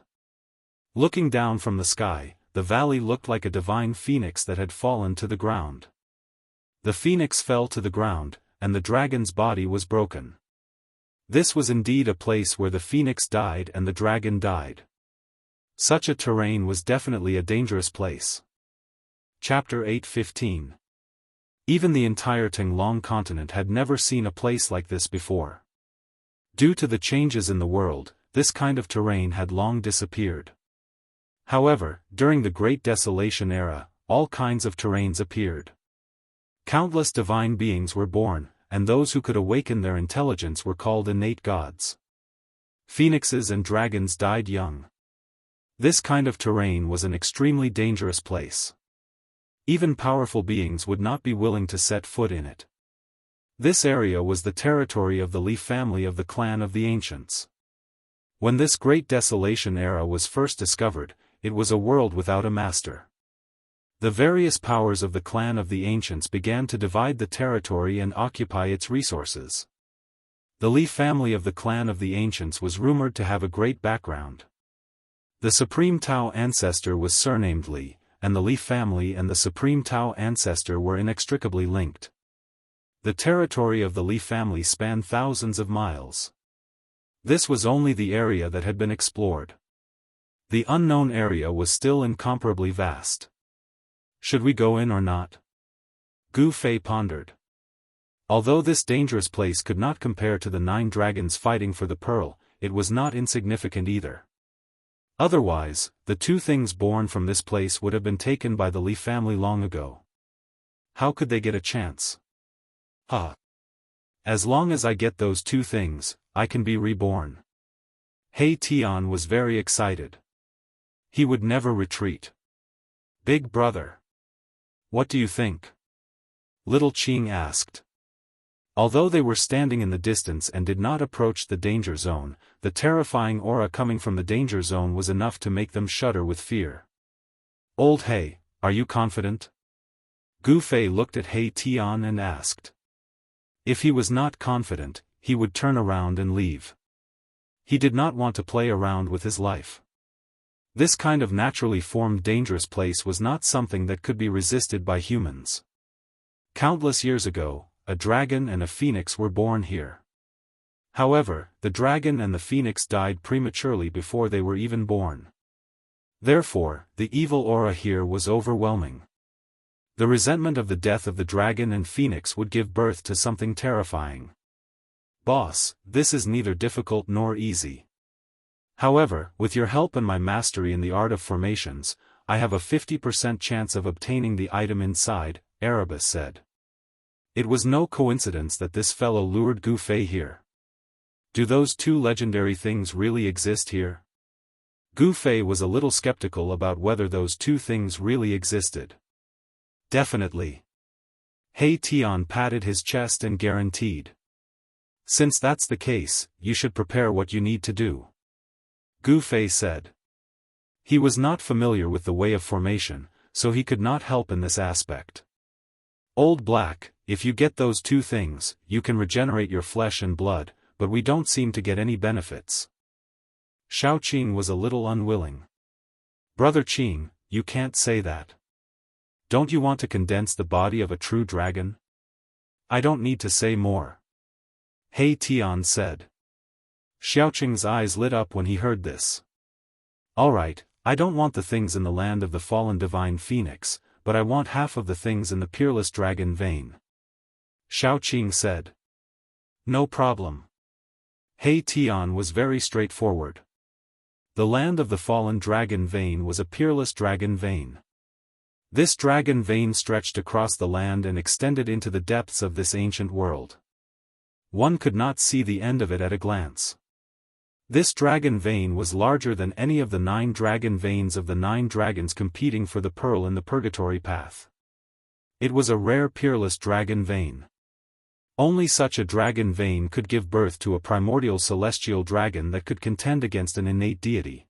Looking down from the sky, the valley looked like a divine phoenix that had fallen to the ground. The phoenix fell to the ground, and the dragon's body was broken. This was indeed a place where the phoenix died and the dragon died. Such a terrain was definitely a dangerous place. Chapter 8:15. Even the entire Tinglong continent had never seen a place like this before. Due to the changes in the world, this kind of terrain had long disappeared. However, during the Great Desolation era, all kinds of terrains appeared. Countless divine beings were born, and those who could awaken their intelligence were called innate gods. Phoenixes and dragons died young. This kind of terrain was an extremely dangerous place. Even powerful beings would not be willing to set foot in it. This area was the territory of the Li family of the clan of the ancients. When this Great Desolation era was first discovered, it was a world without a master. The various powers of the clan of the ancients began to divide the territory and occupy its resources. The Li family of the clan of the ancients was rumored to have a great background. The supreme Tao ancestor was surnamed Li, and the Li family and the supreme Tao ancestor were inextricably linked. The territory of the Li family spanned thousands of miles. This was only the area that had been explored. The unknown area was still incomparably vast. Should we go in or not? Gu Fei pondered. Although this dangerous place could not compare to the 9 dragons fighting for the pearl, it was not insignificant either. Otherwise, the 2 things born from this place would have been taken by the Li family long ago. How could they get a chance? As long as I get those 2 things, I can be reborn. He Tian was very excited. He would never retreat. Big brother. What do you think? Little Qing asked. Although they were standing in the distance and did not approach the danger zone, the terrifying aura coming from the danger zone was enough to make them shudder with fear. Old He, are you confident? Gu Fei looked at He Tian and asked. If he was not confident, he would turn around and leave. He did not want to play around with his life. This kind of naturally formed dangerous place was not something that could be resisted by humans. Countless years ago, a dragon and a phoenix were born here. However, the dragon and the phoenix died prematurely before they were even born. Therefore, the evil aura here was overwhelming. The resentment of the death of the dragon and phoenix would give birth to something terrifying. Boss, this is neither difficult nor easy. However, with your help and my mastery in the art of formations, I have a 50% chance of obtaining the item inside, Erebus said. It was no coincidence that this fellow lured Gu Fei here. Do those 2 legendary things really exist here? Gu Fei was a little skeptical about whether those 2 things really existed. Definitely. He Tian patted his chest and guaranteed. Since that's the case, you should prepare what you need to do. Gu Fei said. He was not familiar with the way of formation, so he could not help in this aspect. Old Black, if you get those 2 things, you can regenerate your flesh and blood, but we don't seem to get any benefits. Xiao Qing was a little unwilling. Brother Qing, you can't say that. Don't you want to condense the body of a true dragon? I don't need to say more. He Tian said. Xiao Qing's eyes lit up when he heard this. Alright, I don't want the things in the land of the fallen divine phoenix, but I want half of the things in the peerless dragon vein. Xiao Qing said. No problem. He Tian was very straightforward. The land of the fallen dragon vein was a peerless dragon vein. This dragon vein stretched across the land and extended into the depths of this ancient world. One could not see the end of it at a glance. This dragon vein was larger than any of the 9 dragon veins of the 9 dragons competing for the pearl in the purgatory path. It was a rare peerless dragon vein. Only such a dragon vein could give birth to a primordial celestial dragon that could contend against an innate deity.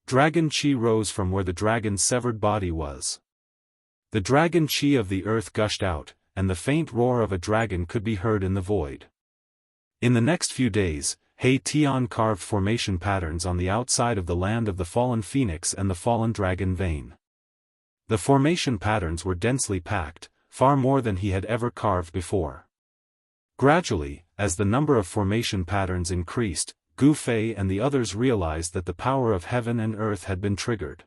Dragon Qi rose from where the dragon's severed body was. The dragon Qi of the earth gushed out, and the faint roar of a dragon could be heard in the void. In the next few days, He Tian carved formation patterns on the outside of the land of the fallen phoenix and the fallen dragon vein. The formation patterns were densely packed, far more than he had ever carved before. Gradually, as the number of formation patterns increased, Gu Fei and the others realized that the power of heaven and earth had been triggered.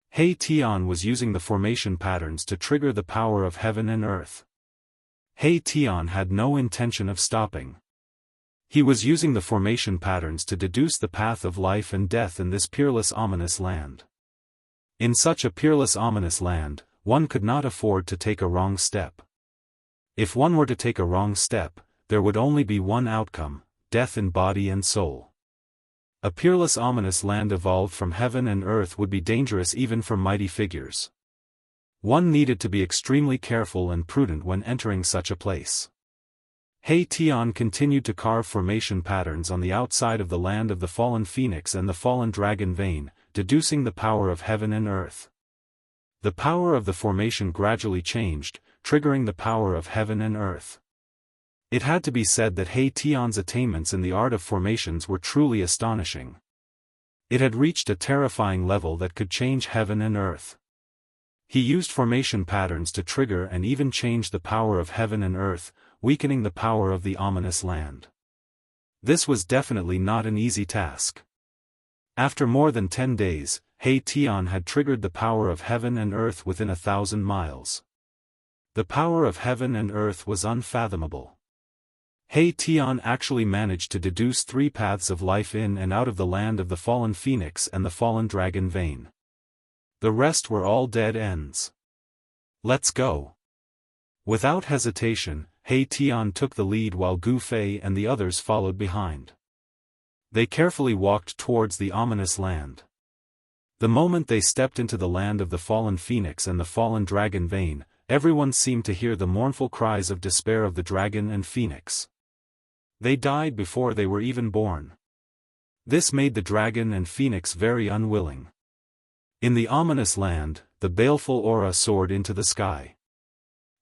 He Tian was using the formation patterns to trigger the power of heaven and earth. He Tian had no intention of stopping. He was using the formation patterns to deduce the path of life and death in this peerless ominous land. In such a peerless ominous land, one could not afford to take a wrong step. If one were to take a wrong step, there would only be one outcome, death in body and soul. A peerless ominous land evolved from heaven and earth would be dangerous even for mighty figures. One needed to be extremely careful and prudent when entering such a place. He Tian continued to carve formation patterns on the outside of the land of the fallen phoenix and the fallen dragon vein, deducing the power of heaven and earth. The power of the formation gradually changed, triggering the power of heaven and earth. It had to be said that He Tian's attainments in the art of formations were truly astonishing. It had reached a terrifying level that could change heaven and earth. He used formation patterns to trigger and even change the power of heaven and earth, weakening the power of the ominous land. This was definitely not an easy task. After more than 10 days, He Tian had triggered the power of heaven and earth within 1,000 miles. The power of heaven and earth was unfathomable. He Tian actually managed to deduce 3 paths of life in and out of the land of the fallen phoenix and the fallen dragon vein. The rest were all dead ends. Let's go. Without hesitation, He Tian took the lead while Gu Fei and the others followed behind. They carefully walked towards the ominous land. The moment they stepped into the land of the fallen phoenix and the fallen dragon vein, everyone seemed to hear the mournful cries of despair of the dragon and phoenix. They died before they were even born. This made the dragon and phoenix very unwilling. In the ominous land, the baleful aura soared into the sky.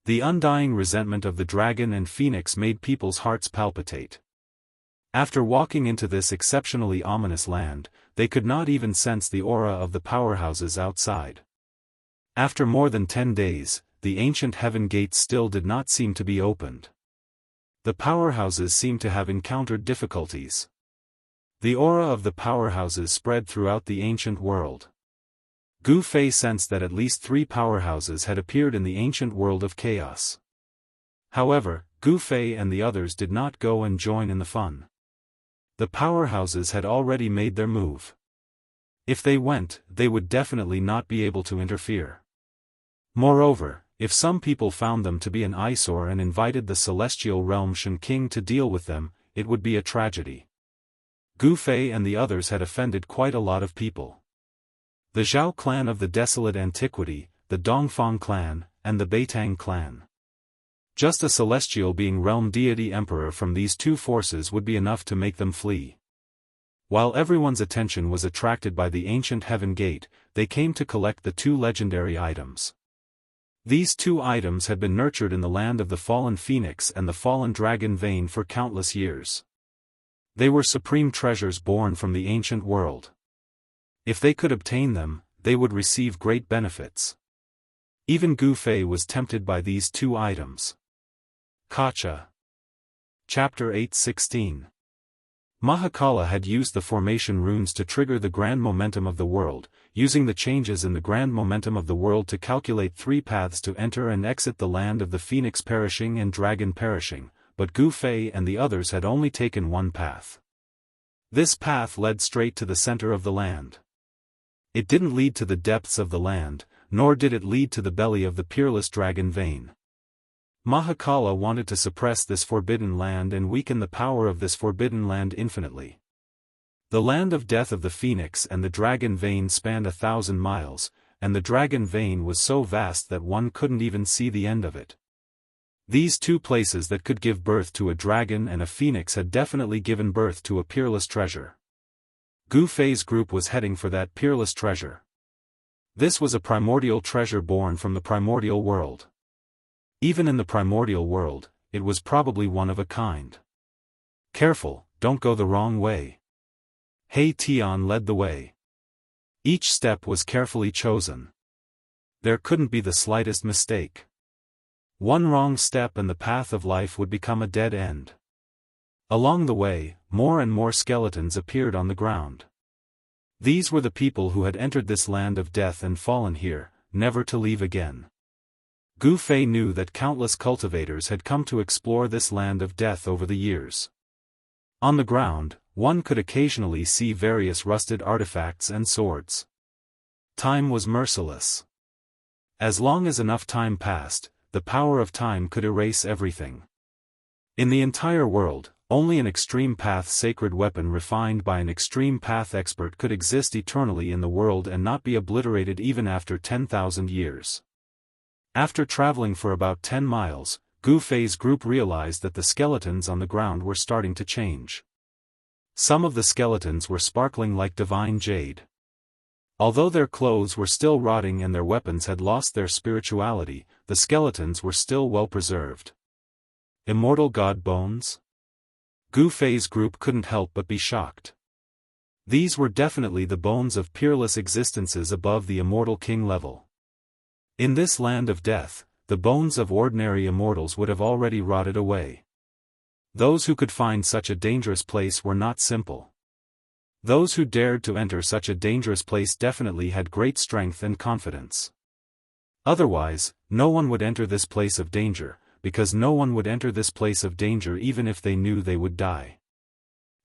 The undying resentment of the dragon and phoenix made people's hearts palpitate. After walking into this exceptionally ominous land, they could not even sense the aura of the powerhouses outside. After more than 10 days, the ancient heaven gates still did not seem to be opened. The powerhouses seemed to have encountered difficulties. The aura of the powerhouses spread throughout the ancient world. Gu Fei sensed that at least 3 powerhouses had appeared in the ancient world of chaos. However, Gu Fei and the others did not go and join in the fun. The powerhouses had already made their move. If they went, they would definitely not be able to interfere. Moreover, if some people found them to be an eyesore and invited the celestial realm Shen King to deal with them, it would be a tragedy. Gu Fei and the others had offended quite a lot of people. The Zhao clan of the Desolate Antiquity, the Dongfang clan, and the Beitang clan. Just a celestial being realm deity emperor from these 2 forces would be enough to make them flee. While everyone's attention was attracted by the ancient heaven gate, they came to collect the 2 legendary items. These 2 items had been nurtured in the land of the fallen phoenix and the fallen dragon vein for countless years. They were supreme treasures born from the ancient world. If they could obtain them, they would receive great benefits. Even Gu Fei was tempted by these 2 items. Kacha. Chapter 8:16. Mahakala had used the formation runes to trigger the grand momentum of the world, using the changes in the grand momentum of the world to calculate 3 paths to enter and exit the land of the phoenix perishing and dragon perishing, but Gu Fei and the others had only taken 1 path. This path led straight to the center of the land. It didn't lead to the depths of the land, nor did it lead to the belly of the peerless dragon vein. Mahakala wanted to suppress this forbidden land and weaken the power of this forbidden land infinitely. The land of death of the phoenix and the dragon vein spanned 1,000 miles, and the dragon vein was so vast that one couldn't even see the end of it. These 2 places that could give birth to a dragon and a phoenix had definitely given birth to a peerless treasure. Gu Fei's group was heading for that peerless treasure. This was a primordial treasure born from the primordial world. Even in the primordial world, it was probably one of a kind. Careful, don't go the wrong way. He Tian led the way. Each step was carefully chosen. There couldn't be the slightest mistake. One wrong step and the path of life would become a dead end. Along the way, more and more skeletons appeared on the ground. These were the people who had entered this land of death and fallen here, never to leave again. Gu Fei knew that countless cultivators had come to explore this land of death over the years. On the ground, one could occasionally see various rusted artifacts and swords. Time was merciless. As long as enough time passed, the power of time could erase everything. In the entire world, only an extreme path sacred weapon refined by an extreme path expert could exist eternally in the world and not be obliterated even after 10,000 years. After traveling for about 10 miles, Gu Fei's group realized that the skeletons on the ground were starting to change. Some of the skeletons were sparkling like divine jade. Although their clothes were still rotting and their weapons had lost their spirituality, the skeletons were still well preserved. Immortal god bones? Gu Fei's group couldn't help but be shocked. These were definitely the bones of peerless existences above the immortal king level. In this land of death, the bones of ordinary immortals would have already rotted away. Those who could find such a dangerous place were not simple. Those who dared to enter such a dangerous place definitely had great strength and confidence. Otherwise, no one would enter this place of danger, because no one would enter this place of danger even if they knew they would die.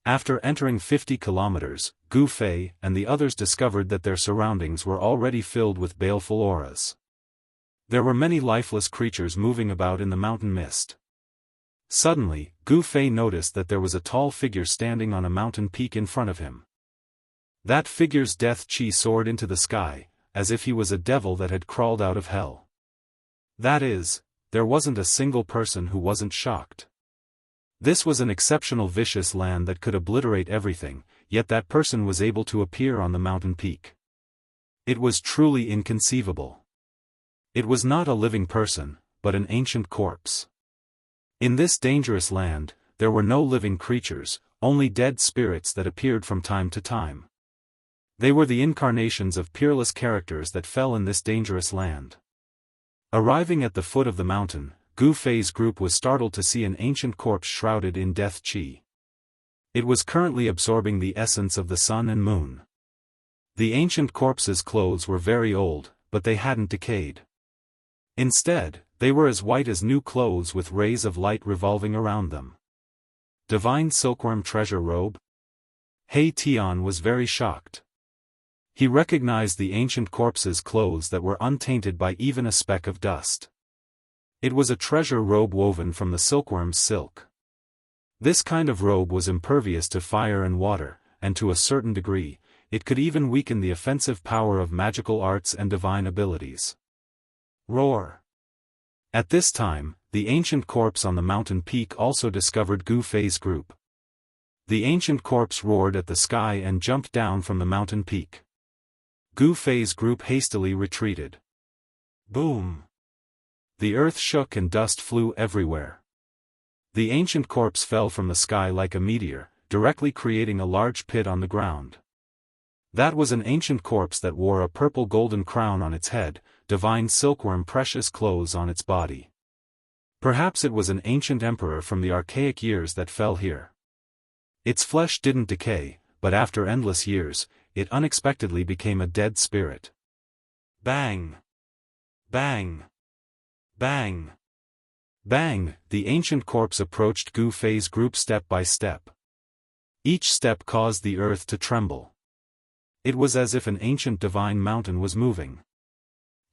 After entering 50 kilometers, Gu Fei and the others discovered that their surroundings were already filled with baleful auras. There were many lifeless creatures moving about in the mountain mist. Suddenly, Gu Fei noticed that there was a tall figure standing on a mountain peak in front of him. That figure's death chi soared into the sky, as if he was a devil that had crawled out of hell. That is, there wasn't a single person who wasn't shocked. This was an exceptional vicious land that could obliterate everything, yet that person was able to appear on the mountain peak. It was truly inconceivable. It was not a living person, but an ancient corpse. In this dangerous land, there were no living creatures, only dead spirits that appeared from time to time. They were the incarnations of peerless characters that fell in this dangerous land. Arriving at the foot of the mountain, Gu Fei's group was startled to see an ancient corpse shrouded in death chi. It was currently absorbing the essence of the sun and moon. The ancient corpse's clothes were very old, but they hadn't decayed. Instead, they were as white as new clothes with rays of light revolving around them. Divine silkworm treasure robe? He Tian was very shocked. He recognized the ancient corpse's clothes that were untainted by even a speck of dust. It was a treasure robe woven from the silkworm's silk. This kind of robe was impervious to fire and water, and to a certain degree, it could even weaken the offensive power of magical arts and divine abilities. Roar! At this time, the ancient corpse on the mountain peak also discovered Gu Fei's group. The ancient corpse roared at the sky and jumped down from the mountain peak. Gu Fei's group hastily retreated. Boom! The earth shook and dust flew everywhere. The ancient corpse fell from the sky like a meteor, directly creating a large pit on the ground. That was an ancient corpse that wore a purple golden crown on its head, divine silkworm precious clothes on its body. Perhaps it was an ancient emperor from the archaic years that fell here. Its flesh didn't decay, but after endless years, it unexpectedly became a dead spirit. Bang! Bang! Bang! Bang! The ancient corpse approached Gu Fei's group step by step. Each step caused the earth to tremble. It was as if an ancient divine mountain was moving.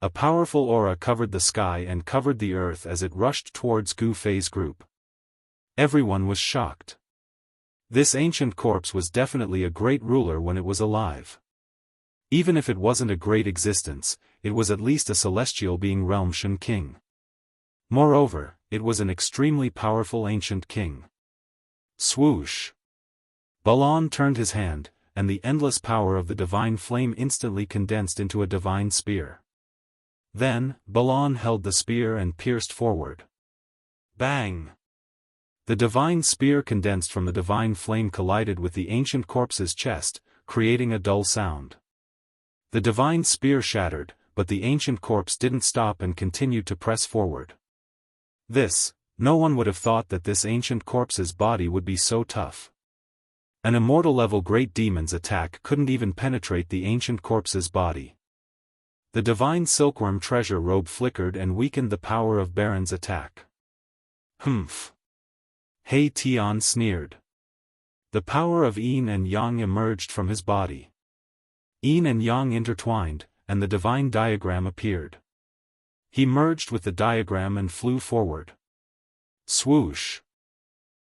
A powerful aura covered the sky and covered the earth as it rushed towards Gu Fei's group. Everyone was shocked. This ancient corpse was definitely a great ruler when it was alive. Even if it wasn't a great existence, it was at least a celestial being realm Shen king. Moreover, it was an extremely powerful ancient king. Swoosh! Balon turned his hand, and the endless power of the divine flame instantly condensed into a divine spear. Then, Balon held the spear and pierced forward. Bang! The divine spear condensed from the divine flame collided with the ancient corpse's chest, creating a dull sound. The divine spear shattered, but the ancient corpse didn't stop and continued to press forward. No one would have thought that this ancient corpse's body would be so tough. An immortal-level great demon's attack couldn't even penetrate the ancient corpse's body. The divine silkworm treasure robe flickered and weakened the power of Baron's attack. Humph! He Tian sneered. The power of yin and yang emerged from his body. Yin and yang intertwined, and the divine diagram appeared. He merged with the diagram and flew forward. Swoosh!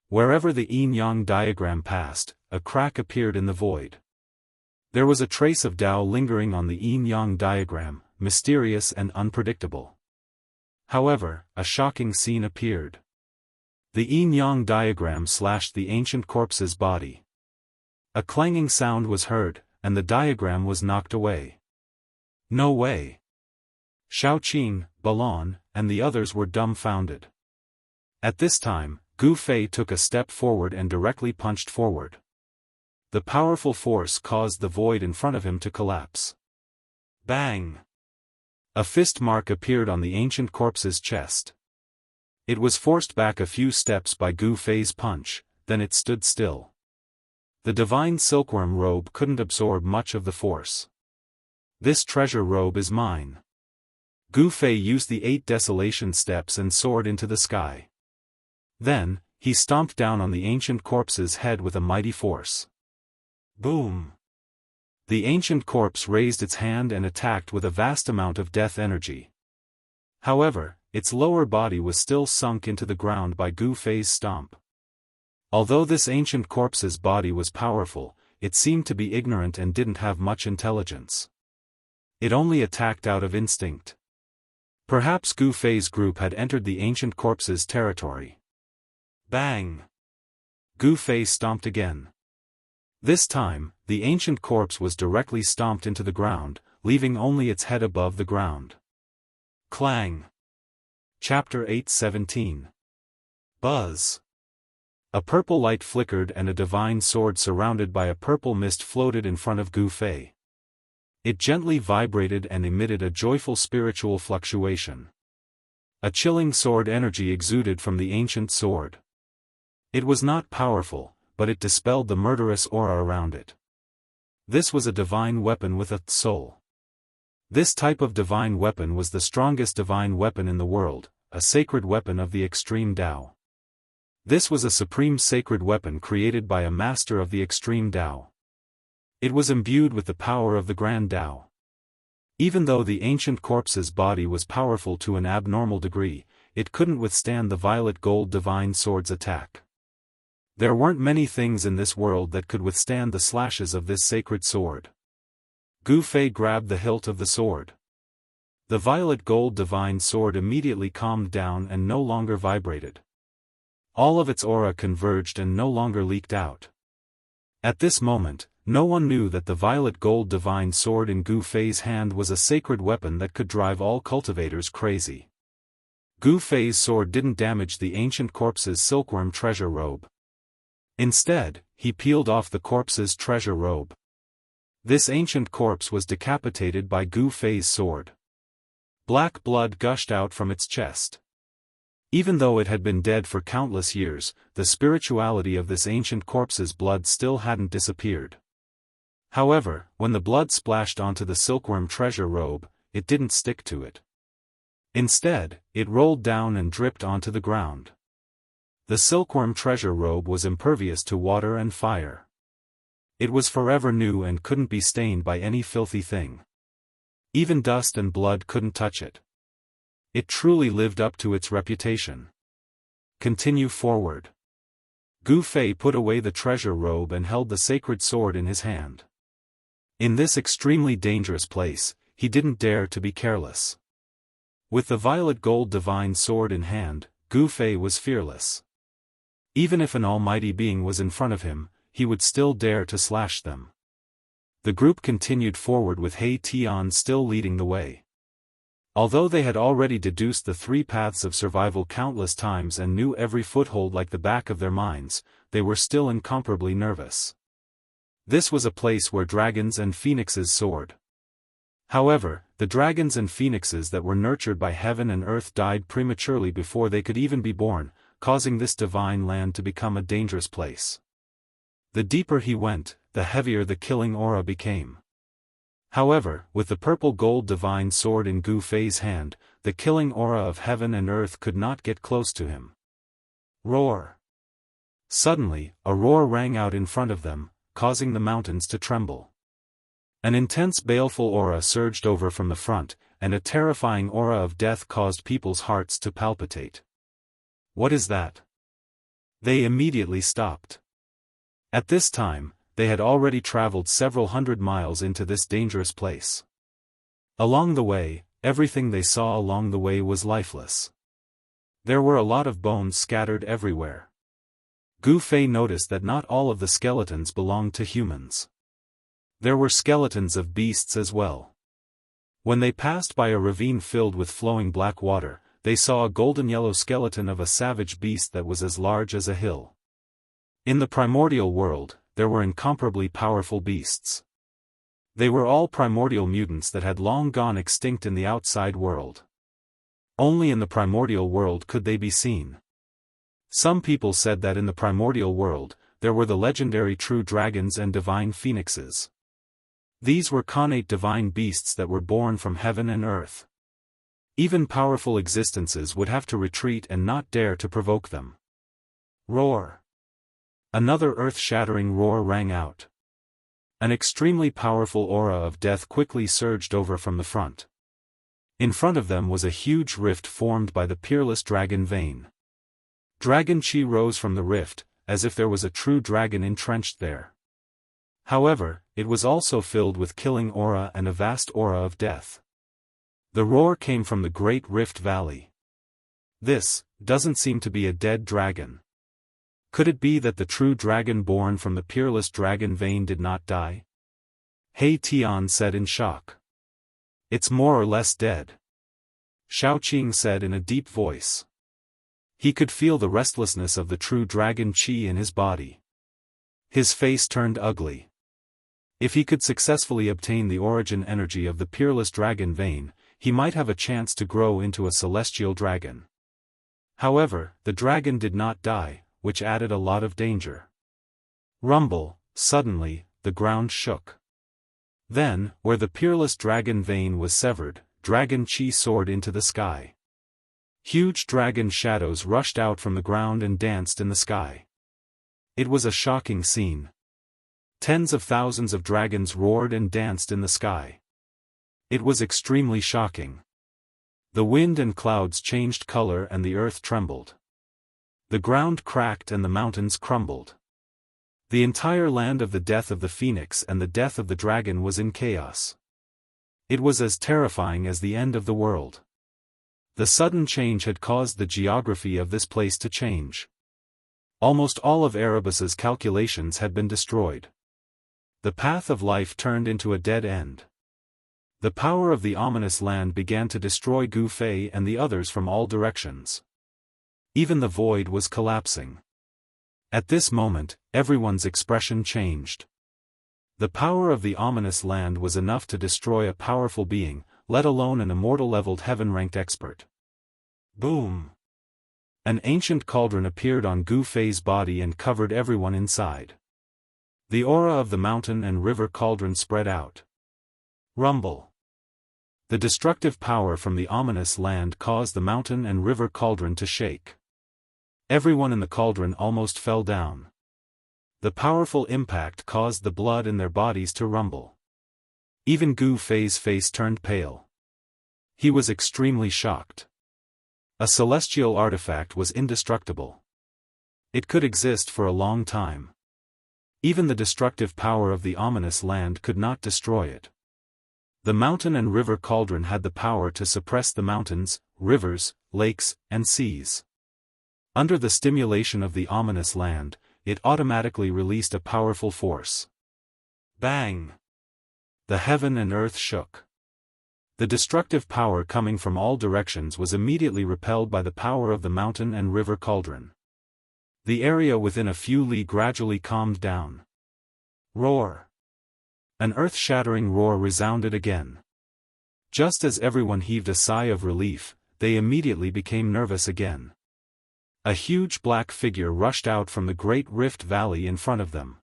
Wherever the yin-yang diagram passed, a crack appeared in the void. There was a trace of Tao lingering on the yin-yang diagram, mysterious and unpredictable. However, a shocking scene appeared. The yin-yang diagram slashed the ancient corpse's body. A clanging sound was heard, and the diagram was knocked away. No way. Shaoqing, Balon, and the others were dumbfounded. At this time, Gu Fei took a step forward and directly punched forward. The powerful force caused the void in front of him to collapse. Bang! A fist mark appeared on the ancient corpse's chest. It was forced back a few steps by Gu Fei's punch, then it stood still. The divine silkworm robe couldn't absorb much of the force. This treasure robe is mine. Gu Fei used the 8 desolation steps and soared into the sky. Then, he stomped down on the ancient corpse's head with a mighty force. Boom! The ancient corpse raised its hand and attacked with a vast amount of death energy. However, its lower body was still sunk into the ground by Gu Fei's stomp. Although this ancient corpse's body was powerful, it seemed to be ignorant and didn't have much intelligence. It only attacked out of instinct. Perhaps Gu Fei's group had entered the ancient corpse's territory. Bang! Gu Fei stomped again. This time, the ancient corpse was directly stomped into the ground, leaving only its head above the ground. Clang! Chapter 8:17. Buzz! A purple light flickered and a divine sword surrounded by a purple mist floated in front of Gu Fei. It gently vibrated and emitted a joyful spiritual fluctuation. A chilling sword energy exuded from the ancient sword. It was not powerful, but it dispelled the murderous aura around it. This was a divine weapon with a soul. This type of divine weapon was the strongest divine weapon in the world, a sacred weapon of the extreme Tao. This was a supreme sacred weapon created by a master of the extreme Tao. It was imbued with the power of the grand Tao. Even though the ancient corpse's body was powerful to an abnormal degree, it couldn't withstand the violet gold divine sword's attack. There weren't many things in this world that could withstand the slashes of this sacred sword. Gu Fei grabbed the hilt of the sword. The violet gold divine sword immediately calmed down and no longer vibrated. All of its aura converged and no longer leaked out. At this moment, no one knew that the violet gold divine sword in Gu Fei's hand was a sacred weapon that could drive all cultivators crazy. Gu Fei's sword didn't damage the ancient corpse's silkworm treasure robe. Instead, he peeled off the corpse's treasure robe. This ancient corpse was decapitated by Gu Fei's sword. Black blood gushed out from its chest. Even though it had been dead for countless years, the spirituality of this ancient corpse's blood still hadn't disappeared. However, when the blood splashed onto the silkworm treasure robe, it didn't stick to it. Instead, it rolled down and dripped onto the ground. The silkworm treasure robe was impervious to water and fire. It was forever new and couldn't be stained by any filthy thing. Even dust and blood couldn't touch it. It truly lived up to its reputation. Continue forward. Gu Fei put away the treasure robe and held the sacred sword in his hand. In this extremely dangerous place, he didn't dare to be careless. With the violet gold divine sword in hand, Gu Fei was fearless. Even if an almighty being was in front of him, he would still dare to slash them. The group continued forward with He Tian still leading the way. Although they had already deduced the 3 paths of survival countless times and knew every foothold like the back of their minds, they were still incomparably nervous. This was a place where dragons and phoenixes soared. However, the dragons and phoenixes that were nurtured by heaven and earth died prematurely before they could even be born, causing this divine land to become a dangerous place. The deeper he went, the heavier the killing aura became. However, with the purple gold divine sword in Gu Fei's hand, the killing aura of heaven and earth could not get close to him. Roar! Suddenly, a roar rang out in front of them, causing the mountains to tremble. An intense baleful aura surged over from the front, and a terrifying aura of death caused people's hearts to palpitate. What is that? They immediately stopped. At this time, they had already traveled several hundred miles into this dangerous place. Along the way, everything they saw along the way was lifeless. There were a lot of bones scattered everywhere. Gu Fei noticed that not all of the skeletons belonged to humans. There were skeletons of beasts as well. When they passed by a ravine filled with flowing black water, they saw a golden-yellow skeleton of a savage beast that was as large as a hill. In the primordial world, there were incomparably powerful beasts. They were all primordial mutants that had long gone extinct in the outside world. Only in the primordial world could they be seen. Some people said that in the primordial world, there were the legendary true dragons and divine phoenixes. These were connate divine beasts that were born from heaven and earth. Even powerful existences would have to retreat and not dare to provoke them. Roar! Another earth-shattering roar rang out. An extremely powerful aura of death quickly surged over from the front. In front of them was a huge rift formed by the peerless dragon vein. Dragon chi rose from the rift, as if there was a true dragon entrenched there. However, it was also filled with killing aura and a vast aura of death. The roar came from the Great Rift Valley. This doesn't seem to be a dead dragon. Could it be that the true dragon born from the peerless dragon vein did not die? He Tian said in shock. It's more or less dead. Shaoqing said in a deep voice. He could feel the restlessness of the true dragon chi in his body. His face turned ugly. If he could successfully obtain the origin energy of the peerless dragon vein, he might have a chance to grow into a celestial dragon. However, the dragon did not die, which added a lot of danger. Rumble, suddenly, the ground shook. Then, where the peerless dragon vein was severed, dragon chi soared into the sky. Huge dragon shadows rushed out from the ground and danced in the sky. It was a shocking scene. Tens of thousands of dragons roared and danced in the sky. It was extremely shocking. The wind and clouds changed color and the earth trembled. The ground cracked and the mountains crumbled. The entire land of the death of the phoenix and the death of the dragon was in chaos. It was as terrifying as the end of the world. The sudden change had caused the geography of this place to change. Almost all of Erebus's calculations had been destroyed. The path of life turned into a dead end. The power of the ominous land began to destroy Gu Fei and the others from all directions. Even the void was collapsing. At this moment, everyone's expression changed. The power of the ominous land was enough to destroy a powerful being, let alone an immortal-leveled heaven-ranked expert. Boom! An ancient cauldron appeared on Gu Fei's body and covered everyone inside. The aura of the mountain and river cauldron spread out. Rumble! The destructive power from the ominous land caused the mountain and river cauldron to shake. Everyone in the cauldron almost fell down. The powerful impact caused the blood in their bodies to rumble. Even Gu Fei's face turned pale. He was extremely shocked. A celestial artifact was indestructible. It could exist for a long time. Even the destructive power of the ominous land could not destroy it. The mountain and river cauldron had the power to suppress the mountains, rivers, lakes, and seas. Under the stimulation of the ominous land, it automatically released a powerful force. Bang! The heaven and earth shook. The destructive power coming from all directions was immediately repelled by the power of the mountain and river cauldron. The area within a few li gradually calmed down. Roar! An earth-shattering roar resounded again. Just as everyone heaved a sigh of relief, they immediately became nervous again. A huge black figure rushed out from the Great Rift Valley in front of them.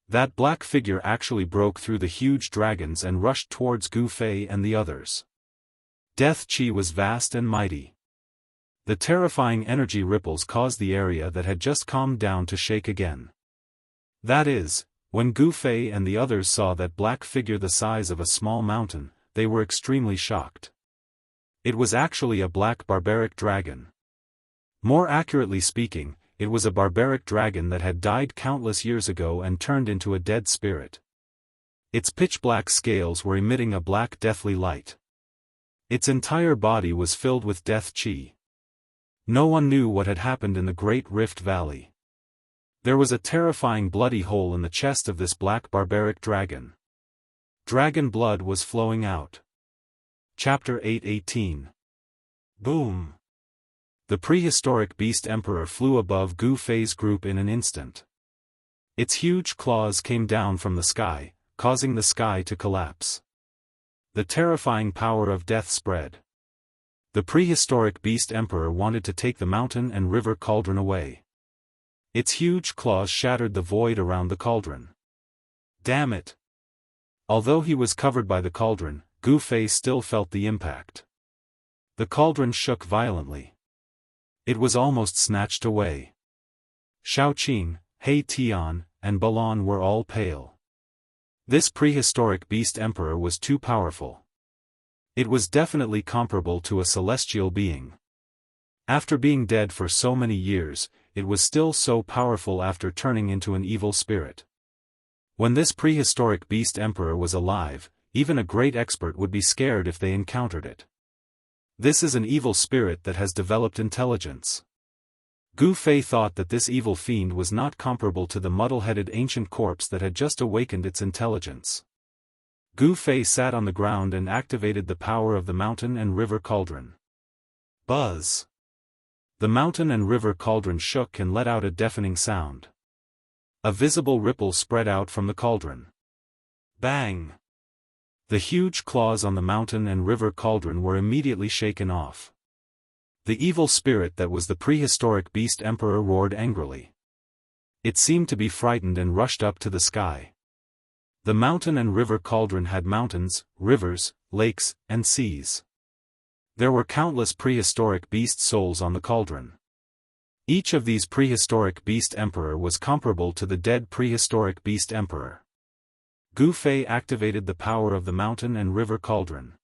That black figure actually broke through the huge dragons and rushed towards Gu Fei and the others. Death Chi was vast and mighty. The terrifying energy ripples caused the area that had just calmed down to shake again. That is, when Gu Fei and the others saw that black figure the size of a small mountain, they were extremely shocked. It was actually a black barbaric dragon. More accurately speaking, it was a barbaric dragon that had died countless years ago and turned into a dead spirit. Its pitch-black scales were emitting a black deathly light. Its entire body was filled with death chi. No one knew what had happened in the Great Rift Valley. There was a terrifying bloody hole in the chest of this black barbaric dragon. Dragon blood was flowing out. Chapter 8:18. Boom! The prehistoric beast emperor flew above Gu Fei's group in an instant. Its huge claws came down from the sky, causing the sky to collapse. The terrifying power of death spread. The prehistoric beast emperor wanted to take the mountain and river cauldron away. Its huge claws shattered the void around the cauldron. Damn it! Although he was covered by the cauldron, Gu Fei still felt the impact. The cauldron shook violently. It was almost snatched away. Shaoqing, He Tian, and Balan were all pale. This prehistoric beast emperor was too powerful. It was definitely comparable to a celestial being. After being dead for so many years, it was still so powerful after turning into an evil spirit. When this prehistoric beast emperor was alive, even a great expert would be scared if they encountered it. This is an evil spirit that has developed intelligence. Gu Fei thought that this evil fiend was not comparable to the muddle-headed ancient corpse that had just awakened its intelligence. Gu Fei sat on the ground and activated the power of the mountain and river cauldron. Buzz! The mountain and river cauldron shook and let out a deafening sound. A visible ripple spread out from the cauldron. Bang! The huge claws on the mountain and river cauldron were immediately shaken off. The evil spirit that was the prehistoric beast emperor roared angrily. It seemed to be frightened and rushed up to the sky. The mountain and river cauldron had mountains, rivers, lakes, and seas. There were countless prehistoric beast souls on the cauldron. Each of these prehistoric beast emperor was comparable to the dead prehistoric beast emperor. Gu Fei activated the power of the mountain and river cauldron.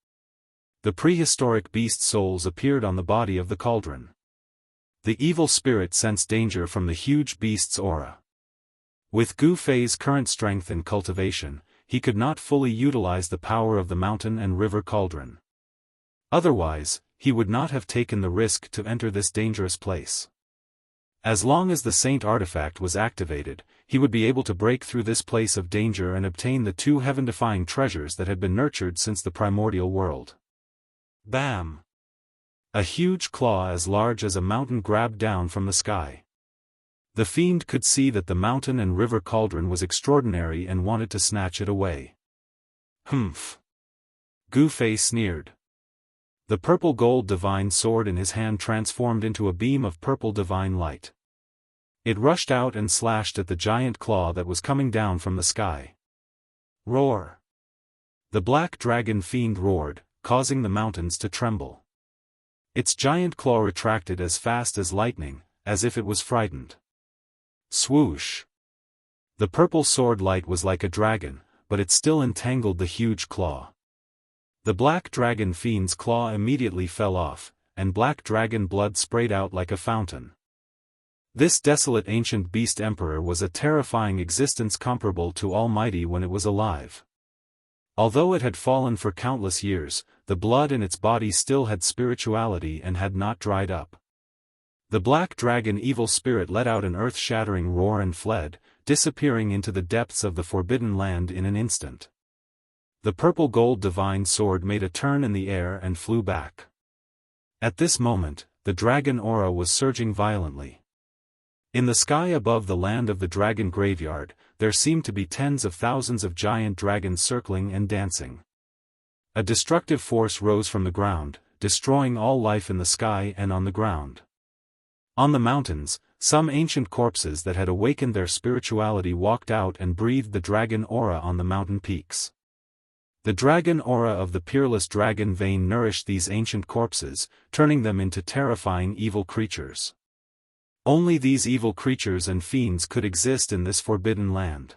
The prehistoric beast souls appeared on the body of the cauldron. The evil spirit sensed danger from the huge beast's aura. With Gu Fei's current strength and cultivation, he could not fully utilize the power of the mountain and river cauldron. Otherwise, he would not have taken the risk to enter this dangerous place. As long as the Saint artifact was activated, he would be able to break through this place of danger and obtain the two heaven-defying treasures that had been nurtured since the primordial world. Bam! A huge claw as large as a mountain grabbed down from the sky. The fiend could see that the mountain and river cauldron was extraordinary and wanted to snatch it away. Humph! Gu Fei sneered. The purple gold divine sword in his hand transformed into a beam of purple divine light. It rushed out and slashed at the giant claw that was coming down from the sky. Roar! The black dragon fiend roared, causing the mountains to tremble. Its giant claw retracted as fast as lightning, as if it was frightened. Swoosh! The purple sword light was like a dragon, but it still entangled the huge claw. The black dragon fiend's claw immediately fell off, and black dragon blood sprayed out like a fountain. This desolate ancient beast emperor was a terrifying existence comparable to Almighty when it was alive. Although it had fallen for countless years, the blood in its body still had spirituality and had not dried up. The black dragon evil spirit let out an earth-shattering roar and fled, disappearing into the depths of the forbidden land in an instant. The purple gold divine sword made a turn in the air and flew back. At this moment, the dragon aura was surging violently. In the sky above the land of the dragon graveyard, there seemed to be tens of thousands of giant dragons circling and dancing. A destructive force rose from the ground, destroying all life in the sky and on the ground. On the mountains, some ancient corpses that had awakened their spirituality walked out and breathed the dragon aura on the mountain peaks. The dragon aura of the peerless dragon vein nourished these ancient corpses, turning them into terrifying evil creatures. Only these evil creatures and fiends could exist in this forbidden land.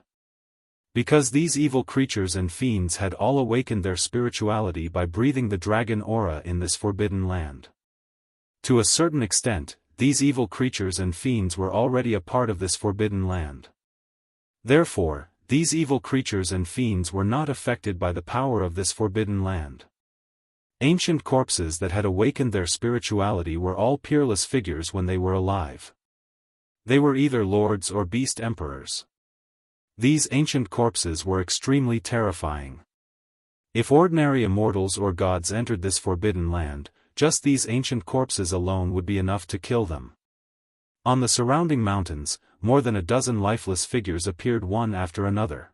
Because these evil creatures and fiends had all awakened their spirituality by breathing the dragon aura in this forbidden land. To a certain extent, these evil creatures and fiends were already a part of this forbidden land. Therefore, these evil creatures and fiends were not affected by the power of this forbidden land. Ancient corpses that had awakened their spirituality were all peerless figures when they were alive. They were either lords or beast emperors. These ancient corpses were extremely terrifying. If ordinary immortals or gods entered this forbidden land, just these ancient corpses alone would be enough to kill them. On the surrounding mountains, more than a dozen lifeless figures appeared one after another.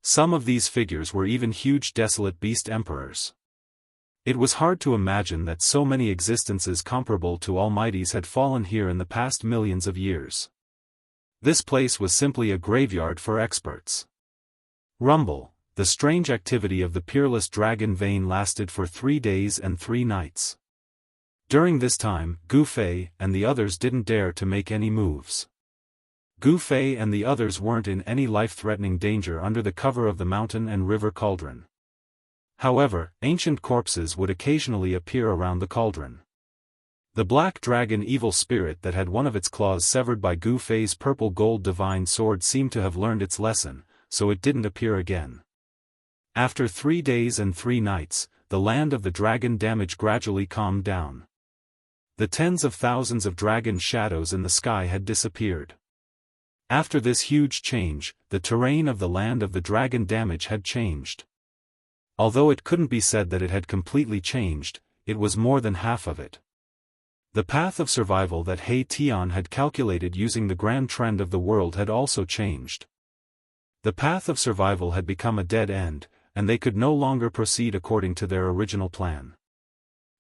Some of these figures were even huge desolate beast emperors. It was hard to imagine that so many existences comparable to Almighty's had fallen here in the past millions of years. This place was simply a graveyard for experts. Rumble, the strange activity of the peerless dragon vein lasted for 3 days and 3 nights. During this time, Gu Fei and the others didn't dare to make any moves. Gu Fei and the others weren't in any life-threatening danger under the cover of the mountain and river cauldron. However, ancient corpses would occasionally appear around the cauldron. The black dragon evil spirit that had one of its claws severed by Gu Fei's purple gold divine sword seemed to have learned its lesson, so it didn't appear again. After 3 days and 3 nights, the land of the dragon damage gradually calmed down. The tens of thousands of dragon shadows in the sky had disappeared. After this huge change, the terrain of the land of the dragon damage had changed. Although it couldn't be said that it had completely changed, it was more than half of it. The path of survival that He Tian had calculated using the grand trend of the world had also changed. The path of survival had become a dead end, and they could no longer proceed according to their original plan.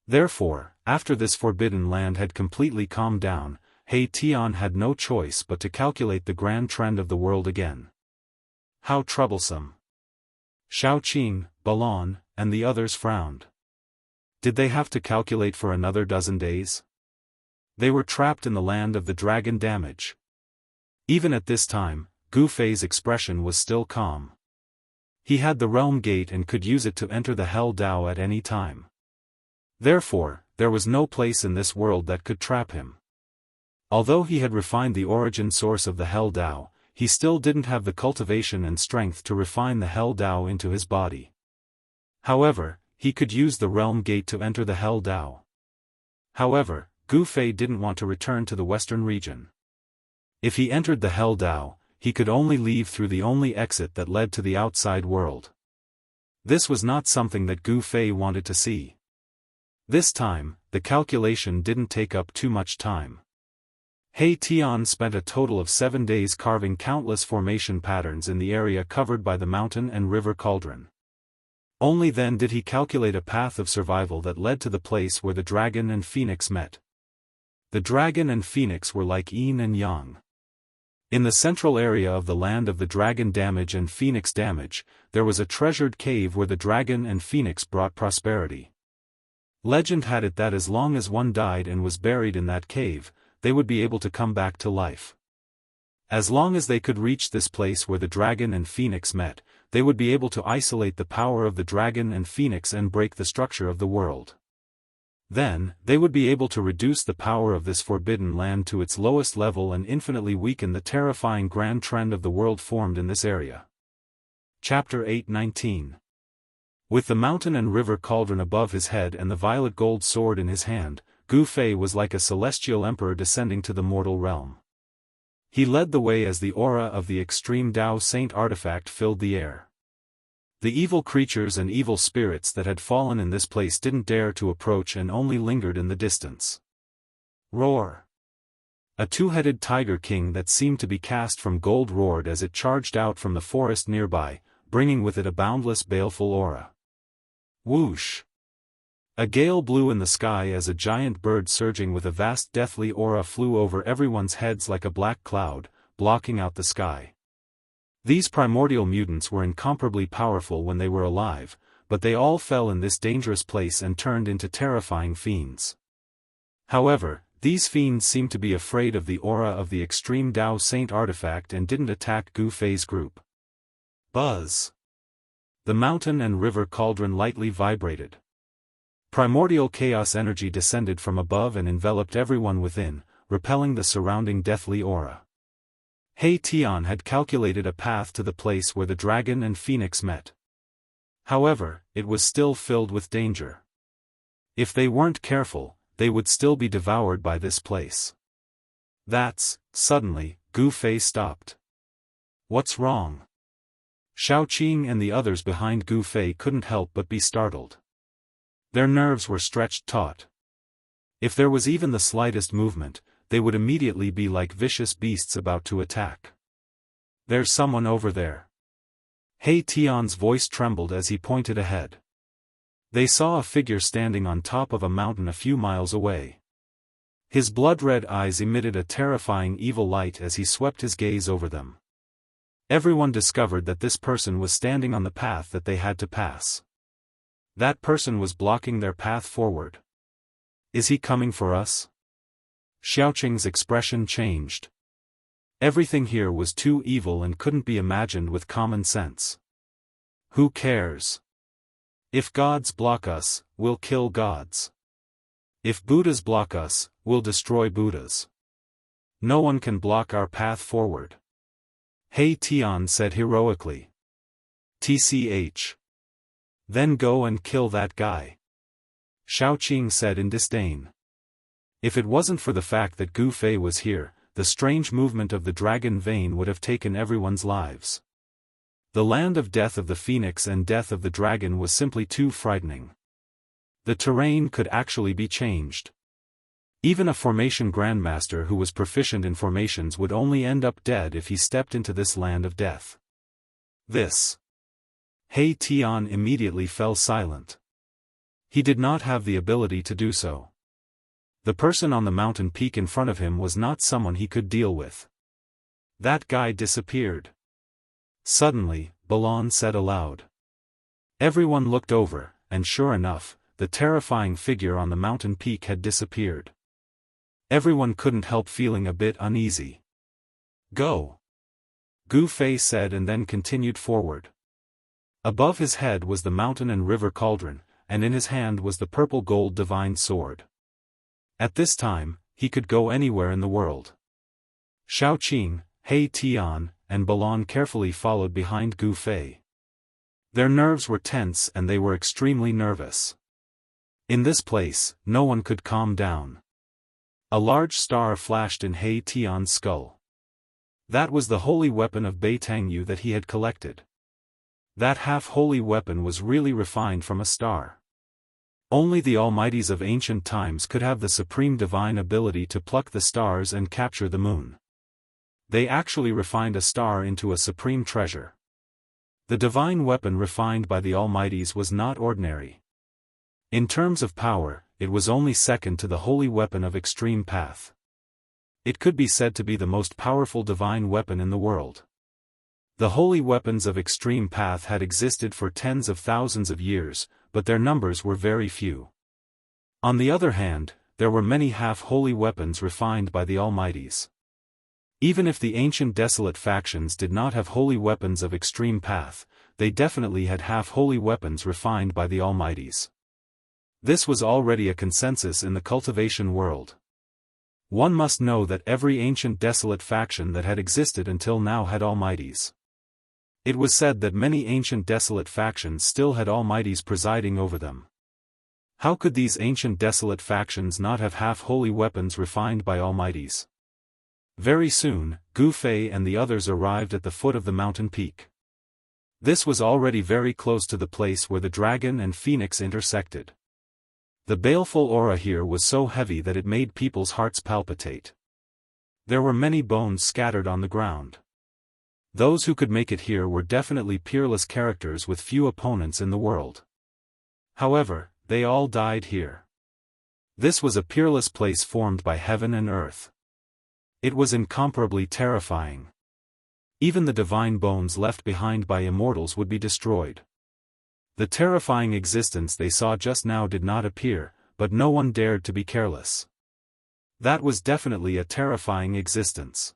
Therefore, after this forbidden land had completely calmed down, He Tian had no choice but to calculate the grand trend of the world again. How troublesome! Shao Qing, Balon, and the others frowned. Did they have to calculate for another dozen days? They were trapped in the land of the dragon damage. Even at this time, Gu Fei's expression was still calm. He had the realm gate and could use it to enter the Hell Dao at any time. Therefore, there was no place in this world that could trap him. Although he had refined the origin source of the Hell Dao, he still didn't have the cultivation and strength to refine the Hell Dao into his body. However, he could use the realm gate to enter the Hell Dao. However, Gu Fei didn't want to return to the western region. If he entered the Hell Dao, he could only leave through the only exit that led to the outside world. This was not something that Gu Fei wanted to see. This time, the calculation didn't take up too much time. He Tian spent a total of 7 days carving countless formation patterns in the area covered by the mountain and river cauldron. Only then did he calculate a path of survival that led to the place where the dragon and phoenix met. The dragon and phoenix were like yin and yang. In the central area of the land of the dragon damage and phoenix damage, there was a treasured cave where the dragon and phoenix brought prosperity. Legend had it that as long as one died and was buried in that cave, they would be able to come back to life. As long as they could reach this place where the dragon and phoenix met, they would be able to isolate the power of the dragon and phoenix and break the structure of the world. Then, they would be able to reduce the power of this forbidden land to its lowest level and infinitely weaken the terrifying grand trend of the world formed in this area. Chapter 8:19. With the mountain and river cauldron above his head and the violet gold sword in his hand, Gu Fei was like a celestial emperor descending to the mortal realm. He led the way as the aura of the extreme Dao Saint artifact filled the air. The evil creatures and evil spirits that had fallen in this place didn't dare to approach and only lingered in the distance. Roar! A two-headed tiger king that seemed to be cast from gold roared as it charged out from the forest nearby, bringing with it a boundless baleful aura. Whoosh! A gale blew in the sky as a giant bird surging with a vast deathly aura flew over everyone's heads like a black cloud, blocking out the sky. These primordial mutants were incomparably powerful when they were alive, but they all fell in this dangerous place and turned into terrifying fiends. However, these fiends seemed to be afraid of the aura of the extreme Dao Saint artifact and didn't attack Gu Fei's group. Buzz! The mountain and river cauldron lightly vibrated. Primordial chaos energy descended from above and enveloped everyone within, repelling the surrounding deathly aura. He Tian had calculated a path to the place where the dragon and phoenix met. However, it was still filled with danger. If they weren't careful, they would still be devoured by this place. Suddenly, Gu Fei stopped. What's wrong? Xiaoqing and the others behind Gu Fei couldn't help but be startled. Their nerves were stretched taut. If there was even the slightest movement, they would immediately be like vicious beasts about to attack. "There's someone over there." He Tian's voice trembled as he pointed ahead. They saw a figure standing on top of a mountain a few miles away. His blood-red eyes emitted a terrifying evil light as he swept his gaze over them. Everyone discovered that this person was standing on the path that they had to pass. That person was blocking their path forward. "Is he coming for us?" Xiaoqing's expression changed. Everything here was too evil and couldn't be imagined with common sense. "Who cares? If gods block us, we'll kill gods. If Buddhas block us, we'll destroy Buddhas. No one can block our path forward," He Tian said heroically. "Tch. Then go and kill that guy," Xiaoqing said in disdain. If it wasn't for the fact that Gu Fei was here, the strange movement of the dragon vein would have taken everyone's lives. The land of death of the phoenix and death of the dragon was simply too frightening. The terrain could actually be changed. Even a formation grandmaster who was proficient in formations would only end up dead if he stepped into this land of death. He Tian immediately fell silent. He did not have the ability to do so. The person on the mountain peak in front of him was not someone he could deal with. That guy disappeared. Suddenly, Balon said aloud. Everyone looked over, and sure enough, the terrifying figure on the mountain peak had disappeared. Everyone couldn't help feeling a bit uneasy. "Go," Gu Fei said and then continued forward. Above his head was the mountain and river cauldron, and in his hand was the purple gold divine sword. At this time, he could go anywhere in the world. Xiaoqing, He Tian, and Balon carefully followed behind Gu Fei. Their nerves were tense and they were extremely nervous. In this place, no one could calm down. A large star flashed in He Tian's skull. That was the holy weapon of Beitangyu that he had collected. That half-holy weapon was really refined from a star. Only the Almighties of ancient times could have the supreme divine ability to pluck the stars and capture the moon. They actually refined a star into a supreme treasure. The divine weapon refined by the Almighties was not ordinary. In terms of power, it was only second to the holy weapon of extreme path. It could be said to be the most powerful divine weapon in the world. The holy weapons of extreme path had existed for tens of thousands of years, but their numbers were very few. On the other hand, there were many half-holy weapons refined by the Almighties. Even if the ancient desolate factions did not have holy weapons of extreme path, they definitely had half-holy weapons refined by the Almighties. This was already a consensus in the cultivation world. One must know that every ancient desolate faction that had existed until now had Almighties. It was said that many ancient desolate factions still had Almighties presiding over them. How could these ancient desolate factions not have half-holy weapons refined by Almighties? Very soon, Gu Fei and the others arrived at the foot of the mountain peak. This was already very close to the place where the dragon and phoenix intersected. The baleful aura here was so heavy that it made people's hearts palpitate. There were many bones scattered on the ground. Those who could make it here were definitely peerless characters with few opponents in the world. However, they all died here. This was a peerless place formed by heaven and earth. It was incomparably terrifying. Even the divine bones left behind by immortals would be destroyed. The terrifying existence they saw just now did not appear, but no one dared to be careless. That was definitely a terrifying existence.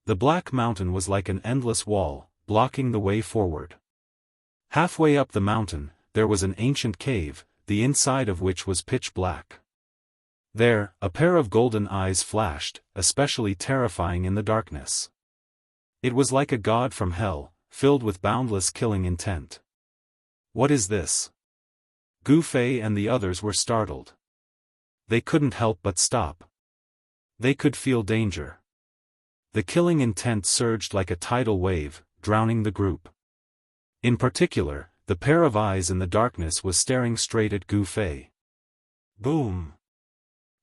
The Black Mountain was like an endless wall, blocking the way forward. Halfway up the mountain, there was an ancient cave, the inside of which was pitch black. There, a pair of golden eyes flashed, especially terrifying in the darkness. It was like a god from hell, filled with boundless killing intent. What is this? Gu Fei and the others were startled. They couldn't help but stop. They could feel danger. The killing intent surged like a tidal wave, drowning the group. In particular, the pair of eyes in the darkness was staring straight at Gu Fei. Boom!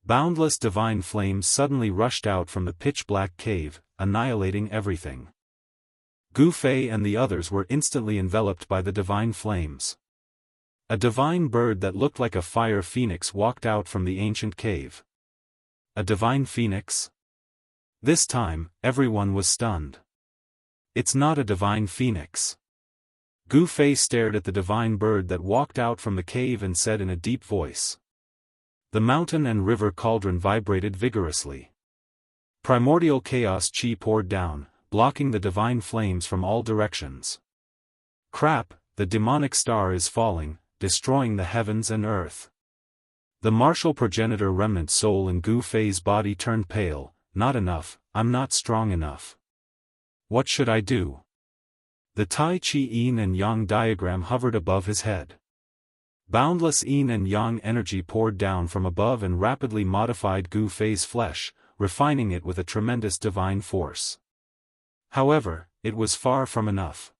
Boundless divine flames suddenly rushed out from the pitch-black cave, annihilating everything. Gu Fei and the others were instantly enveloped by the divine flames. A divine bird that looked like a fire phoenix walked out from the ancient cave. A divine phoenix? This time, everyone was stunned. It's not a divine phoenix. Gu Fei stared at the divine bird that walked out from the cave and said in a deep voice. The mountain and river cauldron vibrated vigorously. Primordial chaos chi poured down, blocking the divine flames from all directions. Crap, the demonic star is falling, destroying the heavens and earth. The martial progenitor remnant soul in Gu Fei's body turned pale. Not enough, I'm not strong enough. What should I do? The Tai Chi Yin and Yang diagram hovered above his head. Boundless Yin and Yang energy poured down from above and rapidly modified Gu Fei's flesh, refining it with a tremendous divine force. However, it was far from enough.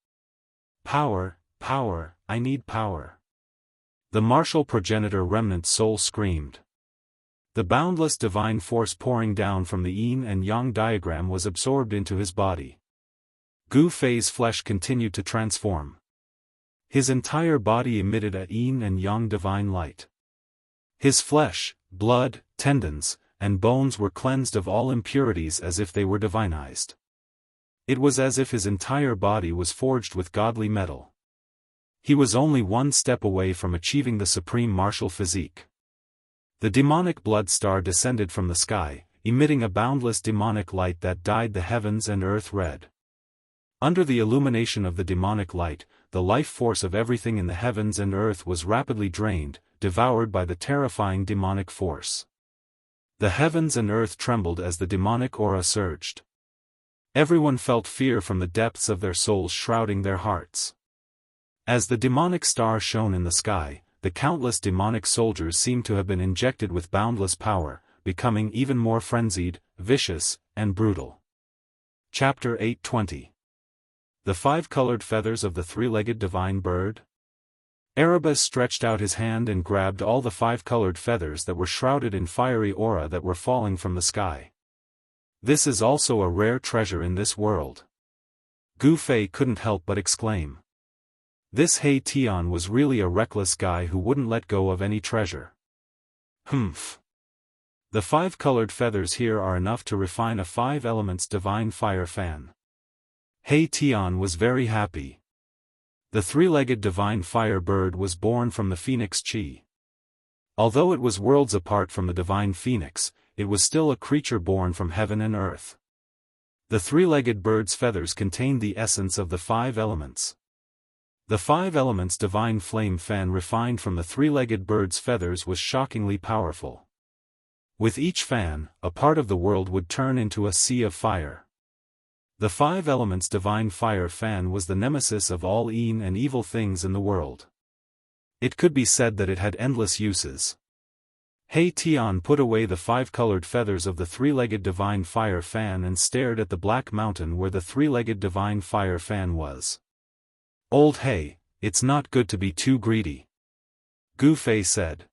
Power, power, I need power. The martial progenitor remnant soul screamed. The boundless divine force pouring down from the Yin and Yang diagram was absorbed into his body. Gu Fei's flesh continued to transform. His entire body emitted a Yin and Yang divine light. His flesh, blood, tendons, and bones were cleansed of all impurities as if they were divinized. It was as if his entire body was forged with godly metal. He was only one step away from achieving the supreme martial physique. The demonic blood star descended from the sky, emitting a boundless demonic light that dyed the heavens and earth red. Under the illumination of the demonic light, the life force of everything in the heavens and earth was rapidly drained, devoured by the terrifying demonic force. The heavens and earth trembled as the demonic aura surged. Everyone felt fear from the depths of their souls shrouding their hearts. As the demonic star shone in the sky, the countless demonic soldiers seemed to have been injected with boundless power, becoming even more frenzied, vicious, and brutal. Chapter 820. The Five-Colored Feathers of the Three-Legged Divine Bird? Erebus stretched out his hand and grabbed all the five-colored feathers that were shrouded in fiery aura that were falling from the sky. This is also a rare treasure in this world. Gu Fei couldn't help but exclaim. This He Tian was really a reckless guy who wouldn't let go of any treasure. Humph. The five-colored feathers here are enough to refine a five-elements divine fire fan. He Tian was very happy. The three-legged divine fire bird was born from the phoenix chi. Although it was worlds apart from the divine phoenix, it was still a creature born from heaven and earth. The three-legged bird's feathers contained the essence of the five elements. The five elements divine flame fan refined from the three-legged bird's feathers was shockingly powerful. With each fan, a part of the world would turn into a sea of fire. The five elements divine fire fan was the nemesis of all yin and evil things in the world. It could be said that it had endless uses. He Tian put away the five-colored feathers of the three-legged divine fire fan and stared at the black mountain where the three-legged divine fire fan was. Old He, it's not good to be too greedy. Gu Fei said.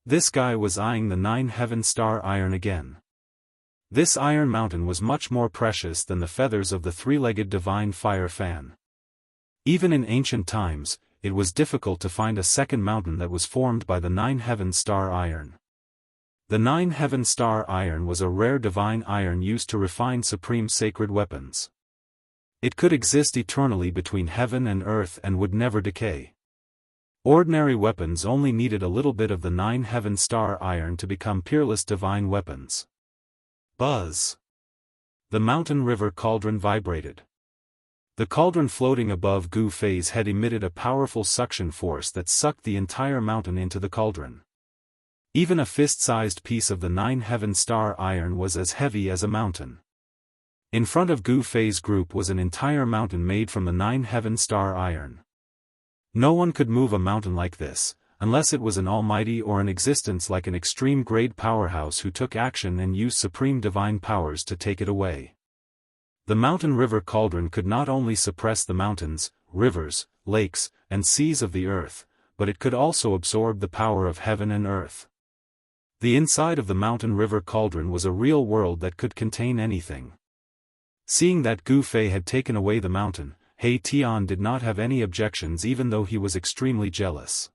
This guy was eyeing the 9-heaven star iron again. This iron mountain was much more precious than the feathers of the three-legged divine fire fan. Even in ancient times, it was difficult to find a second mountain that was formed by the 9-heaven star iron. The 9-heaven star iron was a rare divine iron used to refine supreme sacred weapons. It could exist eternally between heaven and earth and would never decay. Ordinary weapons only needed a little bit of the 9-heaven star iron to become peerless divine weapons. Buzz! The mountain river cauldron vibrated. The cauldron floating above Gu Fei's head emitted a powerful suction force that sucked the entire mountain into the cauldron. Even a fist-sized piece of the 9-heaven star iron was as heavy as a mountain. In front of Gu Fei's group was an entire mountain made from the 9-heaven star iron. No one could move a mountain like this, unless it was an almighty or an existence like an extreme-grade powerhouse who took action and used supreme divine powers to take it away. The mountain river cauldron could not only suppress the mountains, rivers, lakes, and seas of the earth, but it could also absorb the power of heaven and earth. The inside of the mountain river cauldron was a real world that could contain anything. Seeing that Gu Fei had taken away the mountain, He Tian did not have any objections even though he was extremely jealous.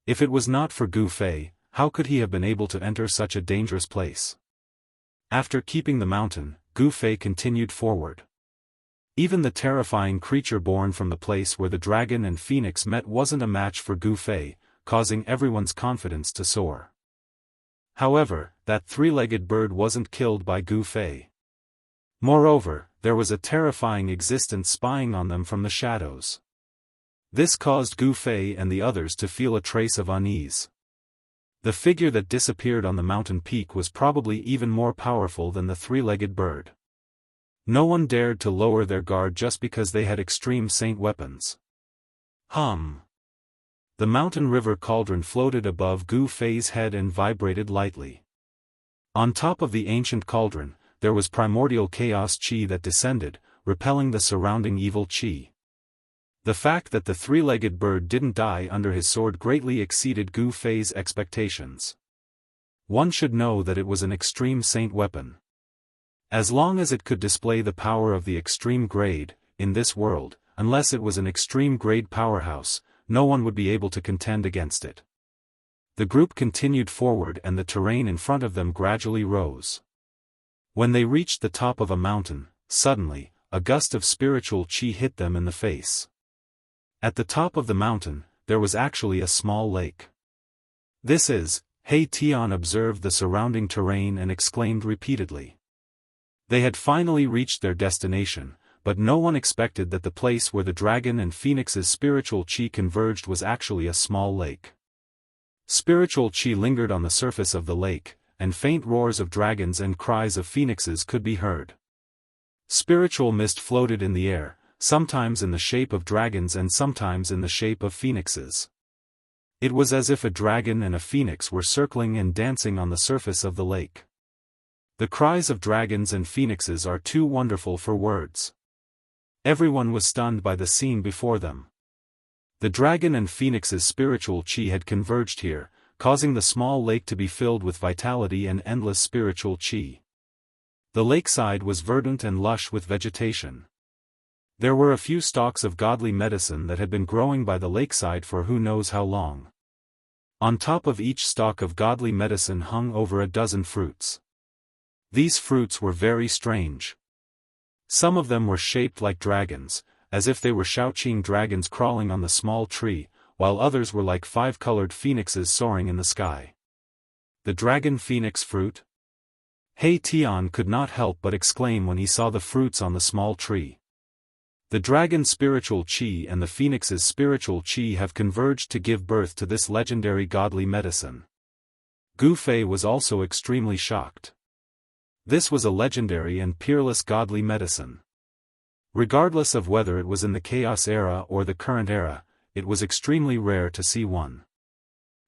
If it was not for Gu Fei, how could he have been able to enter such a dangerous place? After keeping the mountain, Gu Fei continued forward. Even the terrifying creature born from the place where the dragon and phoenix met wasn't a match for Gu Fei, causing everyone's confidence to soar. However, that three-legged bird wasn't killed by Gu Fei. Moreover, there was a terrifying existence spying on them from the shadows. This caused Gu Fei and the others to feel a trace of unease. The figure that disappeared on the mountain peak was probably even more powerful than the three-legged bird. No one dared to lower their guard just because they had extreme saint weapons. The mountain river cauldron floated above Gu Fei's head and vibrated lightly. On top of the ancient cauldron, there was primordial chaos chi that descended, repelling the surrounding evil chi. The fact that the three-legged bird didn't die under his sword greatly exceeded Gu Fei's expectations. One should know that it was an extreme saint weapon. As long as it could display the power of the extreme grade, in this world, unless it was an extreme grade powerhouse, no one would be able to contend against it. The group continued forward and the terrain in front of them gradually rose. When they reached the top of a mountain, suddenly, a gust of spiritual chi hit them in the face. At the top of the mountain, there was actually a small lake. This is, He Tian observed the surrounding terrain and exclaimed repeatedly. They had finally reached their destination, but no one expected that the place where the dragon and phoenix's spiritual chi converged was actually a small lake. Spiritual chi lingered on the surface of the lake, and faint roars of dragons and cries of phoenixes could be heard. Spiritual mist floated in the air, sometimes in the shape of dragons and sometimes in the shape of phoenixes. It was as if a dragon and a phoenix were circling and dancing on the surface of the lake. The cries of dragons and phoenixes are too wonderful for words. Everyone was stunned by the scene before them. The dragon and phoenix's spiritual chi had converged here, causing the small lake to be filled with vitality and endless spiritual chi. The lakeside was verdant and lush with vegetation. There were a few stalks of godly medicine that had been growing by the lakeside for who knows how long. On top of each stalk of godly medicine hung over a dozen fruits. These fruits were very strange. Some of them were shaped like dragons, as if they were Shaoqing dragons crawling on the small tree, while others were like five-colored phoenixes soaring in the sky. The dragon phoenix fruit? He Tian could not help but exclaim when he saw the fruits on the small tree. The dragon's spiritual chi and the phoenix's spiritual chi have converged to give birth to this legendary godly medicine. Gu Fei was also extremely shocked. This was a legendary and peerless godly medicine. Regardless of whether it was in the Chaos Era or the current era, it was extremely rare to see one.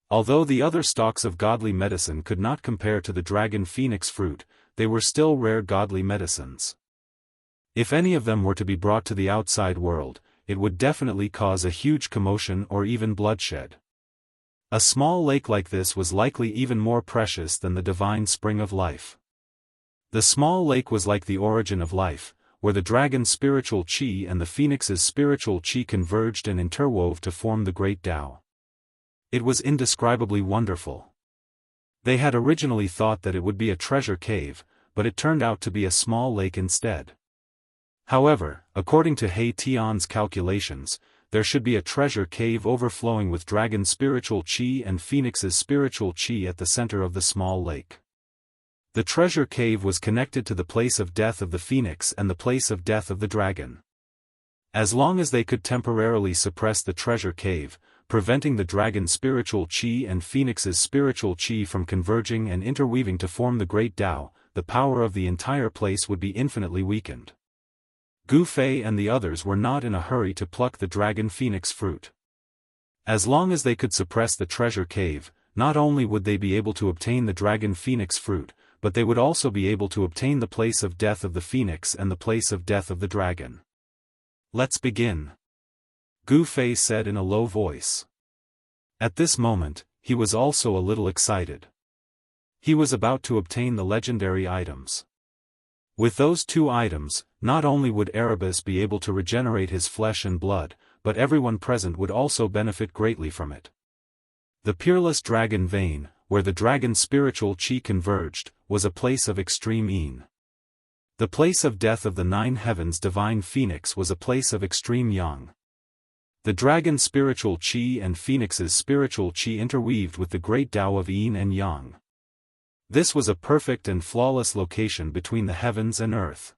Although the other stalks of godly medicine could not compare to the dragon phoenix fruit, they were still rare godly medicines. If any of them were to be brought to the outside world, it would definitely cause a huge commotion or even bloodshed. A small lake like this was likely even more precious than the divine spring of life. The small lake was like the origin of life, where the dragon's spiritual chi and the phoenix's spiritual chi converged and interwove to form the great Tao. It was indescribably wonderful. They had originally thought that it would be a treasure cave, but it turned out to be a small lake instead. However, according to He Tian's calculations, there should be a treasure cave overflowing with dragon spiritual chi and phoenix's spiritual chi at the center of the small lake. The treasure cave was connected to the place of death of the phoenix and the place of death of the dragon. As long as they could temporarily suppress the treasure cave, preventing the dragon's spiritual chi and phoenix's spiritual chi from converging and interweaving to form the great Tao, the power of the entire place would be infinitely weakened. Gu Fei and the others were not in a hurry to pluck the dragon phoenix fruit. As long as they could suppress the treasure cave, not only would they be able to obtain the dragon phoenix fruit, but they would also be able to obtain the place of death of the phoenix and the place of death of the dragon. Let's begin. Gu Fei said in a low voice. At this moment, he was also a little excited. He was about to obtain the legendary items. With those two items, not only would Erebus be able to regenerate his flesh and blood, but everyone present would also benefit greatly from it. The Peerless Dragon Vein, where the dragon's spiritual chi converged, was a place of extreme yin. The place of death of the nine heavens divine phoenix was a place of extreme yang. The dragon's spiritual chi and phoenix's spiritual chi interweaved with the great Tao of yin and yang. This was a perfect and flawless location between the heavens and earth.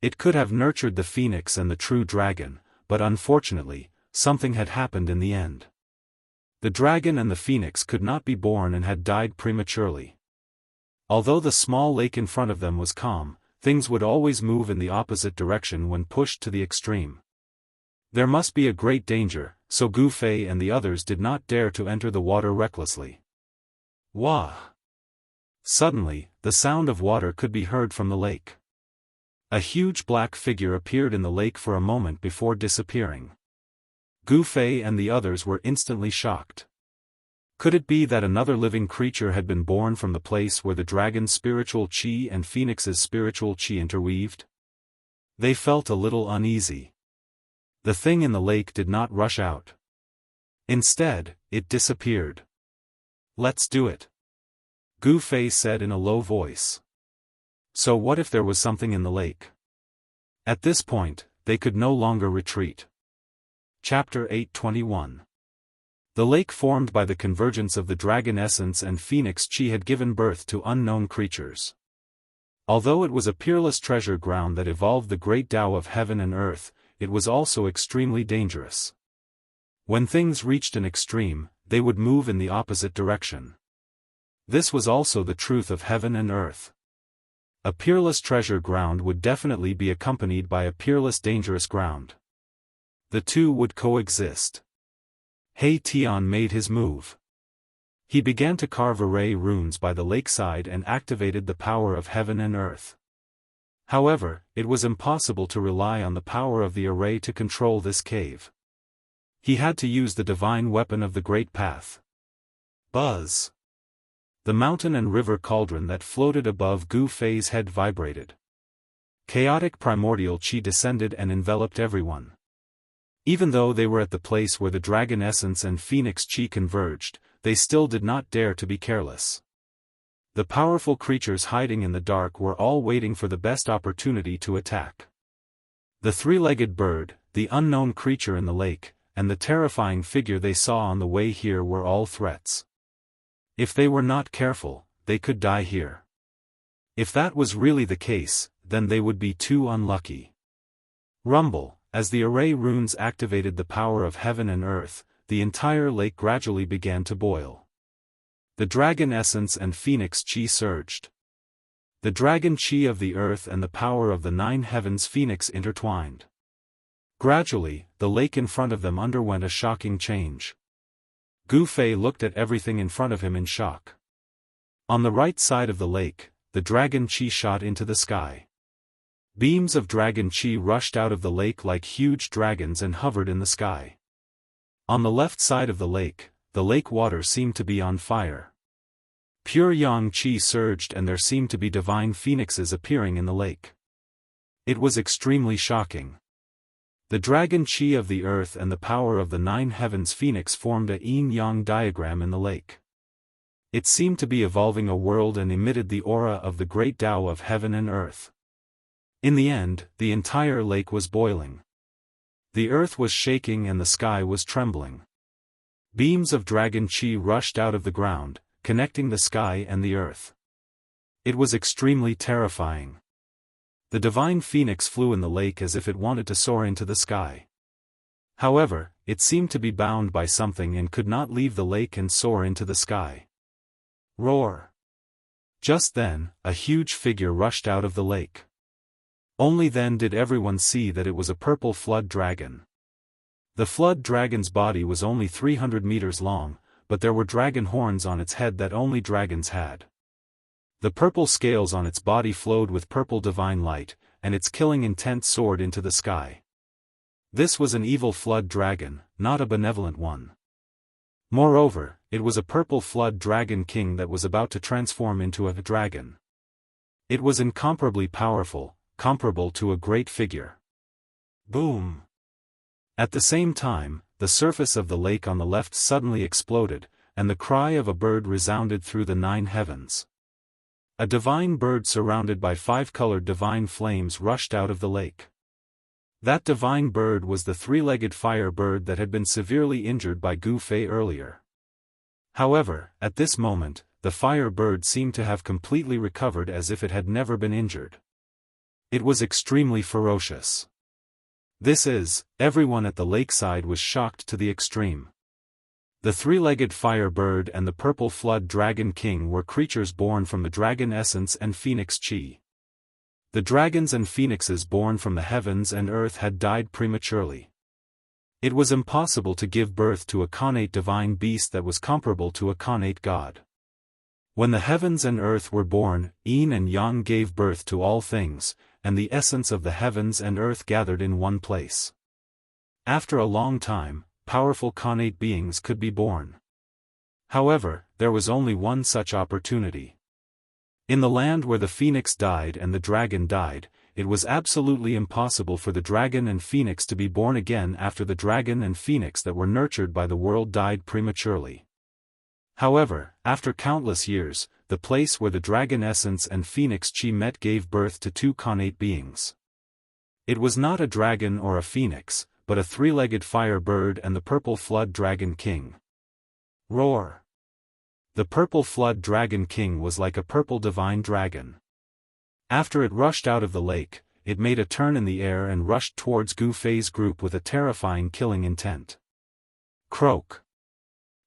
It could have nurtured the phoenix and the true dragon, but unfortunately, something had happened in the end. The dragon and the phoenix could not be born and had died prematurely. Although the small lake in front of them was calm, things would always move in the opposite direction when pushed to the extreme. There must be a great danger, so Gu Fei and the others did not dare to enter the water recklessly. Wah! Suddenly, the sound of water could be heard from the lake. A huge black figure appeared in the lake for a moment before disappearing. Gu Fei and the others were instantly shocked. Could it be that another living creature had been born from the place where the dragon's spiritual chi and phoenix's spiritual chi interweaved? They felt a little uneasy. The thing in the lake did not rush out. Instead, it disappeared. Let's do it. Gu Fei said in a low voice. So what if there was something in the lake? At this point, they could no longer retreat. Chapter 8:21. The lake formed by the convergence of the dragon essence and phoenix chi had given birth to unknown creatures. Although it was a peerless treasure ground that evolved the great Tao of heaven and earth, it was also extremely dangerous. When things reached an extreme, they would move in the opposite direction. This was also the truth of heaven and earth. A peerless treasure ground would definitely be accompanied by a peerless dangerous ground. The two would coexist. He Tian made his move. He began to carve array runes by the lakeside and activated the power of heaven and earth. However, it was impossible to rely on the power of the array to control this cave. He had to use the divine weapon of the Great Path. Buzz! The mountain and river cauldron that floated above Gu Fei's head vibrated. Chaotic primordial chi descended and enveloped everyone. Even though they were at the place where the dragon essence and phoenix chi converged, they still did not dare to be careless. The powerful creatures hiding in the dark were all waiting for the best opportunity to attack. The three-legged bird, the unknown creature in the lake, and the terrifying figure they saw on the way here were all threats. If they were not careful, they could die here. If that was really the case, then they would be too unlucky. Rumble, as the array runes activated the power of heaven and earth, the entire lake gradually began to boil. The dragon essence and phoenix chi surged. The dragon chi of the earth and the power of the nine heavens phoenix intertwined. Gradually, the lake in front of them underwent a shocking change. Gu Fei looked at everything in front of him in shock. On the right side of the lake, the dragon chi shot into the sky. Beams of dragon chi rushed out of the lake like huge dragons and hovered in the sky. On the left side of the lake water seemed to be on fire. Pure yang chi surged and there seemed to be divine phoenixes appearing in the lake. It was extremely shocking. The dragon chi of the earth and the power of the nine heavens phoenix formed a yin-yang diagram in the lake. It seemed to be evolving a world and emitted the aura of the great Tao of heaven and earth. In the end, the entire lake was boiling. The earth was shaking and the sky was trembling. Beams of dragon chi rushed out of the ground, connecting the sky and the earth. It was extremely terrifying. The divine phoenix flew in the lake as if it wanted to soar into the sky. However, it seemed to be bound by something and could not leave the lake and soar into the sky. Roar! Just then, a huge figure rushed out of the lake. Only then did everyone see that it was a purple flood dragon. The flood dragon's body was only 300 meters long, but there were dragon horns on its head that only dragons had. The purple scales on its body flowed with purple divine light, and its killing intent soared into the sky. This was an evil flood dragon, not a benevolent one. Moreover, it was a purple flood dragon king that was about to transform into a dragon. It was incomparably powerful, comparable to a great figure. Boom! At the same time, the surface of the lake on the left suddenly exploded, and the cry of a bird resounded through the 9 heavens. A divine bird surrounded by 5-colored divine flames rushed out of the lake. That divine bird was the 3-legged fire bird that had been severely injured by Gu Fei earlier. However, at this moment, the fire bird seemed to have completely recovered as if it had never been injured. It was extremely ferocious. Everyone at the lakeside was shocked to the extreme. The 3-legged fire bird and the purple flood dragon king were creatures born from the dragon essence and phoenix chi. The dragons and phoenixes born from the heavens and earth had died prematurely. It was impossible to give birth to a connate divine beast that was comparable to a connate god. When the heavens and earth were born, Yin and Yang gave birth to all things, and the essence of the heavens and earth gathered in one place. After a long time, powerful connate beings could be born. However, there was only one such opportunity. In the land where the phoenix died and the dragon died, it was absolutely impossible for the dragon and phoenix to be born again after the dragon and phoenix that were nurtured by the world died prematurely. However, after countless years, the place where the dragon essence and phoenix chi met gave birth to 2 connate beings. It was not a dragon or a phoenix, but a 3-legged fire bird and the purple flood dragon king. Roar! The purple flood dragon king was like a purple divine dragon. After it rushed out of the lake, it made a turn in the air and rushed towards Gu Fei's group with a terrifying killing intent. Croak!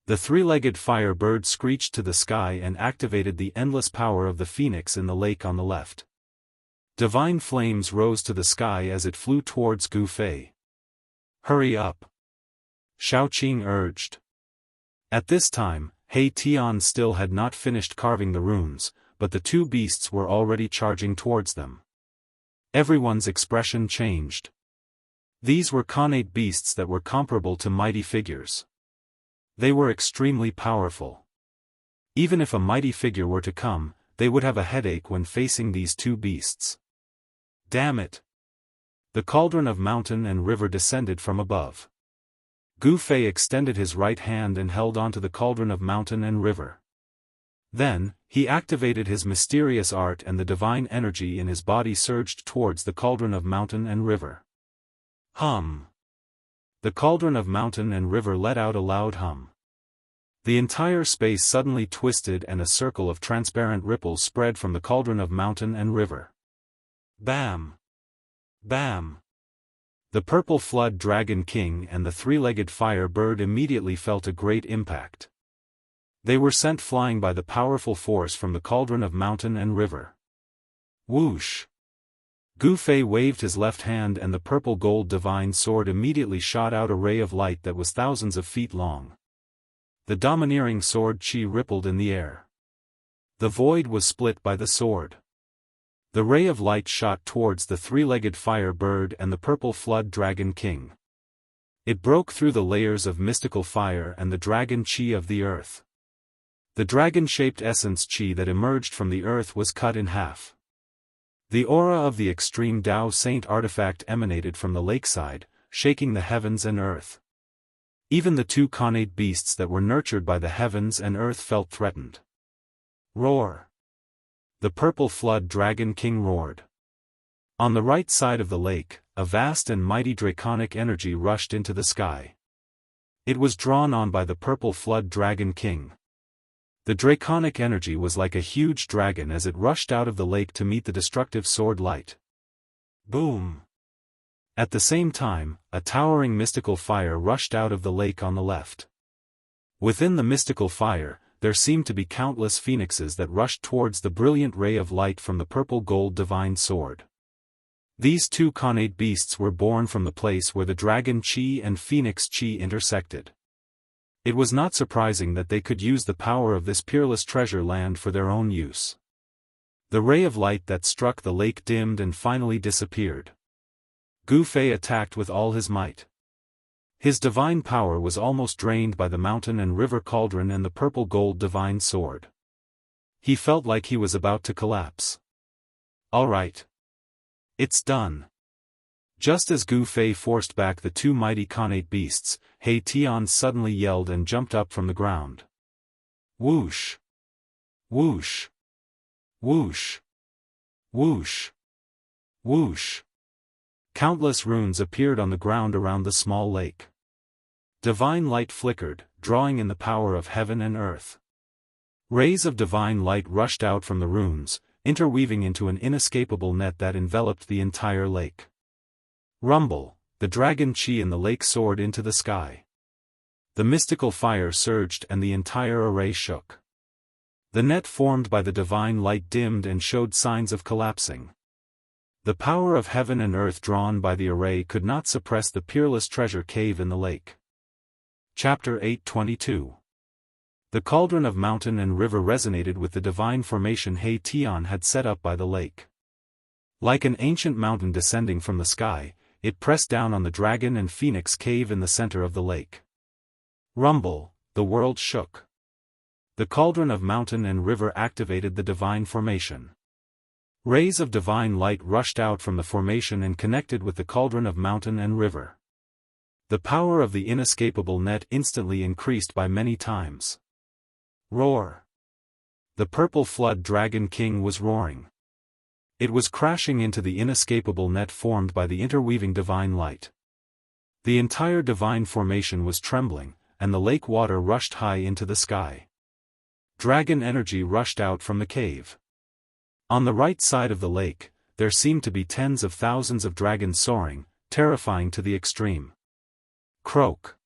The 3-legged fire bird screeched to the sky and activated the endless power of the phoenix in the lake on the left. Divine flames rose to the sky as it flew towards Gu Fei. Hurry up! Shaoqing urged. At this time, He Tian still had not finished carving the runes, but the 2 beasts were already charging towards them. Everyone's expression changed. These were connate beasts that were comparable to mighty figures. They were extremely powerful. Even if a mighty figure were to come, they would have a headache when facing these 2 beasts. Damn it! The cauldron of mountain and river descended from above. Gu Fei extended his right hand and held onto the cauldron of mountain and river. Then, he activated his mysterious art and the divine energy in his body surged towards the cauldron of mountain and river. Hum! The cauldron of mountain and river let out a loud hum. The entire space suddenly twisted and a circle of transparent ripples spread from the cauldron of mountain and river. Bam! Bam! The purple flood dragon king and the 3-legged fire bird immediately felt a great impact. They were sent flying by the powerful force from the cauldron of mountain and river. Whoosh! Gu Fei waved his left hand and the purple gold divine sword immediately shot out a ray of light that was thousands of feet long. The domineering sword chi rippled in the air. The void was split by the sword. The ray of light shot towards the 3-legged fire bird and the purple flood dragon king. It broke through the layers of mystical fire and the dragon chi of the earth. The dragon-shaped essence chi that emerged from the earth was cut in half. The aura of the extreme Dao Saint artifact emanated from the lakeside, shaking the heavens and earth. Even the 2 connate beasts that were nurtured by the heavens and earth felt threatened. Roar! The purple flood dragon king roared. On the right side of the lake, a vast and mighty draconic energy rushed into the sky. It was drawn on by the purple flood dragon king. The draconic energy was like a huge dragon as it rushed out of the lake to meet the destructive sword light. Boom! At the same time, a towering mystical fire rushed out of the lake on the left. Within the mystical fire, there seemed to be countless phoenixes that rushed towards the brilliant ray of light from the purple gold divine sword. These 2 connate beasts were born from the place where the dragon chi and phoenix chi intersected. It was not surprising that they could use the power of this peerless treasure land for their own use. The ray of light that struck the lake dimmed and finally disappeared. Gu Fei attacked with all his might. His divine power was almost drained by the mountain and river cauldron and the purple-gold divine sword. He felt like he was about to collapse. All right. It's done. Just as Gu Fei forced back the two mighty Khanate beasts, He Tian suddenly yelled and jumped up from the ground. Whoosh! Whoosh! Whoosh! Whoosh! Whoosh! Countless runes appeared on the ground around the small lake. Divine light flickered, drawing in the power of heaven and earth. Rays of divine light rushed out from the runes, interweaving into an inescapable net that enveloped the entire lake. Rumble, the dragon chi in the lake soared into the sky. The mystical fire surged and the entire array shook. The net formed by the divine light dimmed and showed signs of collapsing. The power of heaven and earth drawn by the array could not suppress the peerless treasure cave in the lake. Chapter 8:22. The cauldron of mountain and river resonated with the divine formation He Tian had set up by the lake. Like an ancient mountain descending from the sky, it pressed down on the dragon and phoenix cave in the center of the lake. Rumble, the world shook. The cauldron of mountain and river activated the divine formation. Rays of divine light rushed out from the formation and connected with the cauldron of mountain and river. The power of the inescapable net instantly increased by many times. Roar! The purple flood dragon king was roaring. It was crashing into the inescapable net formed by the interweaving divine light. The entire divine formation was trembling, and the lake water rushed high into the sky. Dragon energy rushed out from the cave. On the right side of the lake, there seemed to be tens of thousands of dragons soaring, terrifying to the extreme. Croak!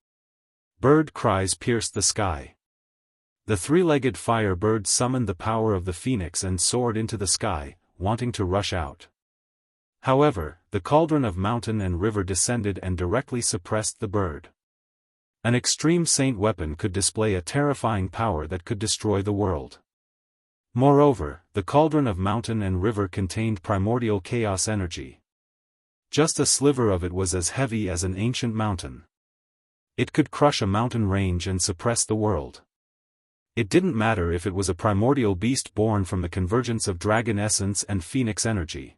Bird cries pierced the sky. The three-legged fire bird summoned the power of the phoenix and soared into the sky, wanting to rush out. However, the cauldron of mountain and river descended and directly suppressed the bird. An extreme saint weapon could display a terrifying power that could destroy the world. Moreover, the cauldron of mountain and river contained primordial chaos energy. Just a sliver of it was as heavy as an ancient mountain. It could crush a mountain range and suppress the world. It didn't matter if it was a primordial beast born from the convergence of dragon essence and phoenix energy.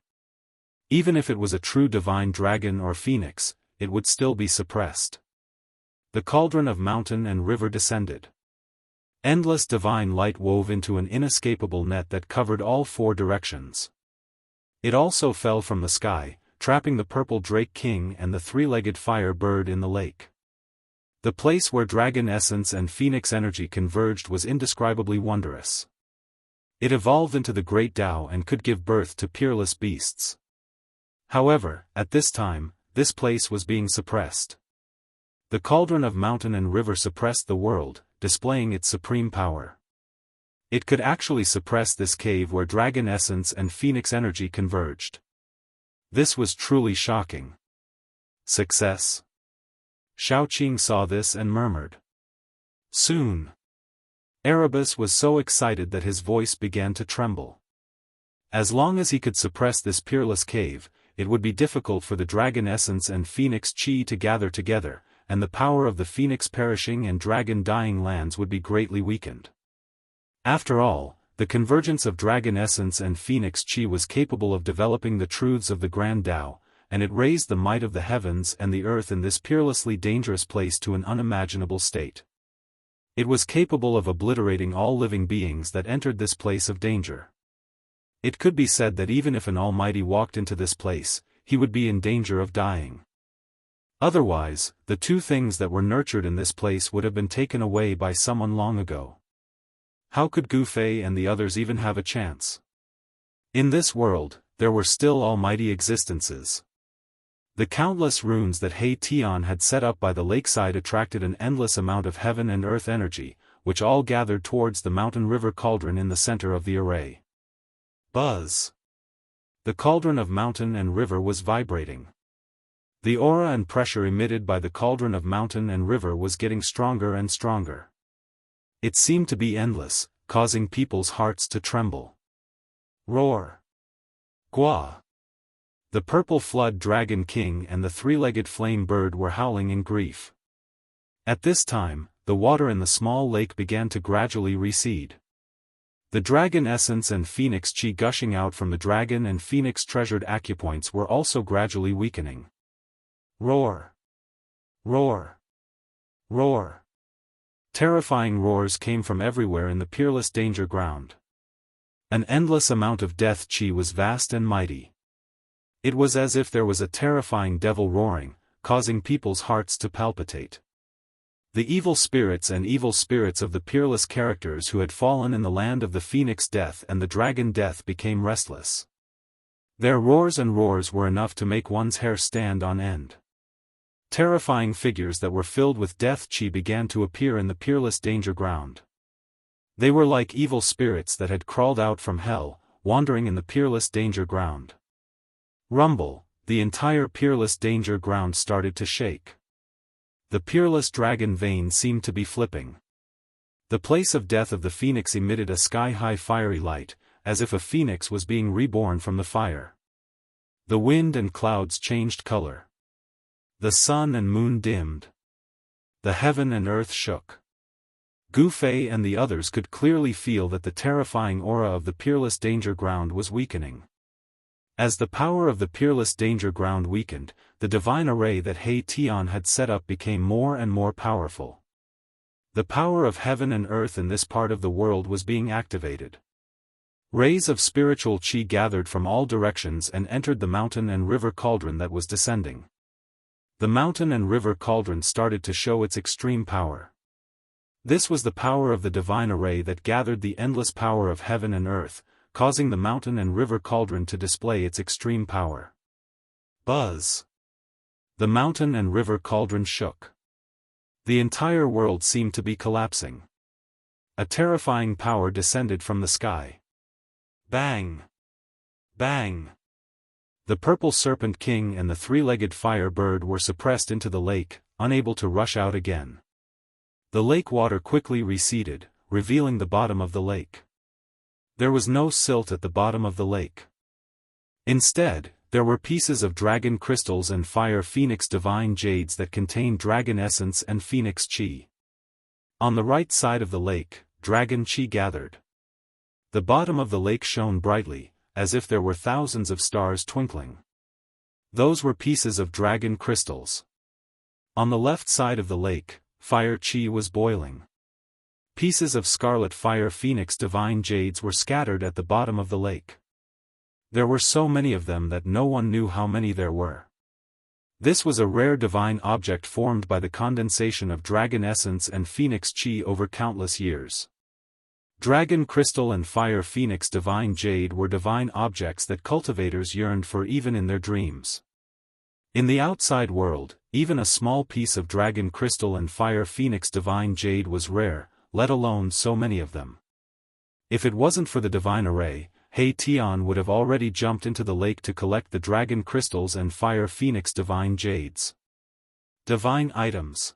Even if it was a true divine dragon or phoenix, it would still be suppressed. The cauldron of mountain and river descended. Endless divine light wove into an inescapable net that covered all four directions. It also fell from the sky, trapping the purple drake king and the three-legged fire bird in the lake. The place where dragon essence and phoenix energy converged was indescribably wondrous. It evolved into the great Tao and could give birth to peerless beasts. However, at this time, this place was being suppressed. The cauldron of mountain and river suppressed the world, displaying its supreme power. It could actually suppress this cave where dragon essence and phoenix energy converged. This was truly shocking. Success. Shaoqing saw this and murmured. Soon. Erebus was so excited that his voice began to tremble. As long as he could suppress this peerless cave, it would be difficult for the dragon essence and phoenix chi to gather together, and the power of the phoenix perishing and dragon dying lands would be greatly weakened. After all, the convergence of dragon essence and phoenix chi was capable of developing the truths of the Grand Tao, and it raised the might of the heavens and the earth in this peerlessly dangerous place to an unimaginable state. It was capable of obliterating all living beings that entered this place of danger. It could be said that even if an almighty walked into this place, he would be in danger of dying. Otherwise, the two things that were nurtured in this place would have been taken away by someone long ago. How could Gu Fei and the others even have a chance? In this world, there were still almighty existences. The countless runes that He Tian had set up by the lakeside attracted an endless amount of heaven and earth energy, which all gathered towards the mountain river cauldron in the center of the array. Buzz! The cauldron of mountain and river was vibrating. The aura and pressure emitted by the cauldron of mountain and river was getting stronger and stronger. It seemed to be endless, causing people's hearts to tremble. Roar! Gua! The purple flood dragon king and the three-legged flame bird were howling in grief. At this time, the water in the small lake began to gradually recede. The dragon essence and phoenix chi gushing out from the dragon and phoenix treasured acupoints were also gradually weakening. Roar! Roar! Roar! Terrifying roars came from everywhere in the peerless danger ground. An endless amount of death chi was vast and mighty. It was as if there was a terrifying devil roaring, causing people's hearts to palpitate. The evil spirits of the peerless characters who had fallen in the land of the phoenix death and the dragon death became restless. Their roars and roars were enough to make one's hair stand on end. Terrifying figures that were filled with death chi began to appear in the peerless danger ground. They were like evil spirits that had crawled out from hell, wandering in the peerless danger ground. Rumble, the entire peerless danger ground started to shake. The peerless dragon vein seemed to be flipping. The place of death of the phoenix emitted a sky-high fiery light, as if a phoenix was being reborn from the fire. The wind and clouds changed color. The sun and moon dimmed. The heaven and earth shook. Gu Fei and the others could clearly feel that the terrifying aura of the peerless danger ground was weakening. As the power of the peerless danger ground weakened, the divine array that He Tian had set up became more and more powerful. The power of heaven and earth in this part of the world was being activated. Rays of spiritual chi gathered from all directions and entered the mountain and river cauldron that was descending. The mountain and river cauldron started to show its extreme power. This was the power of the divine array that gathered the endless power of heaven and earth, causing the mountain and river cauldron to display its extreme power. Buzz! The mountain and river cauldron shook. The entire world seemed to be collapsing. A terrifying power descended from the sky. Bang! Bang! The purple serpent king and the three-legged fire bird were suppressed into the lake, unable to rush out again. The lake water quickly receded, revealing the bottom of the lake. There was no silt at the bottom of the lake. Instead, there were pieces of dragon crystals and fire phoenix divine jades that contained dragon essence and phoenix chi. On the right side of the lake, dragon chi gathered. The bottom of the lake shone brightly, as if there were thousands of stars twinkling. Those were pieces of dragon crystals. On the left side of the lake, fire chi was boiling. Pieces of scarlet fire phoenix divine jades were scattered at the bottom of the lake. There were so many of them that no one knew how many there were. This was a rare divine object formed by the condensation of dragon essence and phoenix chi over countless years. Dragon crystal and fire phoenix divine jade were divine objects that cultivators yearned for even in their dreams. In the outside world, even a small piece of dragon crystal and fire phoenix divine jade was rare, let alone so many of them. If it wasn't for the divine array, He Tian would have already jumped into the lake to collect the dragon crystals and fire phoenix divine jades. Divine items.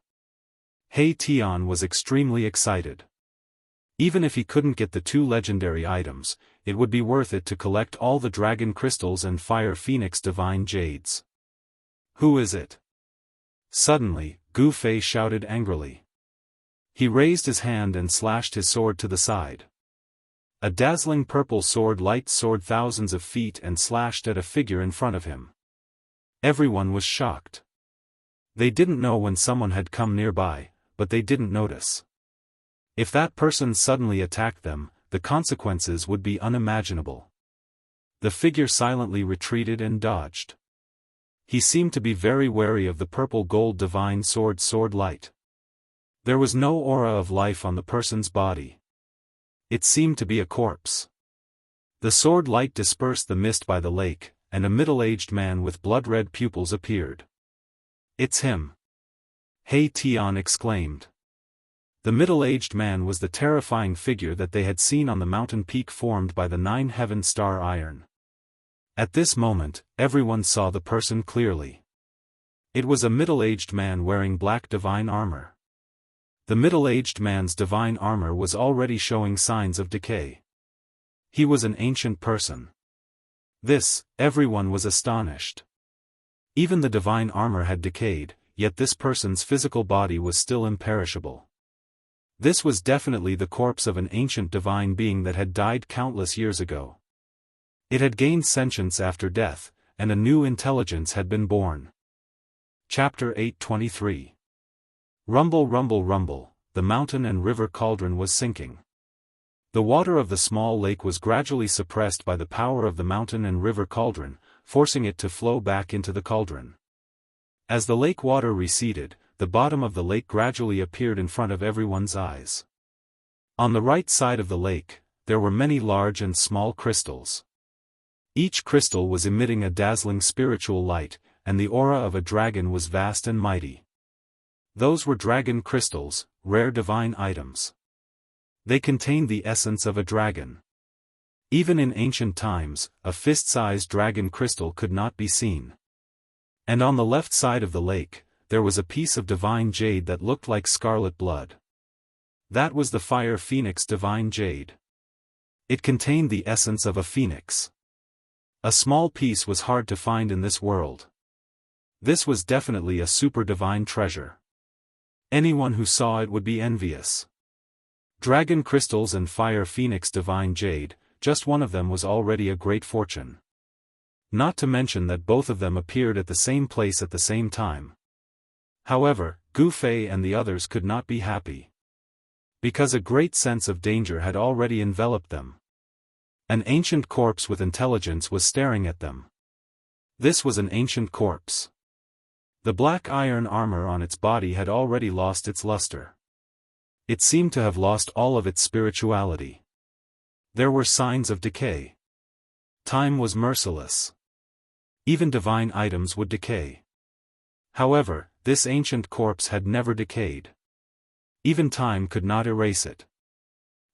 He Tian was extremely excited. Even if he couldn't get the two legendary items, it would be worth it to collect all the dragon crystals and fire phoenix divine jades. Who is it? Suddenly, Gu Fei shouted angrily. He raised his hand and slashed his sword to the side. A dazzling purple sword light soared thousands of feet and slashed at a figure in front of him. Everyone was shocked. They didn't know when someone had come nearby, but they didn't notice. If that person suddenly attacked them, the consequences would be unimaginable. The figure silently retreated and dodged. He seemed to be very wary of the purple gold divine sword light. There was no aura of life on the person's body. It seemed to be a corpse. The sword light dispersed the mist by the lake, and a middle-aged man with blood-red pupils appeared. "It's him!" He Tian exclaimed. The middle-aged man was the terrifying figure that they had seen on the mountain peak formed by the 9 heaven star iron. At this moment, everyone saw the person clearly. It was a middle-aged man wearing black divine armor. The middle-aged man's divine armor was already showing signs of decay. He was an ancient person. Everyone was astonished. Even the divine armor had decayed, yet this person's physical body was still imperishable. This was definitely the corpse of an ancient divine being that had died countless years ago. It had gained sentience after death, and a new intelligence had been born. Chapter 8:23. Rumble, rumble, rumble, the mountain and river cauldron was sinking. The water of the small lake was gradually suppressed by the power of the mountain and river cauldron, forcing it to flow back into the cauldron. As the lake water receded, the bottom of the lake gradually appeared in front of everyone's eyes. On the right side of the lake, there were many large and small crystals. Each crystal was emitting a dazzling spiritual light, and the aura of a dragon was vast and mighty. Those were dragon crystals, rare divine items. They contained the essence of a dragon. Even in ancient times, a fist-sized dragon crystal could not be seen. And on the left side of the lake, there was a piece of divine jade that looked like scarlet blood. That was the fire phoenix divine jade. It contained the essence of a phoenix. A small piece was hard to find in this world. This was definitely a super divine treasure. Anyone who saw it would be envious. Dragon crystals and fire phoenix divine jade, just one of them was already a great fortune. Not to mention that both of them appeared at the same place at the same time. However, Gu Fei and the others could not be happy. Because a great sense of danger had already enveloped them. An ancient corpse with intelligence was staring at them. This was an ancient corpse. The black iron armor on its body had already lost its luster. It seemed to have lost all of its spirituality. There were signs of decay. Time was merciless. Even divine items would decay. However, this ancient corpse had never decayed. Even time could not erase it.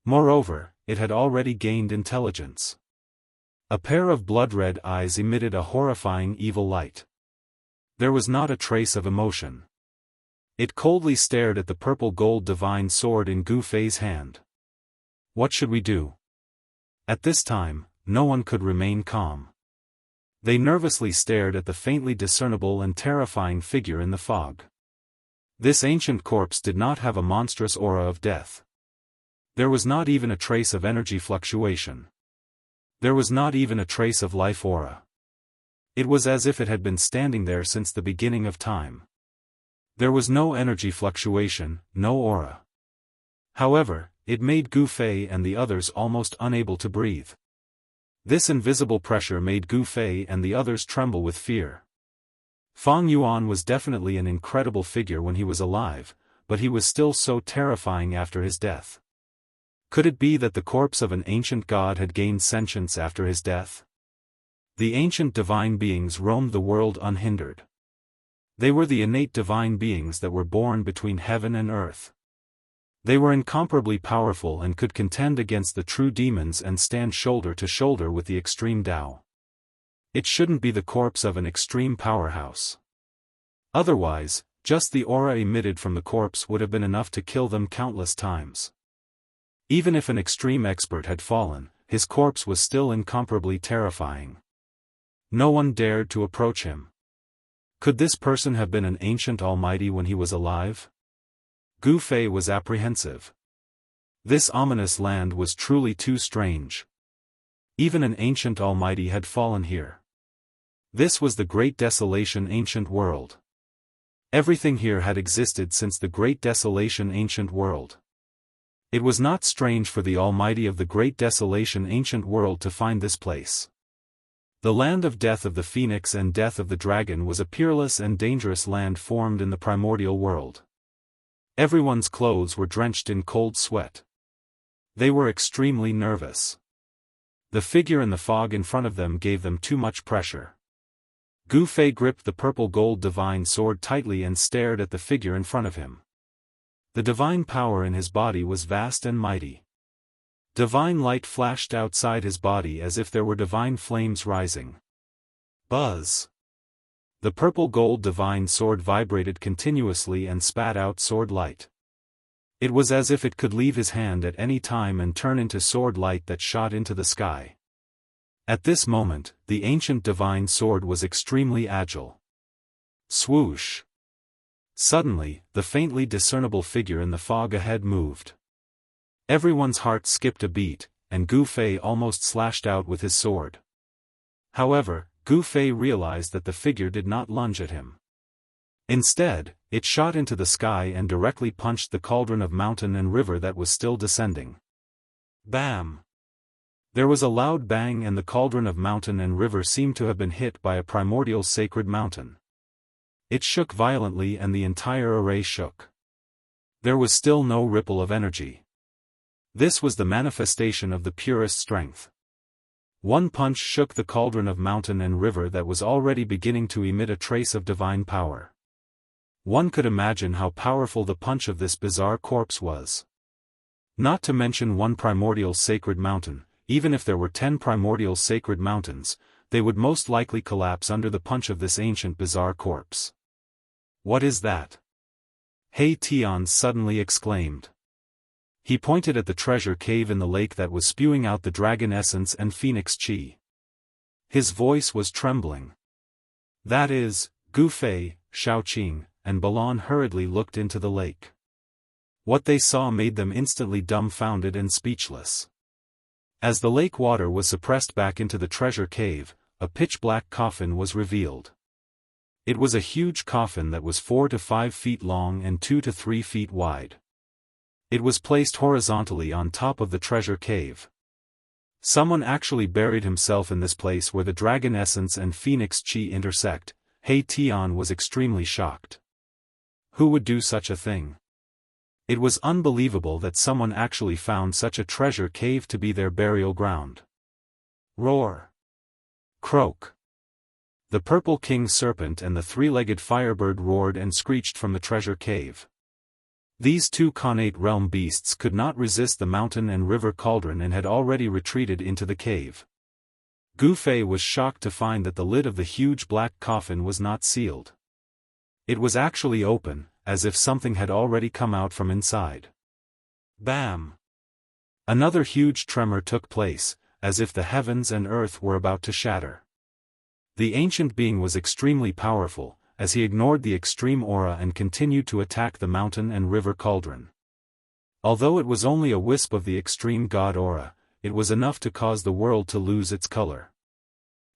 Moreover, it had already gained intelligence. A pair of blood-red eyes emitted a horrifying evil light. There was not a trace of emotion. It coldly stared at the purple gold divine sword in Gu Fei's hand. What should we do? At this time, no one could remain calm. They nervously stared at the faintly discernible and terrifying figure in the fog. This ancient corpse did not have a monstrous aura of death. There was not even a trace of energy fluctuation. There was not even a trace of life aura. It was as if it had been standing there since the beginning of time. There was no energy fluctuation, no aura. However, it made Gu Fei and the others almost unable to breathe. This invisible pressure made Gu Fei and the others tremble with fear. Fang Yuan was definitely an incredible figure when he was alive, but he was still so terrifying after his death. Could it be that the corpse of an ancient god had gained sentience after his death? The ancient divine beings roamed the world unhindered. They were the innate divine beings that were born between heaven and earth. They were incomparably powerful and could contend against the true demons and stand shoulder to shoulder with the extreme Tao. It shouldn't be the corpse of an extreme powerhouse. Otherwise, just the aura emitted from the corpse would have been enough to kill them countless times. Even if an extreme expert had fallen, his corpse was still incomparably terrifying. No one dared to approach him. Could this person have been an ancient almighty when he was alive? Gu Fei was apprehensive. This ominous land was truly too strange. Even an ancient almighty had fallen here. This was the Great Desolation ancient world. Everything here had existed since the Great Desolation ancient world. It was not strange for the almighty of the Great Desolation ancient world to find this place. The land of death of the phoenix and death of the dragon was a peerless and dangerous land formed in the primordial world. Everyone's clothes were drenched in cold sweat. They were extremely nervous. The figure in the fog in front of them gave them too much pressure. Gu Fei gripped the purple gold divine sword tightly and stared at the figure in front of him. The divine power in his body was vast and mighty. Divine light flashed outside his body as if there were divine flames rising. Buzz! The purple gold divine sword vibrated continuously and spat out sword light. It was as if it could leave his hand at any time and turn into sword light that shot into the sky. At this moment, the ancient divine sword was extremely agile. Swoosh! Suddenly, the faintly discernible figure in the fog ahead moved. Everyone's heart skipped a beat, and Gu Fei almost slashed out with his sword. However, Gu Fei realized that the figure did not lunge at him. Instead, it shot into the sky and directly punched the cauldron of mountain and river that was still descending. Bam! There was a loud bang and the cauldron of mountain and river seemed to have been hit by a primordial sacred mountain. It shook violently and the entire array shook. There was still no ripple of energy. This was the manifestation of the purest strength. One punch shook the cauldron of mountain and river that was already beginning to emit a trace of divine power. One could imagine how powerful the punch of this bizarre corpse was. Not to mention one primordial sacred mountain, even if there were 10 primordial sacred mountains, they would most likely collapse under the punch of this ancient bizarre corpse. What is that? He Tian suddenly exclaimed. He pointed at the treasure cave in the lake that was spewing out the dragon essence and phoenix chi. His voice was trembling. That is, Gu Fei, Shaoqing, and Balan hurriedly looked into the lake. What they saw made them instantly dumbfounded and speechless. As the lake water was suppressed back into the treasure cave, a pitch-black coffin was revealed. It was a huge coffin that was 4 to 5 feet long and 2 to 3 feet wide. It was placed horizontally on top of the treasure cave. Someone actually buried himself in this place where the dragon essence and phoenix chi intersect. He Tian was extremely shocked. Who would do such a thing? It was unbelievable that someone actually found such a treasure cave to be their burial ground. Roar! Croak! The purple king serpent and the three-legged firebird roared and screeched from the treasure cave. These two connate realm beasts could not resist the mountain and river cauldron and had already retreated into the cave. Gu Fei was shocked to find that the lid of the huge black coffin was not sealed. It was actually open, as if something had already come out from inside. Bam! Another huge tremor took place, as if the heavens and earth were about to shatter. The ancient being was extremely powerful, as he ignored the extreme aura and continued to attack the mountain and river cauldron. Although it was only a wisp of the extreme god aura, it was enough to cause the world to lose its color.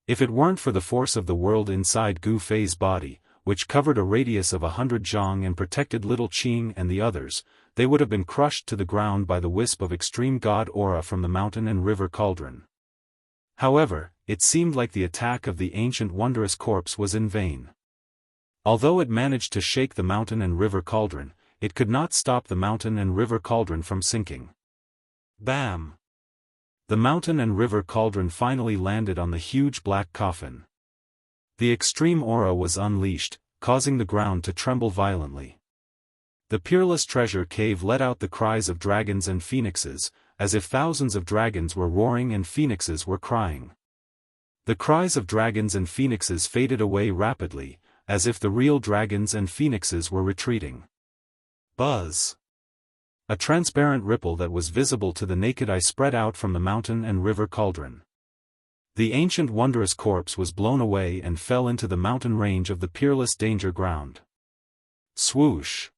If it weren't for the force of the world inside Gu Fei's body, which covered a radius of 100 zhang and protected Little Qing and the others, they would have been crushed to the ground by the wisp of extreme god aura from the mountain and river cauldron. However, it seemed like the attack of the ancient wondrous corpse was in vain. Although it managed to shake the mountain and river cauldron, it could not stop the mountain and river cauldron from sinking. Bam! The mountain and river cauldron finally landed on the huge black coffin. The extreme aura was unleashed, causing the ground to tremble violently. The peerless treasure cave let out the cries of dragons and phoenixes, as if thousands of dragons were roaring and phoenixes were crying. The cries of dragons and phoenixes faded away rapidly, as if the real dragons and phoenixes were retreating. Buzz! A transparent ripple that was visible to the naked eye spread out from the mountain and river cauldron. The ancient wondrous corpse was blown away and fell into the mountain range of the peerless danger ground. Swoosh!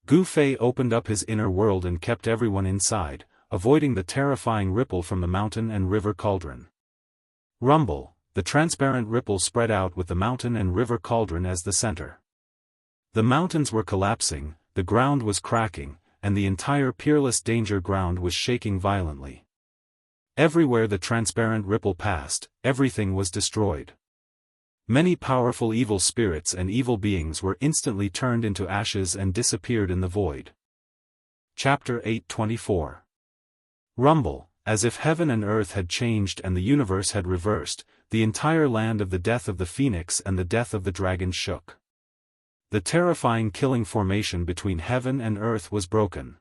Gu Fei opened up his inner world and kept everyone inside, avoiding the terrifying ripple from the mountain and river cauldron. Rumble! The transparent ripple spread out with the mountain and river cauldron as the center. The mountains were collapsing, the ground was cracking, and the entire peerless danger ground was shaking violently. Everywhere the transparent ripple passed, everything was destroyed. Many powerful evil spirits and evil beings were instantly turned into ashes and disappeared in the void. Chapter 824. Rumble! As if heaven and earth had changed and the universe had reversed, the entire land of the death of the phoenix and the death of the dragon shook. The terrifying killing formation between heaven and earth was broken.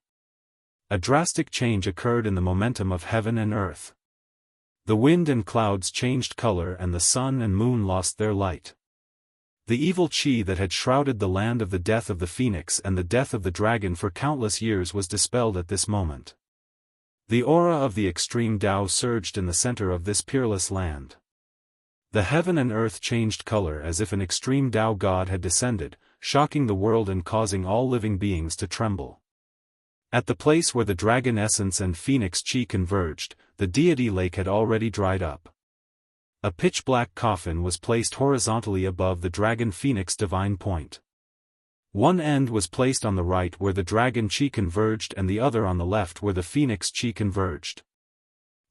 A drastic change occurred in the momentum of heaven and earth. The wind and clouds changed color and the sun and moon lost their light. The evil chi that had shrouded the land of the death of the phoenix and the death of the dragon for countless years was dispelled at this moment. The aura of the extreme Tao surged in the center of this peerless land. The heaven and earth changed color as if an extreme Tao god had descended, shocking the world and causing all living beings to tremble. At the place where the dragon essence and phoenix chi converged, the deity lake had already dried up. A pitch-black coffin was placed horizontally above the dragon phoenix divine point. One end was placed on the right where the dragon chi converged and the other on the left where the phoenix chi converged.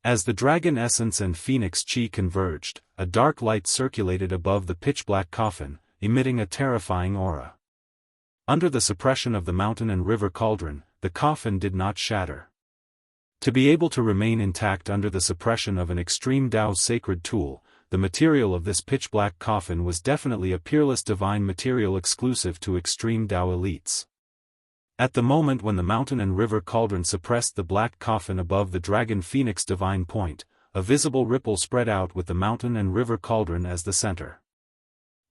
As the dragon essence and phoenix chi converged, a dark light circulated above the pitch-black coffin, emitting a terrifying aura. Under the suppression of the mountain and river cauldron, the coffin did not shatter. To be able to remain intact under the suppression of an extreme Tao sacred tool, the material of this pitch-black coffin was definitely a peerless divine material exclusive to extreme Tao elites. At the moment when the mountain and river cauldron suppressed the black coffin above the dragon phoenix divine point, a visible ripple spread out with the mountain and river cauldron as the center.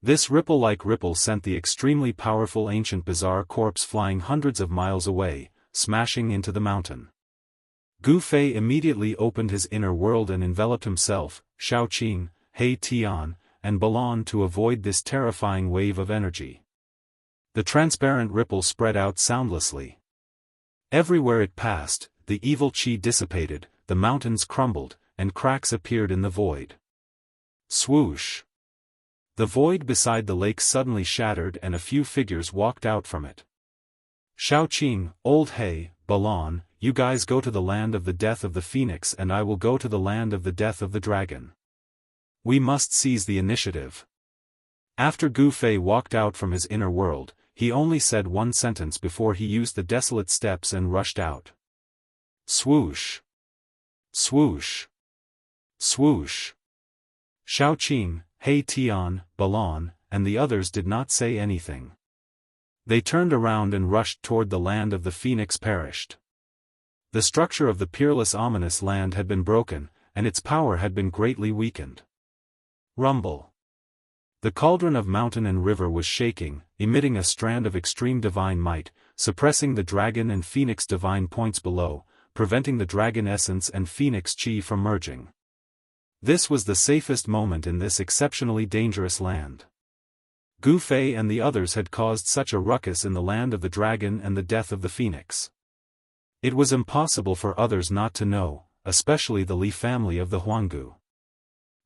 This ripple-like ripple sent the extremely powerful ancient bizarre corpse flying hundreds of miles away, smashing into the mountain. Gu Fei immediately opened his inner world and enveloped himself, Shaoqing, He Tian, and Balan to avoid this terrifying wave of energy. The transparent ripple spread out soundlessly. Everywhere it passed, the evil chi dissipated, the mountains crumbled, and cracks appeared in the void. Swoosh! The void beside the lake suddenly shattered and a few figures walked out from it. Shaoqing, Old He, Balan, you guys go to the land of the death of the phoenix and I will go to the land of the death of the dragon. We must seize the initiative. After Gu Fei walked out from his inner world, he only said one sentence before he used the desolate steps and rushed out. Swoosh! Swoosh! Swoosh! Shaoqing, He Tian, Balan, and the others did not say anything. They turned around and rushed toward the land of the phoenix perished. The structure of the peerless ominous land had been broken, and its power had been greatly weakened. Rumble. The cauldron of mountain and river was shaking, emitting a strand of extreme divine might, suppressing the dragon and phoenix divine points below, preventing the dragon essence and phoenix chi from merging. This was the safest moment in this exceptionally dangerous land. Gu Fei and the others had caused such a ruckus in the land of the dragon and the death of the phoenix. It was impossible for others not to know, especially the Li family of the Huanggu.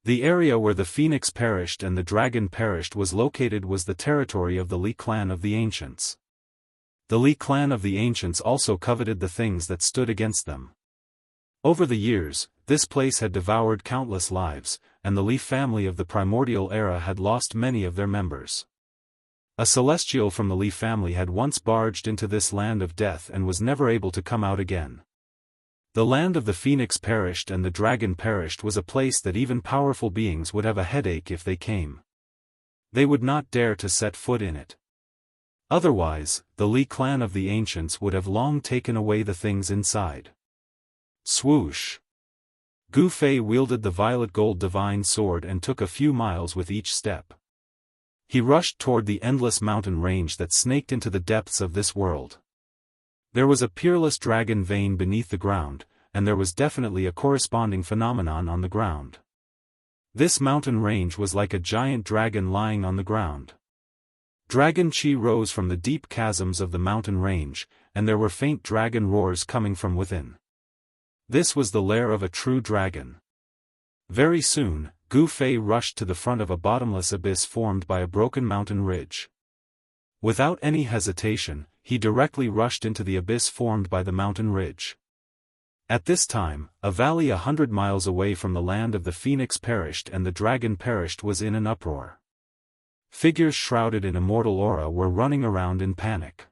The area where the phoenix perished and the dragon perished was the territory of the Li clan of the ancients. The Li clan of the ancients also coveted the things that stood against them. Over the years, this place had devoured countless lives, and the Li family of the primordial era had lost many of their members. A celestial from the Li family had once barged into this land of death and was never able to come out again. The land of the phoenix perished and the dragon perished was a place that even powerful beings would have a headache if they came. They would not dare to set foot in it. Otherwise, the Li clan of the ancients would have long taken away the things inside. Swoosh! Gu Fei wielded the violet gold divine sword and took a few miles with each step. He rushed toward the endless mountain range that snaked into the depths of this world. There was a peerless dragon vein beneath the ground, and there was definitely a corresponding phenomenon on the ground. This mountain range was like a giant dragon lying on the ground. Dragon chi rose from the deep chasms of the mountain range, and there were faint dragon roars coming from within. This was the lair of a true dragon. Very soon, Gu Fei rushed to the front of a bottomless abyss formed by a broken mountain ridge. Without any hesitation, he directly rushed into the abyss formed by the mountain ridge. At this time, a valley 100 miles away from the land of the phoenix perished and the dragon perished was in an uproar. Figures shrouded in immortal aura were running around in panic.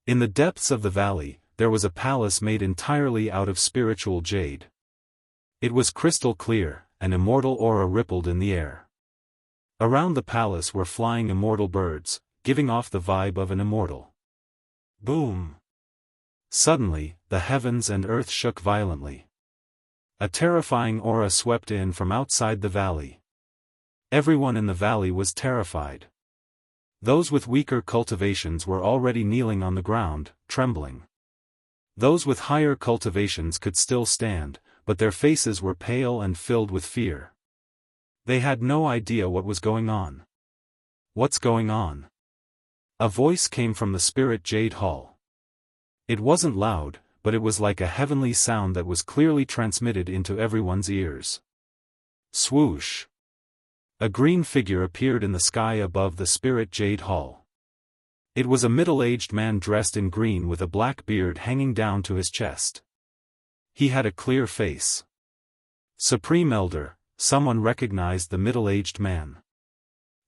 In the depths of the valley, there was a palace made entirely out of spiritual jade. It was crystal clear, and immortal aura rippled in the air. Around the palace were flying immortal birds, giving off the vibe of an immortal. Boom! Suddenly, the heavens and earth shook violently. A terrifying aura swept in from outside the valley. Everyone in the valley was terrified. Those with weaker cultivations were already kneeling on the ground, trembling. Those with higher cultivations could still stand, but their faces were pale and filled with fear. They had no idea what was going on. What's going on? A voice came from the Spirit Jade Hall. It wasn't loud, but it was like a heavenly sound that was clearly transmitted into everyone's ears. Swoosh! A green figure appeared in the sky above the Spirit Jade Hall. It was a middle-aged man dressed in green with a black beard hanging down to his chest. He had a clear face. Supreme Elder, someone recognized the middle-aged man.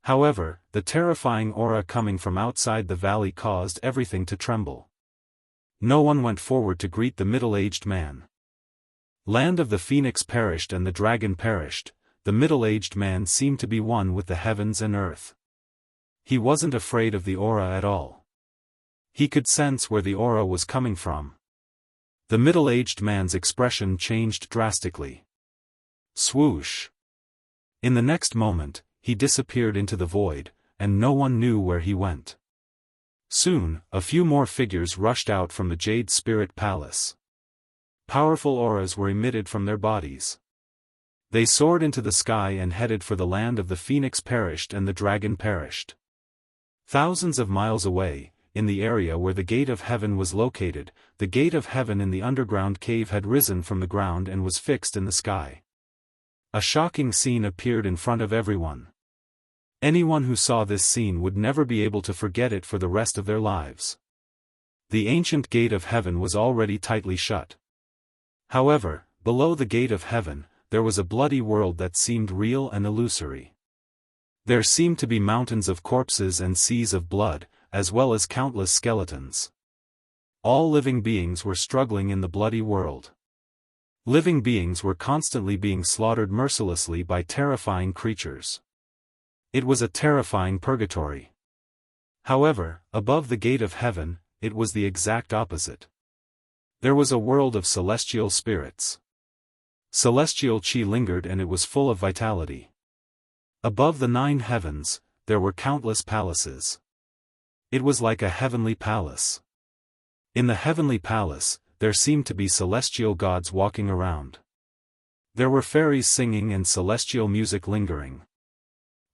However, the terrifying aura coming from outside the valley caused everything to tremble. No one went forward to greet the middle-aged man. Land of the Phoenix perished and the dragon perished. The middle-aged man seemed to be one with the heavens and earth. He wasn't afraid of the aura at all. He could sense where the aura was coming from. The middle-aged man's expression changed drastically. Swoosh! In the next moment, he disappeared into the void, and no one knew where he went. Soon, a few more figures rushed out from the Jade Spirit Palace. Powerful auras were emitted from their bodies. They soared into the sky and headed for the land of the Phoenix perished and the dragon perished. Thousands of miles away, in the area where the Gate of Heaven was located, the Gate of Heaven in the underground cave had risen from the ground and was fixed in the sky. A shocking scene appeared in front of everyone. Anyone who saw this scene would never be able to forget it for the rest of their lives. The ancient Gate of Heaven was already tightly shut. However, below the Gate of Heaven, there was a bloody world that seemed real and illusory. There seemed to be mountains of corpses and seas of blood, as well as countless skeletons. All living beings were struggling in the bloody world. Living beings were constantly being slaughtered mercilessly by terrifying creatures. It was a terrifying purgatory. However, above the Gate of Heaven, it was the exact opposite. There was a world of celestial spirits. Celestial chi lingered and it was full of vitality. Above the 9 heavens, there were countless palaces. It was like a heavenly palace. In the heavenly palace, there seemed to be celestial gods walking around. There were fairies singing and celestial music lingering.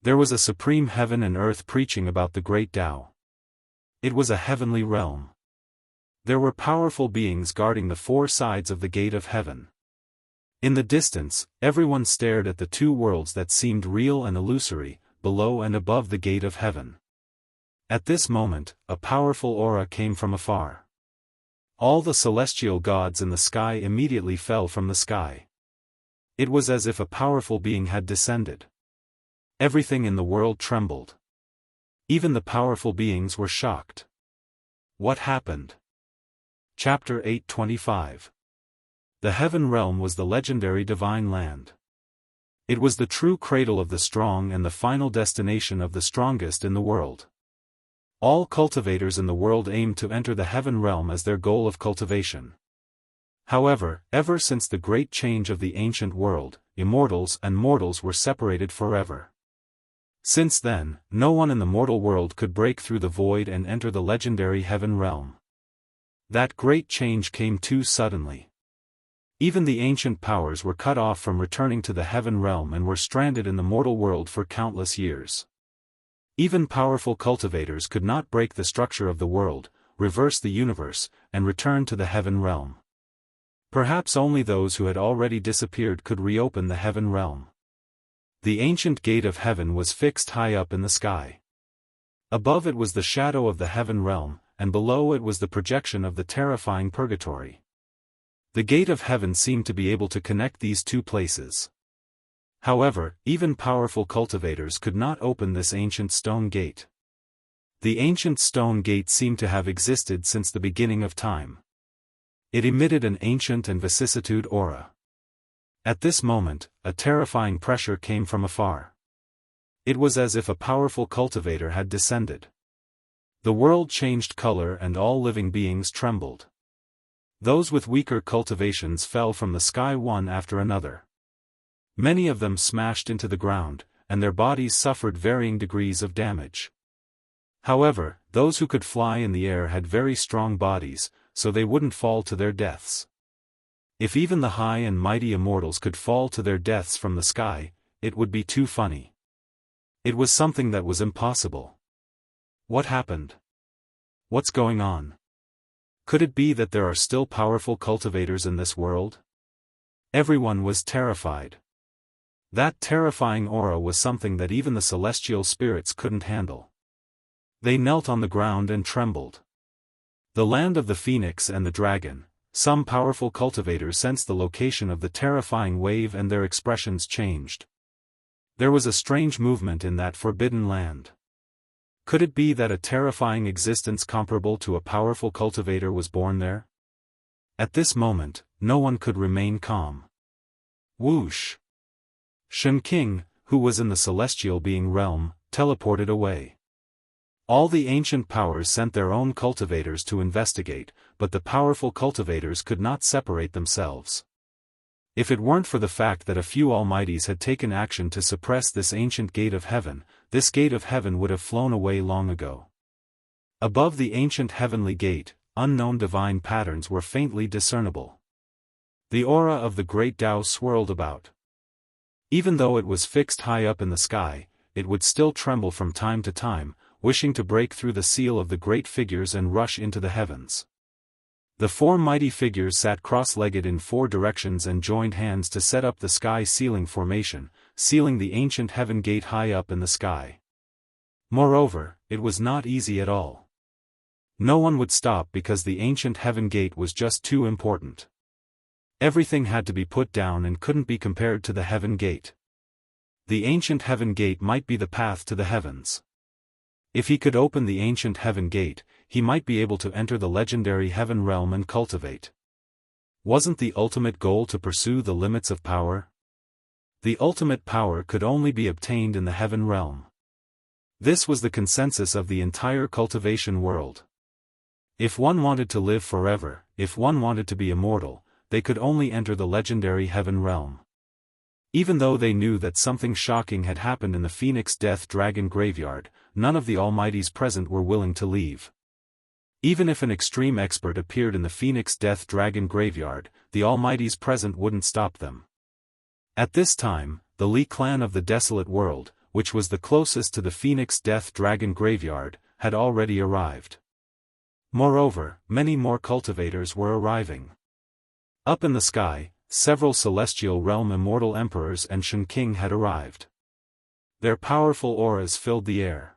There was a supreme heaven and earth preaching about the great Tao. It was a heavenly realm. There were powerful beings guarding the 4 sides of the Gate of Heaven. In the distance, everyone stared at the 2 worlds that seemed real and illusory, below and above the Gate of Heaven. At this moment, a powerful aura came from afar. All the celestial gods in the sky immediately fell from the sky. It was as if a powerful being had descended. Everything in the world trembled. Even the powerful beings were shocked. What happened? Chapter 825. The Heaven Realm was the legendary divine land. It was the true cradle of the strong and the final destination of the strongest in the world. All cultivators in the world aimed to enter the Heaven Realm as their goal of cultivation. However, ever since the great change of the ancient world, immortals and mortals were separated forever. Since then, no one in the mortal world could break through the void and enter the legendary Heaven Realm. That great change came too suddenly. Even the ancient powers were cut off from returning to the Heaven Realm and were stranded in the mortal world for countless years. Even powerful cultivators could not break the structure of the world, reverse the universe, and return to the Heaven Realm. Perhaps only those who had already disappeared could reopen the Heaven Realm. The ancient Gate of Heaven was fixed high up in the sky. Above it was the shadow of the Heaven Realm, and below it was the projection of the terrifying purgatory. The Gate of Heaven seemed to be able to connect these 2 places. However, even powerful cultivators could not open this ancient stone gate. The ancient stone gate seemed to have existed since the beginning of time. It emitted an ancient and vicissitude aura. At this moment, a terrifying pressure came from afar. It was as if a powerful cultivator had descended. The world changed color and all living beings trembled. Those with weaker cultivations fell from the sky one after another. Many of them smashed into the ground, and their bodies suffered varying degrees of damage. However, those who could fly in the air had very strong bodies, so they wouldn't fall to their deaths. If even the high and mighty immortals could fall to their deaths from the sky, it would be too funny. It was something that was impossible. What happened? What's going on? Could it be that there are still powerful cultivators in this world? Everyone was terrified. That terrifying aura was something that even the celestial spirits couldn't handle. They knelt on the ground and trembled. The land of the phoenix and the dragon, some powerful cultivators sensed the location of the terrifying wave and their expressions changed. There was a strange movement in that forbidden land. Could it be that a terrifying existence comparable to a powerful cultivator was born there? At this moment, no one could remain calm. Whoosh! Xianxia, who was in the celestial being realm, teleported away. All the ancient powers sent their own cultivators to investigate, but the powerful cultivators could not separate themselves. If it weren't for the fact that a few almighties had taken action to suppress this ancient gate of heaven, this gate of heaven would have flown away long ago. Above the ancient heavenly gate, unknown divine patterns were faintly discernible. The aura of the great Tao swirled about. Even though it was fixed high up in the sky, it would still tremble from time to time, wishing to break through the seal of the great figures and rush into the heavens. The four mighty figures sat cross-legged in four directions and joined hands to set up the sky sealing formation, sealing the ancient heaven gate high up in the sky. Moreover, it was not easy at all. No one would stop because the ancient heaven gate was just too important. Everything had to be put down and couldn't be compared to the heaven gate. The ancient heaven gate might be the path to the heavens. If he could open the ancient heaven gate, he might be able to enter the legendary heaven realm and cultivate. Wasn't the ultimate goal to pursue the limits of power? The ultimate power could only be obtained in the heaven realm. This was the consensus of the entire cultivation world. If one wanted to live forever, if one wanted to be immortal, they could only enter the legendary heaven realm. Even though they knew that something shocking had happened in the Phoenix Death Dragon graveyard, none of the Almighties present were willing to leave. Even if an extreme expert appeared in the Phoenix Death Dragon graveyard, the Almighties present wouldn't stop them. At this time, the Li clan of the Desolate World, which was the closest to the Phoenix Death Dragon graveyard, had already arrived. Moreover, many more cultivators were arriving. Up in the sky, several celestial realm immortal emperors and Xianxia had arrived. Their powerful auras filled the air.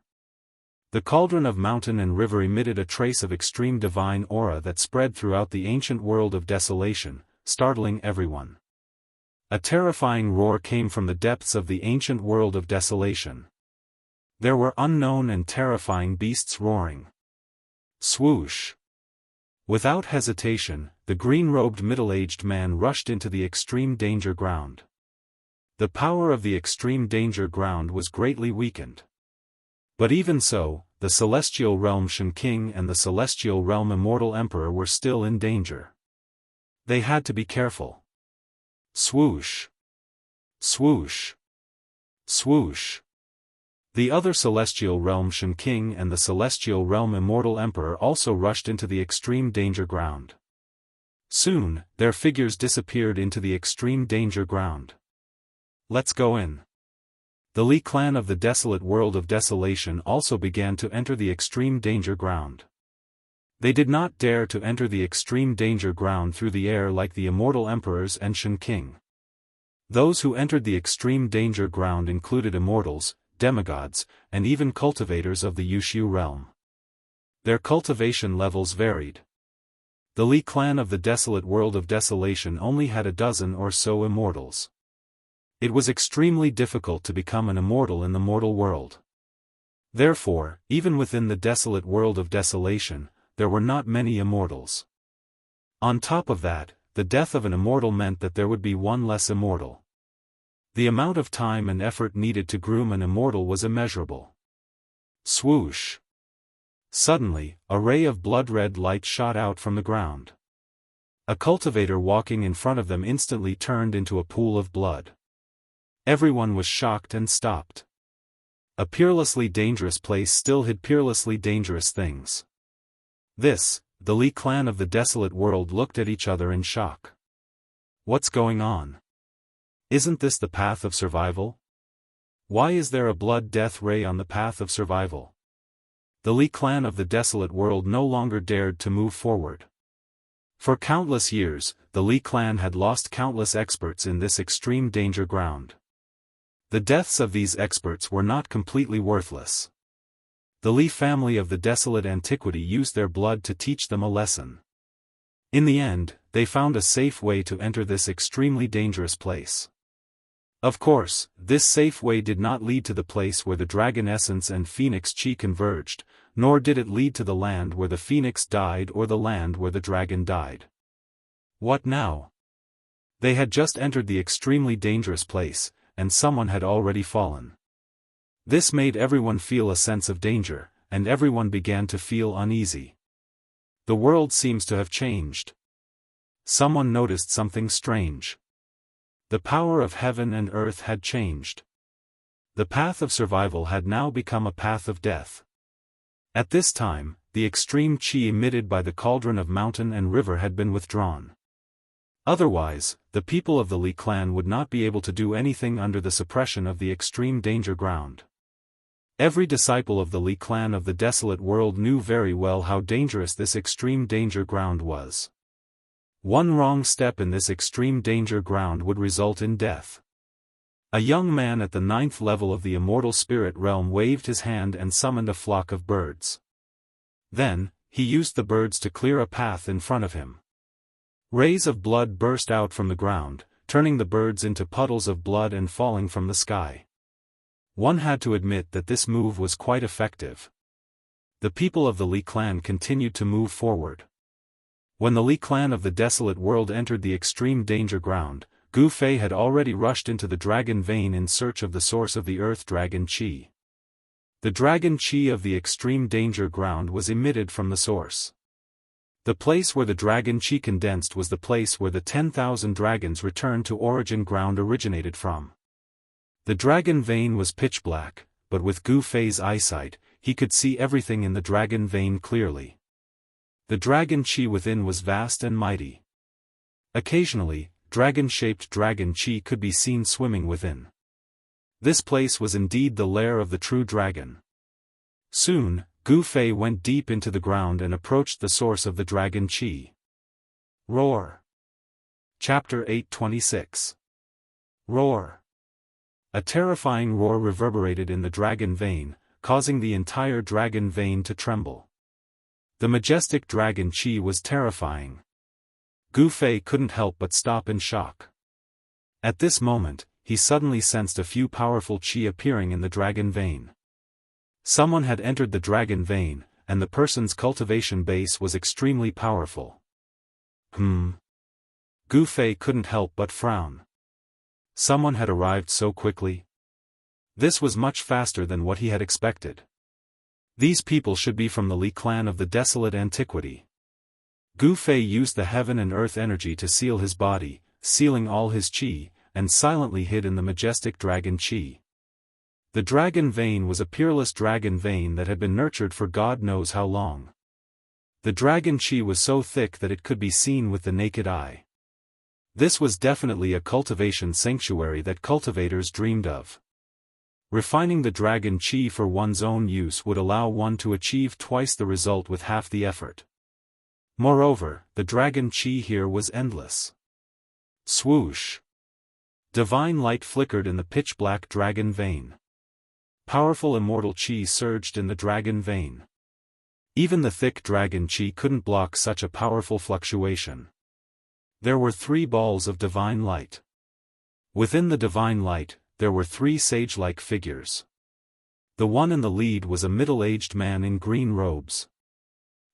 The cauldron of mountain and river emitted a trace of extreme divine aura that spread throughout the ancient world of desolation, startling everyone. A terrifying roar came from the depths of the ancient world of desolation. There were unknown and terrifying beasts roaring. Swoosh! Without hesitation, the green-robed middle-aged man rushed into the extreme danger ground. The power of the extreme danger ground was greatly weakened. But even so, the celestial realm Xianxia and the celestial realm immortal emperor were still in danger. They had to be careful. Swoosh! Swoosh! Swoosh! The other celestial realm Xianxia and the celestial realm immortal emperor also rushed into the extreme danger ground. Soon, their figures disappeared into the extreme danger ground. Let's go in. The Li clan of the Desolate World of Desolation also began to enter the extreme danger ground. They did not dare to enter the extreme danger ground through the air like the immortal emperors and Xianxia. Those who entered the extreme danger ground included immortals, demigods, and even cultivators of the Wuxia realm. Their cultivation levels varied. The Li clan of the Desolate World of Desolation only had a dozen or so immortals. It was extremely difficult to become an immortal in the mortal world. Therefore, even within the Desolate World of Desolation, there were not many immortals. On top of that, the death of an immortal meant that there would be one less immortal. The amount of time and effort needed to groom an immortal was immeasurable. Swoosh! Suddenly, a ray of blood-red light shot out from the ground. A cultivator walking in front of them instantly turned into a pool of blood. Everyone was shocked and stopped. A peerlessly dangerous place still hid peerlessly dangerous things. This The Li clan of the desolate world looked at each other in shock. What's going on? Isn't this the path of survival? Why is there a blood-death ray on the path of survival? The Li clan of the desolate world no longer dared to move forward. For countless years, the Li clan had lost countless experts in this extreme danger ground. The deaths of these experts were not completely worthless. The Li family of the desolate antiquity used their blood to teach them a lesson. In the end, they found a safe way to enter this extremely dangerous place. Of course, this safe way did not lead to the place where the dragon essence and phoenix chi converged, nor did it lead to the land where the phoenix died or the land where the dragon died. What now? They had just entered the extremely dangerous place, and someone had already fallen. This made everyone feel a sense of danger, and everyone began to feel uneasy. The world seems to have changed. Someone noticed something strange. The power of heaven and earth had changed. The path of survival had now become a path of death. At this time, the extreme chi emitted by the cauldron of mountain and river had been withdrawn. Otherwise, the people of the Li clan would not be able to do anything under the suppression of the extreme danger ground. Every disciple of the Li clan of the desolate world knew very well how dangerous this extreme danger ground was. One wrong step in this extreme danger ground would result in death. A young man at the 9th level of the immortal spirit realm waved his hand and summoned a flock of birds. Then, he used the birds to clear a path in front of him. Rays of blood burst out from the ground, turning the birds into puddles of blood and falling from the sky. One had to admit that this move was quite effective. The people of the Li clan continued to move forward. When the Li clan of the desolate world entered the extreme danger ground, Gu Fei had already rushed into the dragon vein in search of the source of the earth dragon chi. The dragon chi of the extreme danger ground was emitted from the source. The place where the dragon chi condensed was the place where the 10,000 dragons returned to origin ground originated from. The dragon vein was pitch black, but with Gu Fei's eyesight, he could see everything in the dragon vein clearly. The dragon chi within was vast and mighty. Occasionally, dragon-shaped dragon chi could be seen swimming within. This place was indeed the lair of the true dragon. Soon, Gu Fei went deep into the ground and approached the source of the dragon chi. Roar. Chapter 826. Roar. A terrifying roar reverberated in the dragon vein, causing the entire dragon vein to tremble. The majestic dragon chi was terrifying. Gu Fei couldn't help but stop in shock. At this moment, he suddenly sensed a few powerful chi appearing in the dragon vein. Someone had entered the dragon vein, and the person's cultivation base was extremely powerful. Gu Fei couldn't help but frown. Someone had arrived so quickly. This was much faster than what he had expected. These people should be from the Li clan of the desolate antiquity. Gu Fei used the heaven and earth energy to seal his body, sealing all his chi, and silently hid in the majestic dragon chi. The dragon vein was a peerless dragon vein that had been nurtured for God knows how long. The dragon chi was so thick that it could be seen with the naked eye. This was definitely a cultivation sanctuary that cultivators dreamed of. Refining the dragon chi for one's own use would allow one to achieve twice the result with half the effort. Moreover, the dragon chi here was endless. Swoosh! Divine light flickered in the pitch-black dragon vein. Powerful immortal chi surged in the dragon vein. Even the thick dragon chi couldn't block such a powerful fluctuation. There were 3 balls of divine light. Within the divine light, there were 3 sage-like figures. The one in the lead was a middle-aged man in green robes.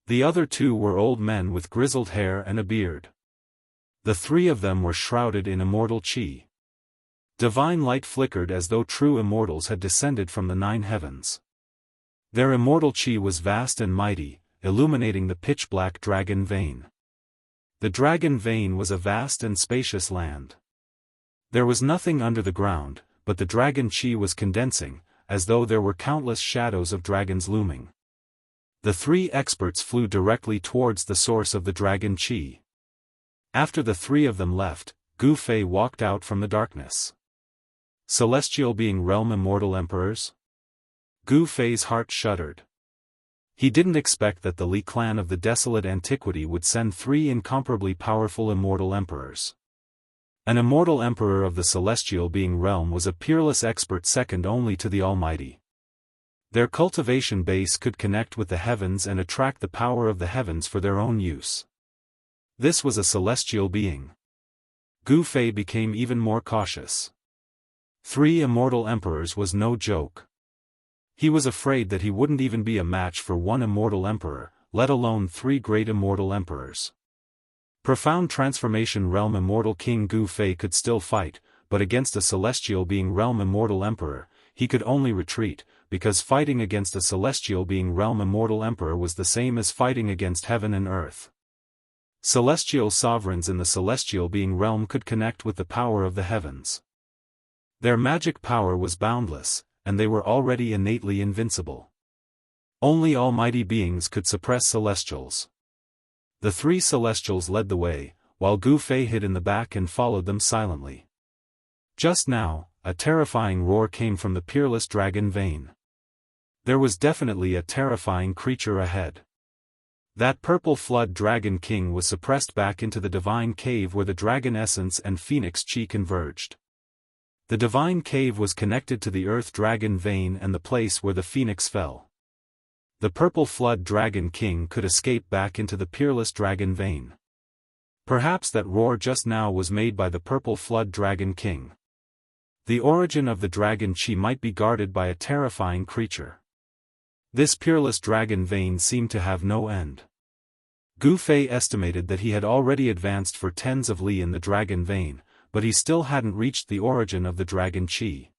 The other 2 were old men with grizzled hair and a beard. The 3 of them were shrouded in immortal chi. Divine light flickered as though true immortals had descended from the 9 heavens. Their immortal chi was vast and mighty, illuminating the pitch-black dragon vein. The dragon vein was a vast and spacious land. There was nothing under the ground, but the dragon chi was condensing, as though there were countless shadows of dragons looming. The three experts flew directly towards the source of the dragon qi. After the three of them left, Gu Fei walked out from the darkness. Celestial being realm immortal emperors? Gu Fei's heart shuddered. He didn't expect that the Li clan of the desolate antiquity would send three incomparably powerful immortal emperors. An immortal emperor of the celestial being realm was a peerless expert second only to the Almighty. Their cultivation base could connect with the heavens and attract the power of the heavens for their own use. This was a celestial being. Gu Fei became even more cautious. 3 immortal emperors was no joke. He was afraid that he wouldn't even be a match for 1 immortal emperor, let alone 3 great immortal emperors. Profound transformation realm immortal King Gu Fei could still fight, but against a celestial being realm immortal emperor, he could only retreat, because fighting against a celestial being realm immortal emperor was the same as fighting against heaven and earth. Celestial sovereigns in the celestial being realm could connect with the power of the heavens. Their magic power was boundless, and they were already innately invincible. Only almighty beings could suppress celestials. The 3 celestials led the way, while Gu Fei hid in the back and followed them silently. Just now, a terrifying roar came from the peerless dragon vein. There was definitely a terrifying creature ahead. That purple flood dragon king was suppressed back into the divine cave where the dragon essence and phoenix chi converged. The divine cave was connected to the earth dragon vein and the place where the phoenix fell. The purple flood dragon king could escape back into the peerless dragon vein. Perhaps that roar just now was made by the purple flood dragon king. The origin of the dragon chi might be guarded by a terrifying creature. This peerless dragon vein seemed to have no end. Gu Fei estimated that he had already advanced for tens of li in the dragon vein, but he still hadn't reached the origin of the dragon chi.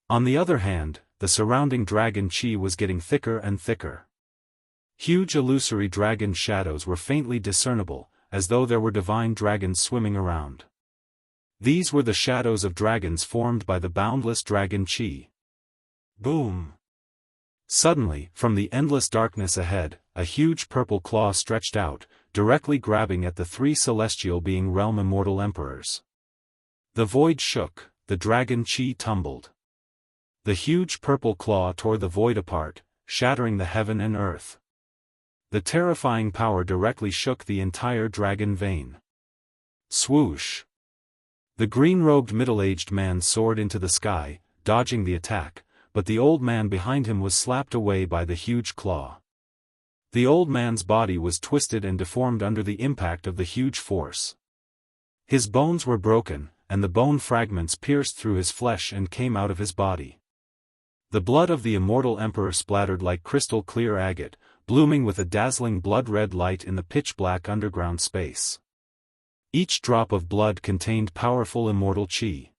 On the other hand, the surrounding dragon chi was getting thicker and thicker. Huge illusory dragon shadows were faintly discernible, as though there were divine dragons swimming around. These were the shadows of dragons formed by the boundless dragon chi. Boom! Suddenly, from the endless darkness ahead, a huge purple claw stretched out, directly grabbing at the 3 celestial being realm immortal emperors. The void shook, the dragon chi tumbled. The huge purple claw tore the void apart, shattering the heaven and earth. The terrifying power directly shook the entire dragon vein. Swoosh! The green-robed middle-aged man soared into the sky, dodging the attack, but the old man behind him was slapped away by the huge claw. The old man's body was twisted and deformed under the impact of the huge force. His bones were broken, and the bone fragments pierced through his flesh and came out of his body. The blood of the immortal emperor splattered like crystal-clear agate, blooming with a dazzling blood-red light in the pitch-black underground space. Each drop of blood contained powerful immortal chi.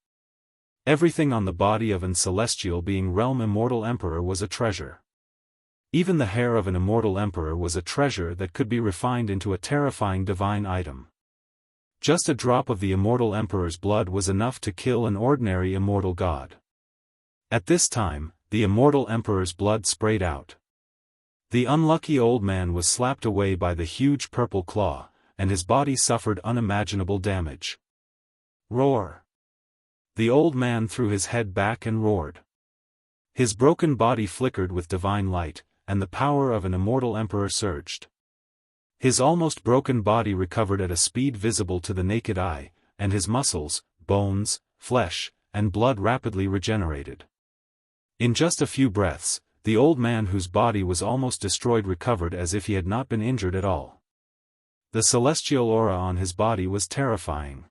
Everything on the body of an celestial being realm immortal emperor was a treasure. Even the hair of an immortal emperor was a treasure that could be refined into a terrifying divine item. Just a drop of the immortal emperor's blood was enough to kill an ordinary immortal god. At this time, the immortal emperor's blood sprayed out. The unlucky old man was slapped away by the huge purple claw, and his body suffered unimaginable damage. Roar! The old man threw his head back and roared. His broken body flickered with divine light, and the power of an immortal emperor surged. His almost broken body recovered at a speed visible to the naked eye, and his muscles, bones, flesh, and blood rapidly regenerated. In just a few breaths, the old man whose body was almost destroyed recovered as if he had not been injured at all. The celestial aura on his body was terrifying.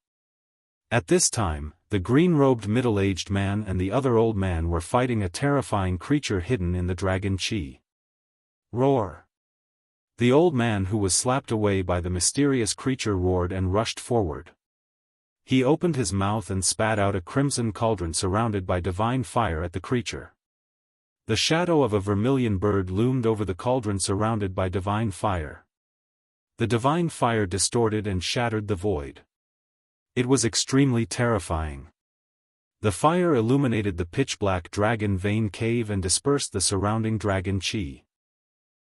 At this time, the green-robed middle-aged man and the other old man were fighting a terrifying creature hidden in the dragon chi. Roar! The old man who was slapped away by the mysterious creature roared and rushed forward. He opened his mouth and spat out a crimson cauldron surrounded by divine fire at the creature. The shadow of a vermilion bird loomed over the cauldron surrounded by divine fire. The divine fire distorted and shattered the void. It was extremely terrifying. The fire illuminated the pitch-black dragon vein cave and dispersed the surrounding dragon chi.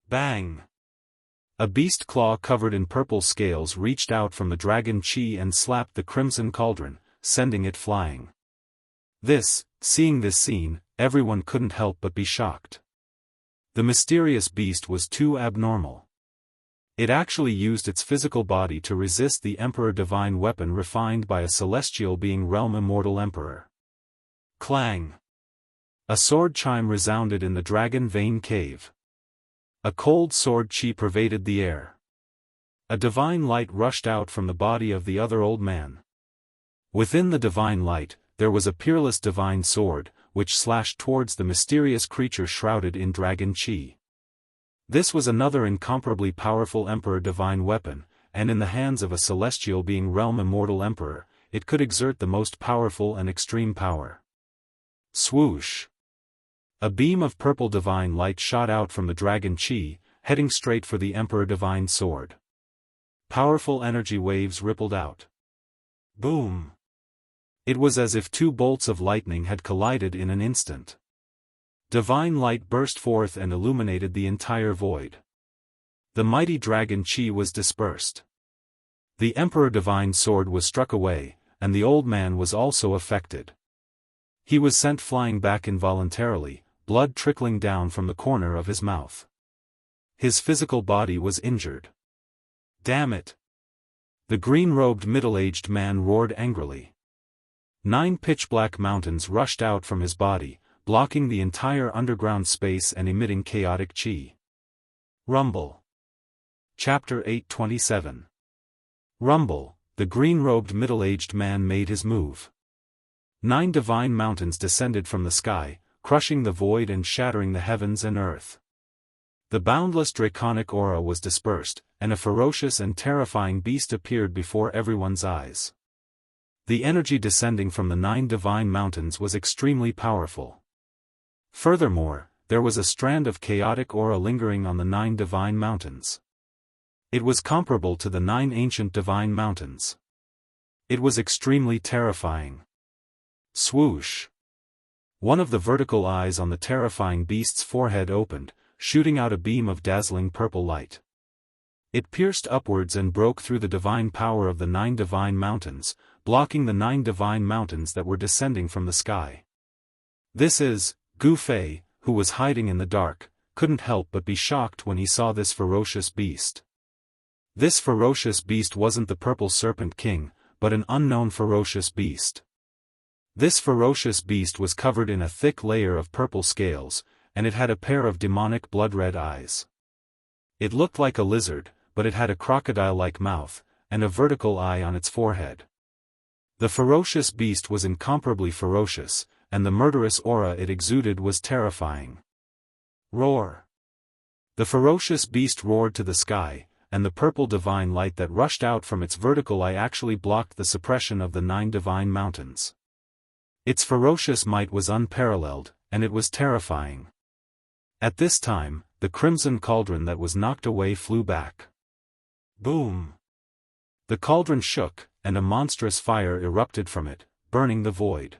Bang! A beast claw covered in purple scales reached out from the dragon chi and slapped the crimson cauldron, sending it flying. Seeing this scene, everyone couldn't help but be shocked. The mysterious beast was too abnormal. It actually used its physical body to resist the Emperor divine weapon refined by a celestial being realm immortal emperor. Clang! A sword chime resounded in the dragon vein cave. A cold sword chi pervaded the air. A divine light rushed out from the body of the other old man. Within the divine light, there was a peerless divine sword, which slashed towards the mysterious creature shrouded in dragon chi. This was another incomparably powerful emperor divine weapon, and in the hands of a celestial being realm immortal emperor, it could exert the most powerful and extreme power. Swoosh! A beam of purple divine light shot out from the dragon chi, heading straight for the emperor divine sword. Powerful energy waves rippled out. Boom! It was as if two bolts of lightning had collided in an instant. Divine light burst forth and illuminated the entire void. The mighty dragon chi was dispersed. The Emperor divine sword was struck away, and the old man was also affected. He was sent flying back involuntarily, blood trickling down from the corner of his mouth. His physical body was injured. Damn it! The green-robed middle-aged man roared angrily. 9 pitch-black mountains rushed out from his body, blocking the entire underground space and emitting chaotic chi. Rumble. Chapter 827. Rumble, the green-robed middle-aged man made his move. 9 divine mountains descended from the sky, crushing the void and shattering the heavens and earth. The boundless draconic aura was dispersed, and a ferocious and terrifying beast appeared before everyone's eyes. The energy descending from the 9 divine mountains was extremely powerful. Furthermore, there was a strand of chaotic aura lingering on the 9 divine mountains. It was comparable to the 9 ancient divine mountains. It was extremely terrifying. Swoosh! One of the vertical eyes on the terrifying beast's forehead opened, shooting out a beam of dazzling purple light. It pierced upwards and broke through the divine power of the 9 divine mountains, blocking the 9 divine mountains that were descending from the sky. Gu Fei, who was hiding in the dark, couldn't help but be shocked when he saw this ferocious beast. This ferocious beast wasn't the Purple Serpent King, but an unknown ferocious beast. This ferocious beast was covered in a thick layer of purple scales, and it had a pair of demonic blood-red eyes. It looked like a lizard, but it had a crocodile-like mouth, and a vertical eye on its forehead. The ferocious beast was incomparably ferocious, and the murderous aura it exuded was terrifying. Roar! The ferocious beast roared to the sky, and the purple divine light that rushed out from its vertical eye actually blocked the suppression of the 9 divine mountains. Its ferocious might was unparalleled, and it was terrifying. At this time, the crimson cauldron that was knocked away flew back. Boom! The cauldron shook, and a monstrous fire erupted from it, burning the void.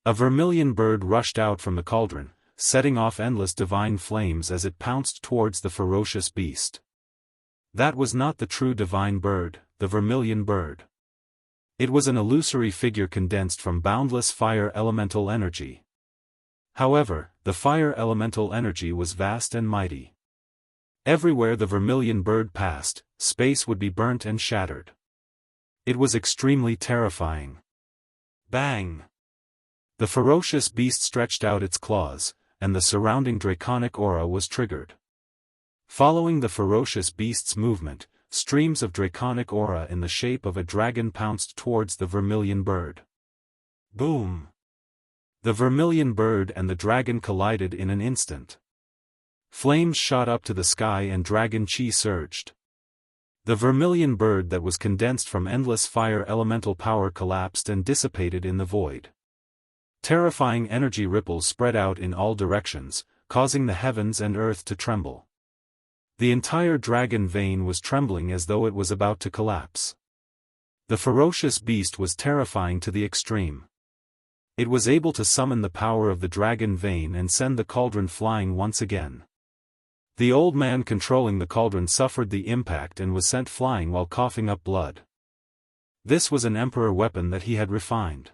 A vermilion bird rushed out from the cauldron, setting off endless divine flames as it pounced towards the ferocious beast. That was not the true divine bird, the vermilion bird. It was an illusory figure condensed from boundless fire elemental energy. However, the fire elemental energy was vast and mighty. Everywhere the vermilion bird passed, space would be burnt and shattered. It was extremely terrifying. Bang! The ferocious beast stretched out its claws, and the surrounding draconic aura was triggered. Following the ferocious beast's movement, streams of draconic aura in the shape of a dragon pounced towards the vermilion bird. Boom! The vermilion bird and the dragon collided in an instant. Flames shot up to the sky and dragon chi surged. The vermilion bird that was condensed from endless fire elemental power collapsed and dissipated in the void. Terrifying energy ripples spread out in all directions, causing the heavens and earth to tremble. The entire dragon vein was trembling as though it was about to collapse. The ferocious beast was terrifying to the extreme. It was able to summon the power of the dragon vein and send the cauldron flying once again. The old man controlling the cauldron suffered the impact and was sent flying while coughing up blood. This was an emperor weapon that he had refined.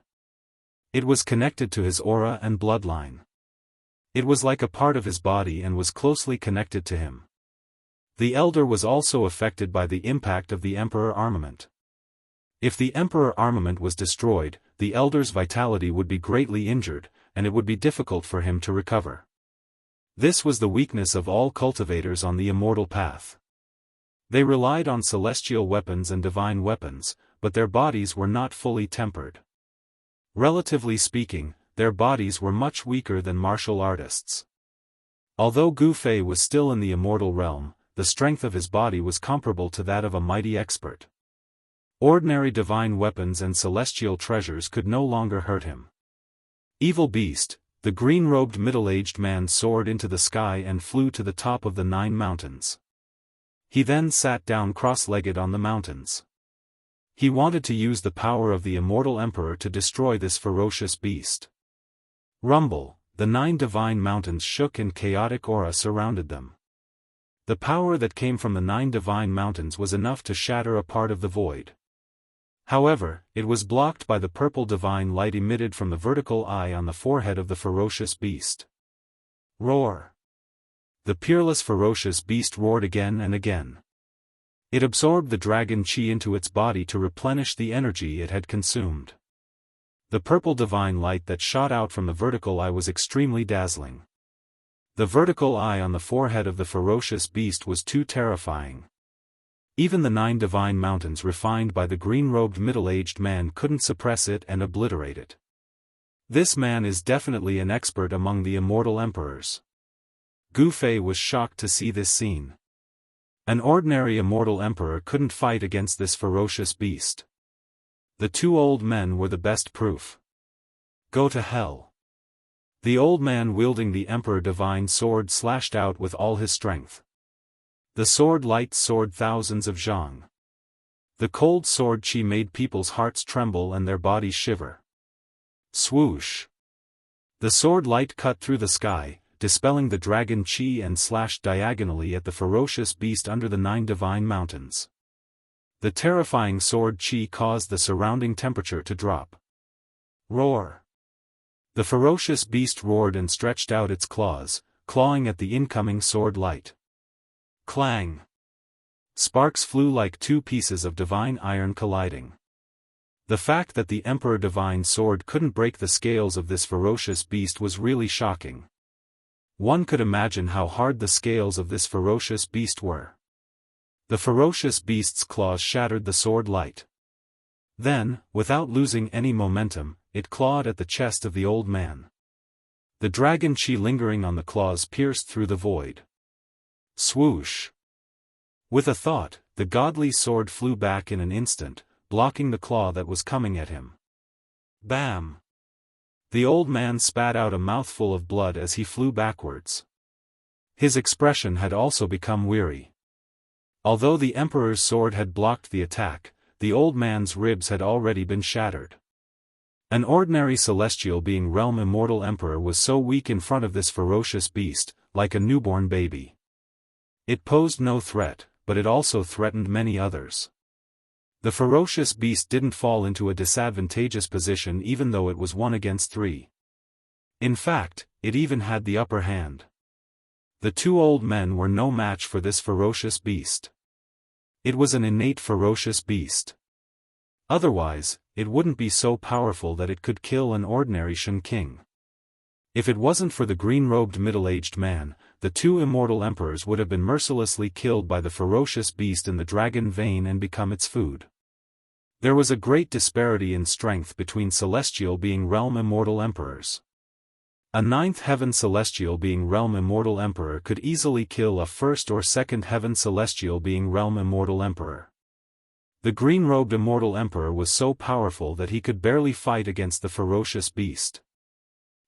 It was connected to his aura and bloodline. It was like a part of his body and was closely connected to him. The elder was also affected by the impact of the emperor armament. If the emperor armament was destroyed, the elder's vitality would be greatly injured, and it would be difficult for him to recover. This was the weakness of all cultivators on the immortal path. They relied on celestial weapons and divine weapons, but their bodies were not fully tempered. Relatively speaking, their bodies were much weaker than martial artists. Although Gu Fei was still in the immortal realm, the strength of his body was comparable to that of a mighty expert. Ordinary divine weapons and celestial treasures could no longer hurt him. Evil beast, the green-robed middle-aged man soared into the sky and flew to the top of the 9 mountains. He then sat down cross-legged on the mountains. He wanted to use the power of the immortal emperor to destroy this ferocious beast. Rumble, the 9 divine mountains shook and chaotic aura surrounded them. The power that came from the 9 divine mountains was enough to shatter a part of the void. However, it was blocked by the purple divine light emitted from the vertical eye on the forehead of the ferocious beast. Roar! The peerless ferocious beast roared again and again. It absorbed the dragon chi into its body to replenish the energy it had consumed. The purple divine light that shot out from the vertical eye was extremely dazzling. The vertical eye on the forehead of the ferocious beast was too terrifying. Even the 9 divine mountains refined by the green-robed middle-aged man couldn't suppress it and obliterate it. This man is definitely an expert among the immortal emperors. Gu Fei was shocked to see this scene. An ordinary immortal emperor couldn't fight against this ferocious beast. The 2 old men were the best proof. Go to hell. The old man wielding the emperor divine sword slashed out with all his strength. The sword light soared thousands of zhang. The cold sword chi made people's hearts tremble and their bodies shiver. Swoosh! The sword light cut through the sky, dispelling the dragon chi and slashed diagonally at the ferocious beast under the 9 divine mountains. The terrifying sword chi caused the surrounding temperature to drop. Roar! The ferocious beast roared and stretched out its claws, clawing at the incoming sword light. Clang! Sparks flew like 2 pieces of divine iron colliding. The fact that the Emperor Divine Sword couldn't break the scales of this ferocious beast was really shocking. One could imagine how hard the scales of this ferocious beast were. The ferocious beast's claws shattered the sword light. Then, without losing any momentum, it clawed at the chest of the old man. The dragon chi lingering on the claws pierced through the void. Swoosh! With a thought, the godly sword flew back in an instant, blocking the claw that was coming at him. Bam! The old man spat out a mouthful of blood as he flew backwards. His expression had also become weary. Although the Emperor's sword had blocked the attack, the old man's ribs had already been shattered. An ordinary celestial being realm immortal emperor was so weak in front of this ferocious beast, like a newborn baby. It posed no threat, but it also threatened many others. The ferocious beast didn't fall into a disadvantageous position even though it was 1 against 3. In fact, it even had the upper hand. The 2 old men were no match for this ferocious beast. It was an innate ferocious beast. Otherwise, it wouldn't be so powerful that it could kill an ordinary Shen king. If it wasn't for the green-robed middle-aged man, the 2 immortal emperors would have been mercilessly killed by the ferocious beast in the dragon vein and become its food. There was a great disparity in strength between celestial being realm immortal emperors. A 9th heaven celestial being realm immortal emperor could easily kill a 1st or 2nd heaven celestial being realm immortal emperor. The green-robed immortal emperor was so powerful that he could barely fight against the ferocious beast.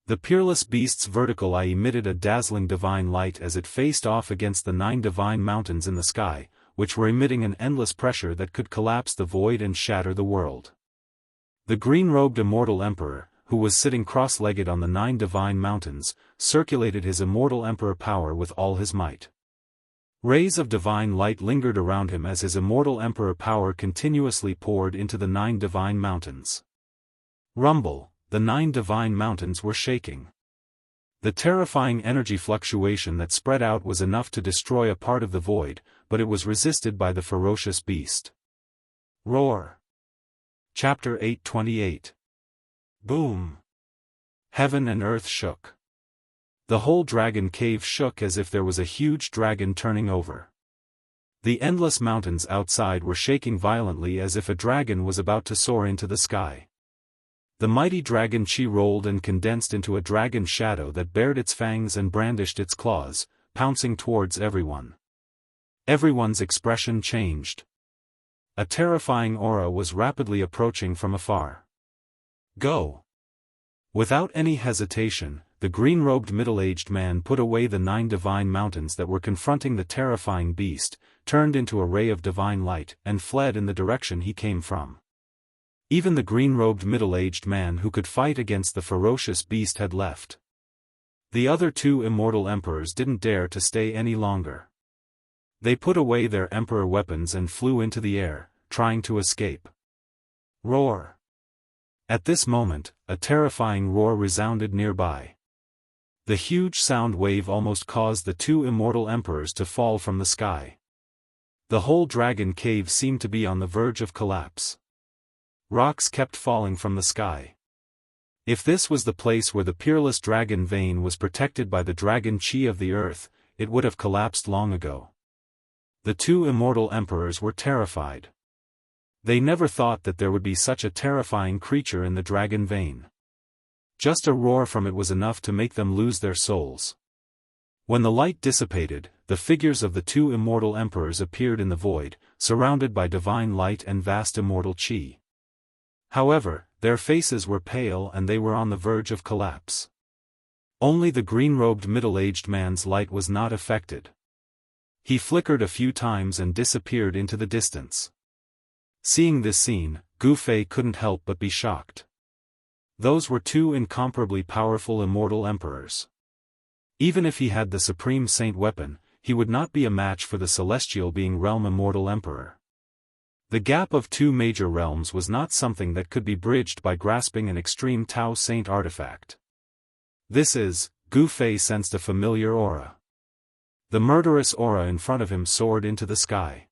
The peerless beast's vertical eye emitted a dazzling divine light as it faced off against the 9 divine mountains in the sky, which were emitting an endless pressure that could collapse the void and shatter the world. The green-robed immortal emperor, who was sitting cross-legged on the 9 divine mountains, circulated his immortal emperor power with all his might. Rays of divine light lingered around him as his immortal emperor power continuously poured into the 9 divine mountains. Rumble, the 9 divine mountains were shaking. The terrifying energy fluctuation that spread out was enough to destroy a part of the void, but it was resisted by the ferocious beast. Roar. Chapter 828. Boom. Heaven and earth shook. The whole dragon cave shook as if there was a huge dragon turning over. The endless mountains outside were shaking violently as if a dragon was about to soar into the sky. The mighty dragon Chi rolled and condensed into a dragon shadow that bared its fangs and brandished its claws, pouncing towards everyone. Everyone's expression changed. A terrifying aura was rapidly approaching from afar. Go! Without any hesitation, the green-robed middle-aged man put away the 9 divine mountains that were confronting the terrifying beast, turned into a ray of divine light, and fled in the direction he came from. Even the green-robed middle-aged man who could fight against the ferocious beast had left. The other 2 immortal emperors didn't dare to stay any longer. They put away their emperor weapons and flew into the air, trying to escape. Roar! At this moment, a terrifying roar resounded nearby. The huge sound wave almost caused the 2 immortal emperors to fall from the sky. The whole dragon cave seemed to be on the verge of collapse. Rocks kept falling from the sky. If this was the place where the peerless dragon vein was protected by the dragon chi of the earth, it would have collapsed long ago. The 2 immortal emperors were terrified. They never thought that there would be such a terrifying creature in the dragon vein. Just a roar from it was enough to make them lose their souls. When the light dissipated, the figures of the 2 immortal emperors appeared in the void, surrounded by divine light and vast immortal chi. However, their faces were pale and they were on the verge of collapse. Only the green-robed middle-aged man's light was not affected. He flickered a few times and disappeared into the distance. Seeing this scene, Gu Fei couldn't help but be shocked. Those were 2 incomparably powerful immortal emperors. Even if he had the supreme saint weapon, he would not be a match for the celestial being realm immortal emperor. The gap of 2 major realms was not something that could be bridged by grasping an extreme Tao Saint artifact. Gu Fei sensed a familiar aura. The murderous aura in front of him soared into the sky.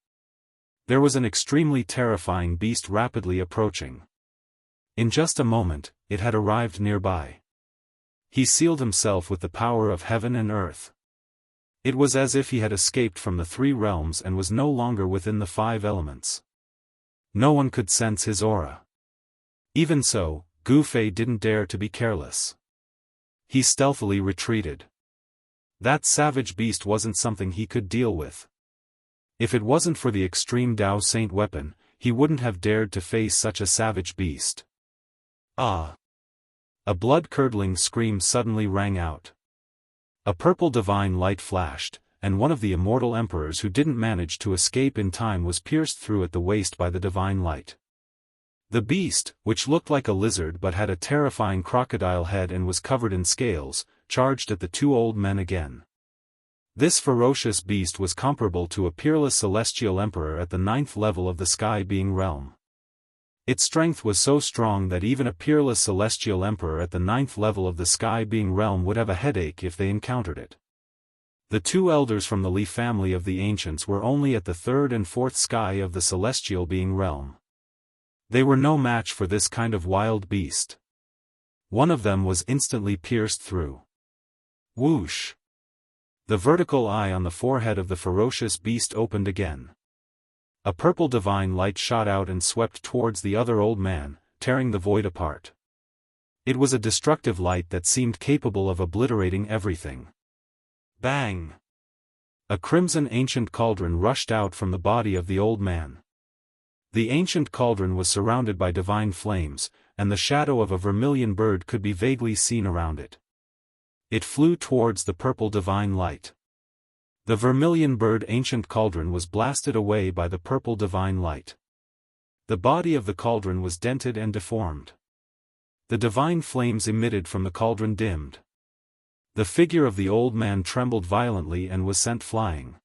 There was an extremely terrifying beast rapidly approaching. In just a moment, it had arrived nearby. He sealed himself with the power of heaven and earth. It was as if he had escaped from the 3 realms and was no longer within the 5 elements. No one could sense his aura. Even so, Gu Fei didn't dare to be careless. He stealthily retreated. That savage beast wasn't something he could deal with. If it wasn't for the extreme Tao Saint weapon, he wouldn't have dared to face such a savage beast. Ah! A blood-curdling scream suddenly rang out. A purple divine light flashed, and one of the immortal emperors who didn't manage to escape in time was pierced through at the waist by the divine light. The beast, which looked like a lizard but had a terrifying crocodile head and was covered in scales, charged at the 2 old men again. This ferocious beast was comparable to a peerless celestial emperor at the 9th level of the sky being realm. Its strength was so strong that even a peerless celestial emperor at the 9th level of the sky being realm would have a headache if they encountered it. The 2 elders from the Li family of the ancients were only at the 3rd and 4th sky of the celestial being realm. They were no match for this kind of wild beast. One of them was instantly pierced through. Whoosh! The vertical eye on the forehead of the ferocious beast opened again. A purple divine light shot out and swept towards the other old man, tearing the void apart. It was a destructive light that seemed capable of obliterating everything. Bang! A crimson ancient cauldron rushed out from the body of the old man. The ancient cauldron was surrounded by divine flames, and the shadow of a vermilion bird could be vaguely seen around it. It flew towards the purple divine light. The vermilion bird ancient cauldron was blasted away by the purple divine light. The body of the cauldron was dented and deformed. The divine flames emitted from the cauldron dimmed. The figure of the old man trembled violently and was sent flying.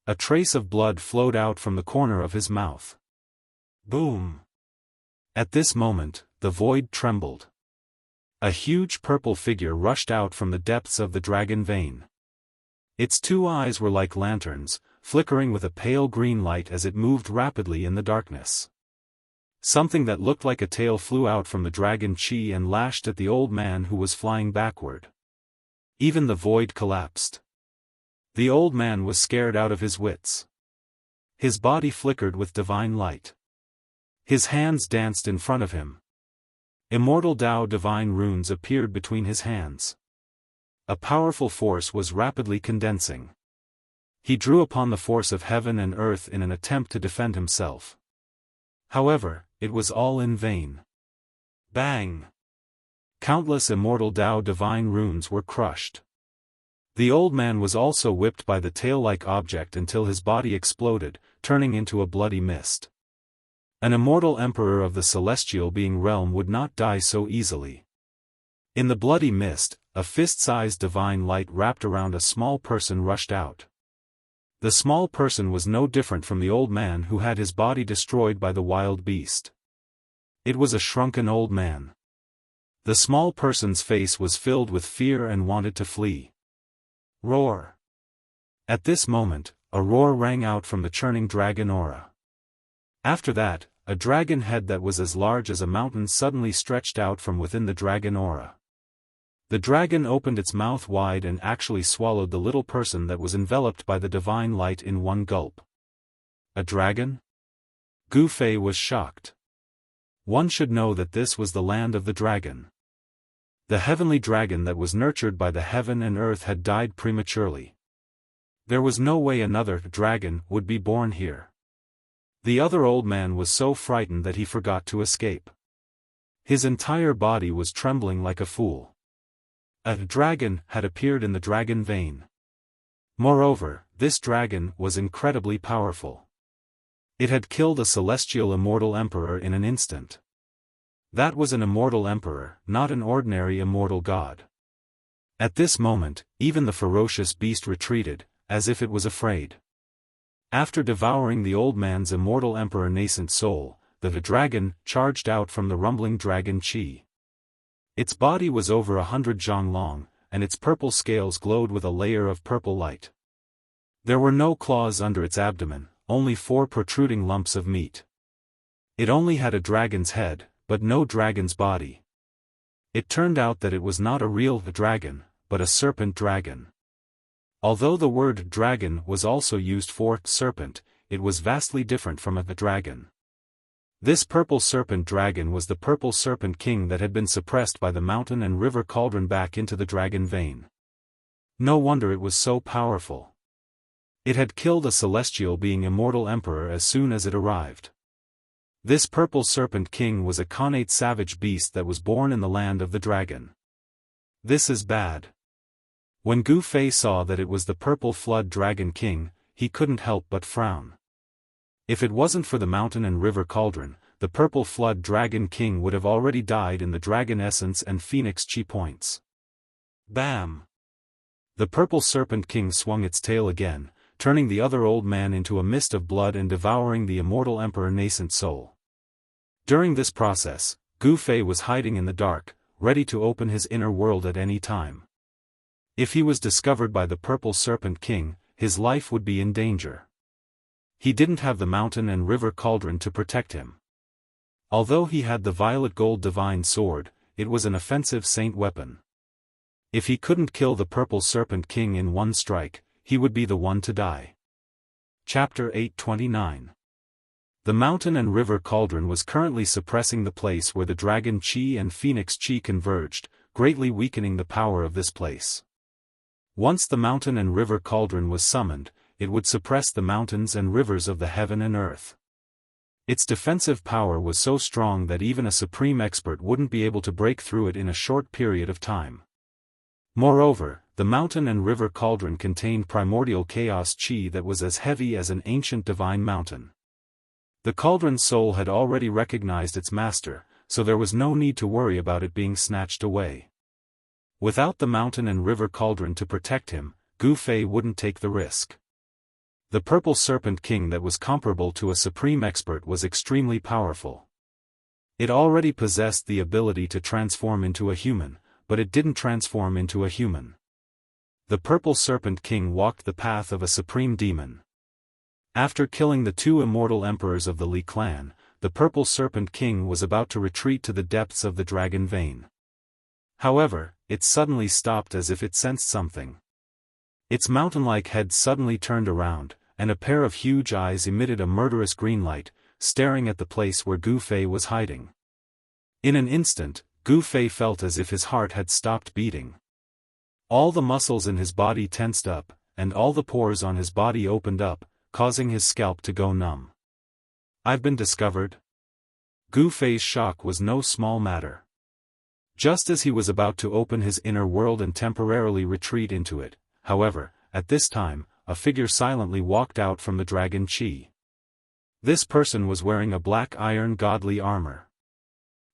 A trace of blood flowed out from the corner of his mouth. Boom! At this moment, the void trembled. A huge purple figure rushed out from the depths of the dragon vein. Its 2 eyes were like lanterns, flickering with a pale green light as it moved rapidly in the darkness. Something that looked like a tail flew out from the dragon chi and lashed at the old man who was flying backward. Even the void collapsed. The old man was scared out of his wits. His body flickered with divine light. His hands danced in front of him. Immortal Dao divine runes appeared between his hands. A powerful force was rapidly condensing. He drew upon the force of heaven and earth in an attempt to defend himself. However, it was all in vain. Bang! Countless Immortal Dao divine runes were crushed. The old man was also whipped by the tail-like object until his body exploded, turning into a bloody mist. An immortal emperor of the celestial being realm would not die so easily. In the bloody mist, a fist-sized divine light wrapped around a small person rushed out. The small person was no different from the old man who had his body destroyed by the wild beast. It was a shrunken old man. The small person's face was filled with fear and wanted to flee. Roar! At this moment, a roar rang out from the churning dragon aura. After that, a dragon head that was as large as a mountain suddenly stretched out from within the dragon aura. The dragon opened its mouth wide and actually swallowed the little person that was enveloped by the divine light in one gulp. A dragon? Gu Fei was shocked. One should know that this was the land of the dragon. The heavenly dragon that was nurtured by the heaven and earth had died prematurely. There was no way another dragon would be born here. The other old man was so frightened that he forgot to escape. His entire body was trembling like a fool. A dragon had appeared in the dragon vein. Moreover, this dragon was incredibly powerful. It had killed a celestial immortal emperor in an instant. That was an immortal emperor, not an ordinary immortal god. At this moment, even the ferocious beast retreated, as if it was afraid. After devouring the old man's immortal emperor nascent soul, the dragon charged out from the rumbling dragon chi. Its body was over 100 zhang long, and its purple scales glowed with a layer of purple light. There were no claws under its abdomen, only 4 protruding lumps of meat. It only had a dragon's head, but no dragon's body. It turned out that it was not a real dragon, but a serpent dragon. Although the word dragon was also used for serpent, it was vastly different from a dragon. This purple serpent dragon was the purple serpent king that had been suppressed by the mountain and river cauldron back into the dragon vein. No wonder it was so powerful. It had killed a celestial being immortal emperor as soon as it arrived. This purple serpent king was a connate savage beast that was born in the land of the dragon. This is bad. When Gu Fei saw that it was the purple flood dragon king, he couldn't help but frown. If it wasn't for the mountain and river cauldron, the purple flood dragon king would have already died in the dragon essence and phoenix chi points. Bam! The purple serpent king swung its tail again, turning the other old man into a mist of blood and devouring the immortal emperor nascent soul. During this process, Gu Fei was hiding in the dark, ready to open his inner world at any time. If he was discovered by the purple serpent king, his life would be in danger. He didn't have the mountain and river cauldron to protect him. Although he had the violet gold divine sword, it was an offensive saint weapon. If he couldn't kill the purple serpent king in one strike, he would be the one to die. Chapter 829. The mountain and river cauldron was currently suppressing the place where the dragon chi and phoenix chi converged, greatly weakening the power of this place. Once the mountain and river cauldron was summoned, it would suppress the mountains and rivers of the heaven and earth. Its defensive power was so strong that even a supreme expert wouldn't be able to break through it in a short period of time. Moreover, the mountain and river cauldron contained primordial chaos chi that was as heavy as an ancient divine mountain. The cauldron's soul had already recognized its master, so there was no need to worry about it being snatched away. Without the mountain and river cauldron to protect him, Gu Fei wouldn't take the risk. The Purple Serpent King that was comparable to a supreme expert was extremely powerful. It already possessed the ability to transform into a human, but it didn't transform into a human. The Purple Serpent King walked the path of a supreme demon. After killing the two immortal emperors of the Li clan, the Purple Serpent King was about to retreat to the depths of the dragon vein. However, it suddenly stopped as if it sensed something. Its mountain-like head suddenly turned around, and a pair of huge eyes emitted a murderous green light, staring at the place where Gu Fei was hiding. In an instant, Gu Fei felt as if his heart had stopped beating. All the muscles in his body tensed up, and all the pores on his body opened up, causing his scalp to go numb. "I've been discovered?" Gu Fei's shock was no small matter. Just as he was about to open his inner world and temporarily retreat into it, however, at this time, a figure silently walked out from the dragon Qi. This person was wearing a black iron godly armor.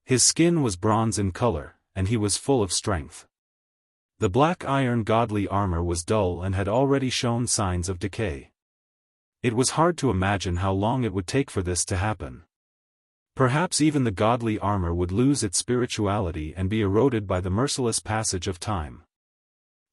His skin was bronze in color, and he was full of strength. The black iron godly armor was dull and had already shown signs of decay. It was hard to imagine how long it would take for this to happen. Perhaps even the godly armor would lose its spirituality and be eroded by the merciless passage of time.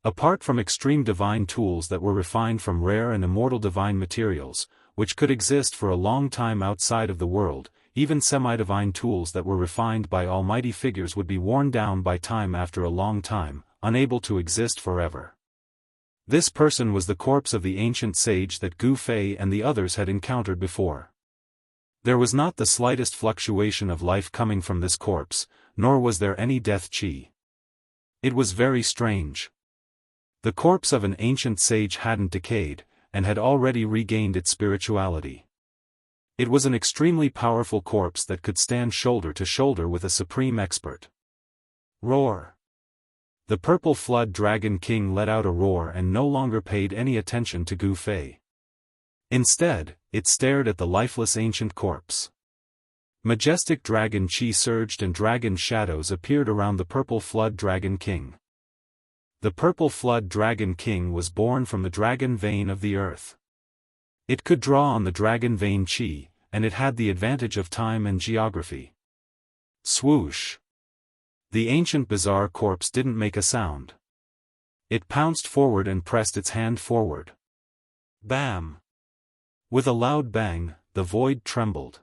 Apart from extreme divine tools that were refined from rare and immortal divine materials, which could exist for a long time outside of the world, even semi-divine tools that were refined by almighty figures would be worn down by time after a long time, unable to exist forever. This person was the corpse of the ancient sage that Gu Fei and the others had encountered before. There was not the slightest fluctuation of life coming from this corpse, nor was there any death qi. It was very strange. The corpse of an ancient sage hadn't decayed, and had already regained its spirituality. It was an extremely powerful corpse that could stand shoulder to shoulder with a supreme expert. Roar! The Purple Flood Dragon King let out a roar and no longer paid any attention to Gu Fei. Instead, it stared at the lifeless ancient corpse. Majestic dragon qi surged and dragon shadows appeared around the Purple Flood Dragon King. The Purple Flood Dragon King was born from the dragon vein of the earth. It could draw on the dragon vein qi, and it had the advantage of time and geography. Swoosh! The ancient bizarre corpse didn't make a sound. It pounced forward and pressed its hand forward. Bam! With a loud bang, the void trembled.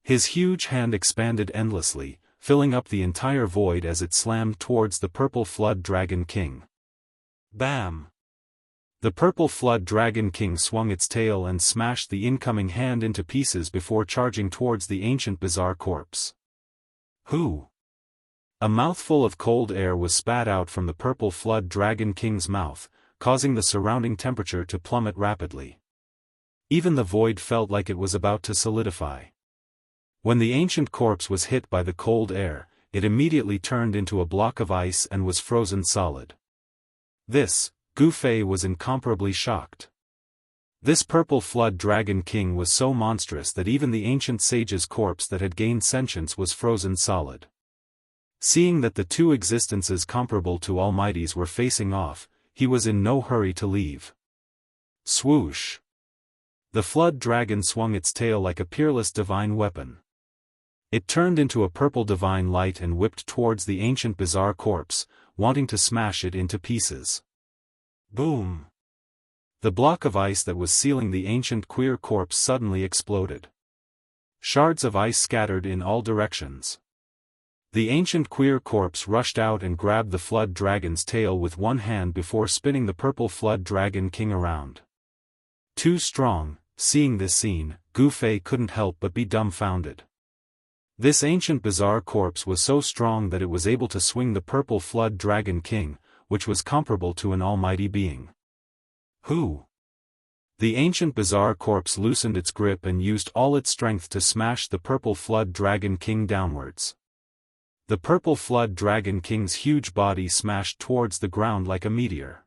His huge hand expanded endlessly, filling up the entire void as it slammed towards the Purple Flood Dragon King. Bam! The Purple Flood Dragon King swung its tail and smashed the incoming hand into pieces before charging towards the ancient bizarre corpse. Who? A mouthful of cold air was spat out from the Purple Flood Dragon King's mouth, causing the surrounding temperature to plummet rapidly. Even the void felt like it was about to solidify. When the ancient corpse was hit by the cold air, it immediately turned into a block of ice and was frozen solid. This, Gu Fei was incomparably shocked. This Purple Flood Dragon King was so monstrous that even the ancient sage's corpse that had gained sentience was frozen solid. Seeing that the two existences comparable to Almighty's were facing off, he was in no hurry to leave. Swoosh! The flood dragon swung its tail like a peerless divine weapon. It turned into a purple divine light and whipped towards the ancient bizarre corpse, wanting to smash it into pieces. Boom! The block of ice that was sealing the ancient queer corpse suddenly exploded. Shards of ice scattered in all directions. The ancient queer corpse rushed out and grabbed the flood dragon's tail with one hand before spinning the Purple Flood Dragon King around. Too strong, seeing this scene, Gu Fei couldn't help but be dumbfounded. This ancient bizarre corpse was so strong that it was able to swing the Purple Flood Dragon King, which was comparable to an almighty being. Who? The ancient bizarre corpse loosened its grip and used all its strength to smash the Purple Flood Dragon King downwards. The Purple Flood Dragon King's huge body smashed towards the ground like a meteor.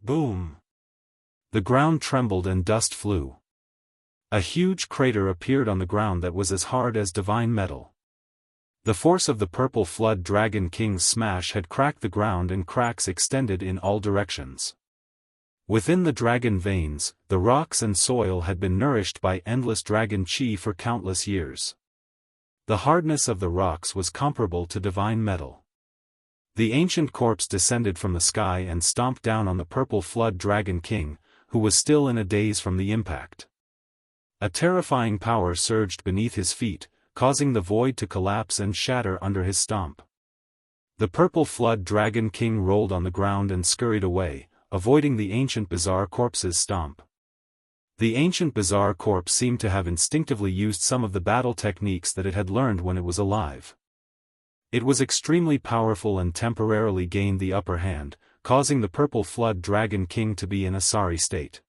Boom! The ground trembled and dust flew. A huge crater appeared on the ground that was as hard as divine metal. The force of the Purple Flood Dragon King's smash had cracked the ground and cracks extended in all directions. Within the dragon veins, the rocks and soil had been nourished by endless dragon chi for countless years. The hardness of the rocks was comparable to divine metal. The ancient corpse descended from the sky and stomped down on the purple flood dragon king, who was still in a daze from the impact. A terrifying power surged beneath his feet, causing the void to collapse and shatter under his stomp. The purple flood dragon king rolled on the ground and scurried away, avoiding the ancient bizarre corpse's stomp. The ancient bizarre corpse seemed to have instinctively used some of the battle techniques that it had learned when it was alive. It was extremely powerful and temporarily gained the upper hand, causing the purple flood dragon king to be in a sorry state.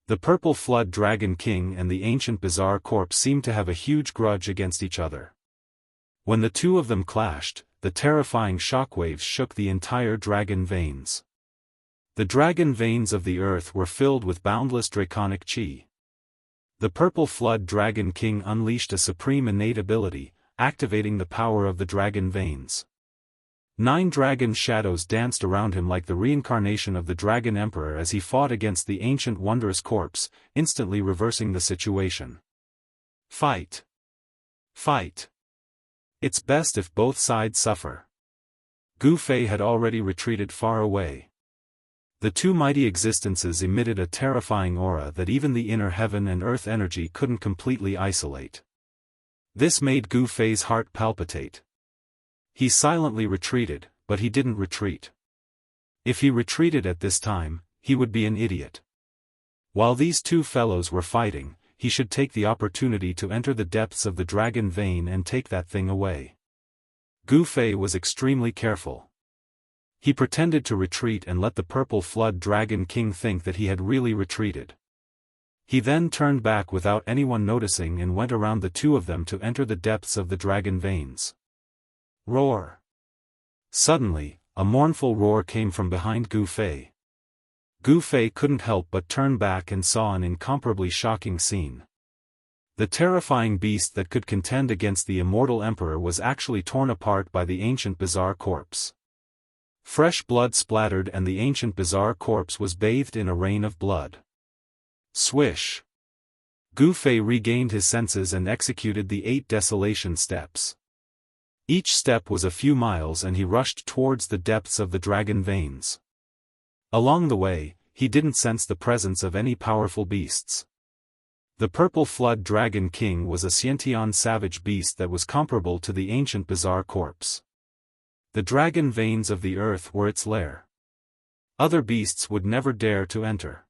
The purple flood dragon king and the ancient bizarre corpse seemed to have a huge grudge against each other. When the two of them clashed, the terrifying shockwaves shook the entire dragon veins. The dragon veins of the earth were filled with boundless draconic chi. The purple flood dragon king unleashed a supreme innate ability, activating the power of the dragon veins. 9 dragon shadows danced around him like the reincarnation of the dragon emperor as he fought against the ancient wondrous corpse, instantly reversing the situation. Fight! Fight! It's best if both sides suffer. Gu Fei had already retreated far away. The two mighty existences emitted a terrifying aura that even the inner heaven and earth energy couldn't completely isolate. This made Gu Fei's heart palpitate. He silently retreated, but he didn't retreat. If he retreated at this time, he would be an idiot. While these two fellows were fighting, he should take the opportunity to enter the depths of the dragon vein and take that thing away. Gu Fei was extremely careful. He pretended to retreat and let the purple flood dragon king think that he had really retreated. He then turned back without anyone noticing and went around the two of them to enter the depths of the dragon veins. Roar! Suddenly, a mournful roar came from behind Gu Fei. Gu Fei couldn't help but turn back and saw an incomparably shocking scene. The terrifying beast that could contend against the immortal emperor was actually torn apart by the ancient bizarre corpse. Fresh blood splattered and the ancient bizarre corpse was bathed in a rain of blood. Swish! Gu Fei regained his senses and executed the 8 desolation steps. Each step was a few miles and he rushed towards the depths of the dragon veins. Along the way, he didn't sense the presence of any powerful beasts. The purple flood dragon king was a Xiantian savage beast that was comparable to the ancient bizarre corpse. The dragon veins of the earth were its lair. Other beasts would never dare to enter.